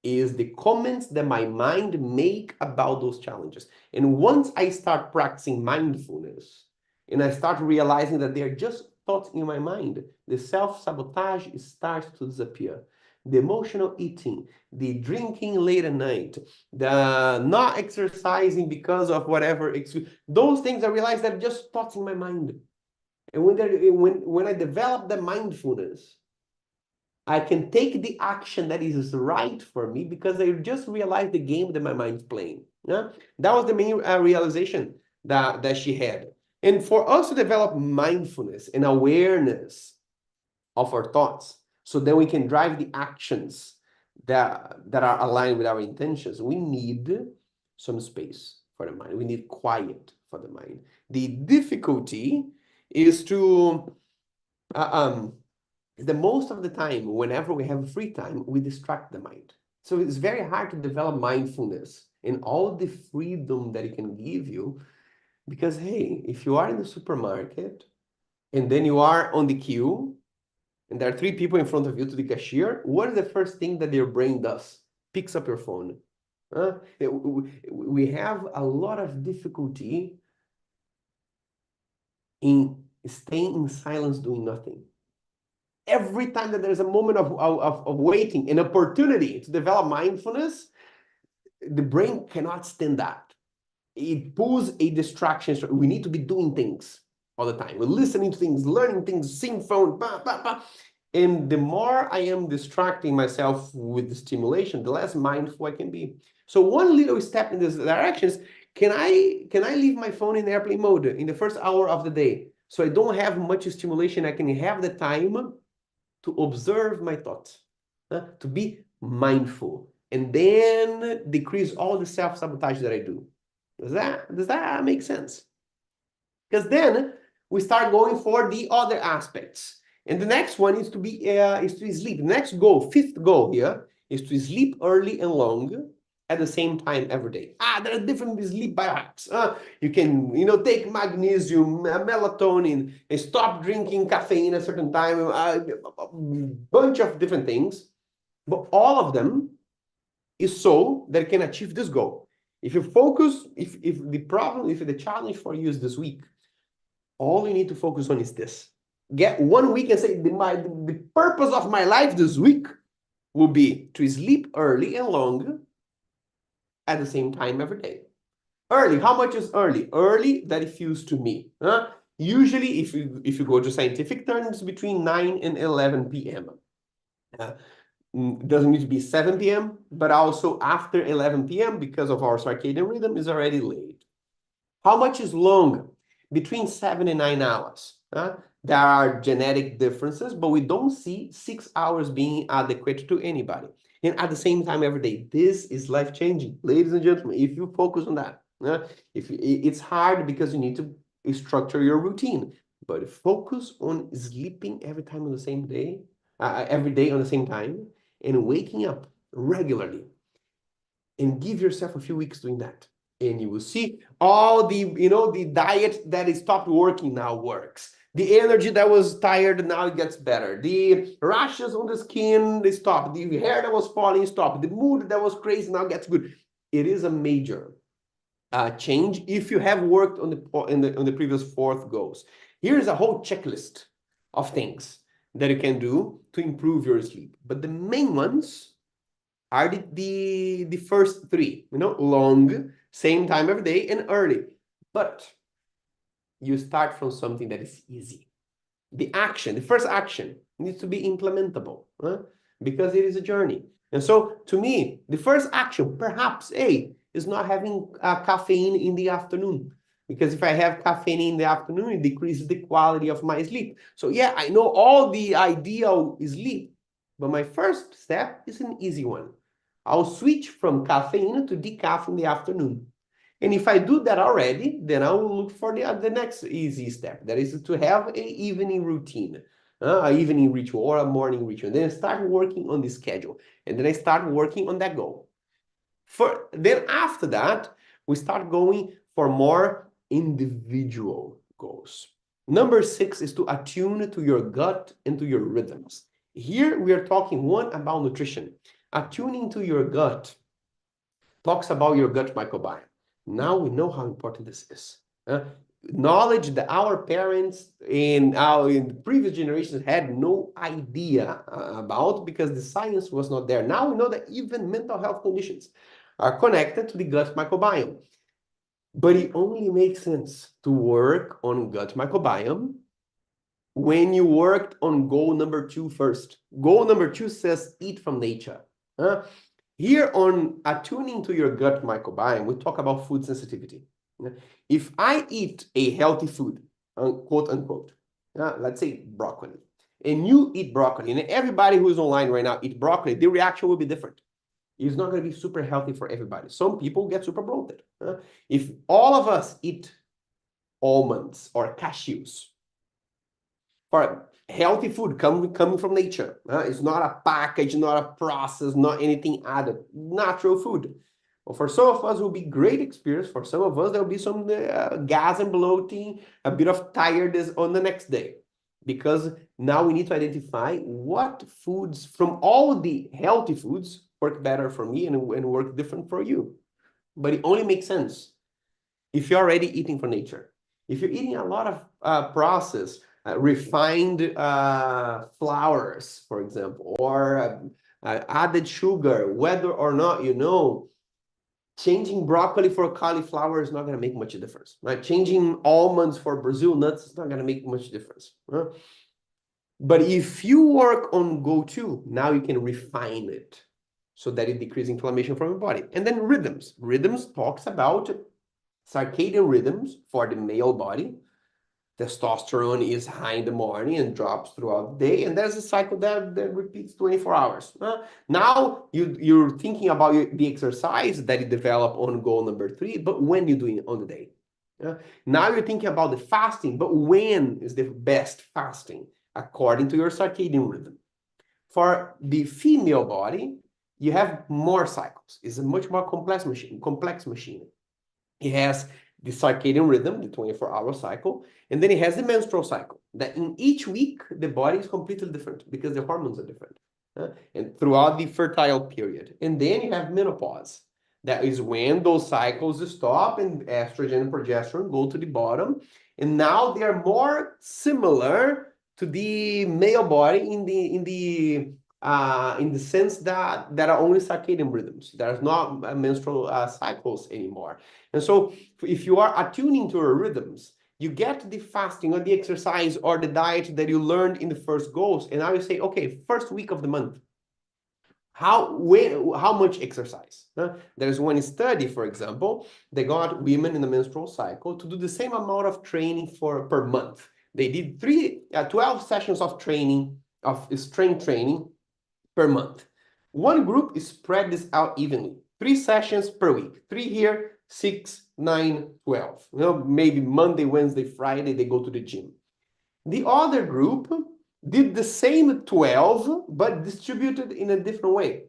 is the comments that my mind make about those challenges. And once I start practicing mindfulness and I start realizing that they're just thoughts in my mind, the self-sabotage starts to disappear. the emotional eating, the drinking late at night, the not exercising because of whatever excuse, those things I realized that are just thoughts in my mind. And when I develop the mindfulness, I can take the action that is right for me because I just realized the game that my mind's playing. Yeah? That was the main realization that she had. And for us to develop mindfulness and awareness of our thoughts, so that we can drive the actions that are aligned with our intentions, we need some space for the mind. We need quiet for the mind. The difficulty is to the most of the time, whenever we have free time, we distract the mind. So it's very hard to develop mindfulness and all the freedom that it can give you, because hey, if you are in the supermarket and then you are on the queue and there are 3 people in front of you to the cashier, what is the first thing that your brain does? Picks up your phone. We have a lot of difficulty in staying in silence doing nothing. Every time that there's a moment of waiting, an opportunity to develop mindfulness, the brain cannot stand that. It pulls a distraction. We need to be doing things all the time. We're listening to things, learning things, seeing phone, bah, bah, bah. And the more I am distracting myself with the stimulation, the less mindful I can be. So one little step in this direction is, can I leave my phone in airplane mode in the first hour of the day, so I don't have much stimulation? I can have the time to observe my thoughts, to be mindful, and then decrease all the self-sabotage that I do. Does that make sense? Because then we start going for the other aspects. And the next one is to sleep. The next goal, 5th goal here, is to sleep early and long at the same time every day. There are different sleep biohacks. You can, take magnesium, melatonin, and stop drinking caffeine at a certain time, a bunch of different things. But all of them is so that you can achieve this goal. If you focus, if the challenge for you is this week, all you need to focus on is this. Get 1 week and say, the purpose of my life this week will be to sleep early and long at the same time every day. Early, how much is early? Early that it feels to me. Usually, if you go to scientific terms, between 9 and 11 p.m. It doesn't need to be 7 p.m., but also after 11 p.m. because of our circadian rhythm is already late. How much is long? Between 7 and 9 hours. There are genetic differences, but we don't see 6 hours being adequate to anybody. And at the same time every day. This is life-changing, ladies and gentlemen, if you focus on that. It's hard because you need to structure your routine, but focus on sleeping every time on the same day, every day on the same time, and waking up regularly. And give yourself a few weeks doing that. And you will see all the diet that is stopped working now works. The energy that was tired, now it gets better. The rashes on the skin, they stop. The hair that was falling, stop. The mood that was crazy now gets good. It is a major change if you have worked on the previous 4th goals. Here's a whole checklist of things that you can do to improve your sleep. But the main ones are the first 3, long, same time every day, and early. But you start from something that is easy. The first action needs to be implementable, because it is a journey. And so to me, the first action, perhaps, is not having caffeine in the afternoon. Because if I have caffeine in the afternoon, it decreases the quality of my sleep. So yeah, I know all the ideal sleep, but my first step is an easy one. I'll switch from caffeine to decaf in the afternoon. And if I do that already, then I will look for the next easy step. That is to have an evening routine, an evening ritual or a morning ritual. And then I start working on the schedule. And then I start working on that goal. Then after that, we start going for more individual goals. Number 6 is to attune to your gut and to your rhythms. Here we are talking about nutrition. Attuning to your gut talks about your gut microbiome. Now we know how important this is. knowledge that our parents in the previous generations had no idea about, because the science was not there. Now we know that even mental health conditions are connected to the gut microbiome. But it only makes sense to work on gut microbiome when you worked on goal number 2 first. Goal number 2 says eat from nature. Here on attuning to your gut microbiome, we talk about food sensitivity. If I eat a healthy food, quote unquote, let's say broccoli, and you eat broccoli, and everybody who's online right now eat broccoli, the reaction will be different. It's not going to be super healthy for everybody. Some people get super bloated. If all of us eat almonds or cashews, for healthy food coming from nature, it's not a package, not a process, not anything added, natural food. Well, for some of us, it will be great experience. For some of us, there will be some gas and bloating, a bit of tiredness on the next day. Because now we need to identify what foods from all the healthy foods work better for me and work different for you. But it only makes sense if you're already eating from nature. If you're eating a lot of processed, refined flours, for example, or added sugar, whether or not you know, changing broccoli for cauliflower is not going to make much difference, right? Changing almonds for Brazil nuts is not going to make much difference. Right? But if you work on go-to, now you can refine it so that it decreases inflammation from your body. And then rhythms. Rhythms talks about circadian rhythms for the male body. Testosterone is high in the morning and drops throughout the day. And there's a cycle that repeats 24 hours. Now you're thinking about the exercise that you develop on goal number 3, but when you're doing it on the day. Now you're thinking about the fasting, but when is the best fasting according to your circadian rhythm? For the female body, you have more cycles. It's a much more complex machine. It has the circadian rhythm, the 24-hour cycle, and then it has the menstrual cycle, that in each week, the body is completely different because the hormones are different, and throughout the fertile period. And then you have menopause. That is when those cycles stop and estrogen and progesterone go to the bottom, and now they are more similar to the male body in the sense that there are only circadian rhythms. There's not menstrual cycles anymore. And so if you are attuning to your rhythms, you get the fasting or the exercise or the diet that you learned in the first goals. And now you say, okay, first week of the month, how much exercise? There's one study, for example, they got women in the menstrual cycle to do the same amount of training per month. They did 12 sessions of training, of strength training per month. One group is spread this out evenly. 3 sessions per week. 3 here, 6, 9, 12. Maybe Monday, Wednesday, Friday, they go to the gym. The other group did the same 12, but distributed in a different way.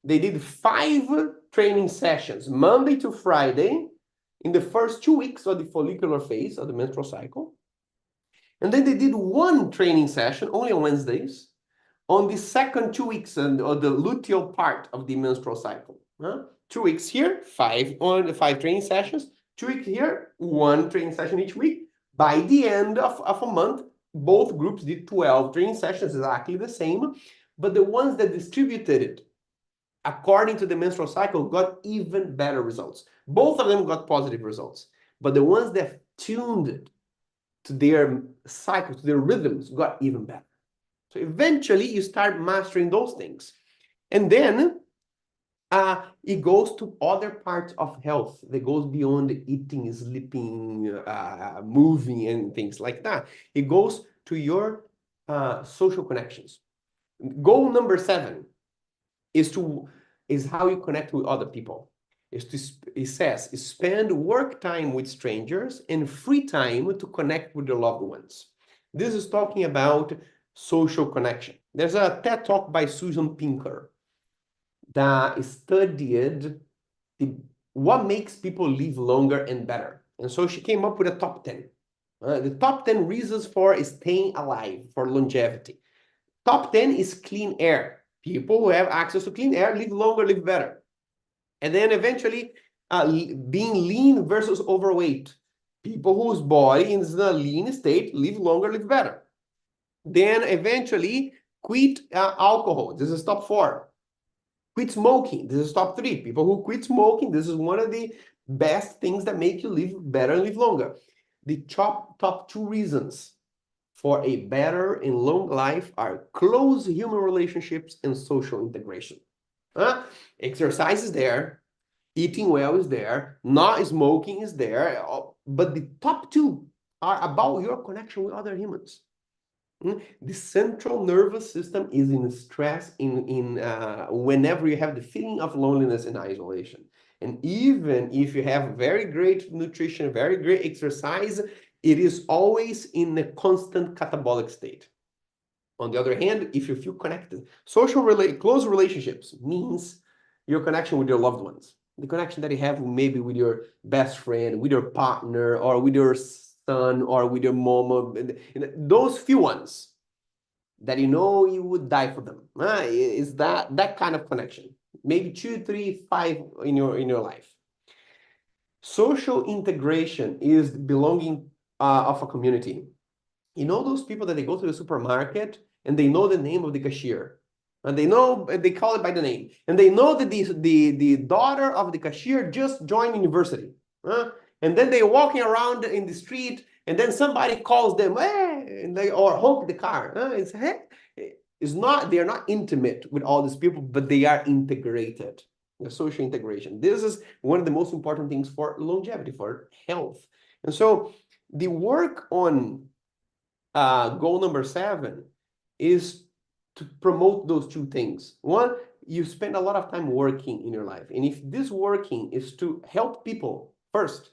They did 5 training sessions, Monday to Friday, in the first 2 weeks of the follicular phase of the menstrual cycle. And then they did 1 training session, only on Wednesdays, on the second 2 weeks or the luteal part of the menstrual cycle. 2 weeks here, 5 training sessions. 2 weeks here, 1 training session each week. By the end of a month, both groups did 12 training sessions, exactly the same. But the ones that distributed it according to the menstrual cycle got even better results. Both of them got positive results. But the ones that tuned it to their cycle, to their rhythms, got even better. So eventually you start mastering those things. And then it goes to other parts of health that goes beyond eating, sleeping, moving, and things like that. It goes to your social connections. Goal number 7 is how you connect with other people. It says, spend work time with strangers and free time to connect with your loved ones. This is talking about social connection. There's a TED Talk by Susan Pinker that studied what makes people live longer and better. And so she came up with a top 10. The top 10 reasons for staying alive, for longevity. Top 10 is clean air. People who have access to clean air live longer, live better. And then eventually, being lean versus overweight. People whose body is in a lean state live longer, live better. Then eventually quit alcohol. This is top 4. Quit smoking. This is top 3. People who quit smoking, this is one of the best things that make you live better and live longer. The top 2 reasons for a better and long life are close human relationships and social integration. Exercise is there, eating well is there, not smoking is there, but the top 2 are about your connection with other humans. The central nervous system is in stress whenever you have the feeling of loneliness and isolation. And even if you have very great nutrition, very great exercise, it is always in a constant catabolic state. On the other hand, if you feel connected, close relationships means your connection with your loved ones, the connection that you have maybe with your best friend, with your partner, or with your son, or with your mom, those few ones that you would die for them. Is that kind of connection? Maybe 2, 3, 5 in your life. Social integration is belonging of a community. Those people that they go to the supermarket and they know the name of the cashier, and they call it by the name, and they know that the daughter of the cashier just joined university, and then they're walking around in the street, and then somebody calls them, hey, and or honk the car. They're not intimate with all these people, but they are integrated. The social integration. This is one of the most important things for longevity, for health. And so the work on goal number 7 is to promote those 2 things. One, you spend a lot of time working in your life. And if this working is to help people first,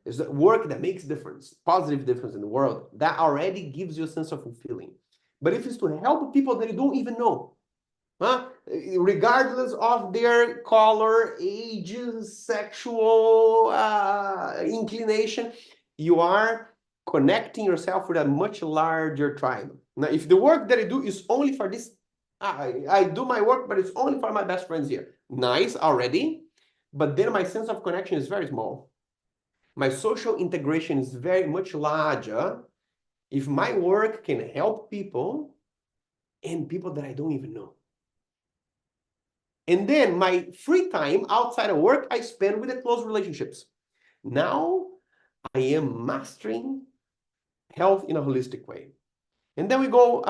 is the work that makes difference, positive difference in the world, that already gives you a sense of fulfilling. But if it's to help people that you don't even know, regardless of their color, age, sexual inclination, you are connecting yourself with a much larger tribe. Now, if the work that I do is only for this, I do my work, but it's only for my best friends here. Nice already, but then my sense of connection is very small. My social integration is very much larger if my work can help people and people that I don't even know. And then my free time outside of work, I spend with the close relationships. Now I am mastering health in a holistic way. And then we go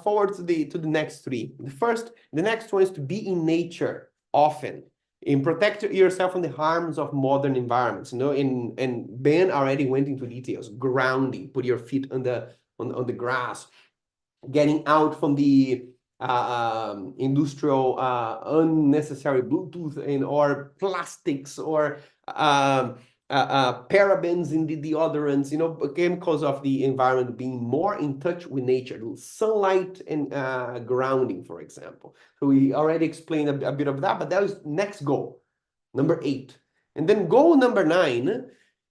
forward to the next 3. The next one is to be in nature often and protect yourself from the harms of modern environments. And Ben already went into details. Grounding, put your feet on the grass, getting out from the industrial unnecessary Bluetooth or plastics or parabens in the deodorants, chemicals of the environment, being more in touch with nature, sunlight and grounding, for example. So we already explained a bit of that, but that was next goal, number 8. And then goal number 9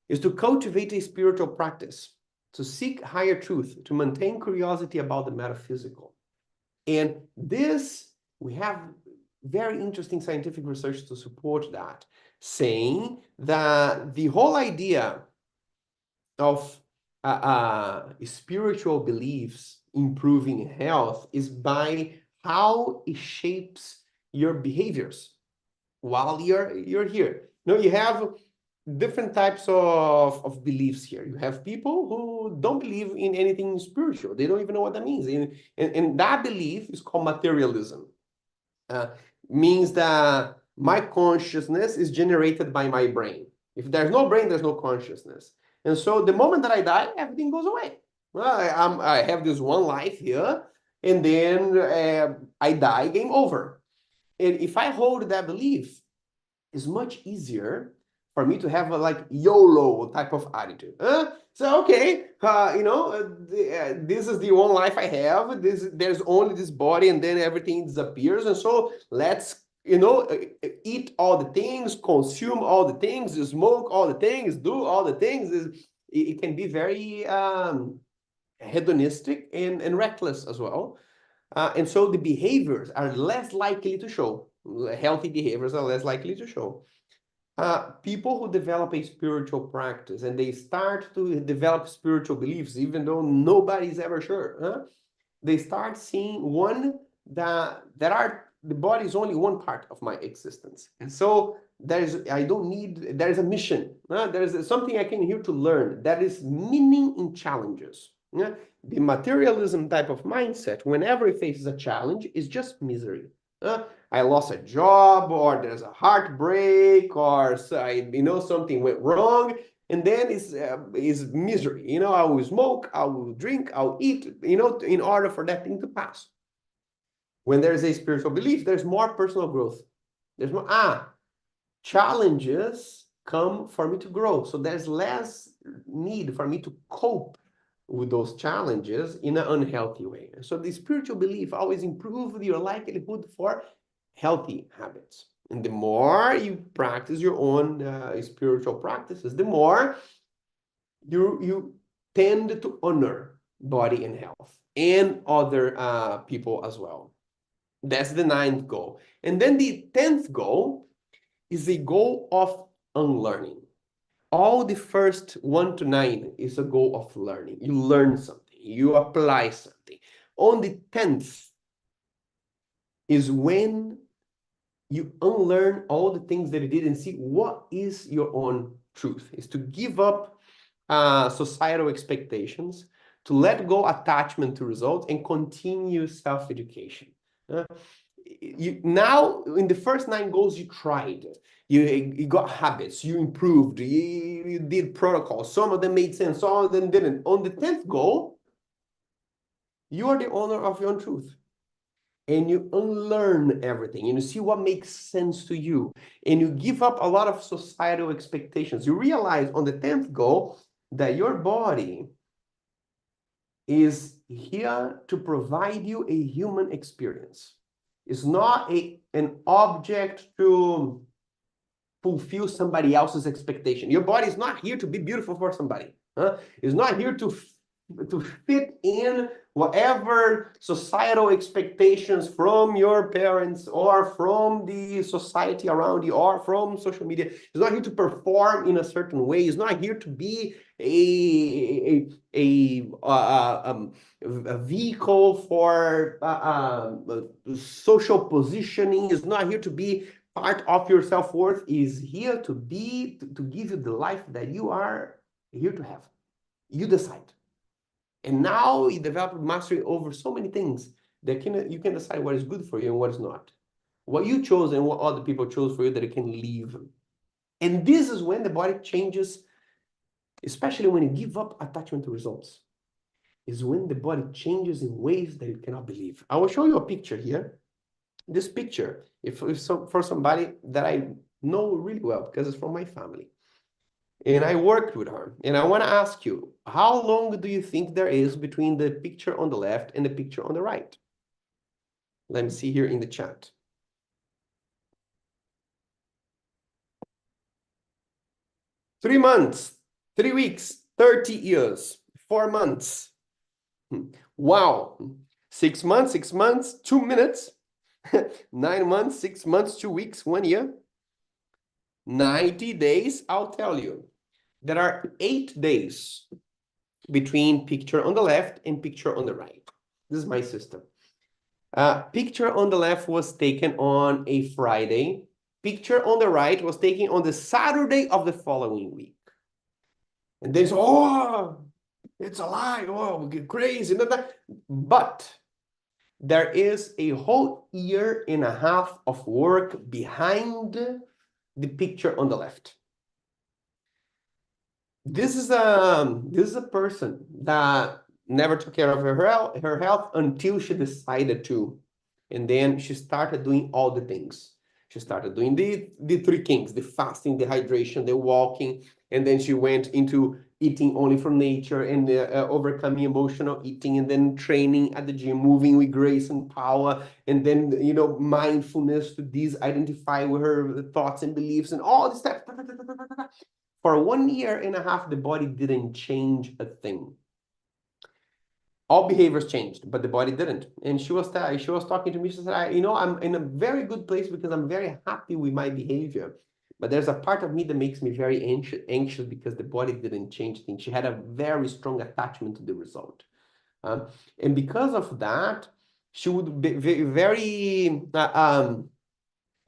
is to cultivate a spiritual practice, to seek higher truth, to maintain curiosity about the metaphysical. And this, we have very interesting scientific research to support that, saying that the whole idea of spiritual beliefs improving health is by how it shapes your behaviors while you're here. You have different types of beliefs here. You have people who don't believe in anything spiritual. They don't even know what that means. And that belief is called materialism. Means that my consciousness is generated by my brain. If there's no brain, there's no consciousness. And so the moment that I die, everything goes away. I have this one life here, and then I die, game over. And if I hold that belief, it's much easier for me to have a YOLO type of attitude. So, okay, this is the one life I have. There's only this body, and then everything disappears. And so let's, eat all the things, consume all the things, smoke all the things, do all the things. It can be very hedonistic and reckless as well. And so the behaviors are less likely to show. Healthy behaviors are less likely to show. People who develop a spiritual practice and they start to develop spiritual beliefs, even though nobody's ever sure, they start seeing the body is only one part of my existence. And so there's a mission. There's something I came here to learn. That is meaning in challenges. The materialism type of mindset, whenever it faces a challenge, is just misery. I lost a job, or there's a heartbreak, or something went wrong, and then it's misery. I will smoke, I will drink, I'll eat, in order for that thing to pass. When there's a spiritual belief, there's more personal growth. There's more, challenges come for me to grow. So there's less need for me to cope with those challenges in an unhealthy way. So the spiritual belief always improves your likelihood for healthy habits. And the more you practice your own spiritual practices, the more you tend to honor body and health and other people as well. That's the 9th goal. And then the 10th goal is a goal of unlearning. All the first 1 to 9 is a goal of learning. You learn something, you apply something. On the 10th is when you unlearn all the things that you did and see what is your own truth. Is to give up societal expectations, to let go attachment to results, and continue self-education. Now, in the first 9 goals, you tried. You got habits, you improved, you did protocols. Some of them made sense, some of them didn't. On the 10th goal, you are the owner of your own truth. And you unlearn everything, and you see what makes sense to you. And you give up a lot of societal expectations. You realize on the 10th goal that your body is here to provide you a human experience. It's not an object to fulfill somebody else's expectation. Your body is not here to be beautiful for somebody. It's not here to fit in whatever societal expectations from your parents or from the society around you or from social media. It's not here to perform in a certain way. It's not here to be a vehicle for social positioning. Is not here to be part of your self-worth. Is here to give you the life that you are here to have. You decide. And now you develop mastery over so many things that you can decide what is good for you and what is not. What you chose and what other people chose for you that it can leave. And this is when the body changes, especially when you give up attachment to results. Is when the body changes in ways that you cannot believe. I will show you a picture here. This picture, for somebody that I know really well, because it's from my family. And I worked with her. And I want to ask you, how long do you think there is between the picture on the left and the picture on the right? Let me see here in the chat. 3 months, 3 weeks, 30 years, 4 months. Wow. 6 months, 6 months, 2 minutes. 9 months, 6 months, 2 weeks, 1 year. 90 days, I'll tell you. There are 8 days between picture on the left and picture on the right. This is my system. Picture on the left was taken on a Friday. Picture on the right was taken on the Saturday of the following week. And there's, it's a lie. Oh, we get crazy. But there is a whole 1.5 years of work behind the picture on the left. This is a person that never took care of her health until she decided to. And then she started doing all the things. She started doing the 3 things, the fasting, the hydration, the walking. And then she went into eating only from nature and overcoming emotional eating, and then training at the gym, moving with grace and power. And then, mindfulness to disidentify with her thoughts and beliefs and all this stuff. For 1.5 years, the body didn't change a thing. All behaviors changed, but the body didn't. And she was talking to me. She said, I'm in a very good place because I'm very happy with my behavior. But there's a part of me that makes me very anxious because the body didn't change things. She had a very strong attachment to the result. And because of that, she would be very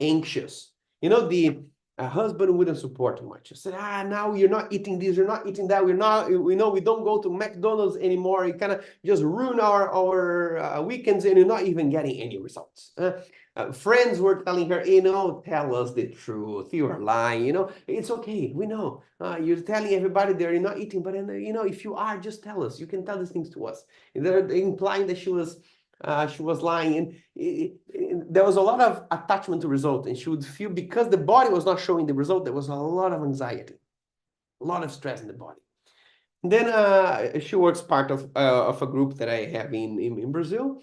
anxious. You know, the husband wouldn't support much. He said, now you're not eating this, you're not eating that. We don't go to McDonald's anymore. You kind of just ruin our weekends, and you're not even getting any results. Friends were telling her, tell us the truth. You are lying. It's okay. We know. You're telling everybody they're not eating, but if you are, just tell us. You can tell these things to us. They're implying that she was lying, and there was a lot of attachment to result, and she would feel, because the body was not showing the result, there was a lot of anxiety, a lot of stress in the body. And then she works part of a group that I have in Brazil.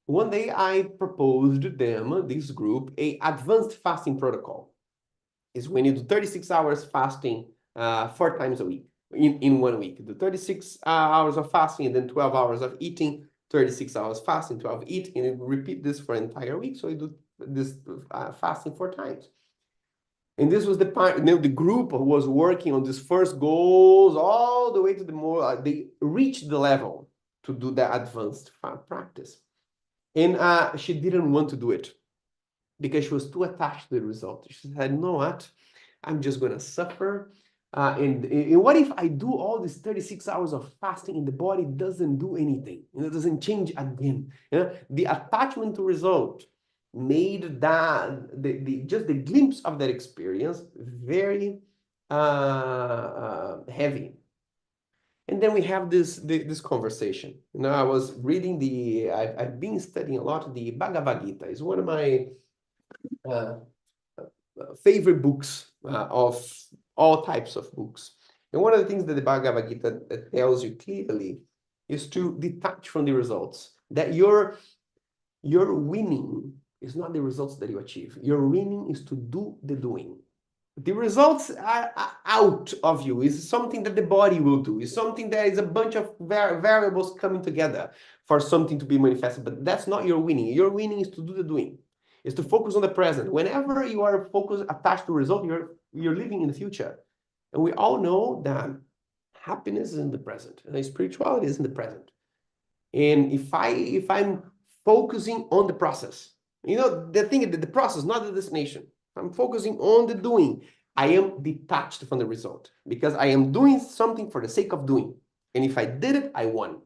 One day I proposed them, this group, a advanced fasting protocol. Is when you do 36 hours fasting 4 times a week in 1 week. You do 36 hours of fasting and then 12 hours of eating, 36 hours fasting, 12 eating, and you repeat this for an entire week. So you do this fasting 4 times. And this was the part, the group was working on these first goals all the way to the more, they reached the level to do the advanced practice. And she didn't want to do it because she was too attached to the result. She said, you know what? I'm just going to suffer. And what if I do all these 36 hours of fasting and the body doesn't do anything? It doesn't change again. The attachment to result made that just the glimpse of that experience very heavy. And then we have this conversation. I was reading I've been studying a lot the Bhagavad Gita. It's one of my favorite books of all types of books. And one of the things that the Bhagavad Gita tells you clearly is to detach from the results. That your winning is not the results that you achieve. Your winning is to do the doing. The results are out of you. It's something that the body will do. It's something that is a bunch of variables coming together for something to be manifested. But that's not your winning. Your winning is to do the doing. Is to focus on the present. Whenever you are focused, attached to result, you're living in the future. And we all know that happiness is in the present, and spirituality is in the present. And if I'm focusing on the process, the process, not the destination. I'm focusing on the doing. I am detached from the result because I am doing something for the sake of doing. And if I did it, I won.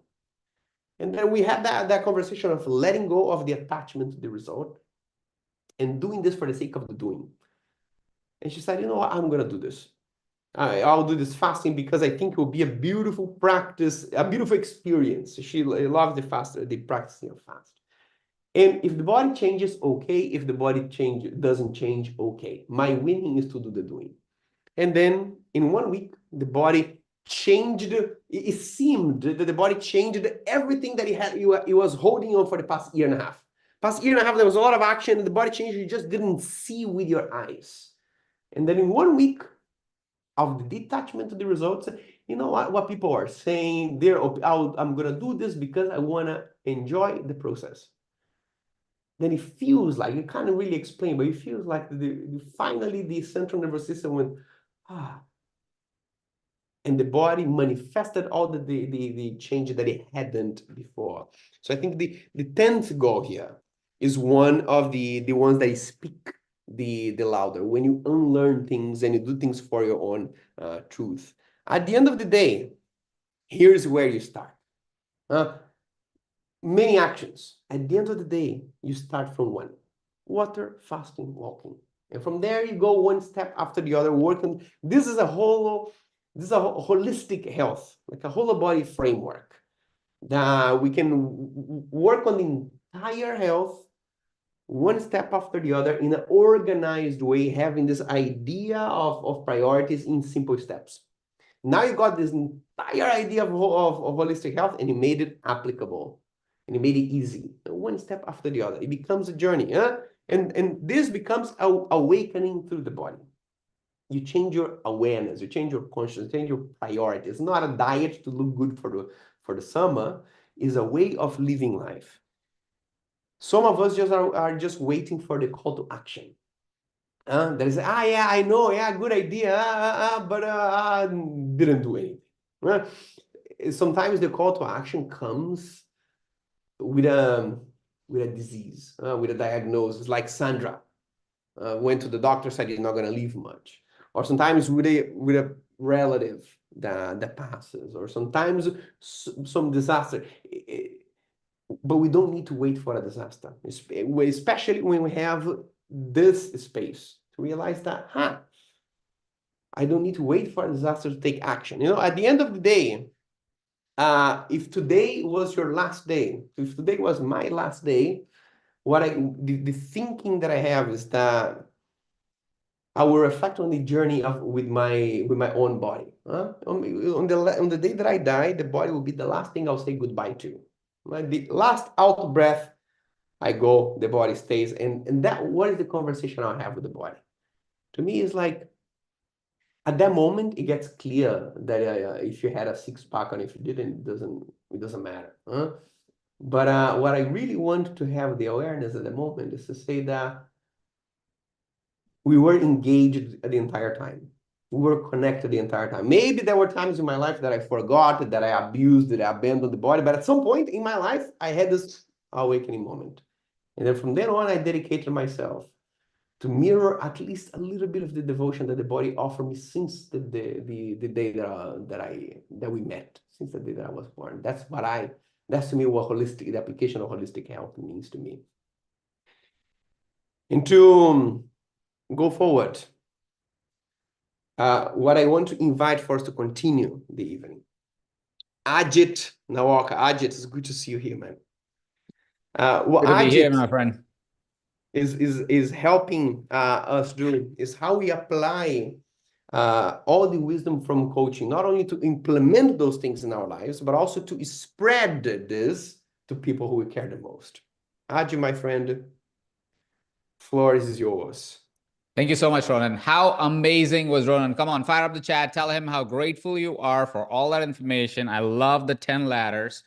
And then we had that conversation of letting go of the attachment to the result and doing this for the sake of the doing. And she said, you know what, I'm going to do this. I'll do this fasting because I think it will be a beautiful practice, a beautiful experience. She loves the practicing of fast. And if the body changes, okay. If the body doesn't change, okay. My winning is to do the doing. And then in 1 week, the body changed. It seemed that the body changed everything that he was holding on for the past year and a half. Past year and a half, there was a lot of action, and the body changed. You just didn't see with your eyes. And then in 1 week of the detachment to the results, you know what people are saying? I'm going to do this because I want to enjoy the process. Then it feels like, you can't really explain, but it feels like finally the central nervous system went, and the body manifested all the change that it hadn't before. So I think the 10th goal here is one of the ones that speak the louder, when you unlearn things and you do things for your own truth. At the end of the day, here's where you start. Many actions. At the end of the day, you start from one: water, fasting, walking. And from there, you go one step after the other, working. This is a holistic health, like a Holobody framework, that we can work on the entire health one step after the other in an organized way, having this idea of priorities in simple steps. Now you got this entire idea of holistic health, and you made it applicable. And you made it easy, one step after the other. It becomes a journey, and this becomes awakening through the body. You change your awareness, you change your consciousness, you change your priorities. It's not a diet to look good for the summer. It's a way of living life. Some of us are just waiting for the call to action. They say, yeah, I know, yeah, good idea, but didn't do anything. Sometimes the call to action comes with a disease, with a diagnosis, like Sandra went to the doctor, said he's not going to live much, or sometimes with a relative that passes, or sometimes some disaster. But we don't need to wait for a disaster, especially when we have this space to realize that, I don't need to wait for a disaster to take action. At the end of the day, if today was your last day, if today was my last day, the thinking that I have is that I will reflect on the journey with my own body. On the day that I die, the body will be the last thing I'll say goodbye to. The last out breath, I go, the body stays, and that what is the conversation I'll have with the body? To me, it's like at that moment it gets clear that if you had a six-pack and if you didn't, it doesn't matter. But what I really want to have the awareness at the moment is to say that we were engaged the entire time. We were connected the entire time. Maybe there were times in my life that I forgot, that I abused, that I abandoned the body, but at some point in my life, I had this awakening moment. And then from then on, I dedicated myself to mirror at least a little bit of the devotion that the body offered me since the day that we met, since the day that I was born. That's to me what the application of holistic health means to me. And to go forward, what I want to invite for us to continue the evening. Ajit Nawaka. Ajit, it's good to see you here, man. What Good to be here, Ajit my friend. is helping us do is how we apply all the wisdom from coaching, not only to implement those things in our lives, but also to spread this to people who we care the most. Ajit, my friend, floor is yours. Thank you so much, Ronan. How amazing was Ronan? Come on, fire up the chat. Tell him how grateful you are for all that information. I love the 10 ladders.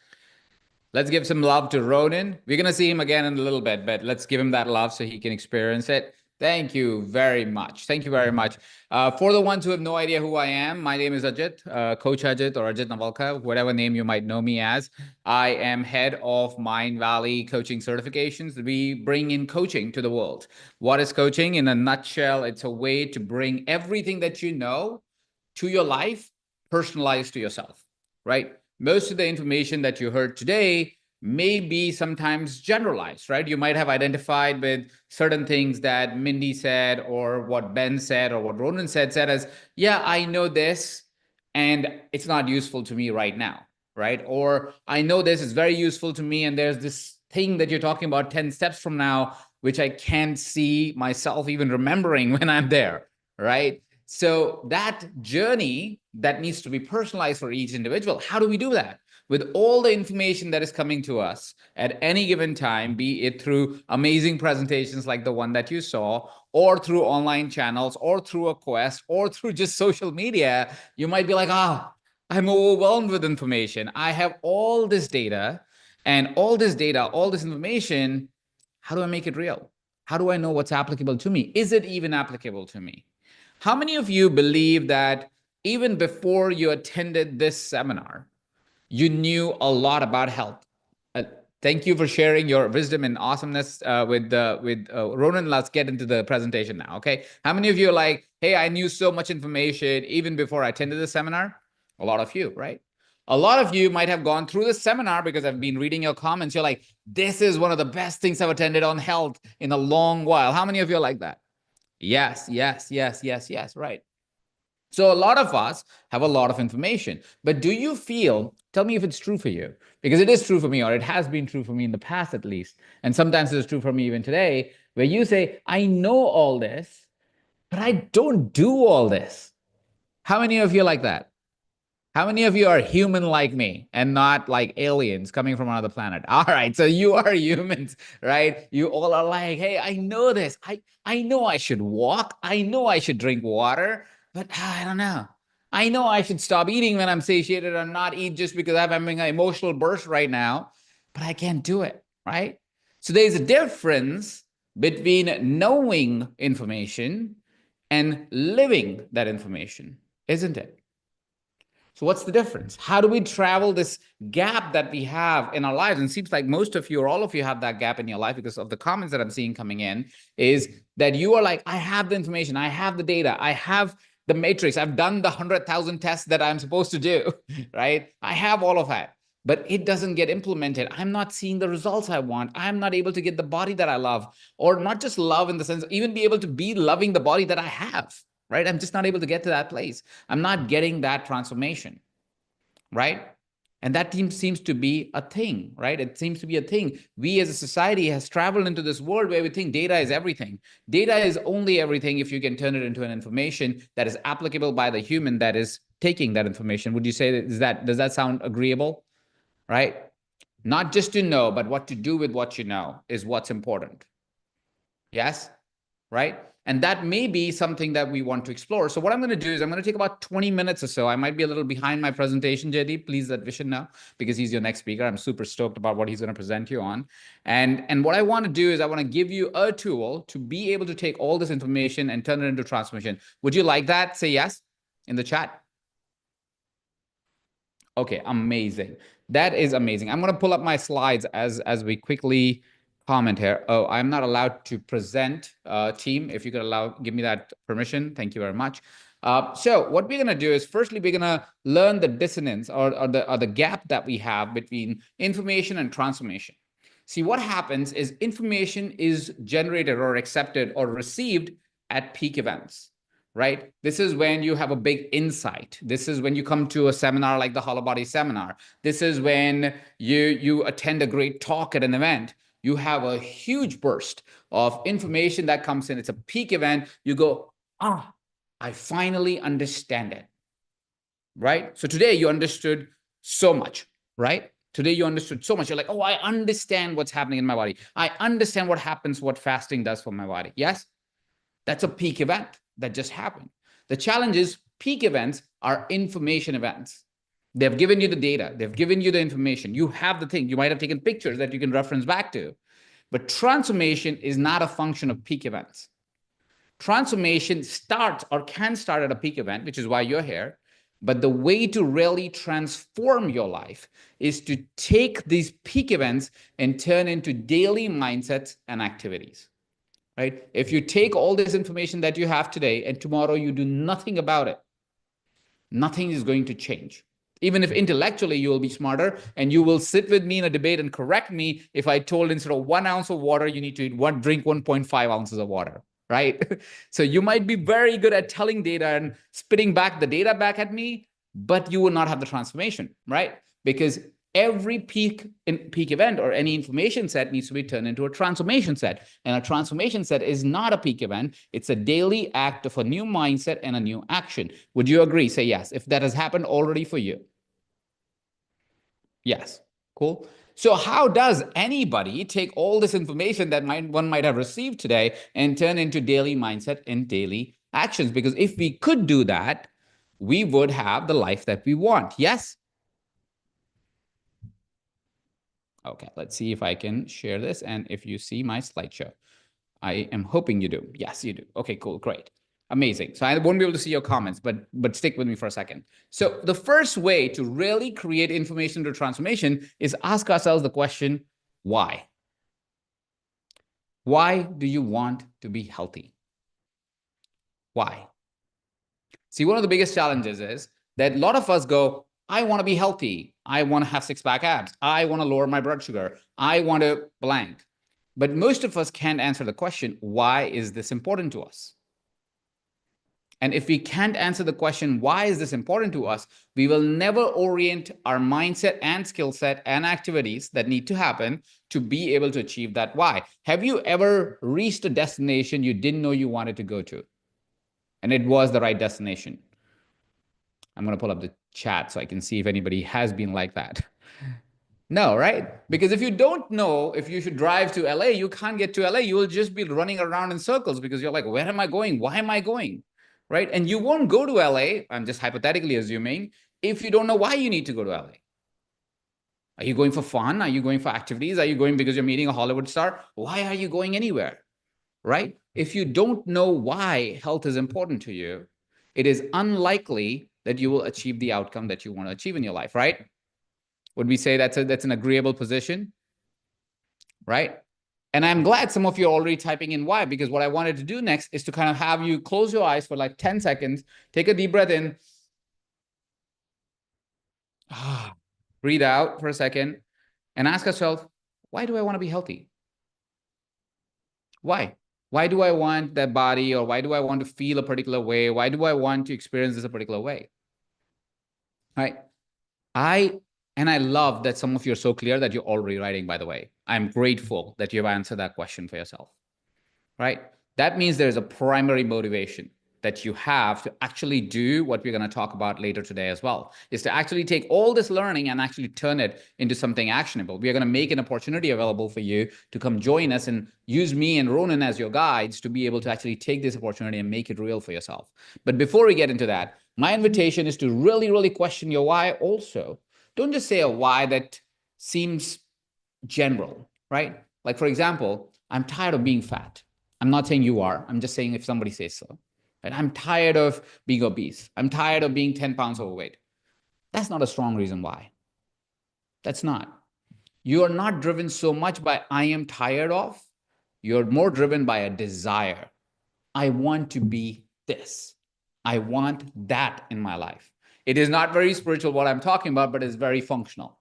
Let's give some love to Ronan. We're going to see him again in a little bit, but let's give him that love so he can experience it. Thank you very much. Thank you very much. For the ones who have no idea who I am, my name is Ajit, Coach Ajit or Ajit Navalka, whatever name you might know me as. I am head of Mindvalley coaching certifications. We bring in coaching to the world. What is coaching? In a nutshell, it's a way to bring everything that you know to your life, personalized to yourself, right? Most of the information that you heard today may be sometimes generalized, right? You might have identified with certain things that Mindy said or what Ben said or what Ronan said as, yeah, I know this and it's not useful to me right now, right? Or I know this is very useful to me and there's this thing that you're talking about 10 steps from now, which I can't see myself even remembering when I'm there, right? So that journey that needs to be personalized for each individual, how do we do that? With all the information that is coming to us at any given time, be it through amazing presentations like the one that you saw, or through online channels, or through a quest, or through just social media, you might be like, I'm overwhelmed with information. I have all this data, and all this data, all this information, how do I make it real? How do I know what's applicable to me? Is it even applicable to me? How many of you believe that even before you attended this seminar, you knew a lot about health? Thank you for sharing your wisdom and awesomeness with Ronan. Let's get into the presentation now, okay? How many of you are like, hey, I knew so much information even before I attended the seminar? A lot of you, right? A lot of you might have gone through the seminar because I've been reading your comments. You're like, this is one of the best things I've attended on health in a long while. How many of you are like that? Yes, yes, yes, yes, yes, right. So a lot of us have a lot of information, but do you feel, tell me if it's true for you, because it is true for me, or it has been true for me in the past at least, and sometimes it's true for me even today, where you say, I know all this, but I don't do all this. How many of you are like that? How many of you are human like me and not like aliens coming from another planet? All right, so you are humans, right? You all are like, hey, I know this. I know I should walk. I know I should drink water, but I don't know. I know I should stop eating when I'm satiated or not eat just because I'm having an emotional burst right now, but I can't do it, right? So there's a difference between knowing information and living that information, isn't it? So what's the difference? How do we travel this gap that we have in our lives? And it seems like most of you or all of you have that gap in your life because of the comments that I'm seeing coming in, is that you are like, I have the information, I have the data, I have the matrix, I've done the 100,000 tests that I'm supposed to do, right? I have all of that, but it doesn't get implemented. I'm not seeing the results I want. I'm not able to get the body that I love, or not just love in the sense, even be able to be loving the body that I have. Right? I'm just not able to get to that place. I'm not getting that transformation, right? And that seems to be a thing, right? It seems to be a thing. We as a society has traveled into this world where we think data is everything. Data is only everything if you can turn it into an information that is applicable by the human that is taking that information. Would you say that, does that sound agreeable, right? Not just to know, but what to do with what you know is what's important. Yes? Right? And that may be something that we want to explore. So what I'm going to do is I'm going to take about 20 minutes or so. I might be a little behind my presentation, JD. Please let Vishen know, because he's your next speaker. I'm super stoked about what he's going to present you on. And what I want to do is I want to give you a tool to be able to take all this information and turn it into transformation. Would you like that? Say yes in the chat. Okay, amazing. That is amazing. I'm going to pull up my slides as we quickly comment here. Oh, I'm not allowed to present, team. If you could give me that permission. Thank you very much. So what we're going to do is, firstly, we're going to learn the dissonance or the gap that we have between information and transformation. See, what happens is information is generated or accepted or received at peak events. Right? This is when you have a big insight. This is when you come to a seminar like the Holobody seminar. This is when you attend a great talk at an event. You have a huge burst of information that comes in. It's a peak event. You go, I finally understand it. Right? So today you understood so much, right? Today you understood so much. You're like, oh, I understand what's happening in my body. I understand what happens, what fasting does for my body. Yes? That's a peak event that just happened. The challenge is peak events are information events. They've given you the data. They've given you the information. You have the thing. You might have taken pictures that you can reference back to. But transformation is not a function of peak events. Transformation starts or can start at a peak event, which is why you're here. But the way to really transform your life is to take these peak events and turn into daily mindsets and activities. Right? If you take all this information that you have today and tomorrow you do nothing about it, nothing is going to change. Even if intellectually you will be smarter and you will sit with me in a debate and correct me if I told instead of 1 ounce of water, you need to drink 1.5 ounces of water, right? So you might be very good at telling data and spitting back the data back at me, but you will not have the transformation, right? Because every peak event or any information set needs to be turned into a transformation set. And a transformation set is not a peak event. It's a daily act of a new mindset and a new action. Would you agree? Say yes, if that has happened already for you. Yes. Cool. So how does anybody take all this information that one might have received today and turn into daily mindset and daily actions? Because if we could do that, we would have the life that we want. Yes? Okay, let's see if I can share this and if you see my slideshow. I am hoping you do. Yes, you do. Okay, cool, great. Amazing. So I won't be able to see your comments, but stick with me for a second. So the first way to really create information to transformation is ask ourselves the question, why? Why do you want to be healthy? Why? See, one of the biggest challenges is that a lot of us go, I want to be healthy. I want to have six-pack abs. I want to lower my blood sugar. I want to blank. But most of us can't answer the question, why is this important to us? And if we can't answer the question, why is this important to us, we will never orient our mindset and skill set and activities that need to happen to be able to achieve that why. Have you ever reached a destination you didn't know you wanted to go to? And it was the right destination. I'm going to pull up the chat so I can see if anybody has been like that. No, right? Because if you don't know if you should drive to LA, you can't get to LA. You will just be running around in circles because you're like, where am I going? Why am I going? Right? And you won't go to LA, I'm just hypothetically assuming, if you don't know why you need to go to LA. Are you going for fun? Are you going for activities? Are you going because you're meeting a Hollywood star? Why are you going anywhere? right? If you don't know why health is important to you, it is unlikely that you will achieve the outcome that you want to achieve in your life, right? Would we say that's an agreeable position, right? And I'm glad some of you are already typing in why, because what I wanted to do next is to kind of have you close your eyes for like 10 seconds, take a deep breath in, breathe out for a second, and ask yourself, why do I want to be healthy? Why? Why do I want that body, or why do I want to feel a particular way? Why do I want to experience this a particular way? Right? I love that some of you are so clear that you're already writing, by the way. I'm grateful that you've answered that question for yourself, right? That means there's a primary motivation that you have to actually do what we're going to talk about later today as well, is to actually take all this learning and actually turn it into something actionable. We are going to make an opportunity available for you to come join us and use me and Ronan as your guides to be able to actually take this opportunity and make it real for yourself. But before we get into that, my invitation is to really, really question your why also. Don't just say a why that seems general, right? Like, for example, I'm tired of being fat. I'm not saying you are. I'm just saying if somebody says so. Right? I'm tired of being obese. I'm tired of being 10 pounds overweight. That's not a strong reason why. That's not. You are not driven so much by I am tired of. You're more driven by a desire. I want to be this. I want that in my life. It is not very spiritual what I'm talking about, but it's very functional,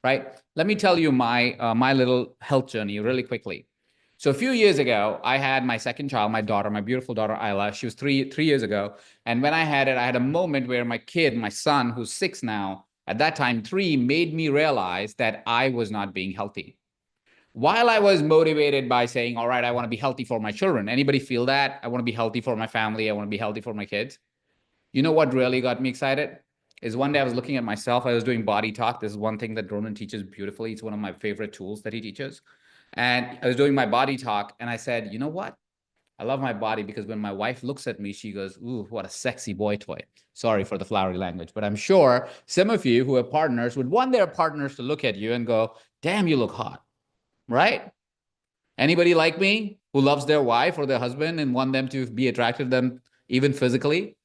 right? Let me tell you my little health journey really quickly. So a few years ago, I had my second child, my daughter, my beautiful daughter, Isla. She was three years ago. And when I had it, I had a moment where my kid, my son, who's 6 now, at that time 3, made me realize that I was not being healthy. While I was motivated by saying, all right, I want to be healthy for my children. Anybody feel that? I want to be healthy for my family. I want to be healthy for my kids. You know what really got me excited? Is one day I was looking at myself. I was doing body talk. This is one thing that Ronan teaches beautifully. It's one of my favorite tools that he teaches. And I was doing my body talk, and I said, you know what? I love my body because when my wife looks at me, she goes, ooh, what a sexy boy toy. Sorry for the flowery language, but I'm sure some of you who have partners would want their partners to look at you and go, damn, you look hot, right? Anybody like me who loves their wife or their husband and want them to be attracted to them even physically?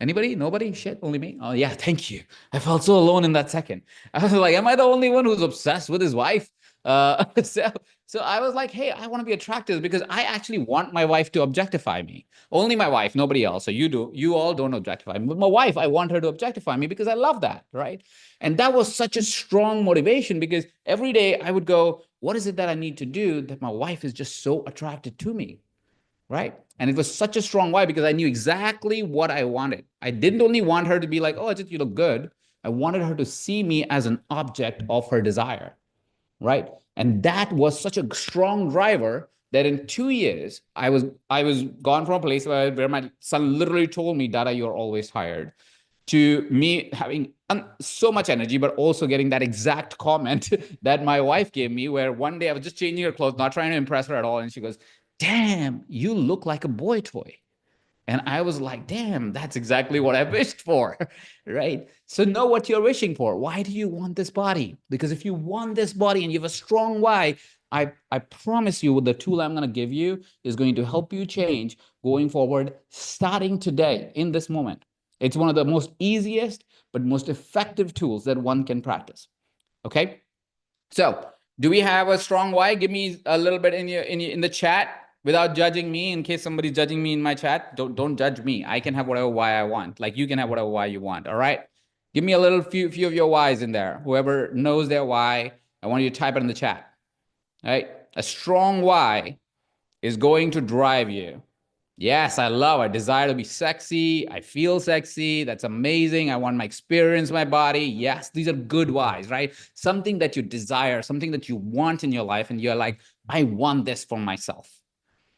Anybody? Nobody? Shit, only me? Oh, yeah, thank you. I felt so alone in that second. I was like, am I the only one who's obsessed with his wife? So I was like, hey, I want to be attractive because I actually want my wife to objectify me. Only my wife, nobody else. So you all don't objectify me. But my wife, I want her to objectify me because I love that, right? And that was such a strong motivation because every day I would go, what is it that I need to do that my wife is just so attracted to me? Right? And it was such a strong why because I knew exactly what I wanted. I didn't only want her to be like, oh, just you look good. I wanted her to see me as an object of her desire, right? And that was such a strong driver that in 2 years, I was gone from a place where my son literally told me, Dada, you're always tired, to me having so much energy, but also getting that exact comment that my wife gave me, where one day I was just changing her clothes, not trying to impress her at all. And she goes, damn, you look like a boy toy. And I was like, damn, that's exactly what I wished for, right? So know what you're wishing for. Why do you want this body? Because if you want this body and you have a strong why, I promise you the tool I'm going to give you is going to help you change going forward, starting today in this moment. It's one of the most easiest, but most effective tools that one can practice, okay? So do we have a strong why? Give me a little bit in the chat. Without judging me, in case somebody's judging me in my chat, don't judge me. I can have whatever why I want. Like you can have whatever why you want. All right. Give me a little few of your whys in there. Whoever knows their why, I want you to type it in the chat. All right. A strong why is going to drive you. Yes, I love it. I desire to be sexy. I feel sexy. That's amazing. I want my experience, my body. Yes, these are good whys, right? Something that you desire, something that you want in your life, and you're like, I want this for myself.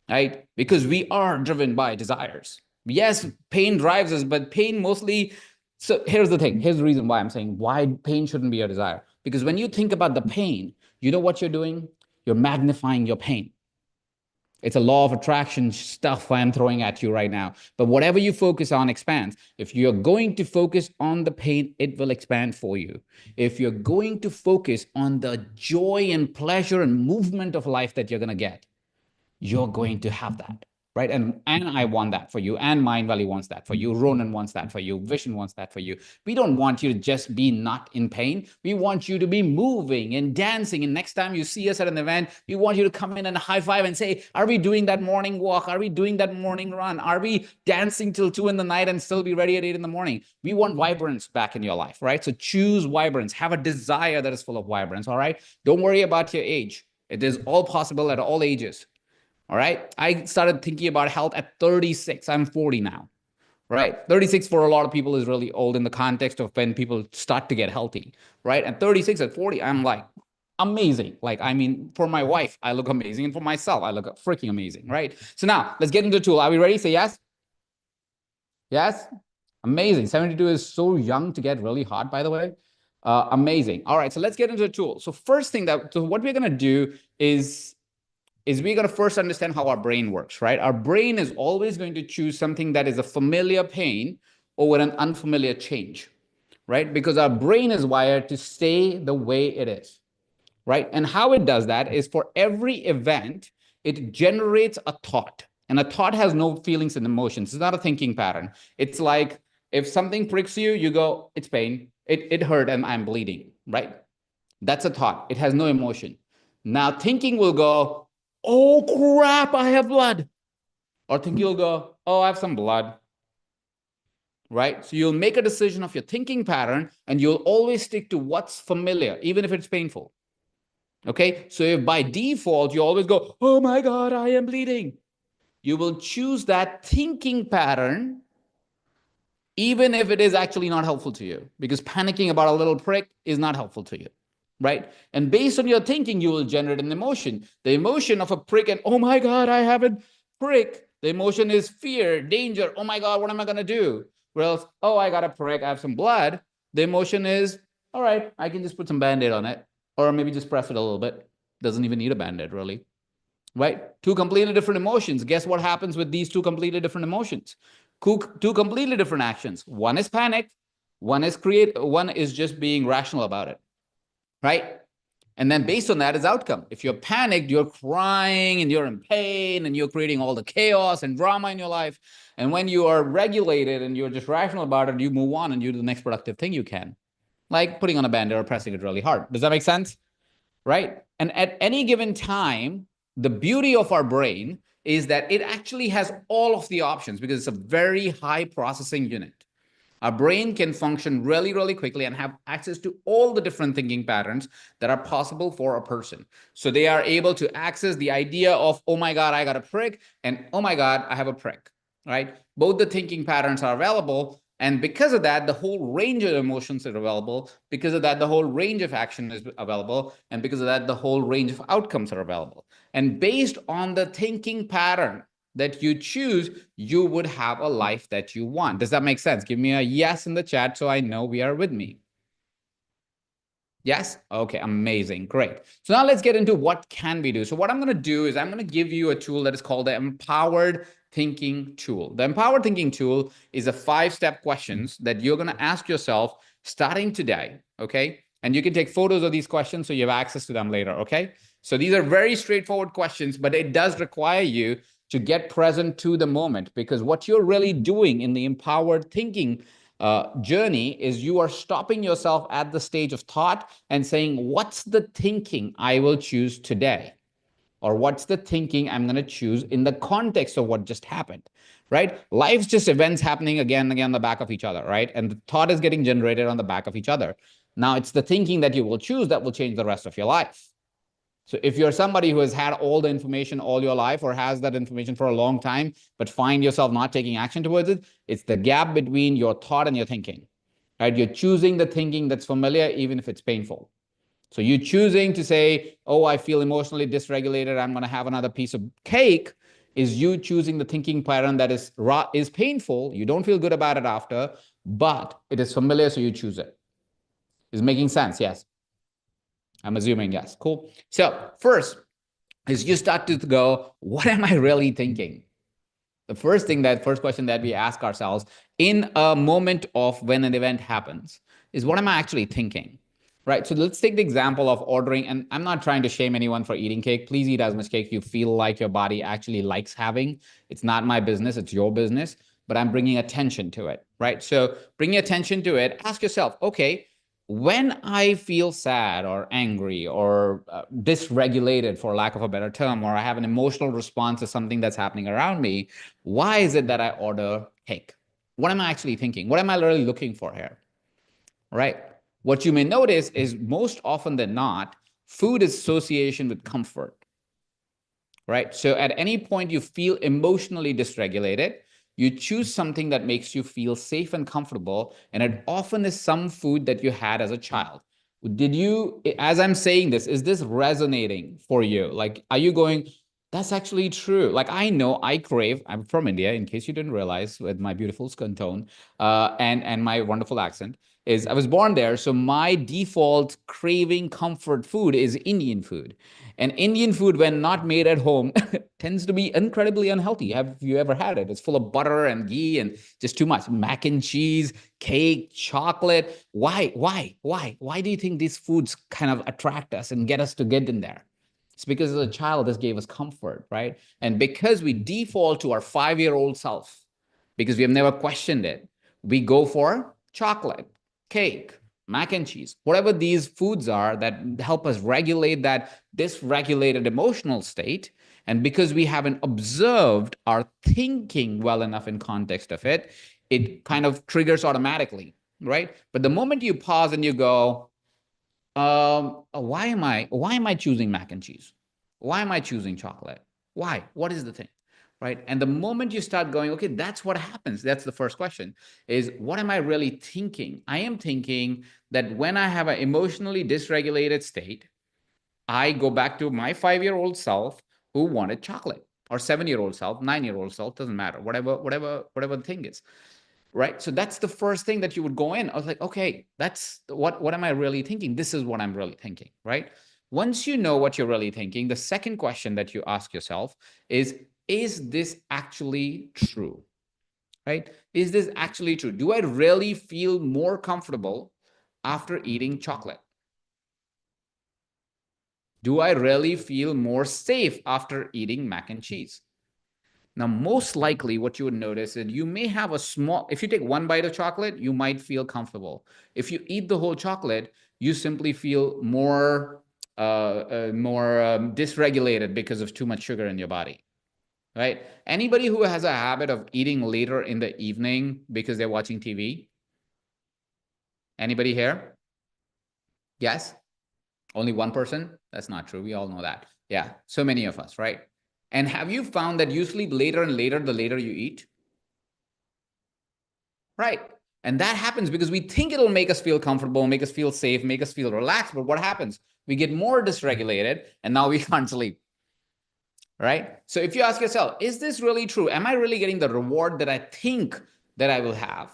Right? Because we are driven by desires. Yes, pain drives us, but pain mostly. So here's the thing. Here's the reason why I'm saying why pain shouldn't be a desire. Because when you think about the pain, you know what you're doing? You're magnifying your pain. It's a law of attraction stuff I'm throwing at you right now. But whatever you focus on expands. If you're going to focus on the pain, it will expand for you. If you're going to focus on the joy and pleasure and movement of life that you're going to get, you're going to have that. Right. And I want that for you. And Mindvalley wants that for you. Ronan wants that for you. Vision wants that for you. We don't want you to just be not in pain. We want you to be moving and dancing. And next time you see us at an event, we want you to come in and high five and say, are we doing that morning walk? Are we doing that morning run? Are we dancing till 2 in the night and still be ready at 8 in the morning? We want vibrance back in your life, right? So choose vibrance. Have a desire that is full of vibrance, all right? Don't worry about your age. It is all possible at all ages. All right. I started thinking about health at 36. I'm 40 now. Right. 36 for a lot of people is really old in the context of when people start to get healthy. Right. At 36, at 40, I'm like amazing. Like, I mean, for my wife, I look amazing. And for myself, I look freaking amazing. Right. So now let's get into the tool. Are we ready? Say yes. Yes. Amazing. 72 is so young to get really hot, by the way. Amazing. All right. So let's get into the tool. So first thing so what we're going to do is we're going to first understand how our brain works, right? Our brain is always going to choose something that is a familiar pain over an unfamiliar change, right? Because our brain is wired to stay the way it is, right? And how it does that is for every event, it generates a thought. And a thought has no feelings and emotions. It's not a thinking pattern. It's like if something pricks you, you go, it's pain. It hurt and I'm bleeding, right? That's a thought. It has no emotion. Now thinking will go, oh crap, I have blood. Or thinking you'll go, oh, I have some blood. Right? So you'll make a decision of your thinking pattern and you'll always stick to what's familiar, even if it's painful. Okay? So if by default you always go, oh my God, I am bleeding, you will choose that thinking pattern, even if it is actually not helpful to you, because panicking about a little prick is not helpful to you. Right? And based on your thinking, you will generate an emotion. The emotion of a prick and, oh my God, I have a prick. The emotion is fear, danger. Oh my God, what am I going to do? Whereas, oh, I got a prick. I have some blood. The emotion is, all right, I can just put some Band-Aid on it. Or maybe just press it a little bit. Doesn't even need a Band-Aid, really. Right? Two completely different emotions. Guess what happens with these two completely different emotions? Two completely different actions. One is panic. One is just being rational about it. Right? And then based on that is outcome. If you're panicked, you're crying and you're in pain and you're creating all the chaos and drama in your life. And when you are regulated and you're just rational about it, you move on and you do the next productive thing you can. Like putting on a Band-Aid or pressing it really hard. Does that make sense? Right? And at any given time, the beauty of our brain is that it actually has all of the options because it's a very high processing unit. Our brain can function really, really quickly and have access to all the different thinking patterns that are possible for a person. So they are able to access the idea of, oh my God, I got a prick, and oh my God, I have a prick, right? Both the thinking patterns are available. And because of that, the whole range of emotions are available. Because of that, the whole range of action is available. And because of that, the whole range of outcomes are available. And based on the thinking pattern that you choose, you would have a life that you want. Does that make sense? Give me a yes in the chat so I know we are with me. Yes? Okay, amazing. Great. So now let's get into what can we do. So what I'm going to do is I'm going to give you a tool that is called the Empowered Thinking Tool. The Empowered Thinking Tool is a 5-step questions that you're going to ask yourself starting today, okay? And you can take photos of these questions so you have access to them later, okay? So these are very straightforward questions, but it does require you to get present to the moment, because what you're really doing in the empowered thinking journey is you are stopping yourself at the stage of thought and saying, what's the thinking I will choose today? Or what's the thinking I'm going to choose in the context of what just happened, right? Life's just events happening again and again on the back of each other, right? And the thought is getting generated on the back of each other. Now it's the thinking that you will choose that will change the rest of your life. So if you're somebody who has had all the information all your life or has that information for a long time, but find yourself not taking action towards it, it's the gap between your thought and your thinking, right? You're choosing the thinking that's familiar, even if it's painful. So you're choosing to say, oh, I feel emotionally dysregulated, I'm going to have another piece of cake, is you choosing the thinking pattern that is painful. You don't feel good about it after, but it is familiar, so you choose it. Is making sense? Yes. I'm assuming yes. Cool. So first is you start to go, what am I really thinking? The first question that we ask ourselves in a moment of when an event happens is, what am I actually thinking? Right. So let's take the example of ordering, and I'm not trying to shame anyone for eating cake. Please eat as much cake you feel like your body actually likes having. It's not my business, it's your business, but I'm bringing attention to it, right? So bringing attention to it, ask yourself, okay, when I feel sad or angry or dysregulated, for lack of a better term, or I have an emotional response to something that's happening around me, why is it that I order cake? What am I actually thinking? What am I really looking for here? Right? What you may notice is most often than not, food is association with comfort, right? So at any point you feel emotionally dysregulated, you choose something that makes you feel safe and comfortable, and it often is some food that you had as a child. Did you, as I'm saying this, is this resonating for you? Like, are you going, that's actually true? Like, I know I crave, I'm from India, in case you didn't realize, with my beautiful skin tone and my wonderful accent, is I was born there. So my default craving comfort food is Indian food. And Indian food, when not made at home, tends to be incredibly unhealthy. Have you ever had it? It's full of butter and ghee and just too much. Mac and cheese, cake, chocolate. Why do you think these foods kind of attract us and get us to get in there? It's because as a child, this gave us comfort, right? And because we default to our 5-year-old self, because we have never questioned it, we go for chocolate, cake, mac and cheese, whatever these foods are that help us regulate that dysregulated emotional state. And because we haven't observed our thinking well enough in context of it, it kind of triggers automatically, right? But the moment you pause and you go, why am I choosing mac and cheese? Why am I choosing chocolate? Why? What is the thing? Right? And the moment you start going, okay, that's what happens. That's the first question is, what am I really thinking? I am thinking that when I have an emotionally dysregulated state, I go back to my 5-year-old self who wanted chocolate, or 7-year-old self, 9-year-old self, doesn't matter, whatever the thing is. Right. So that's the first thing that you would go in. I was like, okay, that's what am I really thinking? This is what I'm really thinking. Right. Once you know what you're really thinking, the second question that you ask yourself is this actually true? Right? Is this actually true? Do I really feel more comfortable after eating chocolate? Do I really feel more safe after eating mac and cheese? Now, most likely what you would notice is you may have a small, if you take one bite of chocolate, you might feel comfortable. If you eat the whole chocolate, you simply feel more dysregulated because of too much sugar in your body, right? Anybody who has a habit of eating later in the evening because they're watching TV? Anybody here? Yes? Only one person? That's not true. We all know that. Yeah, so many of us, right? And have you found that you sleep later and later the later you eat? Right. And that happens because we think it'll make us feel comfortable, make us feel safe, make us feel relaxed. But what happens? We get more dysregulated and now we can't sleep. Right. So if you ask yourself, is this really true? Am I really getting the reward that I think that I will have?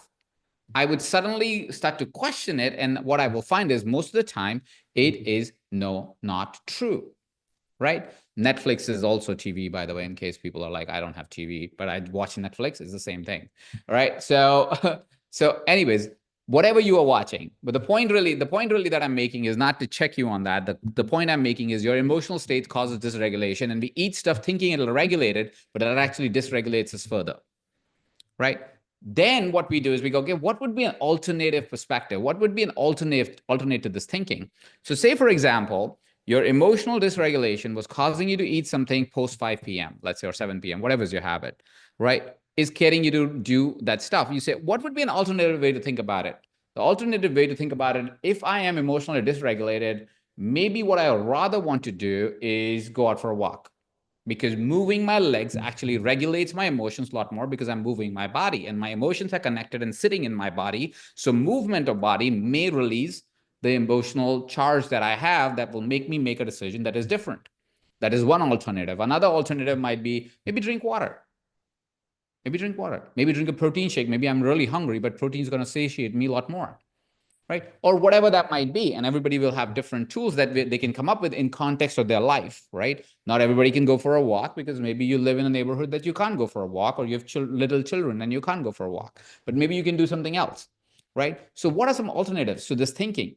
I would suddenly start to question it. And what I will find is most of the time, it is no, not true. Right? Netflix is also TV, by the way, in case people are like, I don't have TV, but I watch Netflix. It's the same thing. Right? So, so anyways, whatever you are watching, but the point really that I'm making is not to check you on that. The point I'm making is your emotional state causes dysregulation, and we eat stuff thinking it'll regulate it, but it actually dysregulates us further. Right? Then what we do is we go, okay, what would be an alternative perspective? What would be an alternate to this thinking? So say, for example, your emotional dysregulation was causing you to eat something post 5 p.m., let's say, or 7 p.m., whatever's your habit, right? Is getting you to do that stuff. You say, what would be an alternative way to think about it? The alternative way to think about it, if I am emotionally dysregulated, maybe what I rather want to do is go out for a walk, because moving my legs actually regulates my emotions a lot more because I'm moving my body and my emotions are connected and sitting in my body. So movement of body may release the emotional charge that I have that will make me make a decision that is different. That is one alternative. Another alternative might be maybe drink water. Maybe drink water. Maybe drink a protein shake. Maybe I'm really hungry, but protein is going to satiate me a lot more. Right? Or whatever that might be. And everybody will have different tools that they can come up with in context of their life, right? Not everybody can go for a walk because maybe you live in a neighborhood that you can't go for a walk, or you have little children and you can't go for a walk, but maybe you can do something else, right? So what are some alternatives to this thinking?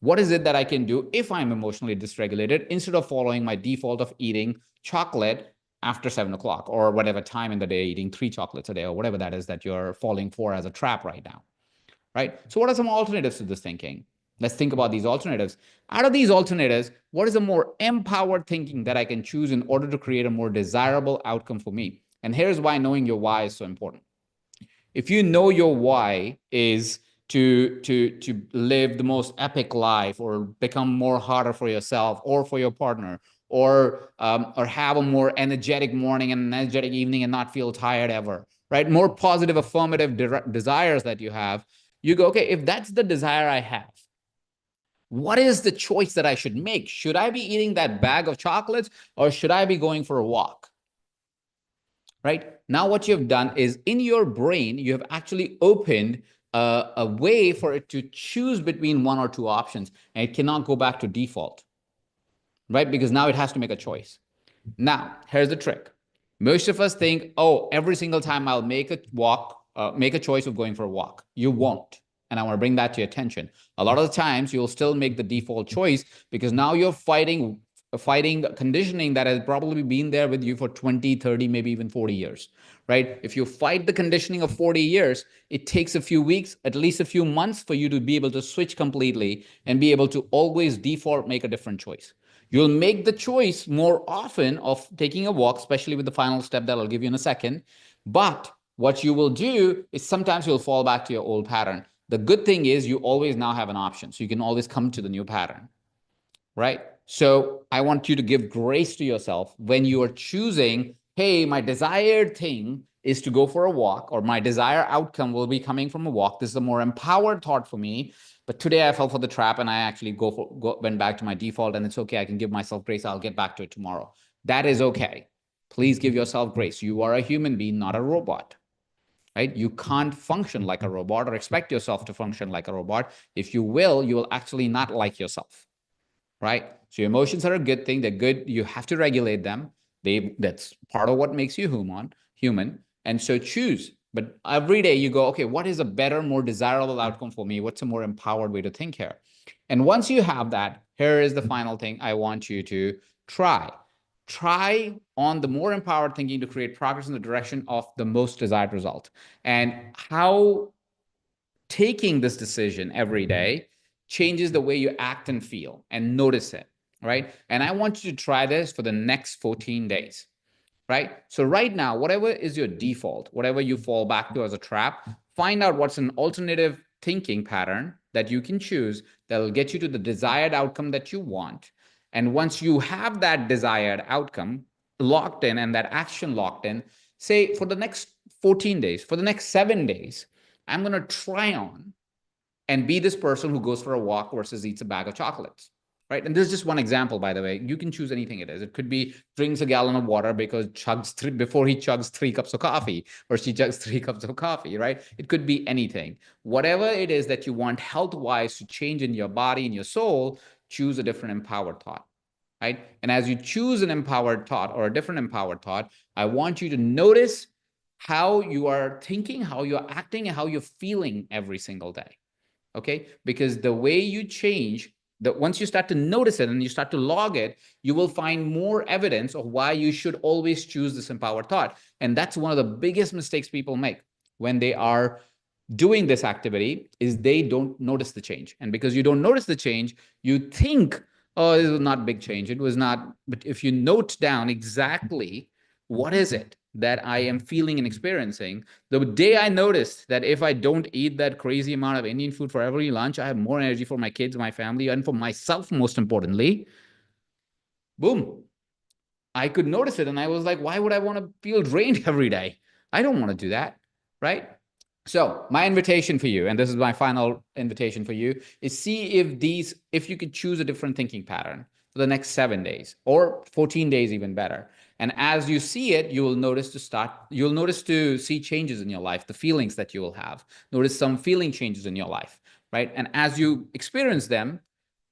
What is it that I can do if I'm emotionally dysregulated instead of following my default of eating chocolate after 7 o'clock or whatever time in the day, eating 3 chocolates a day or whatever that is that you're falling for as a trap right now, right? So what are some alternatives to this thinking? Let's think about these alternatives. Out of these alternatives, what is a more empowered thinking that I can choose in order to create a more desirable outcome for me? And here's why knowing your why is so important. If you know your why is to live the most epic life or become more harder for yourself or for your partner or have a more energetic morning and an energetic evening and not feel tired ever, right? More positive, affirmative desires that you have, you go, okay, if that's the desire I have, what is the choice that I should make? Should I be eating that bag of chocolates or should I be going for a walk? Right? Now what you've done is in your brain, you have actually opened a way for it to choose between one or two options, and it cannot go back to default, right? Because now it has to make a choice. Now, here's the trick. Most of us think, oh, every single time I'll make a walk, make a choice of going for a walk. You won't. And I want to bring that to your attention. A lot of the times you'll still make the default choice because now you're fighting conditioning that has probably been there with you for 20, 30, maybe even 40 years, right? If you fight the conditioning of 40 years, it takes a few weeks, at least a few months for you to be able to switch completely and be able to always default make a different choice. You'll make the choice more often of taking a walk, especially with the final step that I'll give you in a second. But what you will do is sometimes you'll fall back to your old pattern. The good thing is you always now have an option. So you can always come to the new pattern, right? So I want you to give grace to yourself when you are choosing, hey, my desired thing is to go for a walk, or my desired outcome will be coming from a walk. This is a more empowered thought for me. But today I fell for the trap and I actually went back to my default, and it's okay. I can give myself grace. I'll get back to it tomorrow. That is okay. Please give yourself grace. You are a human being, not a robot, right? You can't function like a robot or expect yourself to function like a robot. If you will actually not like yourself, right? So your emotions are a good thing. They're good. You have to regulate them. That's part of what makes you human. And so choose. But every day you go, okay, what is a better, more desirable outcome for me? What's a more empowered way to think here? And once you have that, here is the final thing I want you to try. Try on the more empowered thinking to create progress in the direction of the most desired result. And how taking this decision every day changes the way you act and feel, and notice it, right? And I want you to try this for the next 14 days, right? So right now, whatever is your default, whatever you fall back to as a trap, find out what's an alternative thinking pattern that you can choose that will get you to the desired outcome that you want. And once you have that desired outcome locked in and that action locked in, say for the next 14 days, for the next 7 days, I'm going to try on and be this person who goes for a walk versus eats a bag of chocolates, right? And this is just one example, by the way. You can choose anything it is. It could be drinks a gallon of water because before he chugs 3 cups of coffee, or she chugs 3 cups of coffee, right? It could be anything. Whatever it is that you want health-wise to change in your body and your soul, choose a different empowered thought, right? And as you choose an empowered thought or a different empowered thought, I want you to notice how you are thinking, how you're acting, and how you're feeling every single day. Okay? Because the way you change, once you start to notice it and you start to log it, you will find more evidence of why you should always choose this empowered thought. And that's one of the biggest mistakes people make when they are doing this activity, is they don't notice the change. And because you don't notice the change, you think, oh, this was not big change. It was not. But if you note down exactly what is it that I am feeling and experiencing, the day I noticed that if I don't eat that crazy amount of Indian food for every lunch, I have more energy for my kids, my family, and for myself, most importantly, boom, I could notice it. And I was like, why would I want to feel drained every day? I don't want to do that, right? So my invitation for you, and this is my final invitation for you, is see if you could choose a different thinking pattern for the next 7 days or 14 days, even better. And as you see it, you'll notice to see changes in your life, the feelings that you will have. Notice some feeling changes in your life, right? And as you experience them,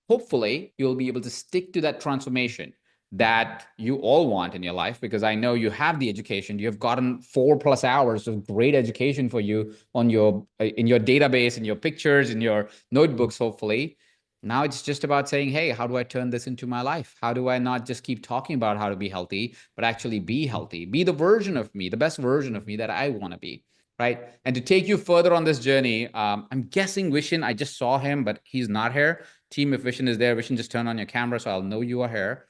hopefully you'll be able to stick to that transformation that you all want in your life, because I know you have the education. You have gotten 4+ hours of great education for you in your database, in your pictures, in your notebooks, hopefully. Now it's just about saying, hey, how do I turn this into my life? How do I not just keep talking about how to be healthy, but actually be healthy, be the version of me, the best version of me that I want to be, right? And to take you further on this journey, I'm guessing Vishen, I just saw him, but he's not here. Team, if Vishen is there, Vishen, just turn on your camera so I'll know you are here.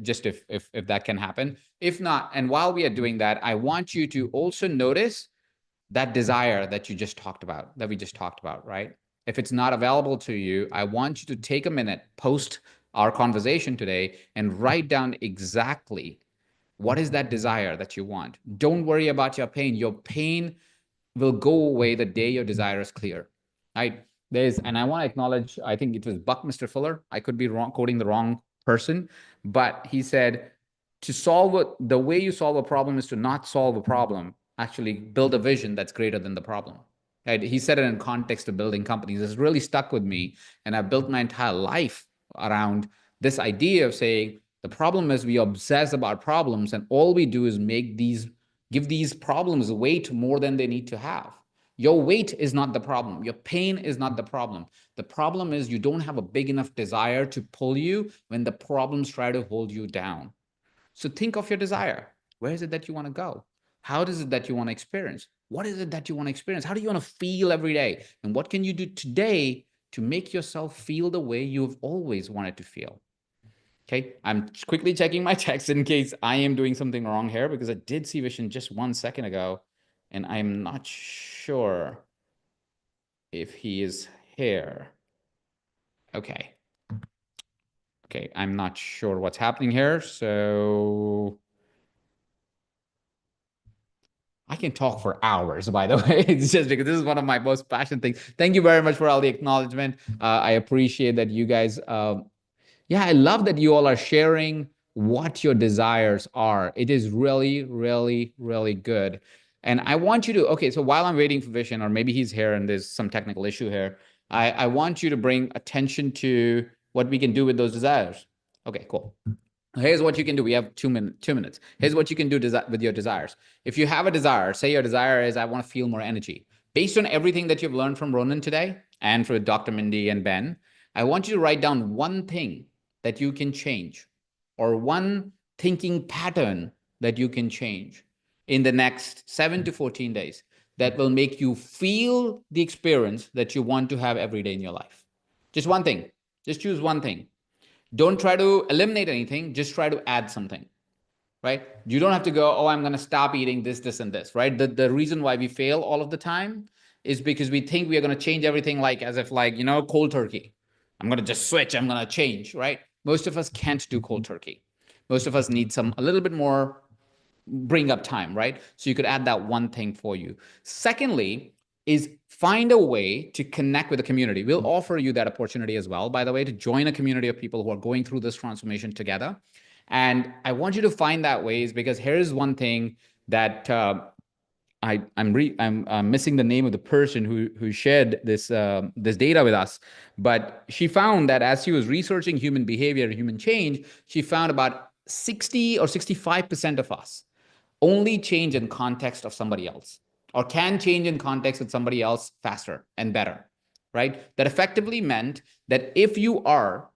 Just if that can happen. If not, and while we are doing that, I want you to also notice that desire that you just talked about, that we just talked about, right? If it's not available to you, I want you to take a minute post our conversation today and write down exactly what is that desire that you want. Don't worry about your pain. Your pain will go away the day your desire is clear, right? And I want to acknowledge, I think it was Buckminster Fuller. I could be wrong, quoting the wrong person, but he said, the way you solve a problem is to not solve a problem, actually build a vision that's greater than the problem. Right? He said it in context of building companies. It's really stuck with me. And I've built my entire life around this idea of saying, the problem is we obsess about problems, and all we do is give these problems weight more than they need to have. Your weight is not the problem. Your pain is not the problem. The problem is you don't have a big enough desire to pull you when the problems try to hold you down. So think of your desire. Where is it that you want to go? How is it that you want to experience? What is it that you want to experience? How do you want to feel every day? And what can you do today to make yourself feel the way you've always wanted to feel? Okay, I'm quickly checking my text in case I am doing something wrong here, because I did see Vishen just 1 second ago, and I'm not sure if he is here. Okay. Okay, I'm not sure what's happening here, so I can talk for hours, by the way. It's just because this is one of my most passionate things. Thank you very much for all the acknowledgement. I appreciate that you guys, yeah, I love that you all are sharing what your desires are. It is really, really, really good. And I want you to, okay, so while I'm waiting for Vishen, or maybe he's here and there's some technical issue here, I want you to bring attention to what we can do with those desires. Okay, cool. Here's what you can do. We have 2 minutes. Here's what you can do with your desires. If you have a desire, say your desire is, I want to feel more energy. Based on everything that you've learned from Ronan today and for Dr. Mindy and Ben, I want you to write down one thing that you can change, or one thinking pattern that you can change in the next 7 to 14 days that will make you feel the experience that you want to have every day in your life. Just one thing. Just choose one thing. Don't try to eliminate anything. Just try to add something, right? You don't have to go, oh, I'm going to stop eating this, this, and this, right? The reason why we fail all of the time is because we think we are going to change everything like as if like, you know, cold turkey. I'm going to just switch. I'm going to change, right? Most of us can't do cold turkey. Most of us need a little bit more bring up time, right? So you could add that one thing for you. Secondly, is find a way to connect with the community. We'll offer you that opportunity as well, by the way, to join a community of people who are going through this transformation together. And I want you to find that ways, because here's one thing that I'm missing the name of the person who shared this data with us, but she found that as she was researching human behavior and human change, she found about 60 or 65% of us only change in context of somebody else, or can change in context with somebody else faster and better, right? That effectively meant that if you are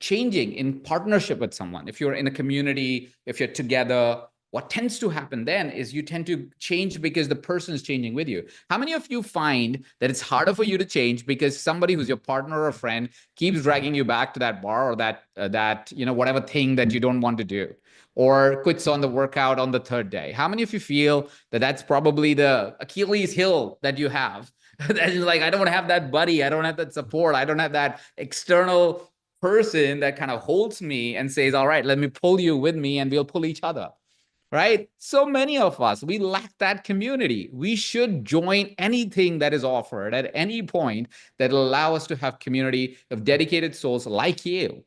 changing in partnership with someone, if you're in a community, if you're together, what tends to happen then is you tend to change because the person is changing with you. How many of you find that it's harder for you to change because somebody who's your partner or friend keeps dragging you back to that bar, or that you know, whatever thing that you don't want to do, or quits on the workout on the 3rd day? How many of you feel that that's probably the Achilles heel that you have? That is like, I don't have that buddy, I don't have that support, I don't have that external person that kind of holds me and says, all right, let me pull you with me and we'll pull each other. Right? So many of us, we lack that community. We should join anything that is offered at any point that will allow us to have community of dedicated souls like you,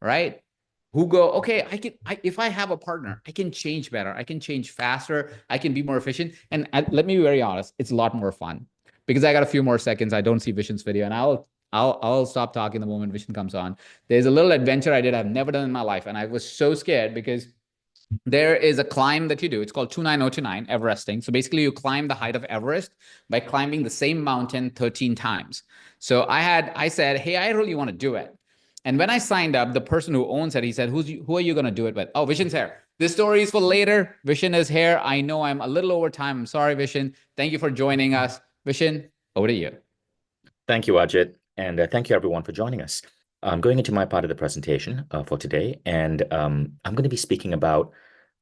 right? Who go, okay, if I have a partner, I can change better. I can change faster. I can be more efficient. And let me be very honest, it's a lot more fun, because I got a few more seconds. I don't see Vishen's video, and I'll stop talking the moment Vishen comes on. There's a little adventure I did I've never done in my life. And I was so scared because there is a climb that you do. It's called 29029, Everesting. So basically you climb the height of Everest by climbing the same mountain 13 times. So I said, hey, I really want to do it. And when I signed up, the person who owns it, he said, who are you going to do it with? Oh, Vishen's here. This story is for later. Vishen is here. I know I'm a little over time. I'm sorry, Vishen. Thank you for joining us. Vishen, over to you. Thank you, Ajit. And thank you, everyone, for joining us. I'm going into my part of the presentation for today, and I'm going to be speaking about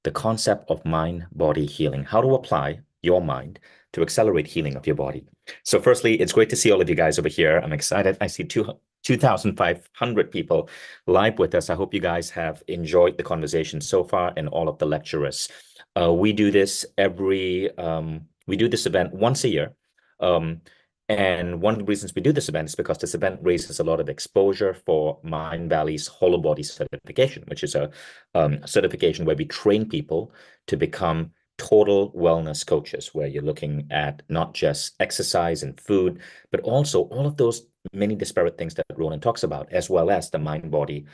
the concept of mind-body healing, how to apply your mind to accelerate healing of your body. So firstly, it's great to see all of you guys over here. I'm excited. I see 2,500 people live with us. I hope you guys have enjoyed the conversation so far and all of the lecturers. We do this event once a year. And one of the reasons we do this event is because this event raises a lot of exposure for Mindvalley's Holobody certification, which is a certification where we train people to become total wellness coaches, where you're looking at not just exercise and food, but also all of those many disparate things that Ronan talks about, as well as the mind-body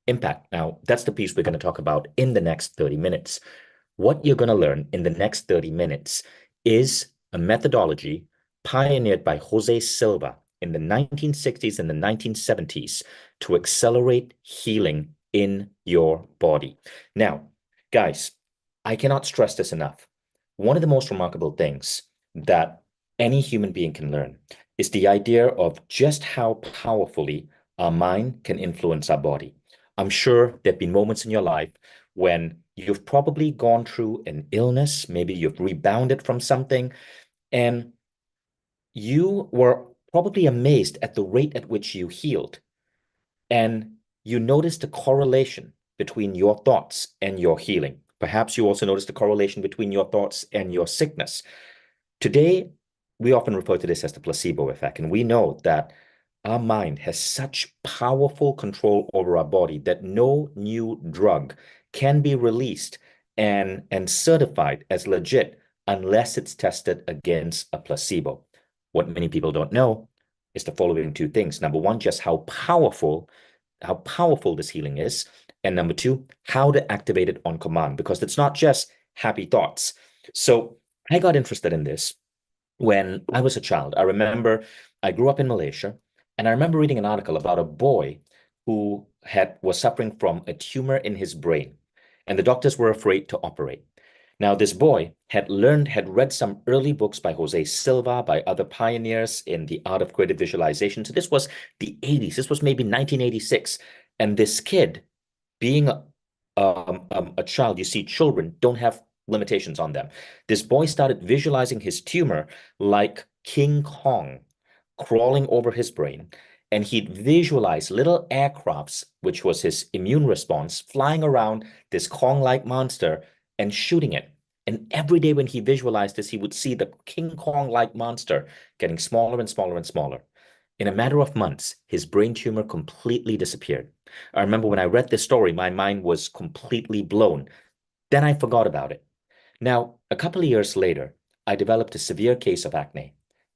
impact. Now, that's the piece we're going to talk about in the next 30 minutes. What you're going to learn in the next 30 minutes is a methodology pioneered by Jose Silva in the 1960s and the 1970s to accelerate healing in your body. Now, guys, I cannot stress this enough. One of the most remarkable things that any human being can learn is the idea of just how powerfully our mind can influence our body. I'm sure there've been moments in your life when you've probably gone through an illness, maybe you've rebounded from something, and you were probably amazed at the rate at which you healed. And you noticed a correlation between your thoughts and your healing. Perhaps you also noticed a correlation between your thoughts and your sickness. Today, we often refer to this as the placebo effect, and we know that our mind has such powerful control over our body that no new drug can be released and certified as legit unless it's tested against a placebo. What many people don't know is the following two things. Number one, just how powerful this healing is. And number two, how to activate it on command, because it's not just happy thoughts. So I got interested in this when I was a child. I remember I grew up in Malaysia, and I remember reading an article about a boy who was suffering from a tumor in his brain, and the doctors were afraid to operate. Now, this boy had read some early books by Jose Silva, by other pioneers in the art of creative visualization. So this was the 80s. This was maybe 1986. And this kid, being a child, you see, children don't have limitations on them. This boy started visualizing his tumor like King Kong crawling over his brain. And he'd visualize little aircrafts, which was his immune response, flying around this Kong-like monster and shooting it. And every day when he visualized this, he would see the King Kong-like monster getting smaller and smaller and smaller. In a matter of months, his brain tumor completely disappeared. I remember when I read this story, my mind was completely blown. Then I forgot about it. Now, a couple of years later, I developed a severe case of acne,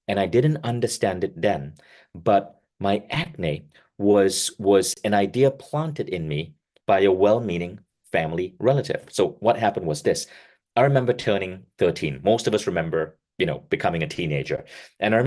and I didn't understand it then, but my acne was an idea planted in me by a well-meaning family relative. So what happened was this. I remember turning 13. Most of us remember, becoming a teenager. And I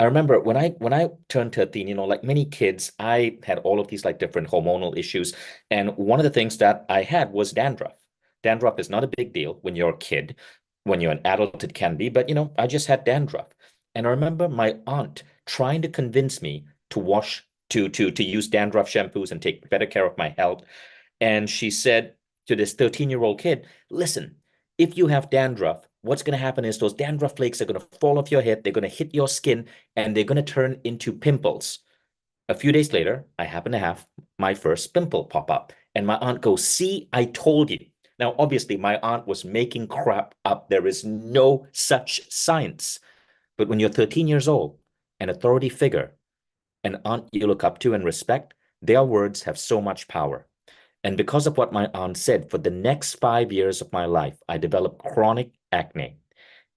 remember when I turned 13, like many kids, I had all of these like different hormonal issues. And one of the things that I had was dandruff. Dandruff is not a big deal when you're a kid. When you're an adult, it can be, but I just had dandruff. And I remember my aunt trying to convince me to use dandruff shampoos and take better care of my health. And she said to this 13-year-old kid, listen, if you have dandruff, what's going to happen is those dandruff flakes are going to fall off your head, they're going to hit your skin, and they're going to turn into pimples. A few days later, I happen to have my first pimple pop up. And my aunt goes, see, I told you. Now, obviously, my aunt was making crap up. There is no such science. But when you're 13 years old, an authority figure, an aunt you look up to and respect, their words have so much power. And because of what my aunt said, for the next 5 years of my life, I developed chronic acne.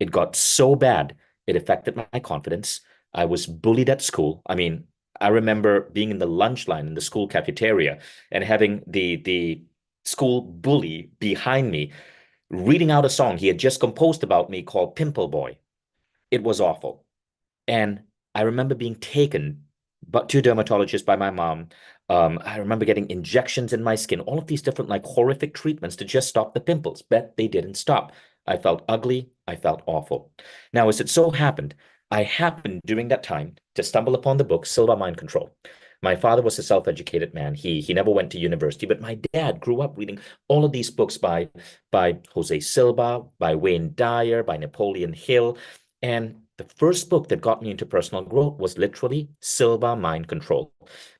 It got so bad, it affected my confidence. I was bullied at school. I mean, I remember being in the lunch line in the school cafeteria and having the school bully behind me, reading out a song he had just composed about me called Pimple Boy. It was awful. And I remember being taken to a dermatologist by my mom. I remember getting injections in my skin, all of these different like horrific treatments to just stop the pimples, but they didn't stop. I felt ugly. I felt awful. Now, as it so happened, I happened during that time to stumble upon the book Silva Mind Control. My father was a self-educated man. He never went to university, but my dad grew up reading all of these books by Jose Silva, by Wayne Dyer, by Napoleon Hill. And the first book that got me into personal growth was literally Silva Mind Control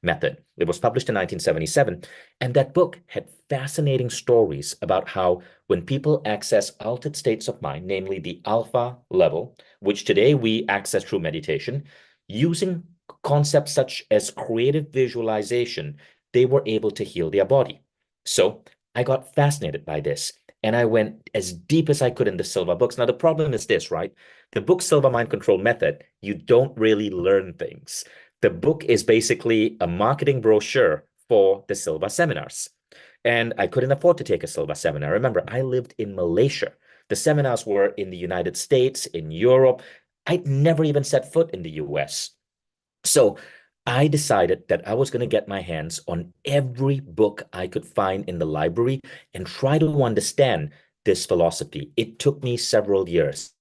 Method. It was published in 1977. And that book had fascinating stories about how when people access altered states of mind, namely the alpha level, which today we access through meditation, using concepts such as creative visualization, they were able to heal their body. So I got fascinated by this. And I went as deep as I could in the Silva books. Now, the problem is this, right? The book Silva Mind Control Method, you don't really learn things. The book is basically a marketing brochure for the Silva seminars. And I couldn't afford to take a Silva seminar. Remember, I lived in Malaysia. The seminars were in the United States, in Europe. I'd never even set foot in the US. So I decided that I was going to get my hands on every book I could find in the library and try to understand this philosophy. It took me several years.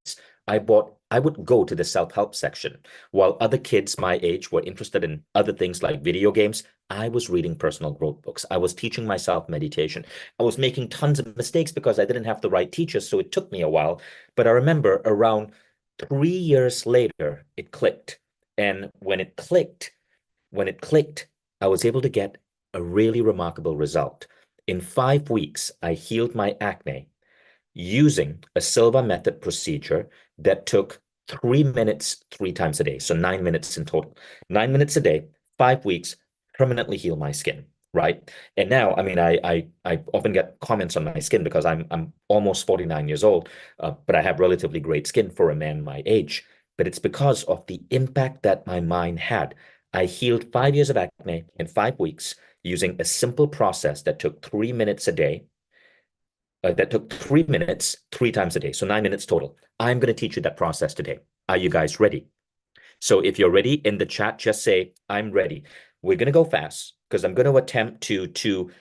I would go to the self-help section. While other kids my age were interested in other things like video games, I was reading personal growth books. I was teaching myself meditation. I was making tons of mistakes because I didn't have the right teachers, so it took me a while. But I remember around 3 years later, it clicked. And when it clicked, I was able to get a really remarkable result. In 5 weeks, I healed my acne using a Silva method procedure that took 3 minutes 3 times a day. So 9 minutes in total. 9 minutes a day, 5 weeks, permanently heal my skin, right? And now, I mean, I often get comments on my skin because I'm almost 49 years old, but I have relatively great skin for a man my age. But it's because of the impact that my mind had. I healed 5 years of acne in 5 weeks using a simple process that took 3 minutes a day. That took 3 minutes, 3 times a day. So 9 minutes total. I'm going to teach you that process today. Are you guys ready? So if you're ready in the chat, just say, I'm ready. We're going to go fast because I'm going to attempt to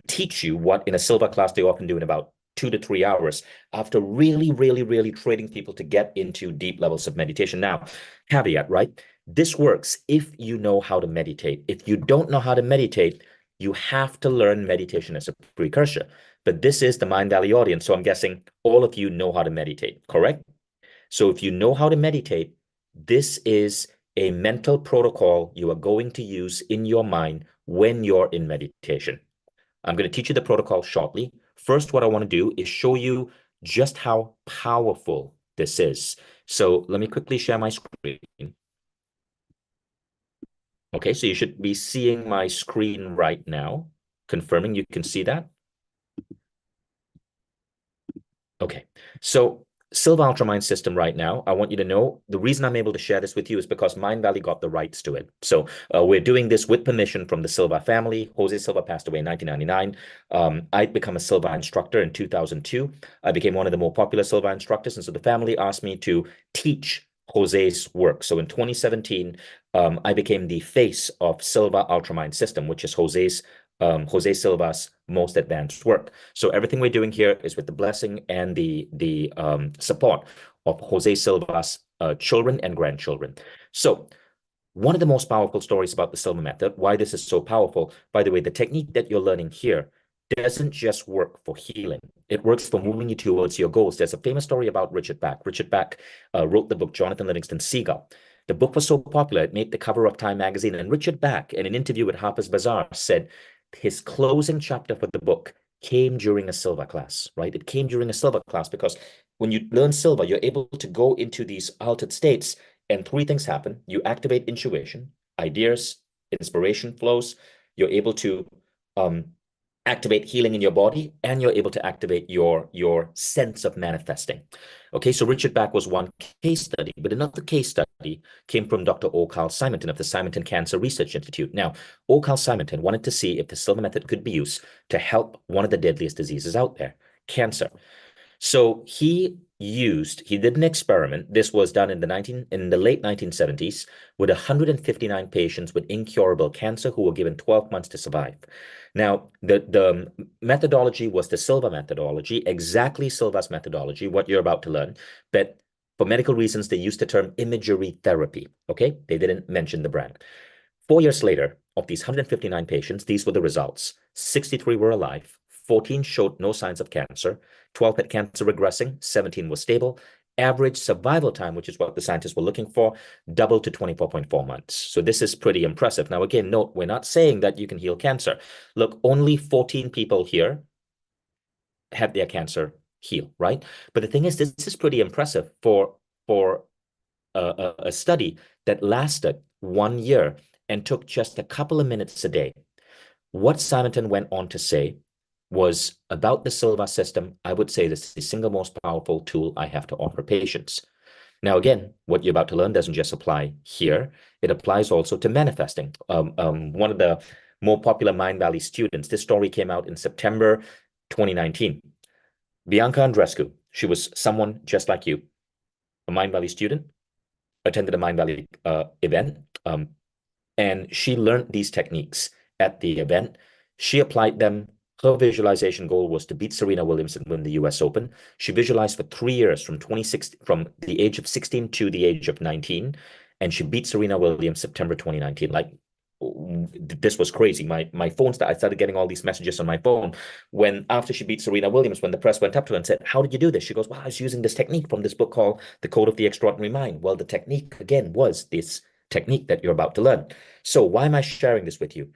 teach you what in a Silva class they often do in about 2 to 3 hours after really, really, really training people to get into deep levels of meditation. Now, caveat, right? This works if you know how to meditate. If you don't know how to meditate, you have to learn meditation as a precursor. But this is the Mindvalley audience, so I'm guessing all of you know how to meditate, correct? So if you know how to meditate, this is a mental protocol you are going to use in your mind when you're in meditation. I'm going to teach you the protocol shortly. First, what I want to do is show you just how powerful this is. So let me quickly share my screen. Okay, so you should be seeing my screen right now, confirming you can see that. Okay, so Silva Ultramind system right now, I want you to know the reason I'm able to share this with you is because Mindvalley got the rights to it. So we're doing this with permission from the Silva family. Jose Silva passed away in 1999. I'd become a Silva instructor in 2002. I became one of the more popular Silva instructors. And so the family asked me to teach Jose's work. So in 2017, I became the face of Silva Ultramind system, which is Jose Silva's most advanced work. So everything we're doing here is with the blessing and the support of Jose Silva's children and grandchildren. So one of the most powerful stories about the Silva method, why this is so powerful, by the way, the technique that you're learning here doesn't just work for healing. It works for moving you towards your goals. There's a famous story about Richard Bach. Richard Bach wrote the book Jonathan Livingston Seagull. The book was so popular, it made the cover of Time magazine. And Richard Bach, in an interview with Harper's Bazaar, said his closing chapter for the book came during a Silva class, right? It came during a Silva class because when you learn Silva, you're able to go into these altered states and 3 things happen. You activate intuition, ideas, inspiration flows. You're able to activate healing in your body, and you're able to activate your sense of manifesting. Okay, so Richard Bach was one case study, but another case study study came from Dr. O. Carl Simonton of the Simonton Cancer Research Institute. Now, O. Carl Simonton wanted to see if the silver method could be used to help one of the deadliest diseases out there, cancer. So he did an experiment. This was done in the late 1970s with 159 patients with incurable cancer who were given 12 months to survive. Now, the methodology was the Silva methodology, exactly Silva's methodology, what you're about to learn. But for medical reasons, they used the term imagery therapy. Okay, they didn't mention the brand. 4 years later, of these 159 patients, these were the results. 63 were alive, 14 showed no signs of cancer, 12 had cancer regressing, 17 was stable. Average survival time, which is what the scientists were looking for, doubled to 24.4 months. So this is pretty impressive. Now, again, note, we're not saying that you can heal cancer. Look, only 14 people here had their cancer heal, right? But the thing is, this is pretty impressive for a study that lasted 1 year and took just a couple of minutes a day. What Simonton went on to say was about the Silva system. I would say this is the single most powerful tool I have to offer patients. Now, again, what you're about to learn doesn't just apply here. It applies also to manifesting. One of the more popular Mindvalley students, this story came out in September 2019. Bianca Andrescu, she was someone just like you, a Mindvalley student, attended a Mindvalley event, and she learned these techniques at the event. She applied them. Her visualization goal was to beat Serena Williams and win the US Open. She visualized for 3 years from the age of 16 to the age of 19, and she beat Serena Williams September 2019. Like, this was crazy. My phone I started getting all these messages on my phone when after she beat Serena Williams, when the press went up to her and said, "How did you do this?" She goes, "Well, I was using this technique from this book called The Code of the Extraordinary Mind." Well, the technique again was this technique that you're about to learn. So why am I sharing this with you?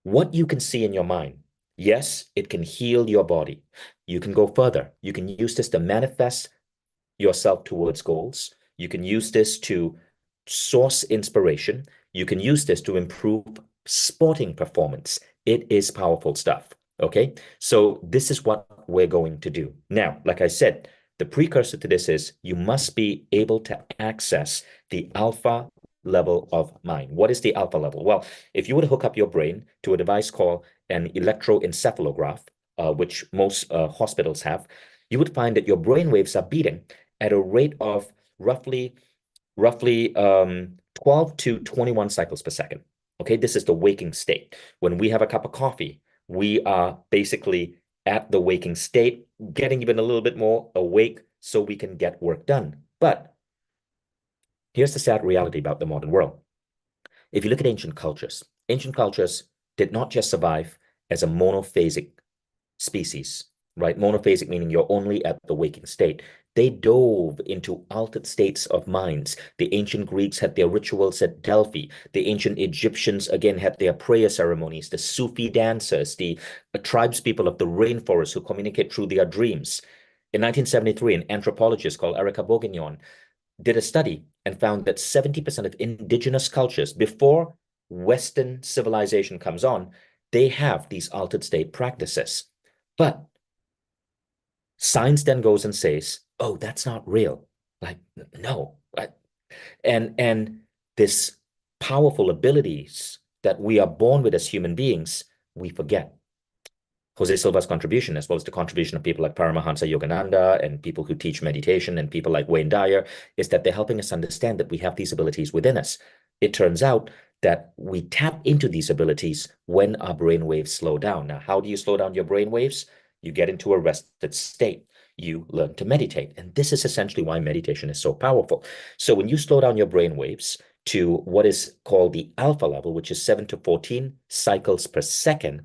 What you can see in your mind, yes, it can heal your body. You can go further. You can use this to manifest yourself towards goals. You can use this to source inspiration. You can use this to improve sporting performance. It is powerful stuff. Okay, so this is what we're going to do. Now, like I said, the precursor to this is you must be able to access the alpha level of mind. What is the alpha level? Well, if you were to hook up your brain to a device called an electroencephalograph, which most hospitals have, you would find that your brain waves are beating at a rate of roughly 12 to 21 cycles per second. Okay, this is the waking state. When we have a cup of coffee, we are basically at the waking state, getting even a little bit more awake so we can get work done. But here's the sad reality about the modern world. If you look at ancient cultures did not just survive as a monophasic species, right? Monophasic meaning you're only at the waking state. They dove into altered states of minds. The ancient Greeks had their rituals at Delphi. The ancient Egyptians, again, had their prayer ceremonies. The Sufi dancers, the tribespeople of the rainforest who communicate through their dreams. In 1973, an anthropologist called Erica Bourguignon did a study and found that 70% of indigenous cultures, before Western civilization comes on, they have these altered state practices. But science then goes and says, "Oh, that's not real." Like, no. And this powerful abilities that we are born with as human beings, we forget. Jose Silva's contribution, as well as the contribution of people like Paramahansa Yogananda and people who teach meditation and people like Wayne Dyer, is that they're helping us understand that we have these abilities within us. It turns out that we tap into these abilities when our brain waves slow down. Now, how do you slow down your brain waves? You get into a rested state. You learn to meditate. And this is essentially why meditation is so powerful. So when you slow down your brain waves to what is called the alpha level, which is 7 to 14 cycles per second,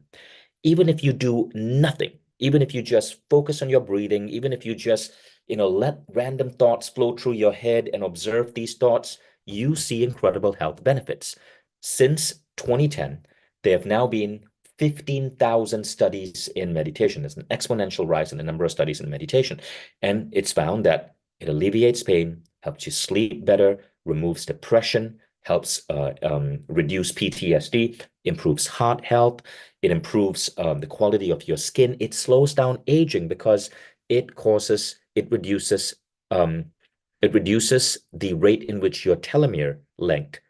even if you do nothing, even if you just focus on your breathing, even if you just, let random thoughts flow through your head and observe these thoughts, you see incredible health benefits. Since 2010, there have now been 15,000 studies in meditation. There's an exponential rise in the number of studies in meditation. And it's found that it alleviates pain, helps you sleep better, removes depression, helps reduce PTSD, improves heart health. It improves the quality of your skin. It slows down aging because it reduces It reduces the rate in which your telomere length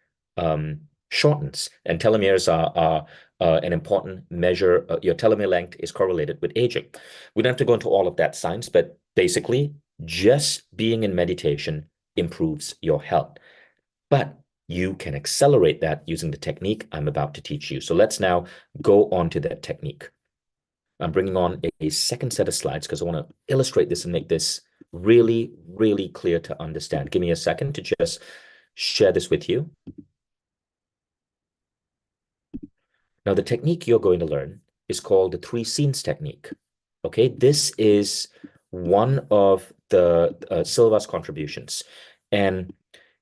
shortens. And telomeres are an important measure. Your telomere length is correlated with aging. We don't have to go into all of that science, but basically, just being in meditation improves your health. But you can accelerate that using the technique I'm about to teach you. So let's now go on to that technique. I'm bringing on a second set of slides because I want to illustrate this and make this really, really clear to understand. Give me a second to just share this with you. Now, the technique you're going to learn is called the 3 scenes technique. Okay, this is one of the Silva's contributions. And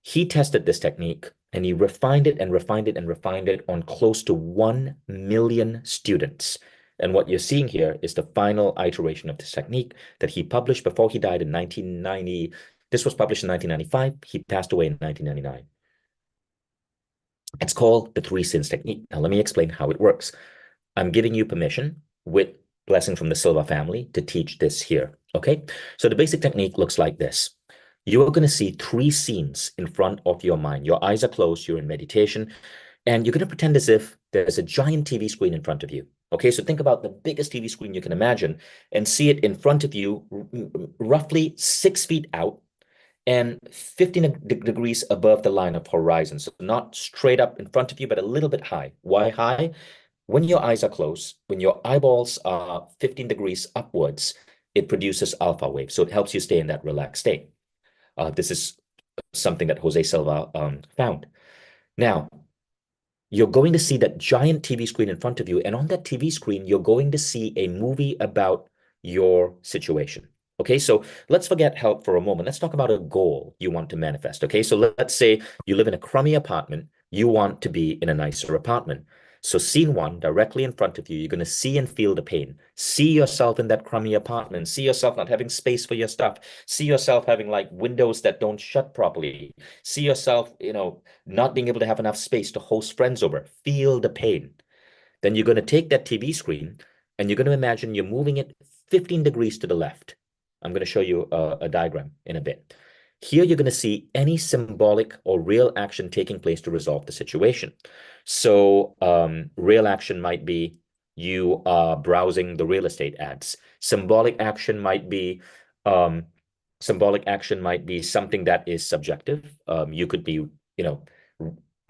he tested this technique and he refined it and refined it and refined it on close to 1 million students. And what you're seeing here is the final iteration of this technique that he published before he died in 1990. This was published in 1995. He passed away in 1999. It's called the 3 scenes technique. Now, let me explain how it works. I'm giving you permission with blessing from the Silva family to teach this here. Okay, so the basic technique looks like this. You are going to see 3 scenes in front of your mind. Your eyes are closed, you're in meditation, and you're going to pretend as if there's a giant TV screen in front of you. Okay, so think about the biggest TV screen you can imagine and see it in front of you, roughly 6 feet out and 15 degrees above the line of horizon. So not straight up in front of you, but a little bit high. Why high? When your eyes are closed, when your eyeballs are 15 degrees upwards, it produces alpha waves. So it helps you stay in that relaxed state. This is something that Jose Silva found. Now, you're going to see that giant TV screen in front of you. And on that TV screen, you're going to see a movie about your situation. Okay, so let's forget health for a moment. Let's talk about a goal you want to manifest. Okay, so let's say you live in a crummy apartment. You want to be in a nicer apartment. So scene 1, directly in front of you, you're going to see and feel the pain. See yourself in that crummy apartment. See yourself not having space for your stuff. See yourself having like windows that don't shut properly. See yourself, not being able to have enough space to host friends over. Feel the pain. Then you're going to take that TV screen and you're going to imagine you're moving it 15 degrees to the left. I'm going to show you a diagram in a bit. Here, you're going to see any symbolic or real action taking place to resolve the situation. So real action might be you are browsing the real estate ads. Symbolic action might be something that is subjective. You could be,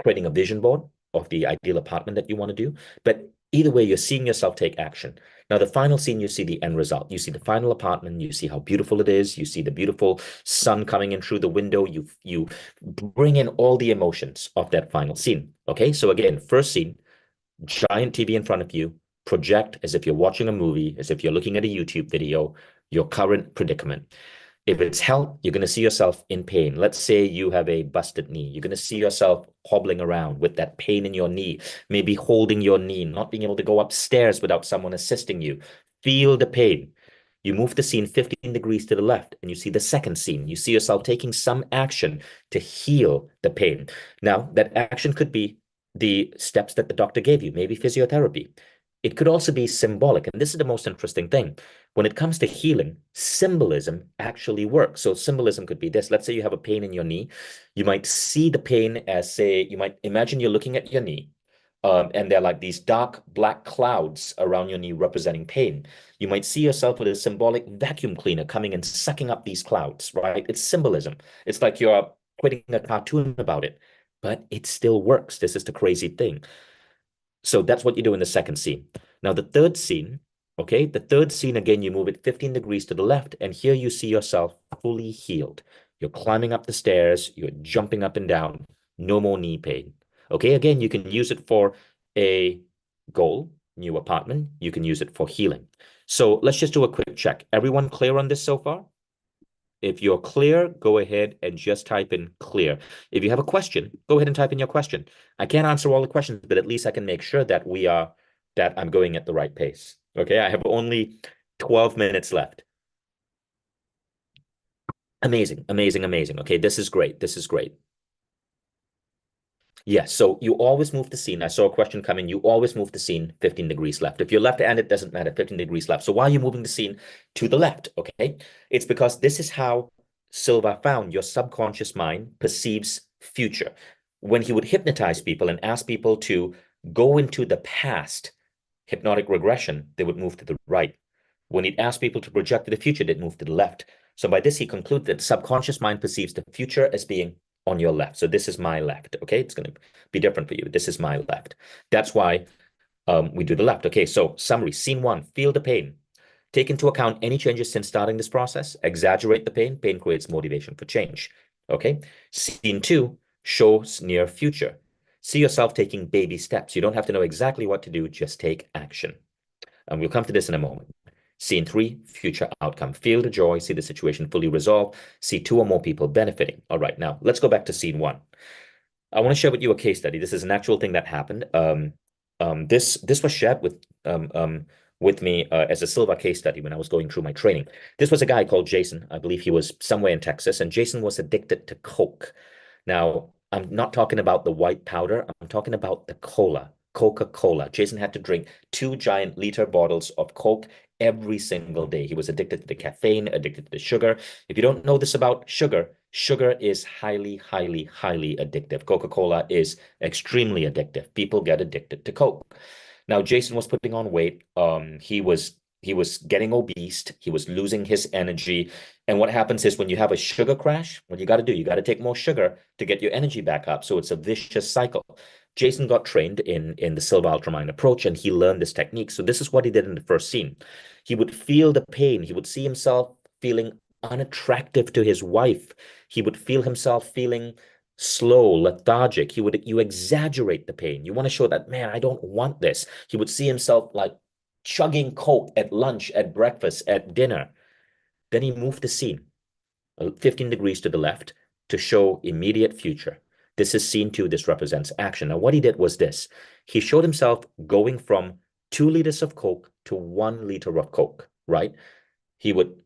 creating a vision board of the ideal apartment that you want to do. But either way, you're seeing yourself take action. Now, the final scene, you see the end result. You see the final apartment. You see how beautiful it is. You see the beautiful sun coming in through the window. You bring in all the emotions of that final scene. Okay, so again, first scene, giant TV in front of you. Project as if you're watching a movie, as if you're looking at a YouTube video, your current predicament. If it's health, you're going to see yourself in pain. Let's say you have a busted knee. You're going to see yourself hobbling around with that pain in your knee, maybe holding your knee, not being able to go upstairs without someone assisting you. Feel the pain. You move the scene 15 degrees to the left and you see the second scene. You see yourself taking some action to heal the pain. Now, that action could be the steps that the doctor gave you, maybe physiotherapy. It could also be symbolic. And this is the most interesting thing. When it comes to healing, symbolism actually works. So symbolism could be this. Let's say you have a pain in your knee. You might see the pain as, say, you might imagine you're looking at your knee. And they're like these dark black clouds around your knee representing pain. You might see yourself with a symbolic vacuum cleaner coming and sucking up these clouds, right? It's symbolism. It's like you're creating a cartoon about it, but it still works. This is the crazy thing. So that's what you do in the second scene. Now, the third scene, okay, the third scene, again, you move it 15 degrees to the left, and here you see yourself fully healed. You're climbing up the stairs, you're jumping up and down, no more knee pain. Okay, again, you can use it for a goal, new apartment. You can use it for healing. So let's just do a quick check. Everyone clear on this so far? If you're clear, go ahead and just type in clear. If you have a question, go ahead and type in your question. I can't answer all the questions, but at least I can make sure that I'm going at the right pace. Okay, I have only 12 minutes left. Amazing, amazing, amazing. Okay, this is great. This is great. Yes, so you always move the scene. I saw a question coming. You always move the scene 15 degrees left. If you're left-handed, it doesn't matter, 15 degrees left. So why are you moving the scene to the left? Okay, it's because this is how Silva found your subconscious mind perceives future. When he would hypnotize people and ask people to go into the past, hypnotic regression, they would move to the right. When he'd ask people to project to the future, they'd move to the left. So by this, he concluded that the subconscious mind perceives the future as being on your left. So this is my left, okay? It's going to be different for you. This is my left. That's why we do the left. Okay, so summary, scene 1, feel the pain. Take into account any changes since starting this process. Exaggerate the pain. Pain creates motivation for change. Okay. Scene 2 shows near future. See yourself taking baby steps. You don't have to know exactly what to do. Just take action. And we'll come to this in a moment. Scene 3, future outcome. Feel the joy. See the situation fully resolved. See 2 or more people benefiting. All right. Now let's go back to scene 1. I want to share with you a case study. This is an actual thing that happened. This was shared with me as a Silva case study when I was going through my training. This was a guy called Jason. I believe he was somewhere in Texas, and Jason was addicted to Coke. Now, I'm not talking about the white powder. I'm talking about the cola, Coca-Cola. Jason had to drink 2 giant liter bottles of Coke every single day. He was addicted to the caffeine, addicted to the sugar. If you don't know this about sugar, sugar is highly, highly, highly addictive. Coca-Cola is extremely addictive. People get addicted to Coke. Now, Jason was putting on weight. He was getting obese. He was losing his energy. And what happens is when you have a sugar crash, what you got to do, you got to take more sugar to get your energy back up. So it's a vicious cycle. Jason got trained in the Silva Ultramind approach, and he learned this technique. So this is what he did in the first scene. He would feel the pain. He would see himself feeling unattractive to his wife. He would feel himself feeling slow, lethargic. You exaggerate the pain. You want to show that, man, I don't want this. He would see himself like chugging Coke at lunch, at breakfast, at dinner. Then he moved the scene 15 degrees to the left to show immediate future. This is scene 2. This represents action. Now, what he did was this. He showed himself going from 2 liters of Coke to 1 liter of Coke, right? He would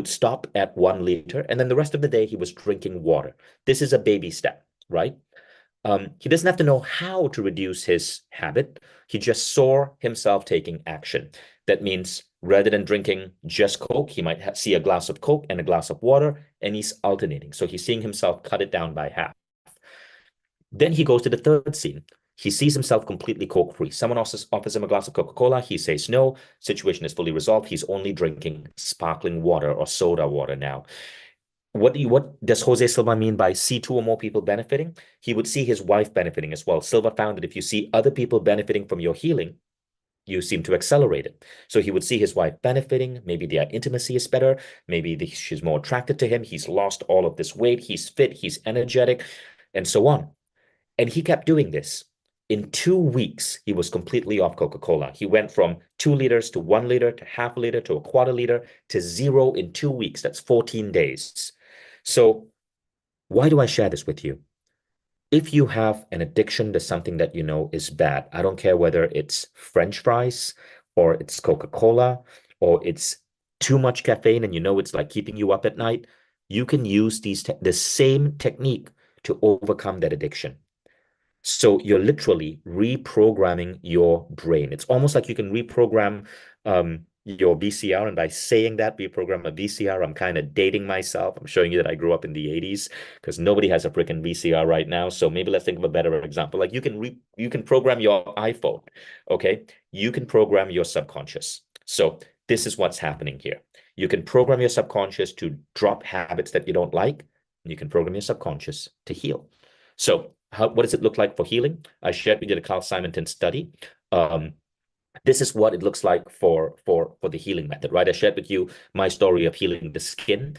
stop at 1 liter, and then the rest of the day he was drinking water. This is a baby step, right? He doesn't have to know how to reduce his habit. He just saw himself taking action. That means rather than drinking just Coke, he might see a glass of Coke and a glass of water, and he's alternating. So he's seeing himself cut it down by half. Then he goes to the third scene. He sees himself completely Coke-free. Someone offers him a glass of Coca-Cola. He says no. Situation is fully resolved. He's only drinking sparkling water or soda water now. What does Jose Silva mean by see 2 or more people benefiting? He would see his wife benefiting as well. Silva found that if you see other people benefiting from your healing, you seem to accelerate it. So he would see his wife benefiting. Maybe their intimacy is better. Maybe she's more attracted to him. He's lost all of this weight. He's fit. He's energetic, and so on. And he kept doing this. In 2 weeks, he was completely off Coca-Cola. He went from 2 liters to 1 liter to half a liter to a quarter liter to 0 in 2 weeks. That's 14 days. So why do I share this with you? If you have an addiction to something that you know is bad, I don't care whether it's French fries or it's Coca-Cola or it's too much caffeine and you know it's like keeping you up at night, you can use the same technique to overcome that addiction. So you're literally reprogramming your brain. It's almost like you can reprogram your VCR. And by saying that, reprogram a VCR, I'm kind of dating myself. I'm showing you that I grew up in the 80s because nobody has a freaking VCR right now. So maybe let's think of a better example. Like you can program your iPhone, okay? You can program your subconscious. So this is what's happening here. You can program your subconscious to drop habits that you don't like. And you can program your subconscious to heal. So what does it look like for healing? I shared we did a Carl Simonton study. This is what it looks like for the healing method, right? I shared with you my story of healing the skin.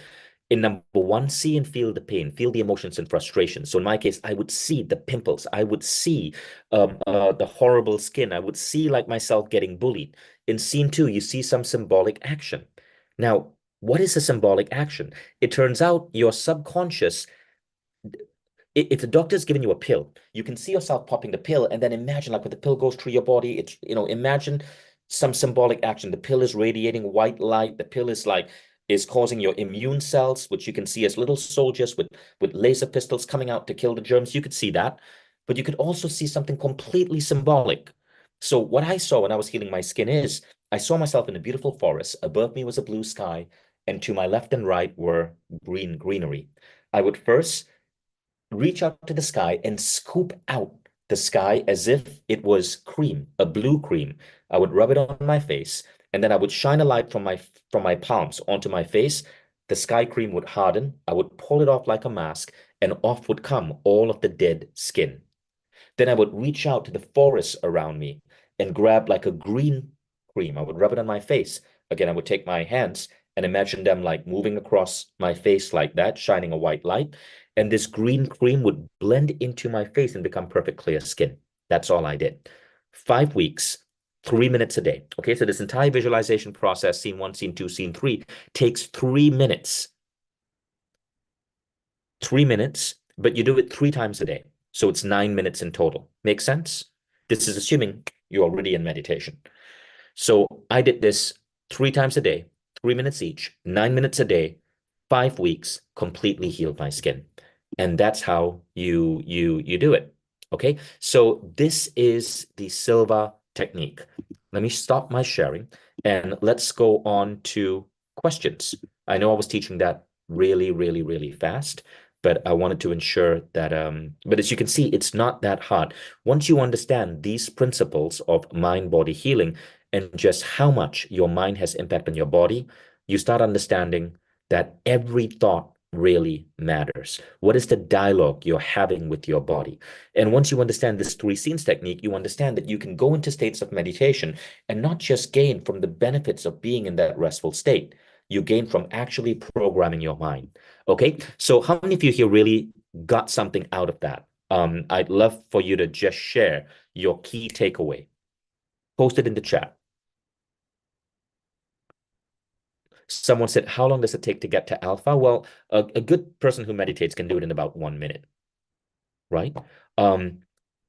In number 1, see and feel the pain, feel the emotions and frustration. So in my case, I would see the pimples. I would see the horrible skin. I would see like myself getting bullied. In scene 2, you see some symbolic action. Now, what is a symbolic action? It turns out your subconscious, if the doctor's given you a pill, you can see yourself popping the pill and then imagine like when the pill goes through your body, it's, imagine some symbolic action. The pill is radiating white light. The pill is causing your immune cells, which you can see as little soldiers with laser pistols coming out to kill the germs. You could see that, but you could also see something completely symbolic. So what I saw when I was healing my skin is I saw myself in a beautiful forest. Above me was a blue sky. and to my left and right were greenery. I would first reach out to the sky and scoop out the sky as if it was cream, a blue cream. I would rub it on my face, and then I would shine a light from my palms onto my face. The sky cream would harden. I would pull it off like a mask, and off would come all of the dead skin. Then I would reach out to the forest around me and grab like a green cream. I would rub it on my face. Again, I would take my hands and imagine them like moving across my face like that, shining a white light. And this green cream would blend into my face and become perfect clear skin. That's all I did. 5 weeks, 3 minutes a day. Okay, so this entire visualization process, scene 1, scene 2, scene 3, takes 3 minutes. 3 minutes, but you do it 3 times a day. So it's 9 minutes in total. Make sense? This is assuming you're already in meditation. So I did this 3 times a day, 3 minutes each, 9 minutes a day, 5 weeks, completely healed my skin. And that's how you do it. Okay, so this is the Silva technique. Let me stop my sharing and let's go on to questions. I know I was teaching that really fast, but I wanted to ensure that, but as you can see, it's not that hard. Once you understand these principles of mind-body healing and just how much your mind has impact on your body, you start understanding that every thought really matters. What is the dialogue you're having with your body? And once you understand this 3 scenes technique, you understand that you can go into states of meditation and not just gain from the benefits of being in that restful state. You gain from actually programming your mind. Okay, so how many of you here really got something out of that? I'd love for you to just share your key takeaway. Post it in the chat. Someone said, how long does it take to get to alpha? Well, a good person who meditates can do it in about 1 minute, right? There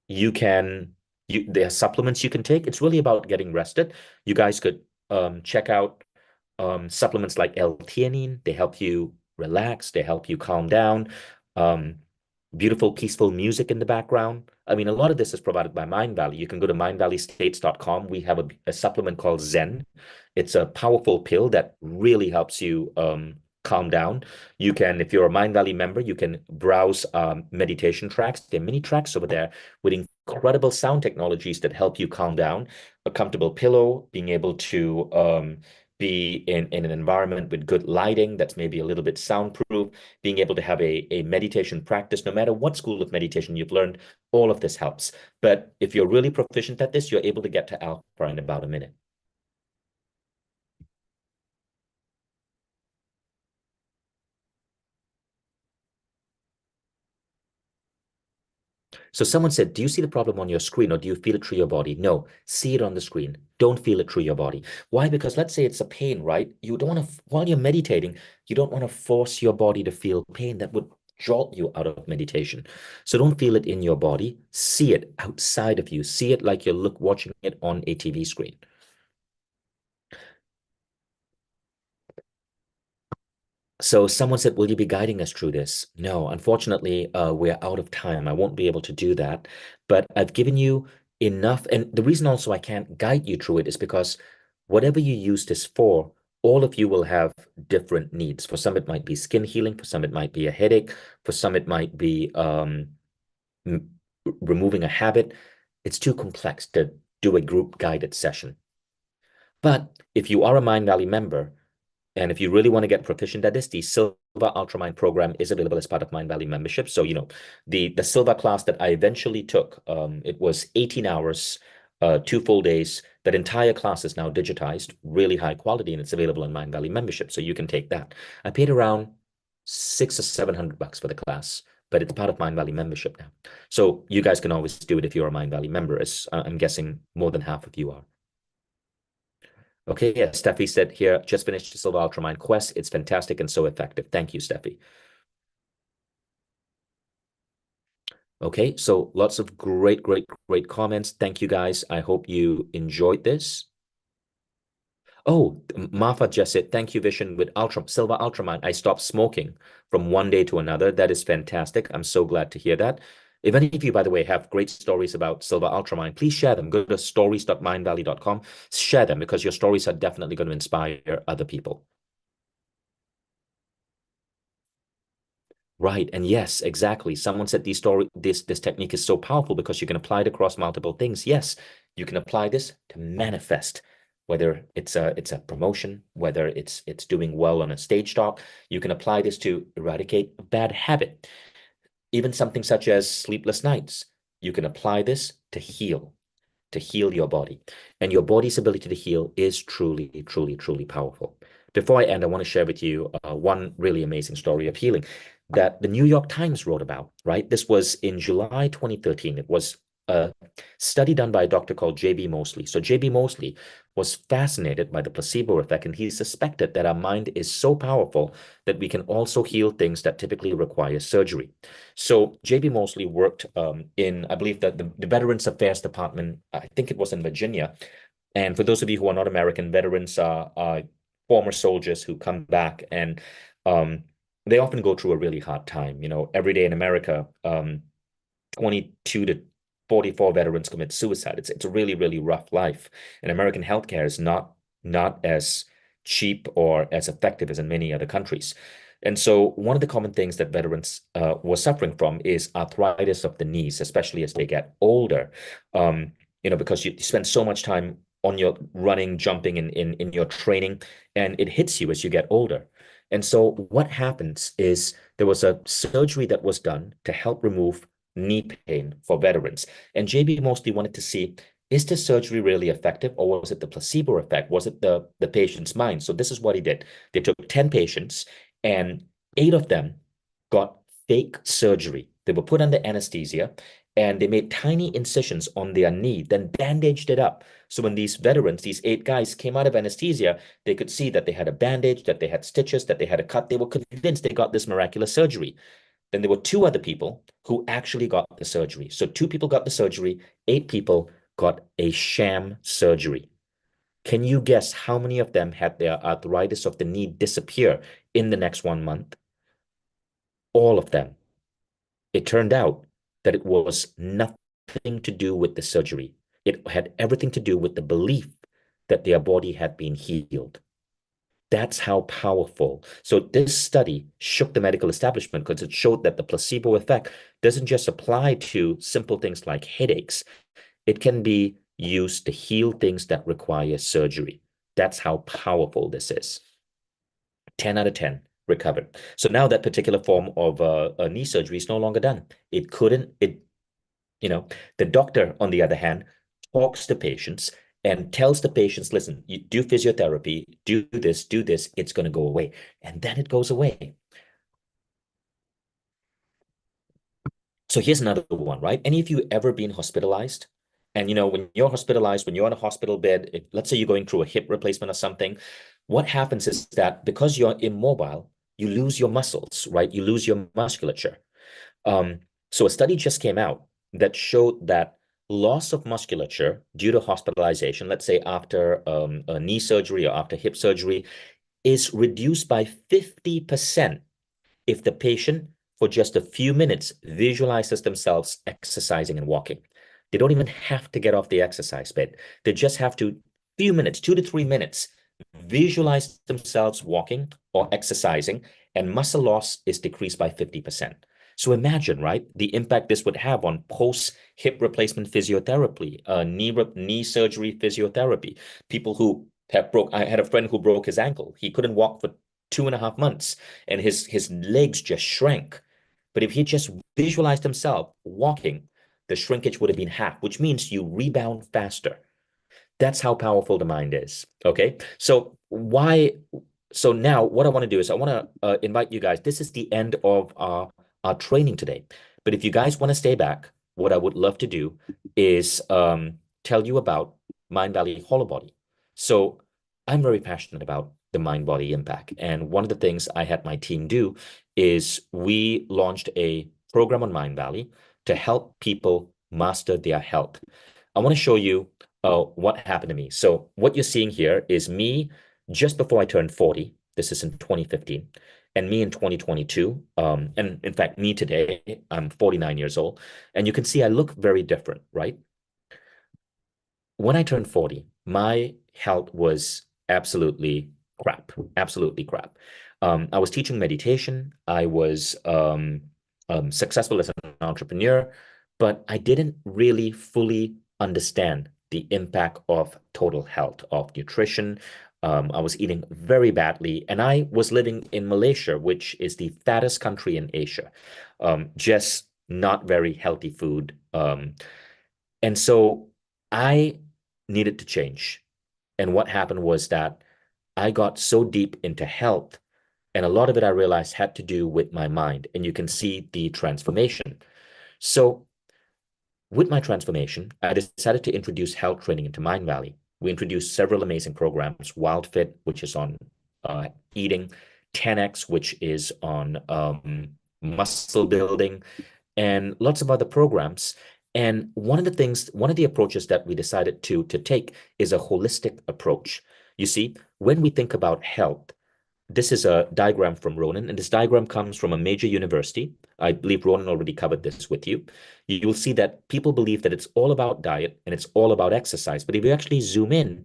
are supplements you can take. It's really about getting rested. You guys could check out supplements like L-theanine. They help you relax. They help you calm down. Beautiful, peaceful music in the background. I mean, a lot of this is provided by Mindvalley. You can go to mindvalleystates.com. We have a supplement called Zen. It's a powerful pill that really helps you calm down. You can, if you're a Mindvalley member, you can browse meditation tracks. There are many tracks over there with incredible sound technologies that help you calm down. A comfortable pillow, being able to be in an environment with good lighting that's maybe a little bit soundproof, being able to have a meditation practice, no matter what school of meditation you've learned, all of this helps. But if you're really proficient at this, you're able to get to alpha in about a minute. So someone said, do you see the problem on your screen or do you feel it through your body? No, see it on the screen. Don't feel it through your body. Why? Because let's say it's a pain, right? You don't want to, while you're meditating, you don't want to force your body to feel pain that would jolt you out of meditation. So don't feel it in your body. See it outside of you. See it like you're watching it on a TV screen. So someone said, will you be guiding us through this? No, unfortunately, we're out of time. I won't be able to do that, but I've given you enough. And the reason also I can't guide you through it is because whatever you use this for, all of you will have different needs. For some, it might be skin healing. For some, it might be a headache. For some, it might be removing a habit. It's too complex to do a group guided session. But if you are a Mindvalley member, and if you really want to get proficient at this, the Silva Ultramind program is available as part of Mindvalley membership. So, you know, the Silva class that I eventually took, it was 18 hours, 2 full days. That entire class is now digitized, really high quality, and it's available on Mindvalley membership. So you can take that. I paid around $600 or $700 for the class, but it's part of Mindvalley membership now. So you guys can always do it if you're a Mindvalley member, as I'm guessing more than half of you are. Okay, yeah, Steffi said here, just finished the Silva Ultramind Quest. It's fantastic and so effective. Thank you, Steffi. Okay, so lots of great comments. Thank you, guys. I hope you enjoyed this. Oh, Martha just said, thank you, Vishen. With Silva Ultramind, I stopped smoking from one day to another. That is fantastic. I'm so glad to hear that. If any of you, by the way, have great stories about Silva Ultramind, please share them. Go to stories.mindvalley.com. Share them because your stories are definitely going to inspire other people. Right. And yes, exactly. Someone said this technique is so powerful because you can apply it across multiple things. Yes, you can apply this to manifest, whether it's a promotion, whether it's doing well on a stage talk. You can apply this to eradicate a bad habit, even something such as sleepless nights. You can apply this to heal your body. And your body's ability to heal is truly, truly, truly powerful. Before I end, I want to share with you one really amazing story of healing that the New York Times wrote about, right? This was in July 2013. It was a study done by a doctor called J.B. Mosley. So J.B. Mosley was fascinated by the placebo effect, and he suspected that our mind is so powerful that we can also heal things that typically require surgery. So J.B. Mosley worked in, I believe that the Veterans Affairs Department, I think it was in Virginia. And for those of you who are not American, veterans are former soldiers who come back, and they often go through a really hard time. You know, every day in America, 22 to 44 veterans commit suicide. It's a really, really rough life. And American healthcare is not as cheap or as effective as in many other countries. And so one of the common things that veterans were suffering from is arthritis of the knees, especially as they get older. Because you spend so much time on your running, jumping in your training, and it hits you as you get older. And so what happens is there was a surgery that was done to help remove knee pain for veterans. And JB mostly wanted to see, is this surgery really effective, or was it the placebo effect? Was it the patient's mind? So this is what he did. They took 10 patients, and 8 of them got fake surgery. They were put under anesthesia, and they made tiny incisions on their knee, then bandaged it up. So when these veterans, these 8 guys came out of anesthesia, they could see that they had a bandage, that they had stitches, that they had a cut. They were convinced they got this miraculous surgery. Then there were 2 other people who actually got the surgery. So 2 people got the surgery, 8 people got a sham surgery. Can you guess how many of them had their arthritis of the knee disappear in the next 1 month? All of them. It turned out that it was nothing to do with the surgery. It had everything to do with the belief that their body had been healed. That's how powerful. So this study shook the medical establishment because it showed that the placebo effect doesn't just apply to simple things like headaches. It can be used to heal things that require surgery. That's how powerful this is. 10 out of 10 recovered. So now that particular form of a knee surgery is no longer done. The doctor, on the other hand, talks to patients and tells the patients, listen, you do physiotherapy, do this, it's going to go away. And then it goes away. So here's another one, right? Any of you ever been hospitalized? And when you're hospitalized, when you're on a hospital bed, let's say you're going through a hip replacement or something, what happens is that because you're immobile, you lose your muscles, right? You lose your musculature. So a study just came out that showed that loss of musculature due to hospitalization, let's say after a knee surgery or after hip surgery, is reduced by 50% if the patient, for just a few minutes, visualizes themselves exercising and walking. They don't even have to get off the exercise bed. They just have to, few minutes, 2 to 3 minutes, visualize themselves walking or exercising, and muscle loss is decreased by 50%. So imagine, right, the impact this would have on post-hip replacement physiotherapy, knee surgery physiotherapy. People who I had a friend who broke his ankle. He couldn't walk for 2.5 months, and his legs just shrank. But if he just visualized himself walking, the shrinkage would have been half, which means you rebound faster. That's how powerful the mind is. Okay. So now what I want to do is I want to invite you guys. This is the end of our training today. But if you guys want to stay back, what I would love to do is tell you about Mindvalley Holobody. So I'm very passionate about the mind-body impact. And one of the things I had my team do is we launched a program on Mindvalley to help people master their health. I want to show you what happened to me. So what you're seeing here is me just before I turned 40. This is in 2015. And me in 2022. And in fact, me today, I'm 49 years old. And you can see I look very different, right? When I turned 40, my health was absolutely crap. Absolutely crap. I was teaching meditation. I was successful as an entrepreneur, but I didn't really fully understand the impact of total health, of nutrition. I was eating very badly, and I was living in Malaysia, which is the fattest country in Asia. Just not very healthy food. And so I needed to change. And what happened was that I got so deep into health, and a lot of it I realized had to do with my mind. And you can see the transformation. So with my transformation, I decided to introduce health training into Mindvalley. We introduced several amazing programs, Wild Fit, which is on eating, 10X, which is on muscle building, and lots of other programs. And one of the approaches that we decided to take is a holistic approach. You see, when we think about health, this is a diagram from Ronan, and this diagram comes from a major university. I believe Ronan already covered this with you. You will see that people believe that it's all about diet and it's all about exercise. But if you actually zoom in,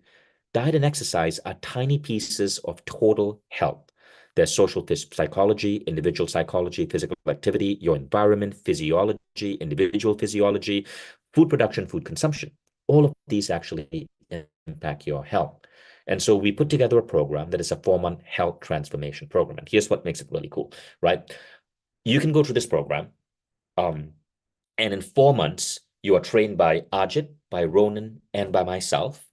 diet and exercise are tiny pieces of total health. There's social psychology, individual psychology, physical activity, your environment, physiology, individual physiology, food production, food consumption. All of these actually impact your health. And so we put together a program that is a 4-month health transformation program. And here's what makes it really cool, right? You can go through this program, and in 4 months, you are trained by Ajit, by Ronan, and by myself.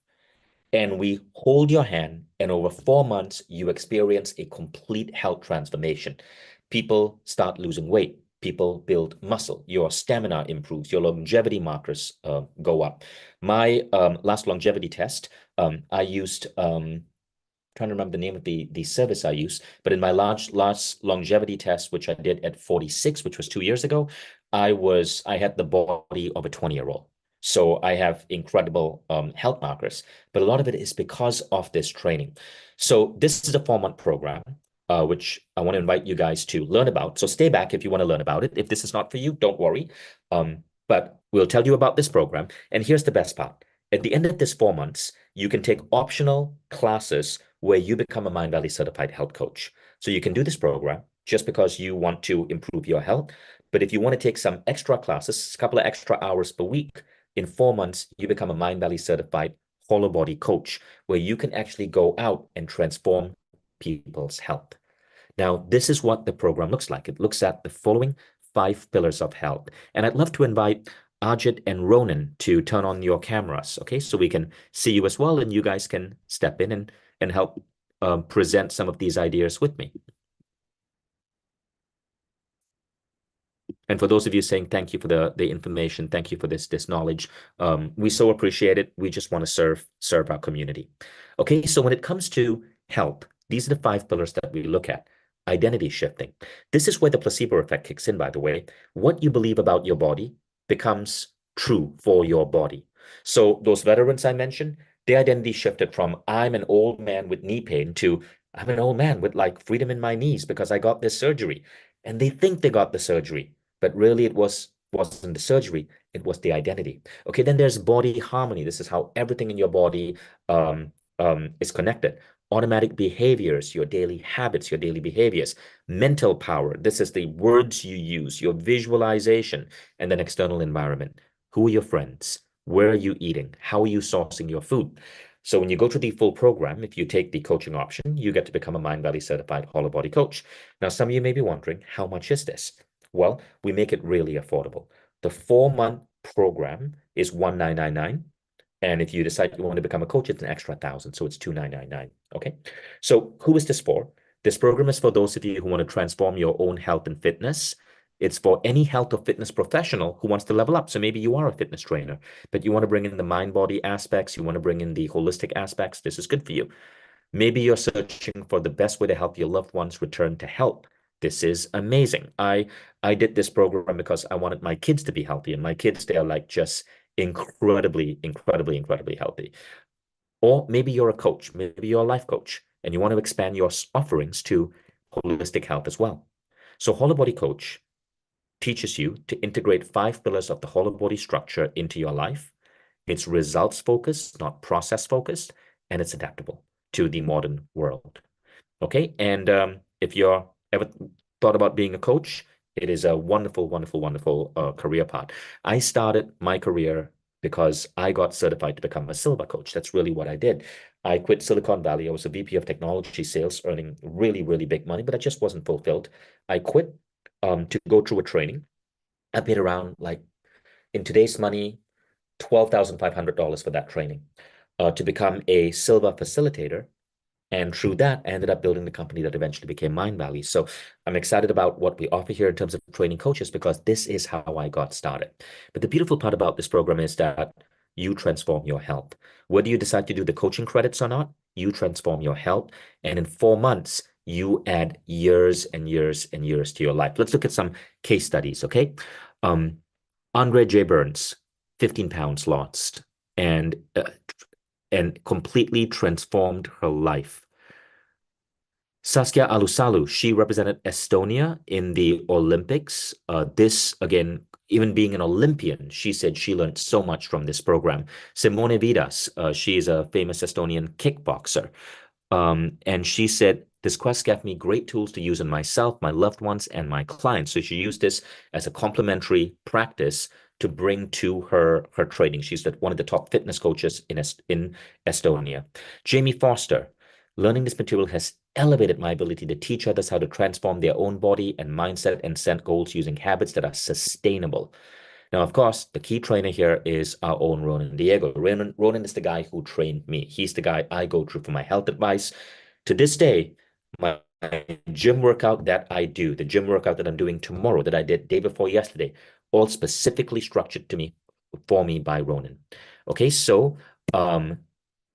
And we hold your hand, and over 4 months, you experience a complete health transformation. People start losing weight. People build muscle. Your stamina improves. Your longevity markers go up. My last longevity test, I used trying to remember the name of the service I used, but in my last longevity test, which I did at 46, which was 2 years ago, I had the body of a 20-year-old. So I have incredible health markers, but a lot of it is because of this training. So this is a 4-month program, which I want to invite you guys to learn about. So stay back if you want to learn about it. If this is not for you, don't worry. But we'll tell you about this program. And here's the best part. At the end of this 4 months, you can take optional classes where you become a Mindvalley certified health coach. So you can do this program just because you want to improve your health. But if you want to take some extra classes, a couple of extra hours per week, in 4 months, you become a Mindvalley certified Holobody coach, where you can actually go out and transform people's health. Now, this is what the program looks like. It looks at the following 5 pillars of health. And I'd love to invite Ajit and Ronan to turn on your cameras, okay? So we can see you as well, and you guys can step in and help present some of these ideas with me. And for those of you saying thank you for the information, thank you for this knowledge. We so appreciate it. We just want to serve our community. Okay, so when it comes to health, these are the 5 pillars that we look at. Identity shifting. This is where the placebo effect kicks in, by the way. What you believe about your body becomes true for your body. So those veterans I mentioned, their identity shifted from I'm an old man with knee pain to I'm an old man with like freedom in my knees because I got this surgery. And they think they got the surgery, but really it wasn't the surgery, it was the identity. Okay, then there's body harmony. This is how everything in your body is connected. Automatic behaviors, your daily habits, your daily behaviors. Mental power, this is the words you use, your visualization, and then external environment. Who are your friends? Where are you eating? How are you sourcing your food? So when you go to the full program, if you take the coaching option, you get to become a Mindvalley certified Holobody coach. Now, some of you may be wondering, how much is this? Well, we make it really affordable. The 4-month program is $1,999. And if you decide you want to become a coach, it's an extra $1,000. So it's $2,999. Okay. So who is this for? This program is for those of you who want to transform your own health and fitness. It's for any health or fitness professional who wants to level up. So maybe you are a fitness trainer, but you want to bring in the mind-body aspects. You want to bring in the holistic aspects. This is good for you. Maybe you're searching for the best way to help your loved ones return to health. This is amazing. I did this program because I wanted my kids to be healthy, and my kids, they are like just incredibly healthy. Or maybe you're a coach, maybe you're a life coach, and you want to expand your offerings to holistic health as well. So Holobody Coach teaches you to integrate 5 pillars of the Holobody structure into your life. It's results focused, not process focused, and it's adaptable to the modern world. Okay, and if you're ever thought about being a coach, it is a wonderful, wonderful, wonderful career path. I started my career because I got certified to become a silver coach. That's really what I did. I quit Silicon Valley. I was a VP of technology sales, earning really, really big money, but I just wasn't fulfilled. I quit to go through a training. I paid around, like, in today's money, $12,500 for that training to become a silver facilitator. And through that, I ended up building the company that eventually became Mindvalley. So I'm excited about what we offer here in terms of training coaches, because this is how I got started. But the beautiful part about this program is that you transform your health. Whether you decide to do the coaching credits or not, you transform your health. And in 4 months, you add years and years and years to your life. Let's look at some case studies, okay? Andre J. Burns, 15 pounds lost, and completely transformed her life. Saskia Alusalu, she represented Estonia in the Olympics. This, again, even being an Olympian, she said she learned so much from this program. Simone Vidas, she is a famous Estonian kickboxer. And she said, this quest gave me great tools to use on myself, my loved ones, and my clients. So she used this as a complementary practice to bring to her training. She's one of the top fitness coaches in Estonia. Jamie Foster, learning this material has elevated my ability to teach others how to transform their own body and mindset and set goals using habits that are sustainable. Now, of course, the key trainer here is our own Ronan Diego. Ronan is the guy who trained me. He's the guy I go through for my health advice. To this day, my gym workout that I do, the gym workout that I'm doing tomorrow, that I did day before yesterday, all specifically structured for me by Ronan. Okay, so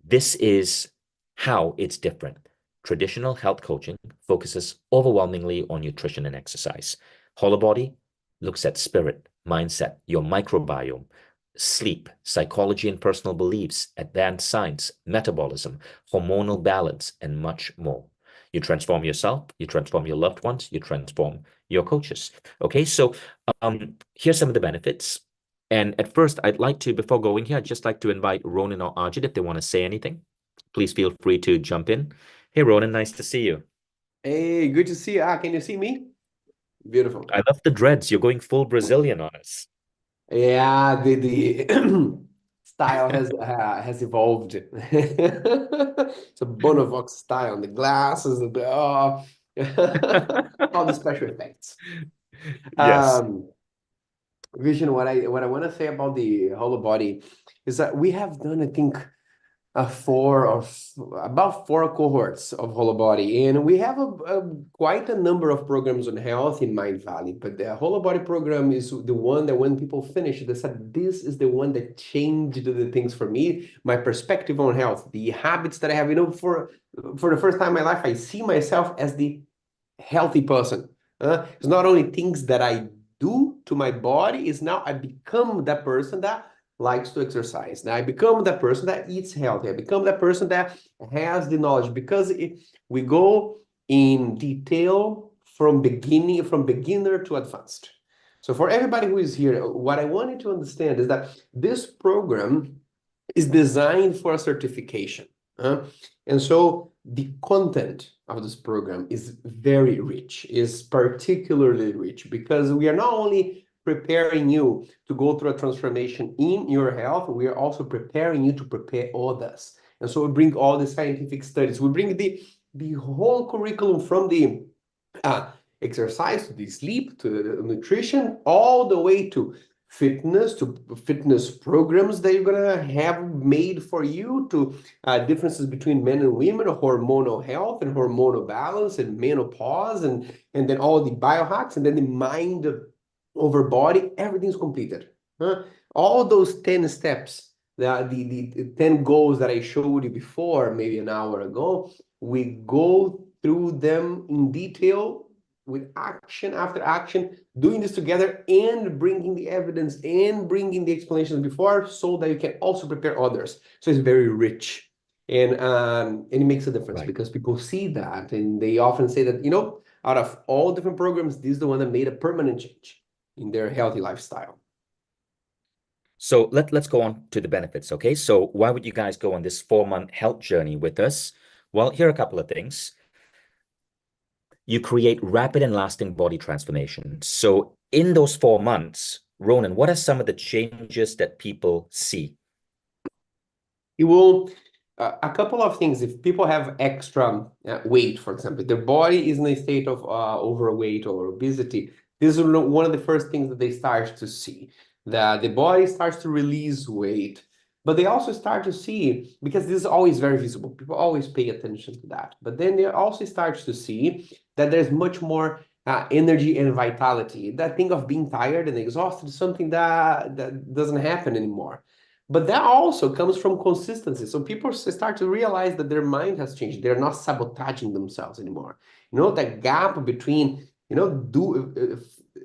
this is how it's different. Traditional health coaching focuses overwhelmingly on nutrition and exercise. Holobody looks at spirit, mindset, your microbiome, sleep, psychology and personal beliefs, advanced science, metabolism, hormonal balance, and much more. You transform yourself, you transform your loved ones, you transform your coaches. Okay, so here's some of the benefits. And at first, I'd like to, before going here, I'd just like to invite Ronan or Ajit if they want to say anything. Please feel free to jump in. Hey, Ronan, nice to see you. Hey, good to see you. Can you see me? Beautiful. I love the dreads. You're going full Brazilian on us. Yeah, the style has evolved. It's a Bonovox style, and the glasses, and all the special effects. Yes. Vision, what I want to say about the Holobody is that we have done, I think, about 4 cohorts of Holobody, and we have quite a number of programs on health in Mindvalley. But the Holobody program is the one that when people finish, they said, this is the one that changed the things for me, my perspective on health, the habits that I have. For the first time in my life, I see myself as the healthy person. It's not only things that I do to my body, is now I become that person that likes to exercise. Now I become that person that eats healthy. I become that person that has the knowledge, because we go in detail from beginner to advanced. So for everybody who is here, what I wanted to understand is that this program is designed for a certification. And so the content of this program is very rich, is particularly rich, because we are not only preparing you to go through a transformation in your health, we are also preparing you to prepare others. And so we bring all the scientific studies, we bring the whole curriculum from the exercise to the sleep to the nutrition, all the way to fitness programs that you're gonna have made for you, to differences between men and women, hormonal health and hormonal balance and menopause, and then all the biohacks, and then the mind over body, everything's completed. All those 10 steps, the 10 goals that I showed you before, maybe an hour ago, we go through them in detail, with action after action, doing this together and bringing the evidence and bringing the explanations before, so that you can also prepare others. So it's very rich, and it makes a difference, because people see that, and they often say that, out of all different programs, this is the one that made a permanent change in their healthy lifestyle. So let's go on to the benefits, okay? So why would you guys go on this 4-month health journey with us? Well, here are a couple of things. you create rapid and lasting body transformation. So in those 4 months, Ronan, what are some of the changes that people see? It will, a couple of things. If people have extra weight, for example, their body is in a state of overweight or obesity, this is one of the first things that they start to see. That the body starts to release weight, but they also start to see, because this is always very visible, people always pay attention to that, but then they also start to see that there's much more energy and vitality. That thing of being tired and exhausted is something that doesn't happen anymore. But that also comes from consistency. So people start to realize that their mind has changed. They're not sabotaging themselves anymore. That gap between,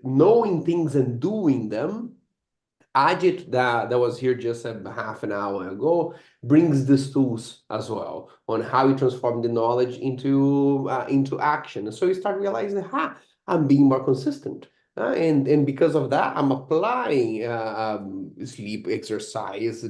knowing things and doing them. Ajit, that was here just a half an hour ago, brings these tools as well on how you transform the knowledge into action. And so you start realizing, I'm being more consistent. And because of that, I'm applying sleep, exercise,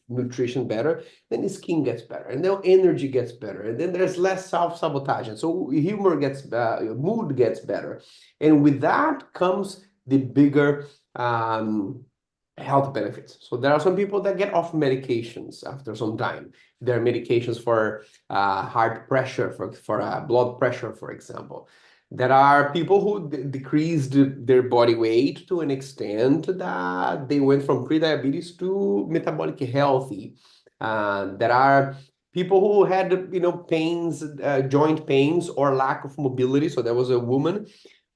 nutrition better. Then the skin gets better, and then energy gets better, and then there's less self-sabotage. And so humor gets, mood gets better, and with that comes the bigger health benefits. So there are some people that get off medications after some time. There are medications for heart pressure, for blood pressure, for example. There are people who decreased their body weight to an extent that they went from pre-diabetes to metabolic healthy. There are people who had, pains, joint pains or lack of mobility. So there was a woman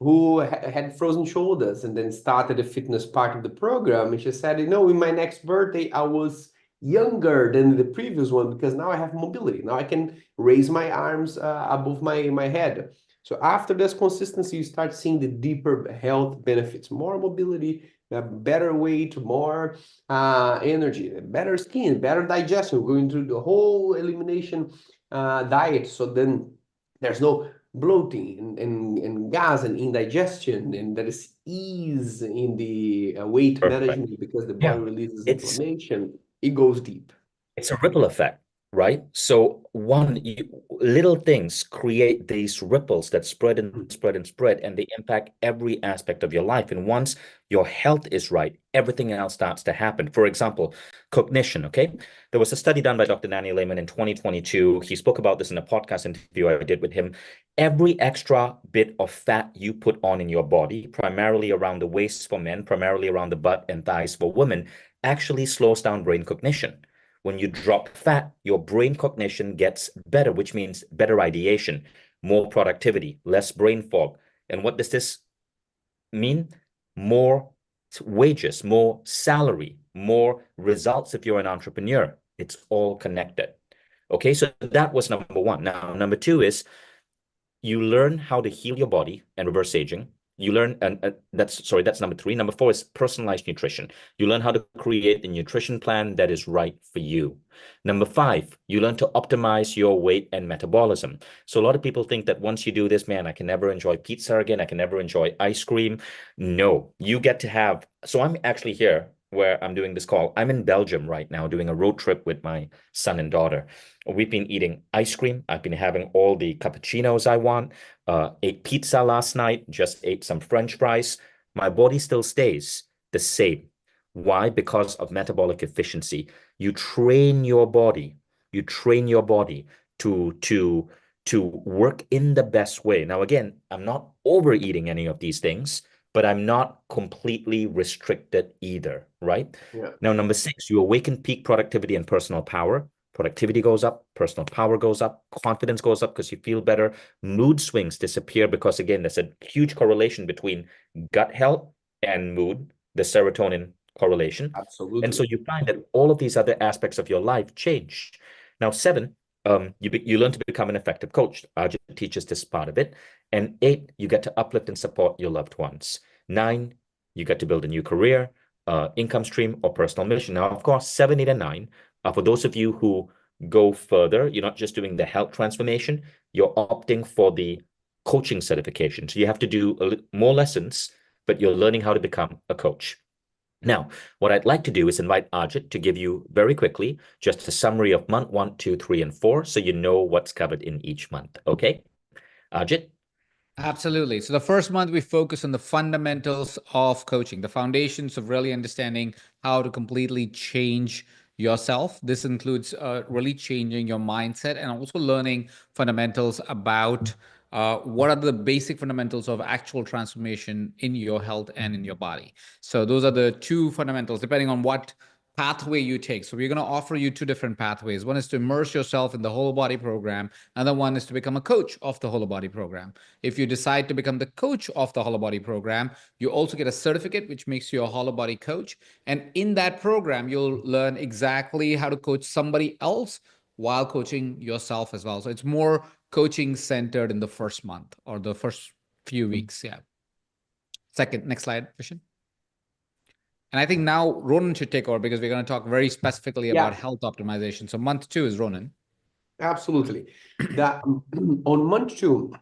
who had frozen shoulders and then started the fitness part of the program. And she said, in my next birthday, I was younger than the previous one because now I have mobility. Now I can raise my arms above my head. So after this consistency, you start seeing the deeper health benefits, more mobility, better weight, more energy, better skin, better digestion. We're going through the whole elimination diet. So then there's no bloating and gas and indigestion, and there is ease in the weight Perfect. management because the body releases inflammation. It goes deep. It's a ripple effect, right? So little things create these ripples that spread and spread and spread, and they impact every aspect of your life. And once your health is right, everything else starts to happen. For example, cognition, okay? There was a study done by Dr. Danny Lehman in 2022. He spoke about this in a podcast interview I did with him. Every extra bit of fat you put on in your body, primarily around the waist for men, primarily around the butt and thighs for women, actually slows down brain cognition. When you drop fat, your brain cognition gets better, which means better ideation, more productivity, less brain fog. And what does this mean? More wages, more salary, more results if you're an entrepreneur. It's all connected. Okay, so that was number one. Now, number two is you learn how to heal your body and reverse aging. You learn, and that's number three. Number four is personalized nutrition. You learn how to create a nutrition plan that is right for you. Number five, you learn to optimize your weight and metabolism. So a lot of people think that once you do this, man, I can never enjoy pizza again. I can never enjoy ice cream. No, you get to have, so I'm actually here where I'm doing this call. I'm in Belgium right now doing a road trip with my son and daughter. We've been eating ice cream. I've been having all the cappuccinos I want. Ate pizza last night, just ate some French fries. My body still stays the same. Why? Because of metabolic efficiency. You train your body. You train your body to work in the best way. Now, again, I'm not overeating any of these things, but I'm not completely restricted either, right? Yeah. Now, number six, you awaken peak productivity and personal power. Productivity goes up, personal power goes up, confidence goes up because you feel better. Mood swings disappear because, again, there's a huge correlation between gut health and mood, the serotonin correlation. Absolutely. And so you find that all of these other aspects of your life change. Now, seven, you learn to become an effective coach. Ajit teaches this part of it. And eight, you get to uplift and support your loved ones. Nine, you get to build a new career, income stream, or personal mission. Now, of course, 7, 8, and 9, for those of you who go further, you're not just doing the health transformation, you're opting for the coaching certification. So you have to do more lessons, but you're learning how to become a coach. Now, what I'd like to do is invite Ajit to give you very quickly just a summary of month 1, 2, 3, and 4, so you know what's covered in each month. Okay, Ajit? Absolutely. So the first month we focus on the fundamentals of coaching, the foundations of really understanding how to completely change yourself. This includes really changing your mindset and also learning fundamentals about what are the basic fundamentals of actual transformation in your health and in your body. So those are the two fundamentals, depending on what pathway you take. So we're going to offer you two different pathways. One is to immerse yourself in the Holobody program. Another one is to become a coach of the Holobody program. If you decide to become the coach of the Holobody program, you also get a certificate, which makes you a Holobody coach. And in that program, you'll learn exactly how to coach somebody else while coaching yourself as well. So it's more coaching centered in the first month or the first few weeks. Yeah. Second, next slide, Vishen. And I think now Ronan should take over because we're going to talk very specifically about health optimization. So month 2 is Ronan. Absolutely. That on month 2,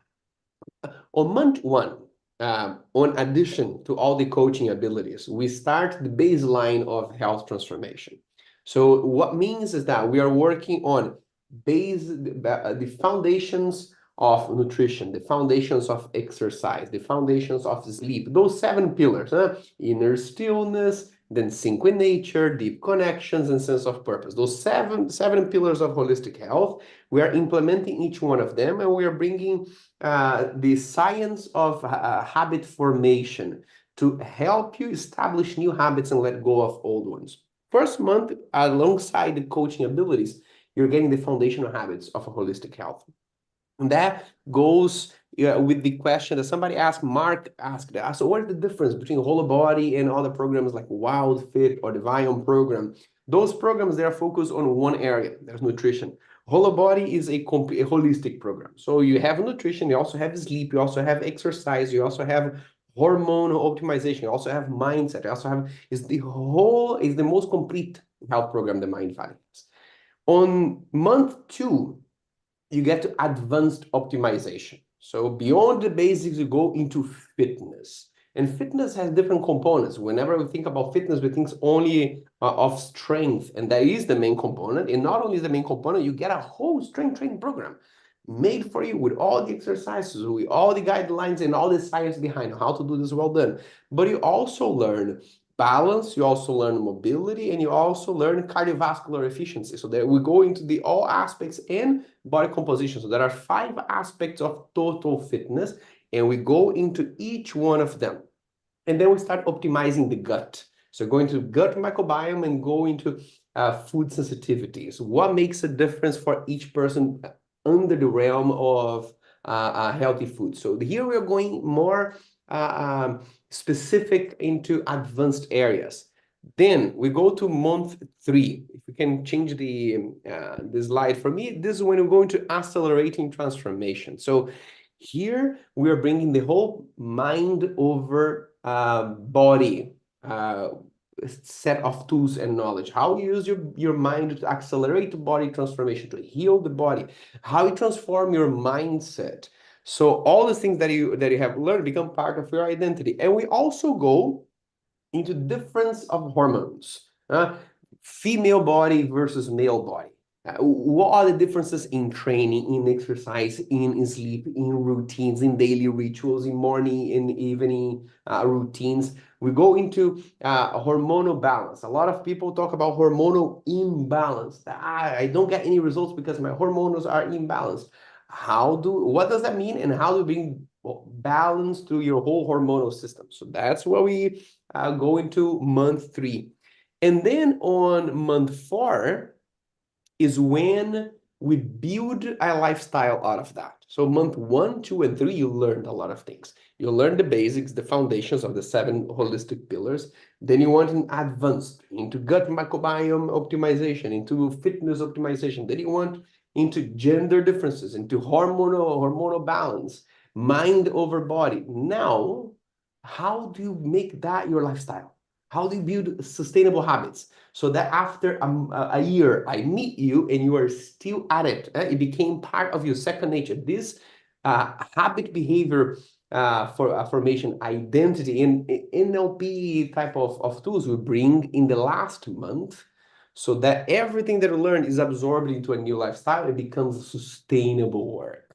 on month 1, on addition to all the coaching abilities, we start the baseline of health transformation. So what means is that we are working on the foundations of nutrition, the foundations of exercise, the foundations of sleep, those 7 pillars, inner stillness, then sync with nature, deep connections, and sense of purpose. Those seven pillars of holistic health, we are implementing each one of them, and we are bringing the science of habit formation to help you establish new habits and let go of old ones. First month, alongside the coaching abilities, you're getting the foundational habits of a holistic health. And that goes with the question that somebody asked, Mark asked, so what is the difference between Holobody and other programs like Wild Fit or the Viome program? Those programs, they are focused on one area, there's nutrition. Holobody is a holistic program. So you have nutrition, you also have sleep, you also have exercise, you also have hormone optimization, you also have mindset, you also have, is the most complete health program the Mindvalley has. On month 2, you get to advanced optimization. So beyond the basics, you go into fitness. And fitness has different components. Whenever we think about fitness, we think only of strength, and that is the main component. And not only is the main component, you get a whole strength training program made for you with all the exercises, with all the guidelines and all the science behind how to do this well done. But you also learn balance, you also learn mobility, and you also learn cardiovascular efficiency. So that we go into the all aspects and body composition. So there are 5 aspects of total fitness, and we go into each one of them. And then we start optimizing the gut. So going to gut microbiome and go into food sensitivities. What makes a difference for each person under the realm of healthy food? So here we are going more specific into advanced areas. Then we go to month 3. If we can change the slide for me, this is when we're going to accelerating transformation. So here we are bringing the whole mind over body set of tools and knowledge. How you use your mind to accelerate the body transformation, to heal the body, how you transform your mindset. So all the things that you have learned become part of your identity. And we also go into difference of hormones, female body versus male body. What are the differences in training, in exercise, in sleep, in routines, in daily rituals, in morning and evening routines? We go into hormonal balance. A lot of people talk about hormonal imbalance. I don't get any results because my hormones are imbalanced. What does that mean, and how do you bring balance to your whole hormonal system? So that's where we go into month 3. And then on month 4 is when we build a lifestyle out of that. So month 1, 2, and 3, you learned a lot of things. You learn the basics, the foundations of the 7 holistic pillars. Then you want an advanced into gut microbiome optimization, into fitness optimization. Then you want into gender differences, into hormonal balance, mind over body. Now, how do you make that your lifestyle? How do you build sustainable habits so that after a year I meet you and you are still at it? It became part of your second nature. This habit behavior formation identity in NLP type of tools we bring in the last month, so that everything that we learn is absorbed into a new lifestyle. It becomes sustainable work.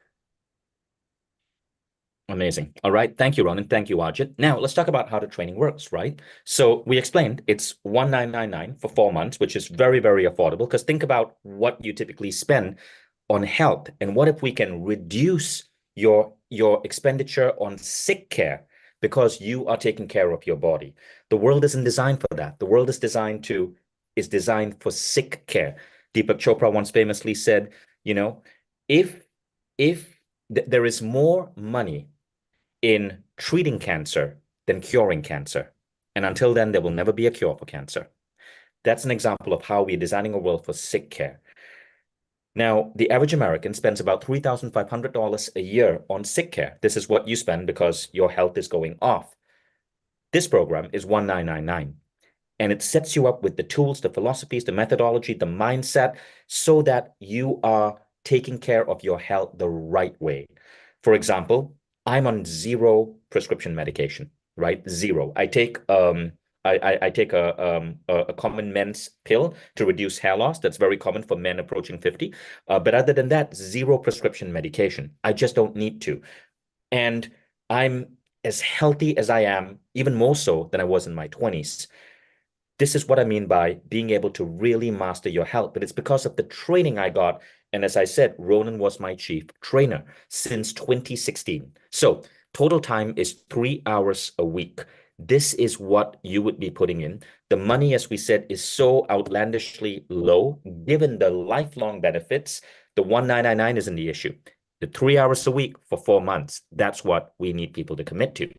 Amazing. All right. Thank you, Ronan. Thank you, Ajit. Now let's talk about how the training works, right? So we explained it's 1999 for 4 months, which is very, very affordable. Because think about what you typically spend on health, and what if we can reduce your expenditure on sick care because you are taking care of your body. The world isn't designed for that. The world is designed for sick care. Deepak Chopra once famously said, you know, if there is more money in treating cancer than curing cancer. And until then, there will never be a cure for cancer. That's an example of how we're designing a world for sick care. Now, the average American spends about $3,500 a year on sick care. This is what you spend because your health is going off. This program is 1999, and it sets you up with the tools, the philosophies, the methodology, the mindset, so that you are taking care of your health the right way. For example, I'm on zero prescription medication, right? Zero. I take a common men's pill to reduce hair loss. That's very common for men approaching 50. But other than that, zero prescription medication. I just don't need to. And I'm as healthy as I am, even more so than I was in my 20s. This is what I mean by being able to really master your health. But it's because of the training I got. And as I said, Ronan was my chief trainer since 2016. So total time is 3 hours a week. This is what you would be putting in. The money, as we said, is so outlandishly low, given the lifelong benefits. The 1999 isn't the issue. The 3 hours a week for 4 months, that's what we need people to commit to.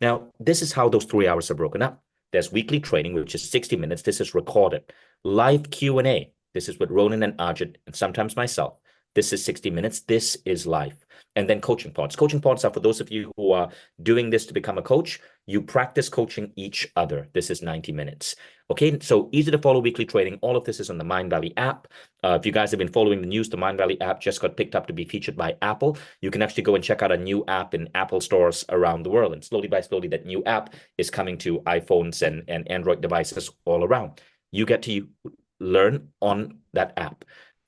Now, this is how those 3 hours are broken up. There's weekly training, which is 60 minutes. This is recorded. Live Q&A. This is with Ronan and Ajit, and sometimes myself. This is 60 minutes. This is live. And then coaching pods. Coaching pods are for those of you who are doing this to become a coach. You practice coaching each other. This is 90 minutes. Okay, so easy to follow weekly training. All of this is on the Mindvalley app. If you guys have been following the news, the Mindvalley app just got picked up to be featured by Apple. You can actually go and check out a new app in Apple stores around the world. And slowly by slowly, that new app is coming to iPhones and Android devices all around. You get to learn on that app.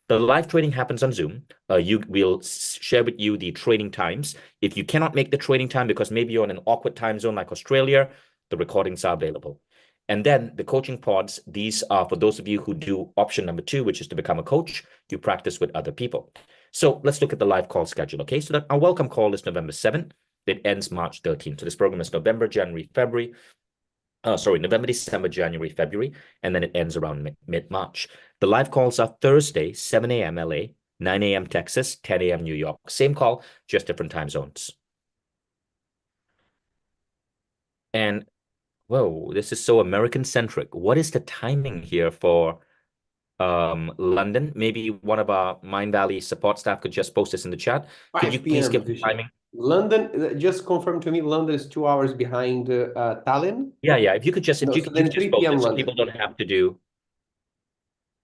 The live training happens on Zoom. We'll share with you the training times. If you cannot make the training time because maybe you're in an awkward time zone like Australia, the recordings are available. And then the coaching pods, these are for those of you who do option number 2, which is to become a coach. You practice with other people. So let's look at the live call schedule. Okay, so our welcome call is November 7th. It ends March 13th. So this program is November, December, January, February, and then it ends around mid-March. The live calls are Thursday, 7 a.m. LA, 9 a.m. Texas, 10 a.m. New York. Same call, just different time zones. And whoa, this is so American-centric. What is the timing here for London? Maybe one of our Mindvalley support staff could just post this in the chat. Could you 5 please p.m. give the timing? London, just confirm to me, London is 2 hours behind Tallinn. Yeah. If you could just No, if you so could then just 3 post p.m. it so London. people don't have to do.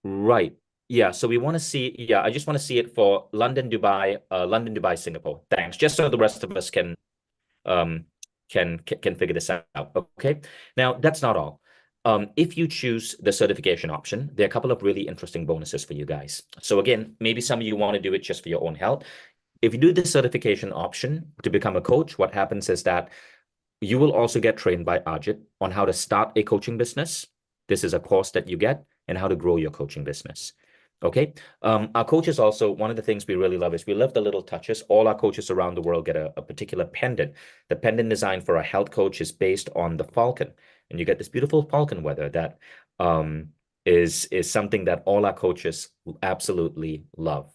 Right. Yeah. So we want to see. Yeah, I just want to see it for London, Dubai, Singapore. Thanks. Just so the rest of us can figure this out. Okay. Now that's not all. If you choose the certification option, there are a couple of really interesting bonuses for you guys. So again, maybe some of you want to do it just for your own health. If you do the certification option to become a coach, what happens is that you will also get trained by Ajit on how to start a coaching business. This is a course that you get, and how to grow your coaching business. Okay. Our coaches also, one of the things we really love is we love the little touches. All our coaches around the world get a particular pendant. The pendant design for a health coach is based on the falcon. And you get this beautiful falcon weather that is something that all our coaches absolutely love.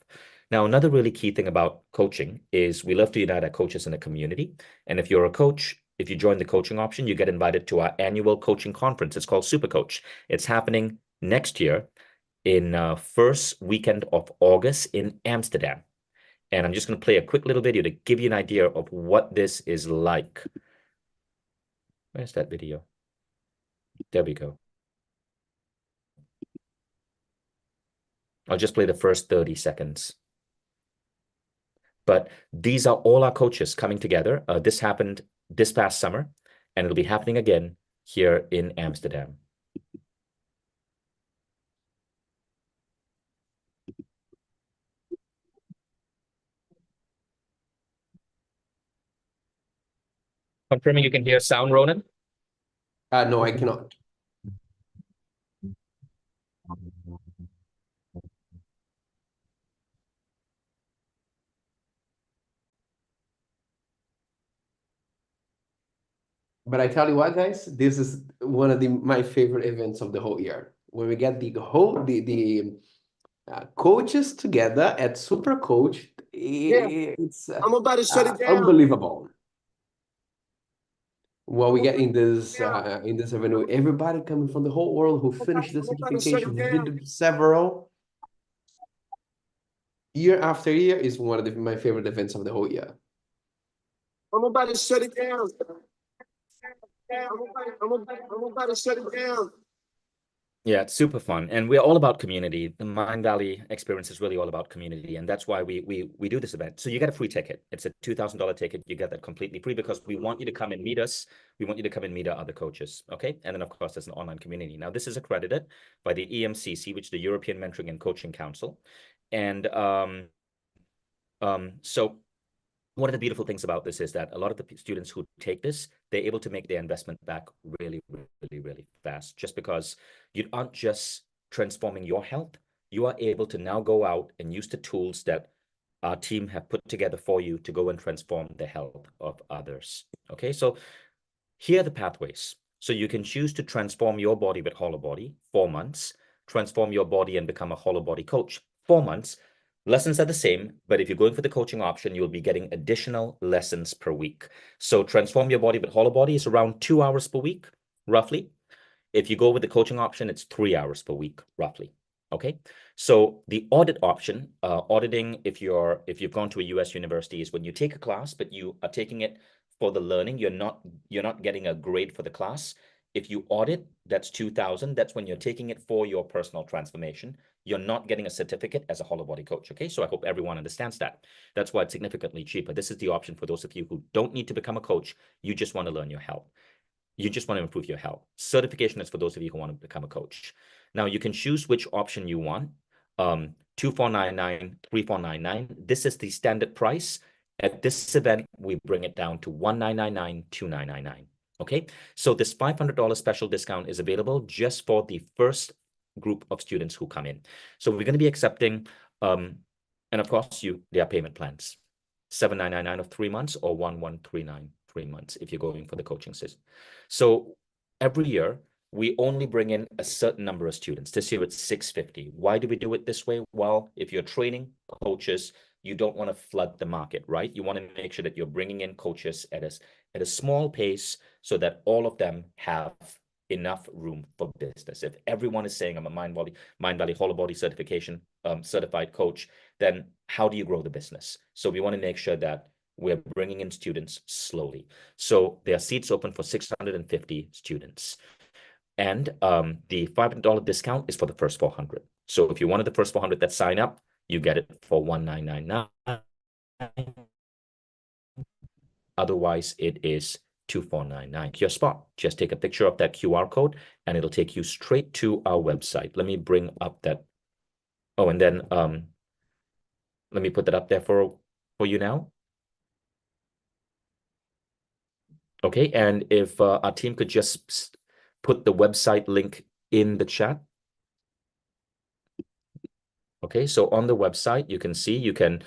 Now, another really key thing about coaching is we love to unite our coaches in a community. And if you're a coach, if you join the coaching option, you get invited to our annual coaching conference. It's called Super Coach. It's happening next year in first weekend of August in Amsterdam. And I'm just going to play a quick little video to give you an idea of what this is like. Where's that video? There we go. I'll just play the first 30 seconds. But these are all our coaches coming together. This happened this past summer, and it'll be happening again here in Amsterdam. Confirming you can hear sound, Ronan? No, I cannot. But I tell you what, guys, this is one of my favorite events of the whole year. When we get the coaches together at Super Coach, it's I'm about to shut it down. unbelievable. What we get in this event, everybody coming from the whole world who finished the certifications, did several year after year, is one of my favorite events of the whole year. I'm about to shut it down. I'm about to shut it down. Yeah, it's super fun. And we're all about community. The Mindvalley experience is really all about community. And that's why we do this event. So you get a free ticket. It's a $2,000 ticket. You get that completely free because we want you to come and meet us. We want you to come and meet our other coaches. Okay. And then, of course, there's an online community. Now, this is accredited by the EMCC, which is the European Mentoring and Coaching Council. And so one of the beautiful things about this is that a lot of the students who take this, they're able to make their investment back really, really, really fast, just because you aren't just transforming your health. You are able to now go out and use the tools that our team have put together for you to go and transform the health of others. Okay, so here are the pathways. So you can choose to transform your body with Holobody, 4 months, transform your body and become a Holobody coach, 4 months. Lessons are the same, but if you're going for the coaching option, you'll be getting additional lessons per week. So transform your body with Holobody is around 2 hours per week, roughly. If you go with the coaching option, it's 3 hours per week, roughly. Okay. So the audit option, auditing, if you've gone to a US university, is when you take a class, but you are taking it for the learning. You're not getting a grade for the class. If you audit, that's $2,000. That's when you're taking it for your personal transformation. You're not getting a certificate as a Holobody coach. Okay, so I hope everyone understands that. That's why it's significantly cheaper. This is the option for those of you who don't need to become a coach. You just want to learn your health. You just want to improve your health. Certification is for those of you who want to become a coach. Now you can choose which option you want. 2499, 3499. This is the standard price. At this event, we bring it down to 1999, 2999. Okay, so this $500 special discount is available just for the first group of students who come in. So we're going to be accepting, and of course, there are payment plans, $7,999 of 3 months or $1,139 3 months if you're going for the coaching system. So every year, we only bring in a certain number of students. This year, it's 650. Why do we do it this way? Well, if you're training coaches, you don't want to flood the market, right? You want to make sure that you're bringing in coaches at a small pace so that all of them have enough room for business. If everyone is saying I'm a Mindvalley Holobody certification certified coach, then how do you grow the business? So we want to make sure that we're bringing in students slowly. So there are seats open for 650 students. And the $500 discount is for the first 400. So if you're one of the first 400 that sign up, you get it for $1999. Otherwise, it is $2499. Your spot. Just take a picture of that QR code, and it'll take you straight to our website. Let me bring up that. Oh, and then let me put that up there for you now. Okay, and if our team could just put the website link in the chat. Okay, so on the website, you can see you can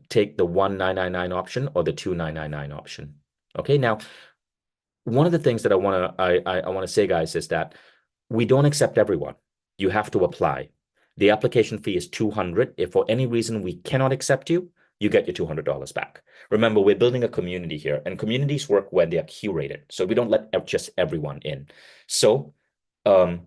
take the 1999 option or the 2999 option. Okay, now one of the things that I want to say, guys, is that we don't accept everyone. You have to apply. The application fee is $200. If for any reason we cannot accept you, you get your $200 back. Remember, we're building a community here, and communities work when they are curated. So we don't let just everyone in. So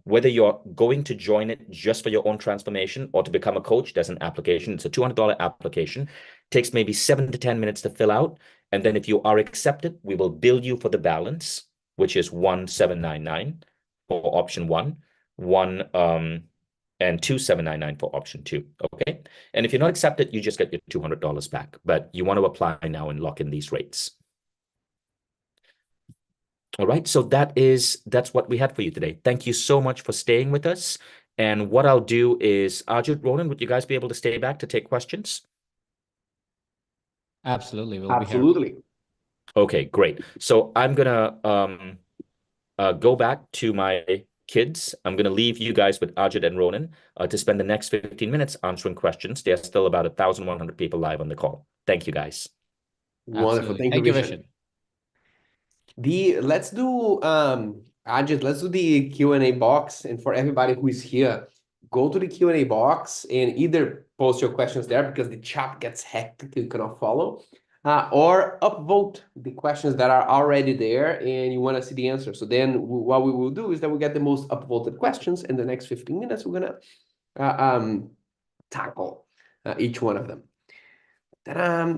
whether you're going to join it just for your own transformation or to become a coach, there's an application. It's a $200 application. Takes maybe 7 to 10 minutes to fill out. And then if you are accepted, we will bill you for the balance, which is $1,799 for option 1, and $2,799 for option 2. Okay. And if you're not accepted, you just get your $200 back. But you want to apply now and lock in these rates. All right, so that's what we had for you today. Thank you so much for staying with us. And what I'll do is, Ajit, Ronan, would you guys be able to stay back to take questions? Absolutely, we'll be here. Absolutely. Okay, great. So I'm gonna go back to my kids. I'm gonna leave you guys with Ajit and Ronan to spend the next 15 minutes answering questions. There's still about 1,100 people live on the call. Thank you, guys. Wonderful. Absolutely. Thank you, Thank you, Vishen. Let's do Ajit, let's do the Q&A box, and for everybody who is here, go to the Q&A box and either post your questions there because the chat gets hectic, you cannot follow, or upvote the questions that are already there and you want to see the answer. So then what we will do is that we get the most upvoted questions. In the next 15 minutes, we're gonna tackle each one of them.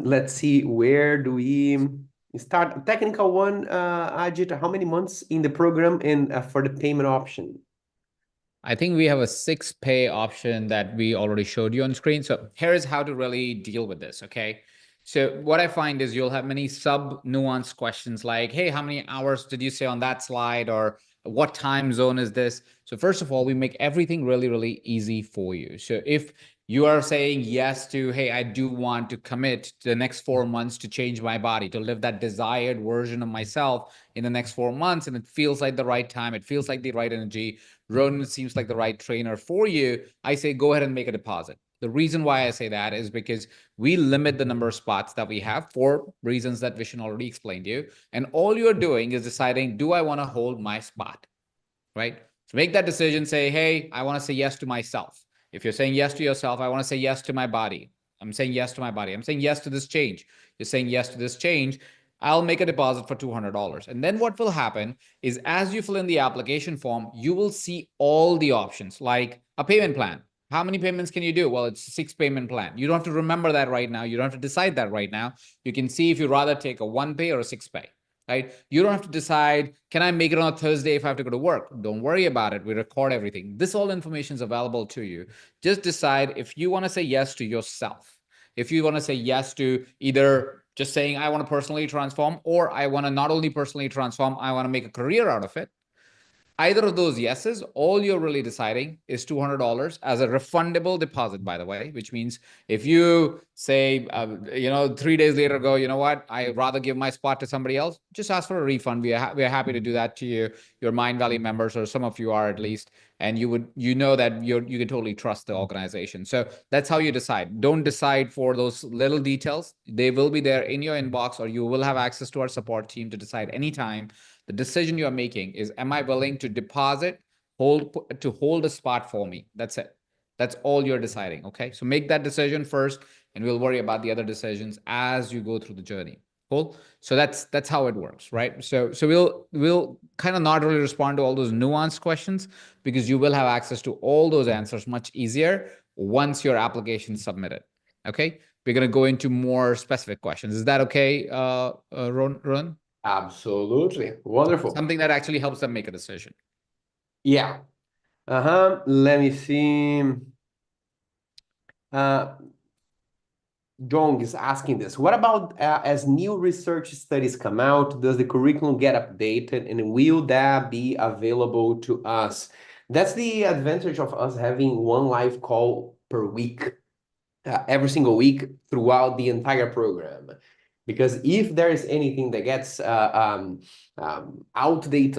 Let's see, where do we start? Technical one, Ajit, how many months in the program and for the payment option? I think we have a 6-pay option that we already showed you on screen. So here's how to really deal with this, okay? So what I find is you'll have many sub-nuanced questions like, hey, how many hours did you say on that slide? Or what time zone is this? So first of all, we make everything really, really easy for you. So if you are saying yes to, hey, I do want to commit to the next 4 months to change my body, to live that desired version of myself in the next 4 months, and it feels like the right time, it feels like the right energy, Ronan seems like the right trainer for you, I say go ahead and make a deposit. The reason why I say that is because we limit the number of spots that we have for reasons that Vishen already explained to you. And all you're doing is deciding, do I want to hold my spot, right? So make that decision, say, hey, I want to say yes to myself. If you're saying yes to yourself, I want to say yes to my body. I'm saying yes to my body. I'm saying yes to this change. You're saying yes to this change. I'll make a deposit for $200. And then what will happen is as you fill in the application form, you will see all the options like a payment plan. How many payments can you do? Well, it's a 6-payment plan. You don't have to remember that right now. You don't have to decide that right now. You can see if you rather take a 1-pay or a 6-pay. Right? You don't have to decide, can I make it on a Thursday if I have to go to work? Don't worry about it. We record everything. This all information is available to you. Just decide if you want to say yes to yourself. If you want to say yes to either just saying, I want to personally transform, or I want to not only personally transform, I want to make a career out of it. Either of those yeses, all you're really deciding is $200 as a refundable deposit, by the way, which means if you say, 3 days later go, you know what, I'd rather give my spot to somebody else, just ask for a refund. We are happy to do that to you. Your Mindvalley members, or some of you are at least, and you know that you can totally trust the organization. So that's how you decide. Don't decide for those little details. They will be there in your inbox, or you will have access to our support team to decide anytime. The decision you are making is, am I willing to deposit, hold a spot for me? That's it. That's all you're deciding, okay? So make that decision first, and we'll worry about the other decisions as you go through the journey. Cool? So that's how it works, right? So we'll kind of not really respond to all those nuanced questions because you will have access to all those answers much easier once your application is submitted, okay? We're going to go into more specific questions. Is that okay, Ron? Absolutely. Wonderful. Something that actually helps them make a decision. Yeah. Let me see. Jong is asking this. What about as new research studies come out, does the curriculum get updated, and will that be available to us? That's the advantage of us having one live call per week, every single week throughout the entire program. Because if there is anything that gets outdated,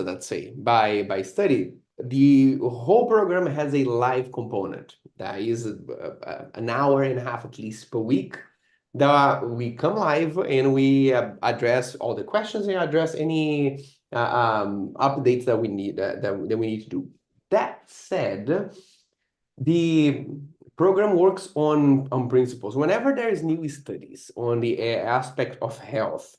let's say, by study, the whole program has a live component. That is an hour and a half at least per week that we come live and we address all the questions and address any updates that we need that we need to do. That said, the program works on principles. Whenever there is new studies on the aspect of health,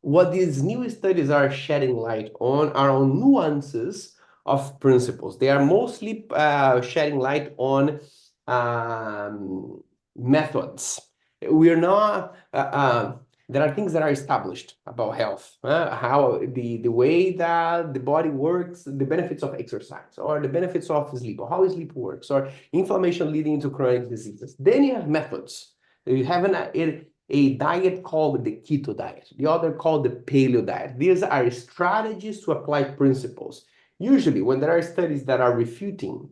what these new studies are shedding light on are on nuances of principles. They are mostly shedding light on methods. We're not there are things that are established about health, how the way that the body works, the benefits of exercise, or the benefits of sleep, or how sleep works, or inflammation leading to chronic diseases. Then you have methods. You have a diet called the keto diet, the other called the paleo diet. These are strategies to apply principles. Usually, when there are studies that are refuting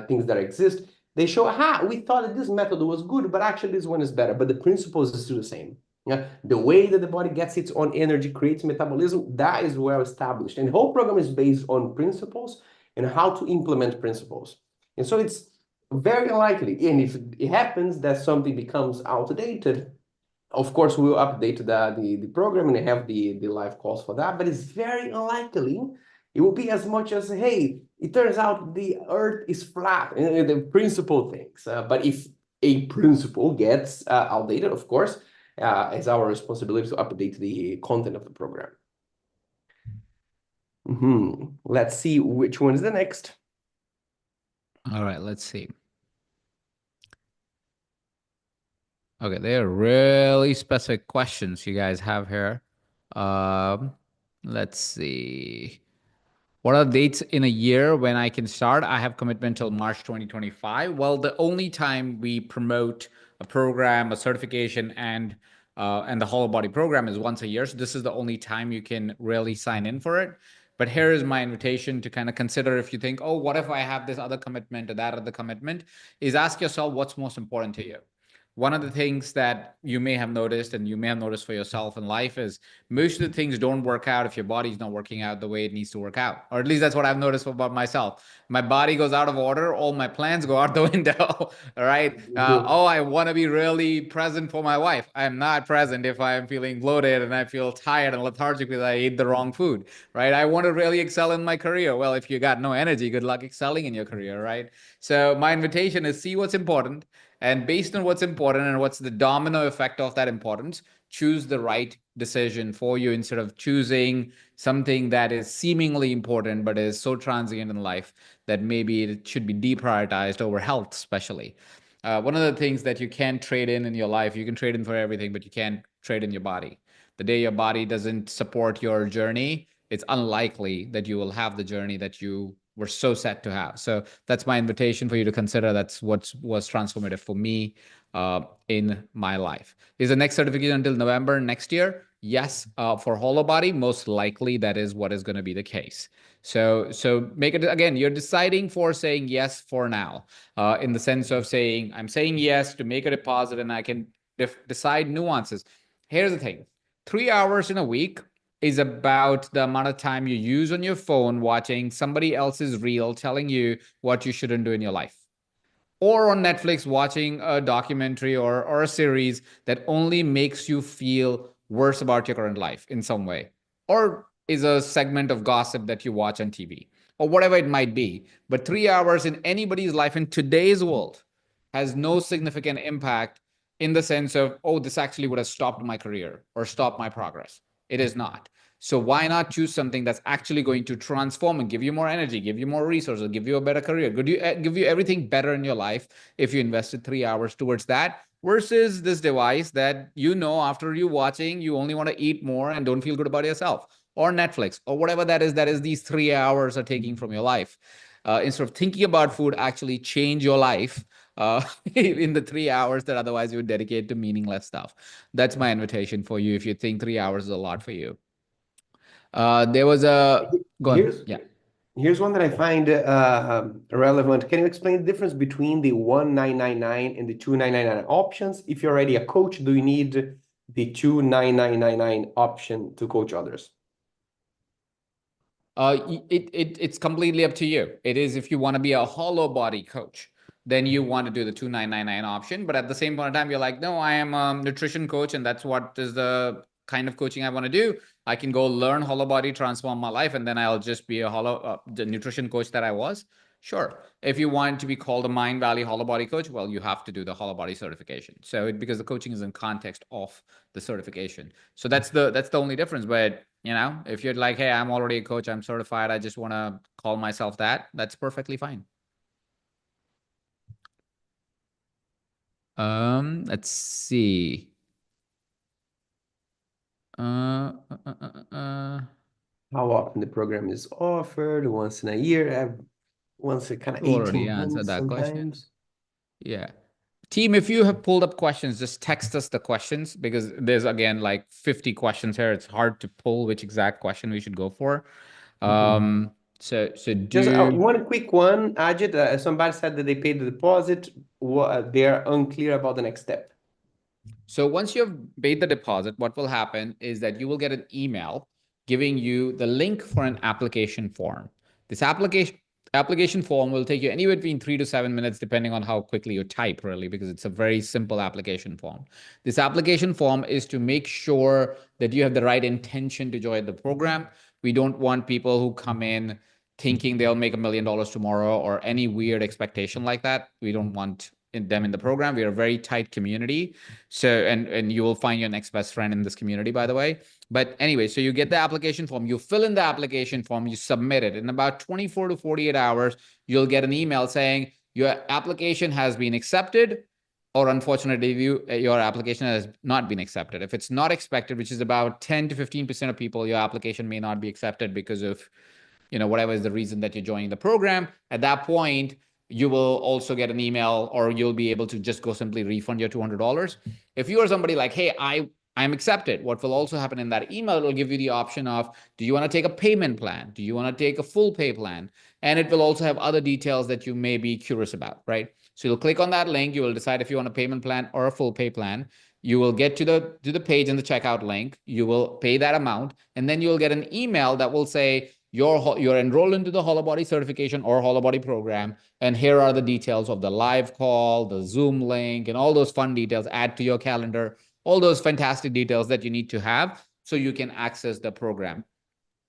things that exist, they show, we thought that this method was good, but actually this one is better, but the principles are still the same. Yeah, the way that the body gets its own energy, creates metabolism, that is well established. And the whole program is based on principles and how to implement principles. And so it's very likely, and if it happens that something becomes outdated, of course, we'll update the program and have the live calls for that, but it's very unlikely it will be as much as, hey, it turns out the earth is flat, and the principle things. But if a principle gets outdated, of course, it's our responsibility to update the content of the program. Let's see which one is the next. All right, let's see. Okay, they're really specific questions you guys have here. Let's see. What are the dates in a year when I can start? I have commitment till March 2025. Well, the only time we promote a program, a certification, and the Holobody program is once a year. So this is the only time you can really sign in for it. But here is my invitation to kind of consider, if you think, oh, what if I have this other commitment or that other commitment, is ask yourself what's most important to you. One of the things that you may have noticed, and you may have noticed for yourself in life, is most of the things don't work out if your body's not working out the way it needs to work out. Or at least that's what I've noticed about myself. My body goes out of order, all my plans go out the window. All right. Oh, I want to be really present for my wife. I'm not present if I'm feeling bloated and I feel tired and lethargic because I ate the wrong food. Right. I want to really excel in my career. Well, if you got no energy, good luck excelling in your career. Right. So my invitation is see what's important. And based on what's important and what's the domino effect of that importance, choose the right decision for you instead of choosing something that is seemingly important but is so transient in life that maybe it should be deprioritized over health, especially. One of the things that you can't trade in your life, you can trade in for everything, but you can't trade in your body. The day your body doesn't support your journey, it's unlikely that you will have the journey that you were so set to have. So that's my invitation for you to consider. That's what was transformative for me in my life. Is the next certification until November next year? Yes, for Holobody, most likely that is what is going to be the case. So make it, again, you're deciding for saying yes for now, in the sense of saying, I'm saying yes to make a deposit and I can decide nuances. Here's the thing, 3 hours in a week is about the amount of time you use on your phone watching somebody else's reel telling you what you shouldn't do in your life. Or on Netflix watching a documentary or a series that only makes you feel worse about your current life in some way. Or is a segment of gossip that you watch on TV or whatever it might be. But 3 hours in anybody's life in today's world has no significant impact in the sense of, oh, this actually would have stopped my career or stopped my progress. It is not. So why not choose something that's actually going to transform and give you more energy, give you more resources, give you a better career, give you everything better in your life if you invested 3 hours towards that, versus this device that, you know, after you watching, you only want to eat more and don't feel good about yourself, or Netflix, or whatever that is these 3 hours are taking from your life. Instead of thinking about food, actually change your life in the 3 hours that otherwise you would dedicate to meaningless stuff. That's my invitation for you if you think 3 hours is a lot for you. There was a Here's one that I find relevant. Can you explain the difference between the 1999 and the 2999 options? If you're already a coach, do you need the 29999 option to coach others? It's completely up to you. It is, if you want to be a Holobody coach, then you want to do the 2999 option. But at the same point in time, you're like, no, I am a nutrition coach, and that's what is the kind of coaching I want to do. I can go learn Holobody, transform my life, and then I'll just be the nutrition coach that I was. Sure. If you want to be called a Mindvalley Holobody coach, well, you have to do the Holobody certification. So because the coaching is in context of the certification. So that's the only difference. But you know, if you're like, hey, I'm already a coach, I'm certified, I just want to call myself that, that's perfectly fine. Let's see. How often the program is offered? Once in a year? Once in kind of 18 months that sometimes? question. Yeah. Team, if you have pulled up questions, just text us the questions, because there's, again, like 50 questions here. It's hard to pull which exact question we should go for. So just one quick one, Ajit. Somebody said that they paid the deposit. They're unclear about the next step. So once you've made the deposit, what will happen is that you will get an email giving you the link for an application form. This application form will take you anywhere between 3 to 7 minutes, depending on how quickly you type, really, because it's a very simple application form. This application form is to make sure that you have the right intention to join the program. We don't want people who come in thinking they'll make $1 million tomorrow or any weird expectation like that. We don't want them in the program. We are a very tight community. So, and you will find your next best friend in this community, by the way. But anyway, so you get the application form, you fill in the application form, you submit it. In about 24 to 48 hours, you'll get an email saying your application has been accepted, or unfortunately, your application has not been accepted. If it's not accepted, which is about 10 to 15% of people, your application may not be accepted because of, whatever is the reason that you're joining the program. At that point, you will also get an email, or you'll be able to just go simply refund your $200. If you are somebody like, hey, I'm accepted, what will also happen in that email, it will give you the option of, do you want to take a payment plan? Do you want to take a full pay plan? And it will also have other details that you may be curious about, right? So you'll click on that link. You will decide if you want a payment plan or a full pay plan. You will get to the page in the checkout link. You will pay that amount, and then you'll get an email that will say, you're enrolled into the Holobody certification or Holobody program, and here are the details of the live call, the Zoom link, and all those fun details. Add to your calendar all those fantastic details that you need to have so you can access the program.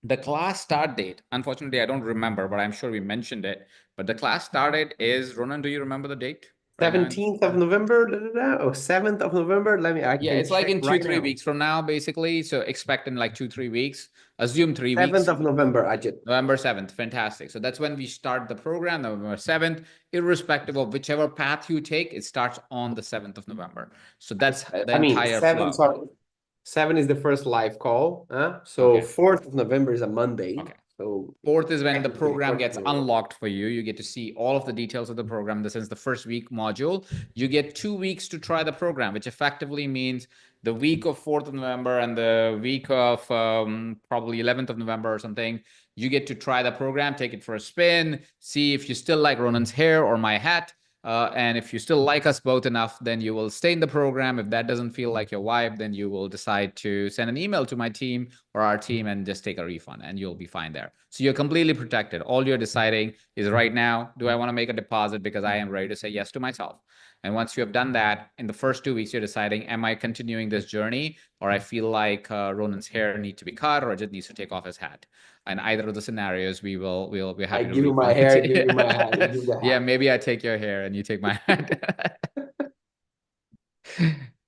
The class start date, unfortunately, I don't remember, but I'm sure we mentioned it. But the class start date is, Ronan, do you remember the date? 17th of November, or 7th of November. I Yeah, can it's like check in right 2-3 now. weeks from now, basically. So expect in like 2-3 weeks. Assume 3 7th weeks. of November, Ajit. November 7th. Fantastic. So that's when we start the program, November 7th. Irrespective of whichever path you take, it starts on the 7th of November. So that's the entire 7, flow. sorry. 7 is the first live call. So Okay. 4th of November is a Monday. Okay. So 4th is when the technically program 4th of gets November. unlocked for you. You get to see all of the details of the program. This is the first week module. You get 2 weeks to try the program, which effectively means the week of 4th of November and the week of probably 11th of November or something. You get to try the program, take it for a spin, see if you still like Ronan's hair or my hat. And if you still like us both enough, then you will stay in the program. If that doesn't feel like your vibe, then you will decide to send an email to my team or our team and just take a refund, and you'll be fine there. So you're completely protected. All you're deciding is right now, do I want to make a deposit because I am ready to say yes to myself? And once you have done that, in the first 2 weeks, you're deciding, am I continuing this journey, or I feel like Ronan's hair needs to be cut, or it just needs to take off his hat. And either of the scenarios, we'll be happy I to give you my refund hair, it. give you my hat, you give the hat. Yeah, maybe I take your hair and you take my hat.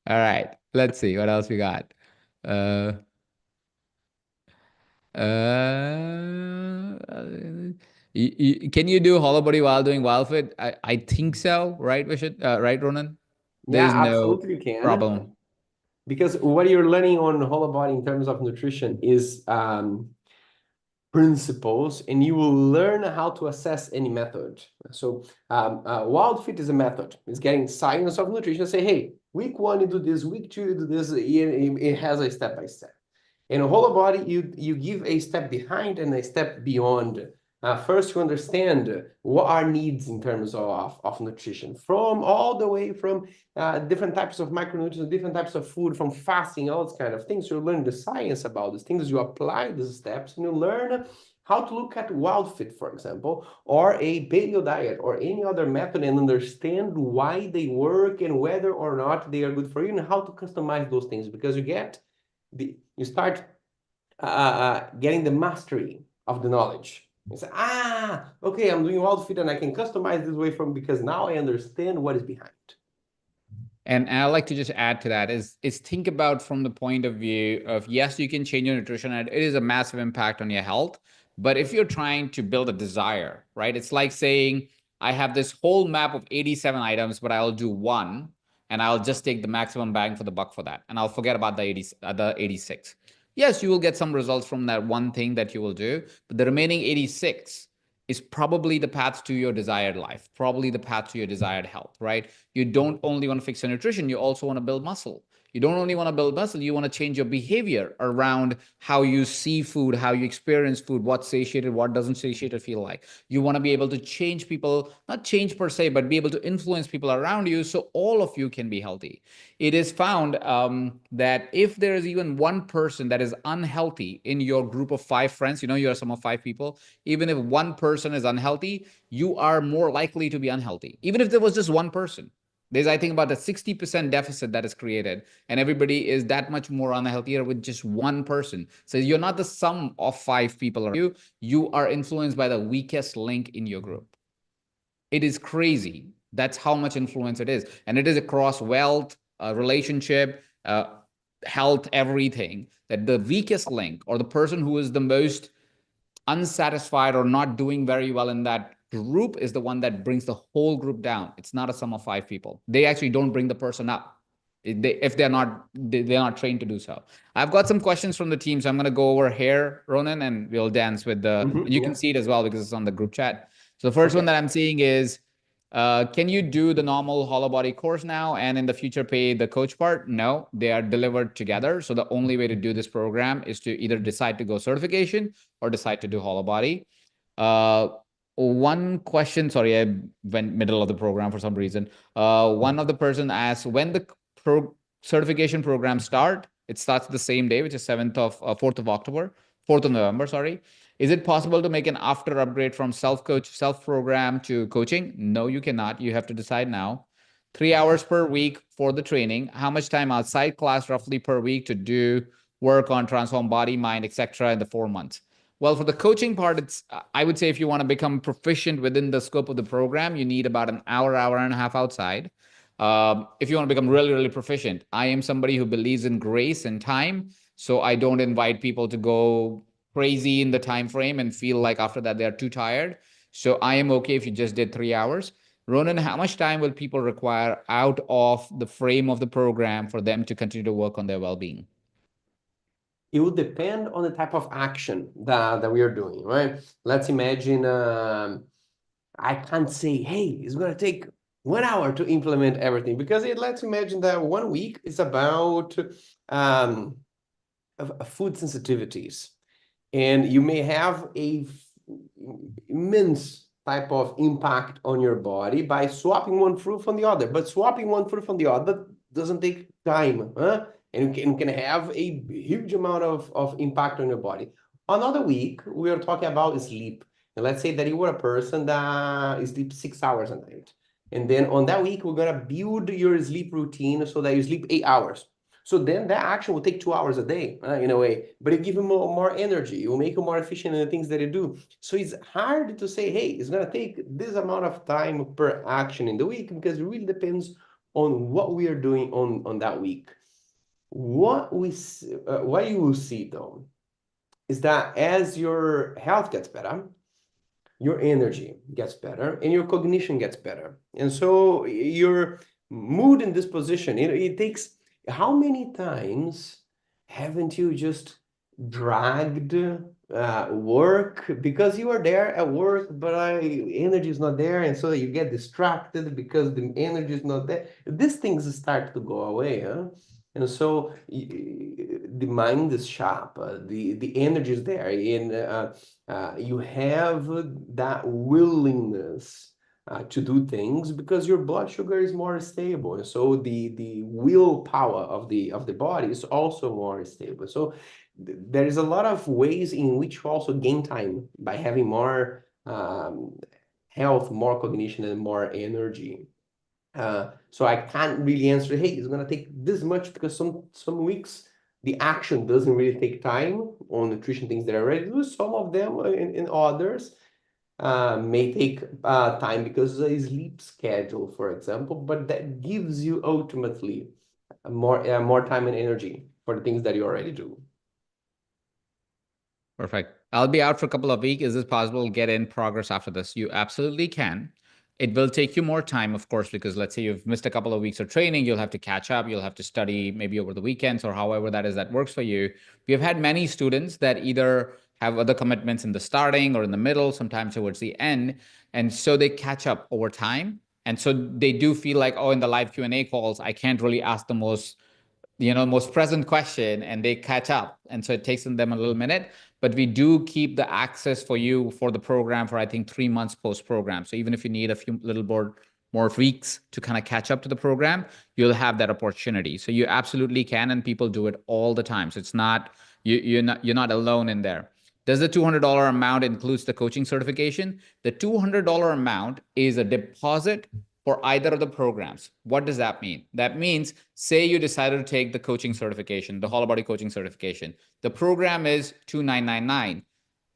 All right, let's see what else we got. Can you do Holobody while doing WildFit? I think so, right, Vishit? Right, Ronan? There's Yeah, no absolutely you can. problem. Because what you're learning on Holobody in terms of nutrition is principles, and you will learn how to assess any method. So WildFit is a method. It's getting science of nutrition. Say, hey, week 1 you do this, week 2 you do this. It has a step by step. In a Holobody, you give a step behind and a step beyond. First, you understand what are needs in terms of nutrition, from all the way from different types of micronutrients, different types of food, from fasting, all those kind of things. You learn the science about these things. You apply these steps, and you learn how to look at WildFit, for example, or a paleo diet, or any other method, and understand why they work and whether or not they are good for you, and how to customize those things, because you start getting the mastery of the knowledge. You say, okay, I'm doing WildFit and I can customize this way because now I understand what is behind. And I like to just add to that is think about from the point of view of, yes, you can change your nutrition and it is a massive impact on your health. But if you're trying to build a desire, right? It's like saying, I have this whole map of 87 items, but I'll do one and I'll just take the maximum bang for the buck for that. And I'll forget about the 86. Yes, you will get some results from that one thing that you will do, but the remaining 86 is probably the path to your desired life, probably the path to your desired health, right? You don't only want to fix your nutrition, you also want to build muscle. You don't only want to build muscle, you want to change your behavior around how you see food, how you experience food, what's satiated, what doesn't satiated feel like. You want to be able to change people, not change per se, but be able to influence people around you so all of you can be healthy. It is found that if there is even one person that is unhealthy in your group of 5 friends, you're a sum of 5 people, even if one person is unhealthy, you are more likely to be unhealthy. Even if there was just one person, there's, I think, about a 60% deficit that is created, and everybody is that much more unhealthier with just one person. So you're not the sum of 5 people around you. You are influenced by the weakest link in your group. It is crazy. That's how much influence it is. And it is across wealth, relationship, health, everything. That the weakest link, or the person who is the most unsatisfied or not doing very well in that group, is the one that brings the whole group down. It's not a sum of 5 people. They actually don't bring the person up if they're not trained to do so. I've got some questions from the team, so I'm going to go over here, Ronan, and we'll dance with and you can see it as well because it's on the group chat. So the first one that I'm seeing is, can you do the normal Holobody course now and in the future pay the coach part? No, they are delivered together. So the only way to do this program is to either decide to go certification or decide to do Holobody. One question, sorry, I went middle of the program for some reason. One of the person asked, when the certification program start? It starts the same day, which is 4th of November, sorry. Is it possible to make an after upgrade from self-program to coaching? No, you cannot. You have to decide now. 3 hours per week for the training. How much time outside class roughly per week to do work on transform body, mind, etc. in the 4 months? Well, for the coaching part, I would say if you want to become proficient within the scope of the program, you need about an hour and a half outside. If you want to become really, really proficient, I am somebody who believes in grace and time. So I don't invite people to go crazy in the time frame and feel like after that they're too tired. So I am okay if you just did 3 hours. Ronan, how much time will people require out of the frame of the program for them to continue to work on their well-being? It will depend on the type of action that we are doing, right? Let's imagine I can't say, hey, it's going to take 1 hour to implement everything, because let's imagine that 1 week is about food sensitivities. And you may have a immense type of impact on your body by swapping one fruit from the other. But swapping one fruit from the other doesn't take time, huh? And can have a huge amount of impact on your body. Another week, we are talking about sleep. And let's say that you were a person that sleeps 6 hours a night. And then on that week, we're going to build your sleep routine so that you sleep 8 hours. So then that action will take 2 hours a day, in a way, but it gives you more energy. It will make you more efficient in the things that you do. So it's hard to say, hey, it's going to take this amount of time per action in the week, because it really depends on what we are doing on that week. What you will see, though, is that as your health gets better, your energy gets better and your cognition gets better. And so your mood and disposition, it takes... How many times haven't you just dragged work because you are there at work, but energy is not there, and so you get distracted because the energy is not there? These things start to go away, huh? And so the mind is sharp, the energy is there, and you have that willingness to do things because your blood sugar is more stable, and so the willpower of the body is also more stable. So there is a lot of ways in which you also gain time by having more health, more cognition, and more energy. So I can't really answer, hey, it's gonna take this much, because some weeks the action doesn't really take time on nutrition things that I already do. Some of them in others may take time because of a sleep schedule, for example, but that gives you ultimately more time and energy for the things that you already do. Perfect. I'll be out for a couple of weeks. Is it possible to get in progress after this? You absolutely can. It will take you more time, of course, because let's say you've missed a couple of weeks of training, you'll have to catch up, you'll have to study maybe over the weekends or however that is that works for you. We've had many students that either have other commitments in the starting or in the middle, sometimes towards the end. And so they catch up over time. And so they do feel like, oh, in the live Q&A calls, I can't really ask the most most present question, and they catch up. And so it takes them a little minute, but we do keep the access for you for the program for, I think, 3 months post program. So even if you need a few little more weeks to kind of catch up to the program, you'll have that opportunity. So you absolutely can, and people do it all the time. So it's not, you're not alone in there. Does the $200 amount includes the coaching certification? The $200 amount is a deposit for either of the programs. What does that mean? That means, say you decided to take the coaching certification, the Holobody coaching certification. The program is $2,999.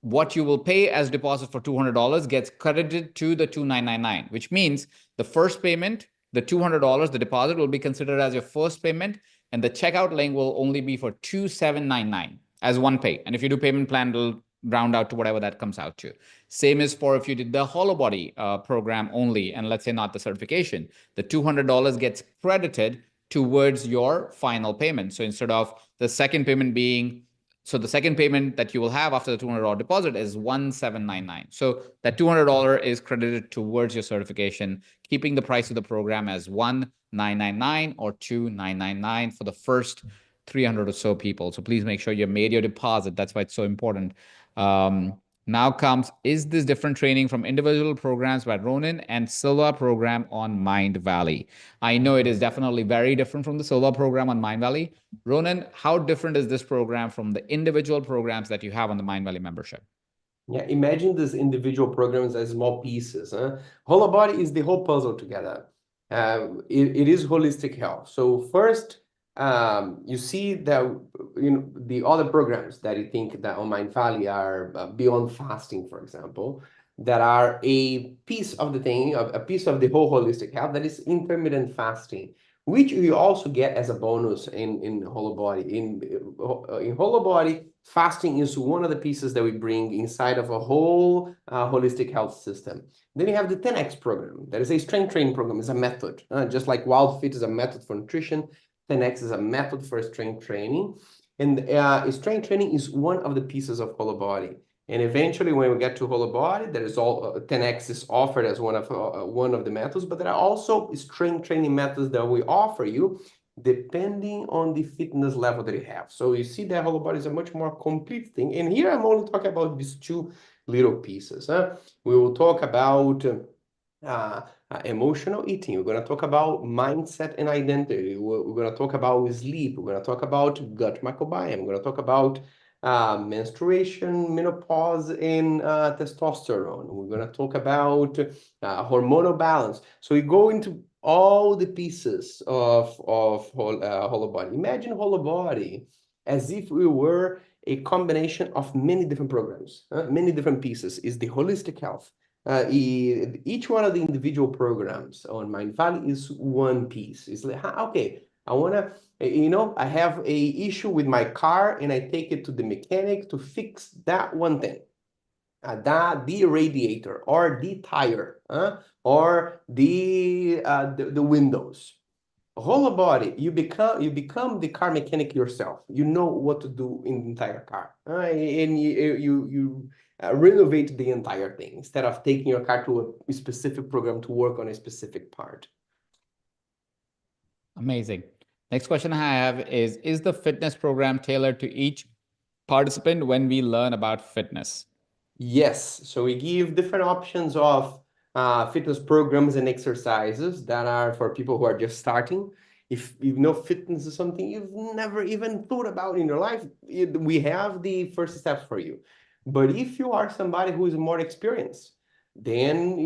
What you will pay as deposit for $200 gets credited to the $2,999, which means the first payment, the $200, the deposit, will be considered as your first payment, and the checkout link will only be for $2,799 as one pay. And if you do payment plan, it'll round out to whatever that comes out to. Same is for if you did the Holobody program only, and let's say not the certification, the $200 gets credited towards your final payment. So instead of the second payment being, so the second payment that you will have after the $200 deposit is $1,799. So that $200 is credited towards your certification, keeping the price of the program as $1,999 or $2,999 for the first 300 or so people. So please make sure you made your deposit. That's why it's so important. Now comes, is this different training from individual programs by Ronan and Silva program on Mindvalley? I know it is definitely very different from the Silva program on Mindvalley. Ronan, how different is this program from the individual programs that you have on the Mindvalley membership? Yeah, imagine these individual programs as small pieces. Holobody is the whole puzzle together. It is holistic health. So first, you see that the other programs that you think that on Mindvalley are beyond fasting, for example, that are a piece of the thing, a piece of the whole holistic health, that is intermittent fasting, which you also get as a bonus in Holobody. In Holobody, fasting is one of the pieces that we bring inside of a whole holistic health system. Then you have the 10X program. That is a strength training program. It's a method. Just like Wild Fit is a method for nutrition, 10X is a method for strength training. And strength training is one of the pieces of Holobody. And eventually, when we get to Holobody, there is all 10X is offered as one of the methods, but there are also strength training methods that we offer you depending on the fitness level that you have. So you see that Holobody is a much more complete thing. And here I'm only talking about these two little pieces. We will talk about emotional eating. We're going to talk about mindset and identity. We're going to talk about sleep. We're going to talk about gut microbiome. We're going to talk about menstruation, menopause, and testosterone. We're going to talk about hormonal balance. So we go into all the pieces of Holobody. Imagine Holobody as if we were a combination of many different programs, many different pieces. Is the holistic health. Each one of the individual programs on Mindvalley is one piece. It's like, okay, I want to, I have a issue with my car and I take it to the mechanic to fix that one thing. The radiator or the tire or the windows. Holobody, you become the car mechanic yourself. You know what to do in the entire car, and you renovate the entire thing instead of taking your car to a specific program to work on a specific part. Amazing. Next question I have is the fitness program tailored to each participant when we learn about fitness? Yes. So we give different options of fitness programs and exercises that are for people who are just starting. If you know fitness is something you've never even thought about in your life, we have the first steps for you. But if you are somebody who is more experienced, then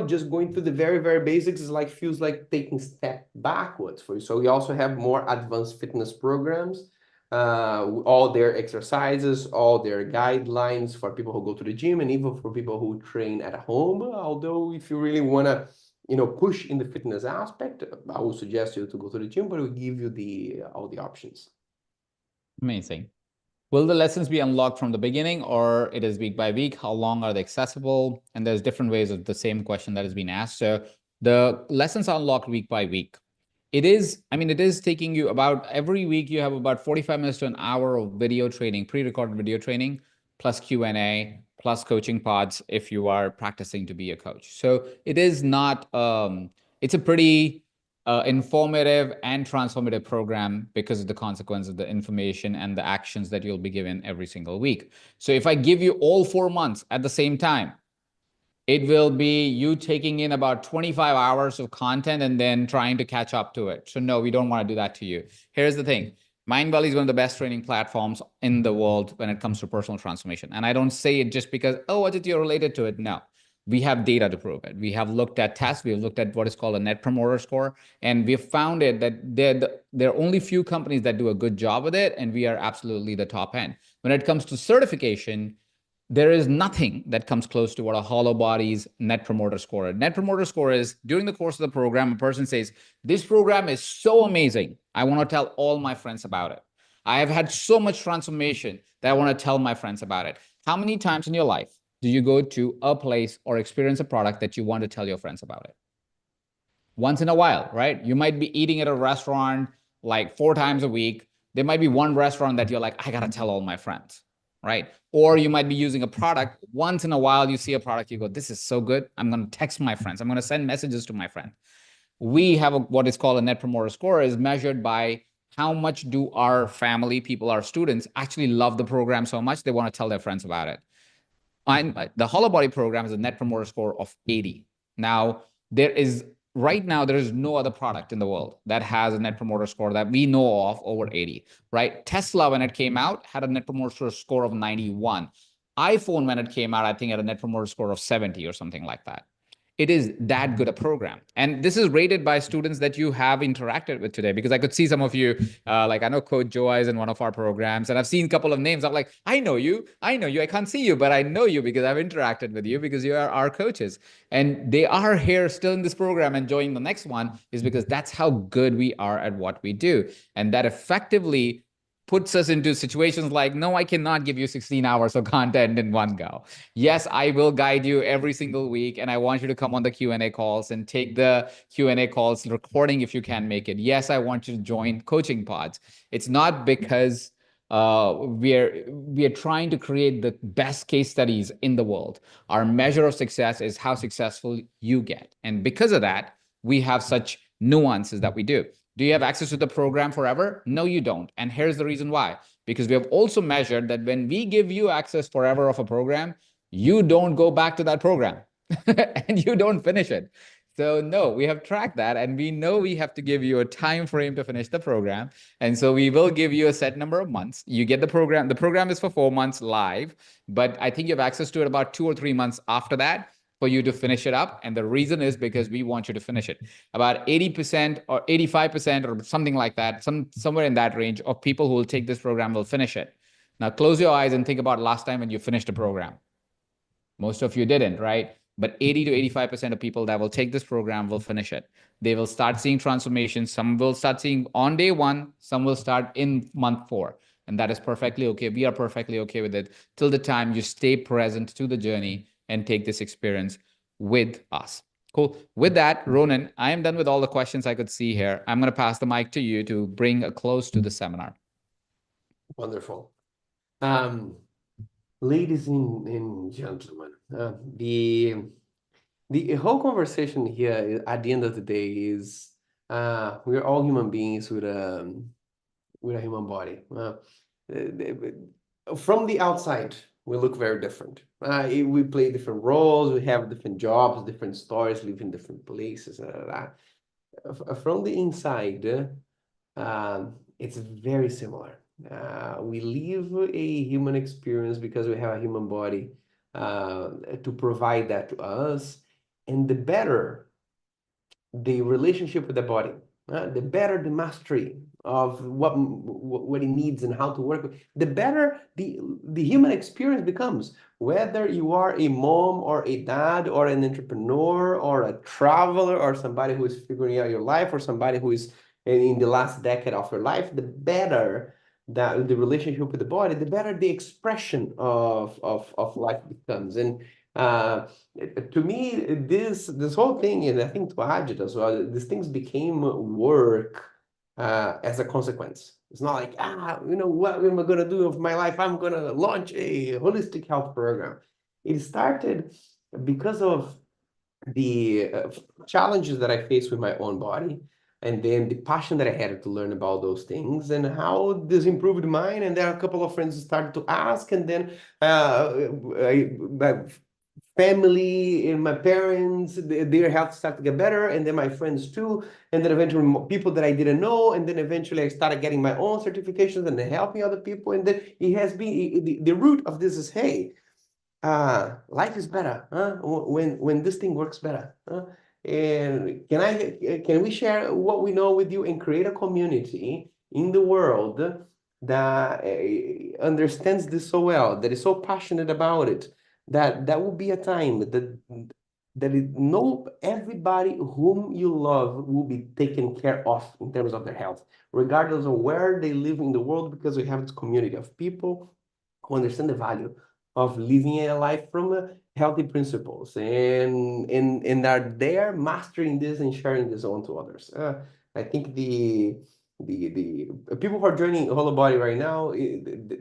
just going through the very, very basics is feels like taking a step backwards for you. So we also have more advanced fitness programs, all their exercises, all their guidelines for people who go to the gym, and even for people who train at home. Although if you really want to push in the fitness aspect, I would suggest you to go to the gym, but we give you all the options. Amazing. Will the lessons be unlocked from the beginning, or it is week by week? How long are they accessible? And there's different ways of the same question that has been asked. So the lessons are unlocked week by week. It is taking you about every week. You have about 45 minutes to an hour of video training, pre-recorded video training, plus Q&A, plus coaching pods if you are practicing to be a coach. So it is not, it's a pretty informative and transformative program because of the consequence of the information and the actions that you'll be given every single week. So if I give you all 4 months at the same time, it will be you taking in about 25 hours of content and then trying to catch up to it. So no, we don't want to do that to you. Here's the thing. Mindvalley is one of the best training platforms in the world when it comes to personal transformation. And I don't say it just because, oh, Ajit, you're related to it. No, we have data to prove it. We have looked at tests. We've looked at what is called a net promoter score. And we've found it that there are only few companies that do a good job with it. And we are absolutely the top end. When it comes to certification, there is nothing that comes close to what a Holobody's net promoter score is. Net promoter score is during the course of the program, a person says, this program is so amazing. I want to tell all my friends about it. I have had so much transformation that I want to tell my friends about it. How many times in your life do you go to a place or experience a product that you want to tell your friends about it? Once in a while, right? You might be eating at a restaurant like 4 times a week. There might be one restaurant that you're like, I got to tell all my friends. Right? Or you might be using a product. Once in a while, you see a product, you go, this is so good. I'm going to text my friends. I'm going to send messages to my friend. We have what is called a net promoter score, is measured by how much do our family, people, our students actually love the program so much they want to tell their friends about it. And the Holobody program has a net promoter score of 80. Now, right now, there is no other product in the world that has a net promoter score that we know of over 80, right? Tesla, when it came out, had a net promoter score of 91. iPhone, when it came out, I think had a net promoter score of 70 or something like that. It is that good a program. And this is rated by students that you have interacted with today, because I could see some of you, like I know Coach Joa is in one of our programs, and I've seen a couple of names. I'm like, I know you. I can't see you, but I know you because I've interacted with you because you are our coaches. And they are here still in this program enjoying the next one, is because that's how good we are at what we do. And that effectively puts us into situations like, no, I cannot give you 16 hours of content in one go. Yes, I will guide you every single week, and I want you to come on the Q&A calls and take the Q&A calls recording if you can make it. Yes, I want you to join coaching pods. It's not because we are trying to create the best case studies in the world. Our measure of success is how successful you get. And because of that, we have such nuances that we do. Do you have access to the program forever? No, you don't. And here's the reason why. Because we have also measured that when we give you access forever of a program, you don't go back to that program and you don't finish it. So no, we have tracked that, and we know we have to give you a time frame to finish the program. And so we will give you a set number of months. You get the program. The program is for 4 months live, but I think you have access to it about 2 or 3 months after that for you to finish it up. And the reason is because we want you to finish it. About 80% or 85% or something like that, somewhere in that range of people who will take this program will finish it. Now close your eyes and think about last time when you finished a program. Most of you didn't, right? But 80 to 85% of people that will take this program will finish it. They will start seeing transformation. Some will start seeing on day 1, some will start in month 4. And that is perfectly okay. We are perfectly okay with it till the time you stay present to the journey and take this experience with us. Cool. With that, Ronan, I am done with all the questions I could see here. I'm going to pass the mic to you to bring a close to the seminar. Wonderful. Ladies and gentlemen, the whole conversation here at the end of the day is we're all human beings with a human body. From the outside, we look very different. We play different roles, we have different jobs, different stories, live in different places. From the inside, it's very similar. We live a human experience because we have a human body to provide that to us. And the better the relationship with the body, the better the mastery of what it needs and how to work with, the better the human experience becomes. Whether you are a mom or a dad or an entrepreneur or a traveler or somebody who is figuring out your life or somebody who is in the last decade of your life, the better that the relationship with the body, the better the expression of life becomes. And to me, this whole thing, and I think to Ajit as well, these things became work as a consequence. It's not like, what am I going to do with my life? I'm going to launch a holistic health program. It started because of the challenges that I faced with my own body. and then the passion that I had to learn about those things and how this improved mine. And then a couple of friends started to ask, and then my family and my parents, their health started to get better, and then my friends too, and then eventually people that I didn't know, and then eventually I started getting my own certifications and then helping other people. And then it has been the root of this is, hey, life is better, huh? When this thing works better, huh? And can we share what we know with you and create a community in the world that understands this so well, that is so passionate about it, that will be a time that everybody whom you love will be taken care of in terms of their health, regardless of where they live in the world, because we have this community of people who understand the value of living a life from healthy principles and are there mastering this and sharing this on to others. I think the people who are joining Holobody right now,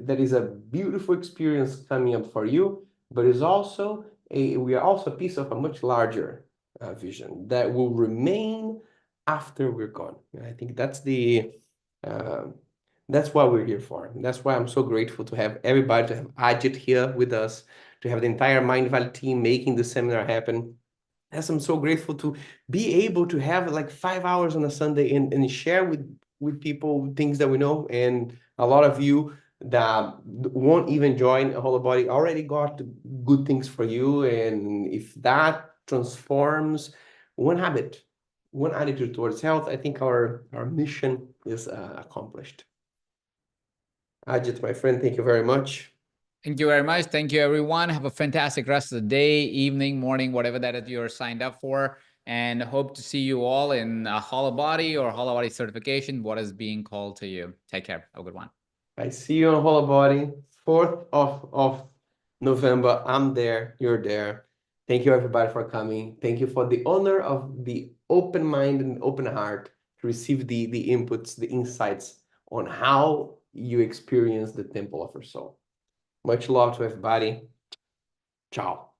that is a beautiful experience coming up for you, but we are also a piece of a much larger vision that will remain after we're gone. And I think that's what we're here for. And that's why I'm so grateful to have everybody, to have Ajit here with us, to have the entire Mindvalley team making the seminar happen. Yes, I'm so grateful to be able to have like 5 hours on a Sunday and share with people things that we know. And a lot of you that won't even join a Holobody already got good things for you. And if that transforms one habit, one attitude towards health, I think our mission is accomplished. Ajit, my friend, thank you very much. Thank you very much. Thank you, everyone. Have a fantastic rest of the day, evening, morning, whatever that you're signed up for. And hope to see you all in a Holobody or Holobody certification, what is being called to you. Take care. Have a good one. I see you on Holobody, 4th of November. I'm there. You're there. Thank you, everybody, for coming. Thank you for the honor of the open mind and open heart to receive the inputs, the insights on how you experience the temple of your soul. Much love to everybody. Ciao.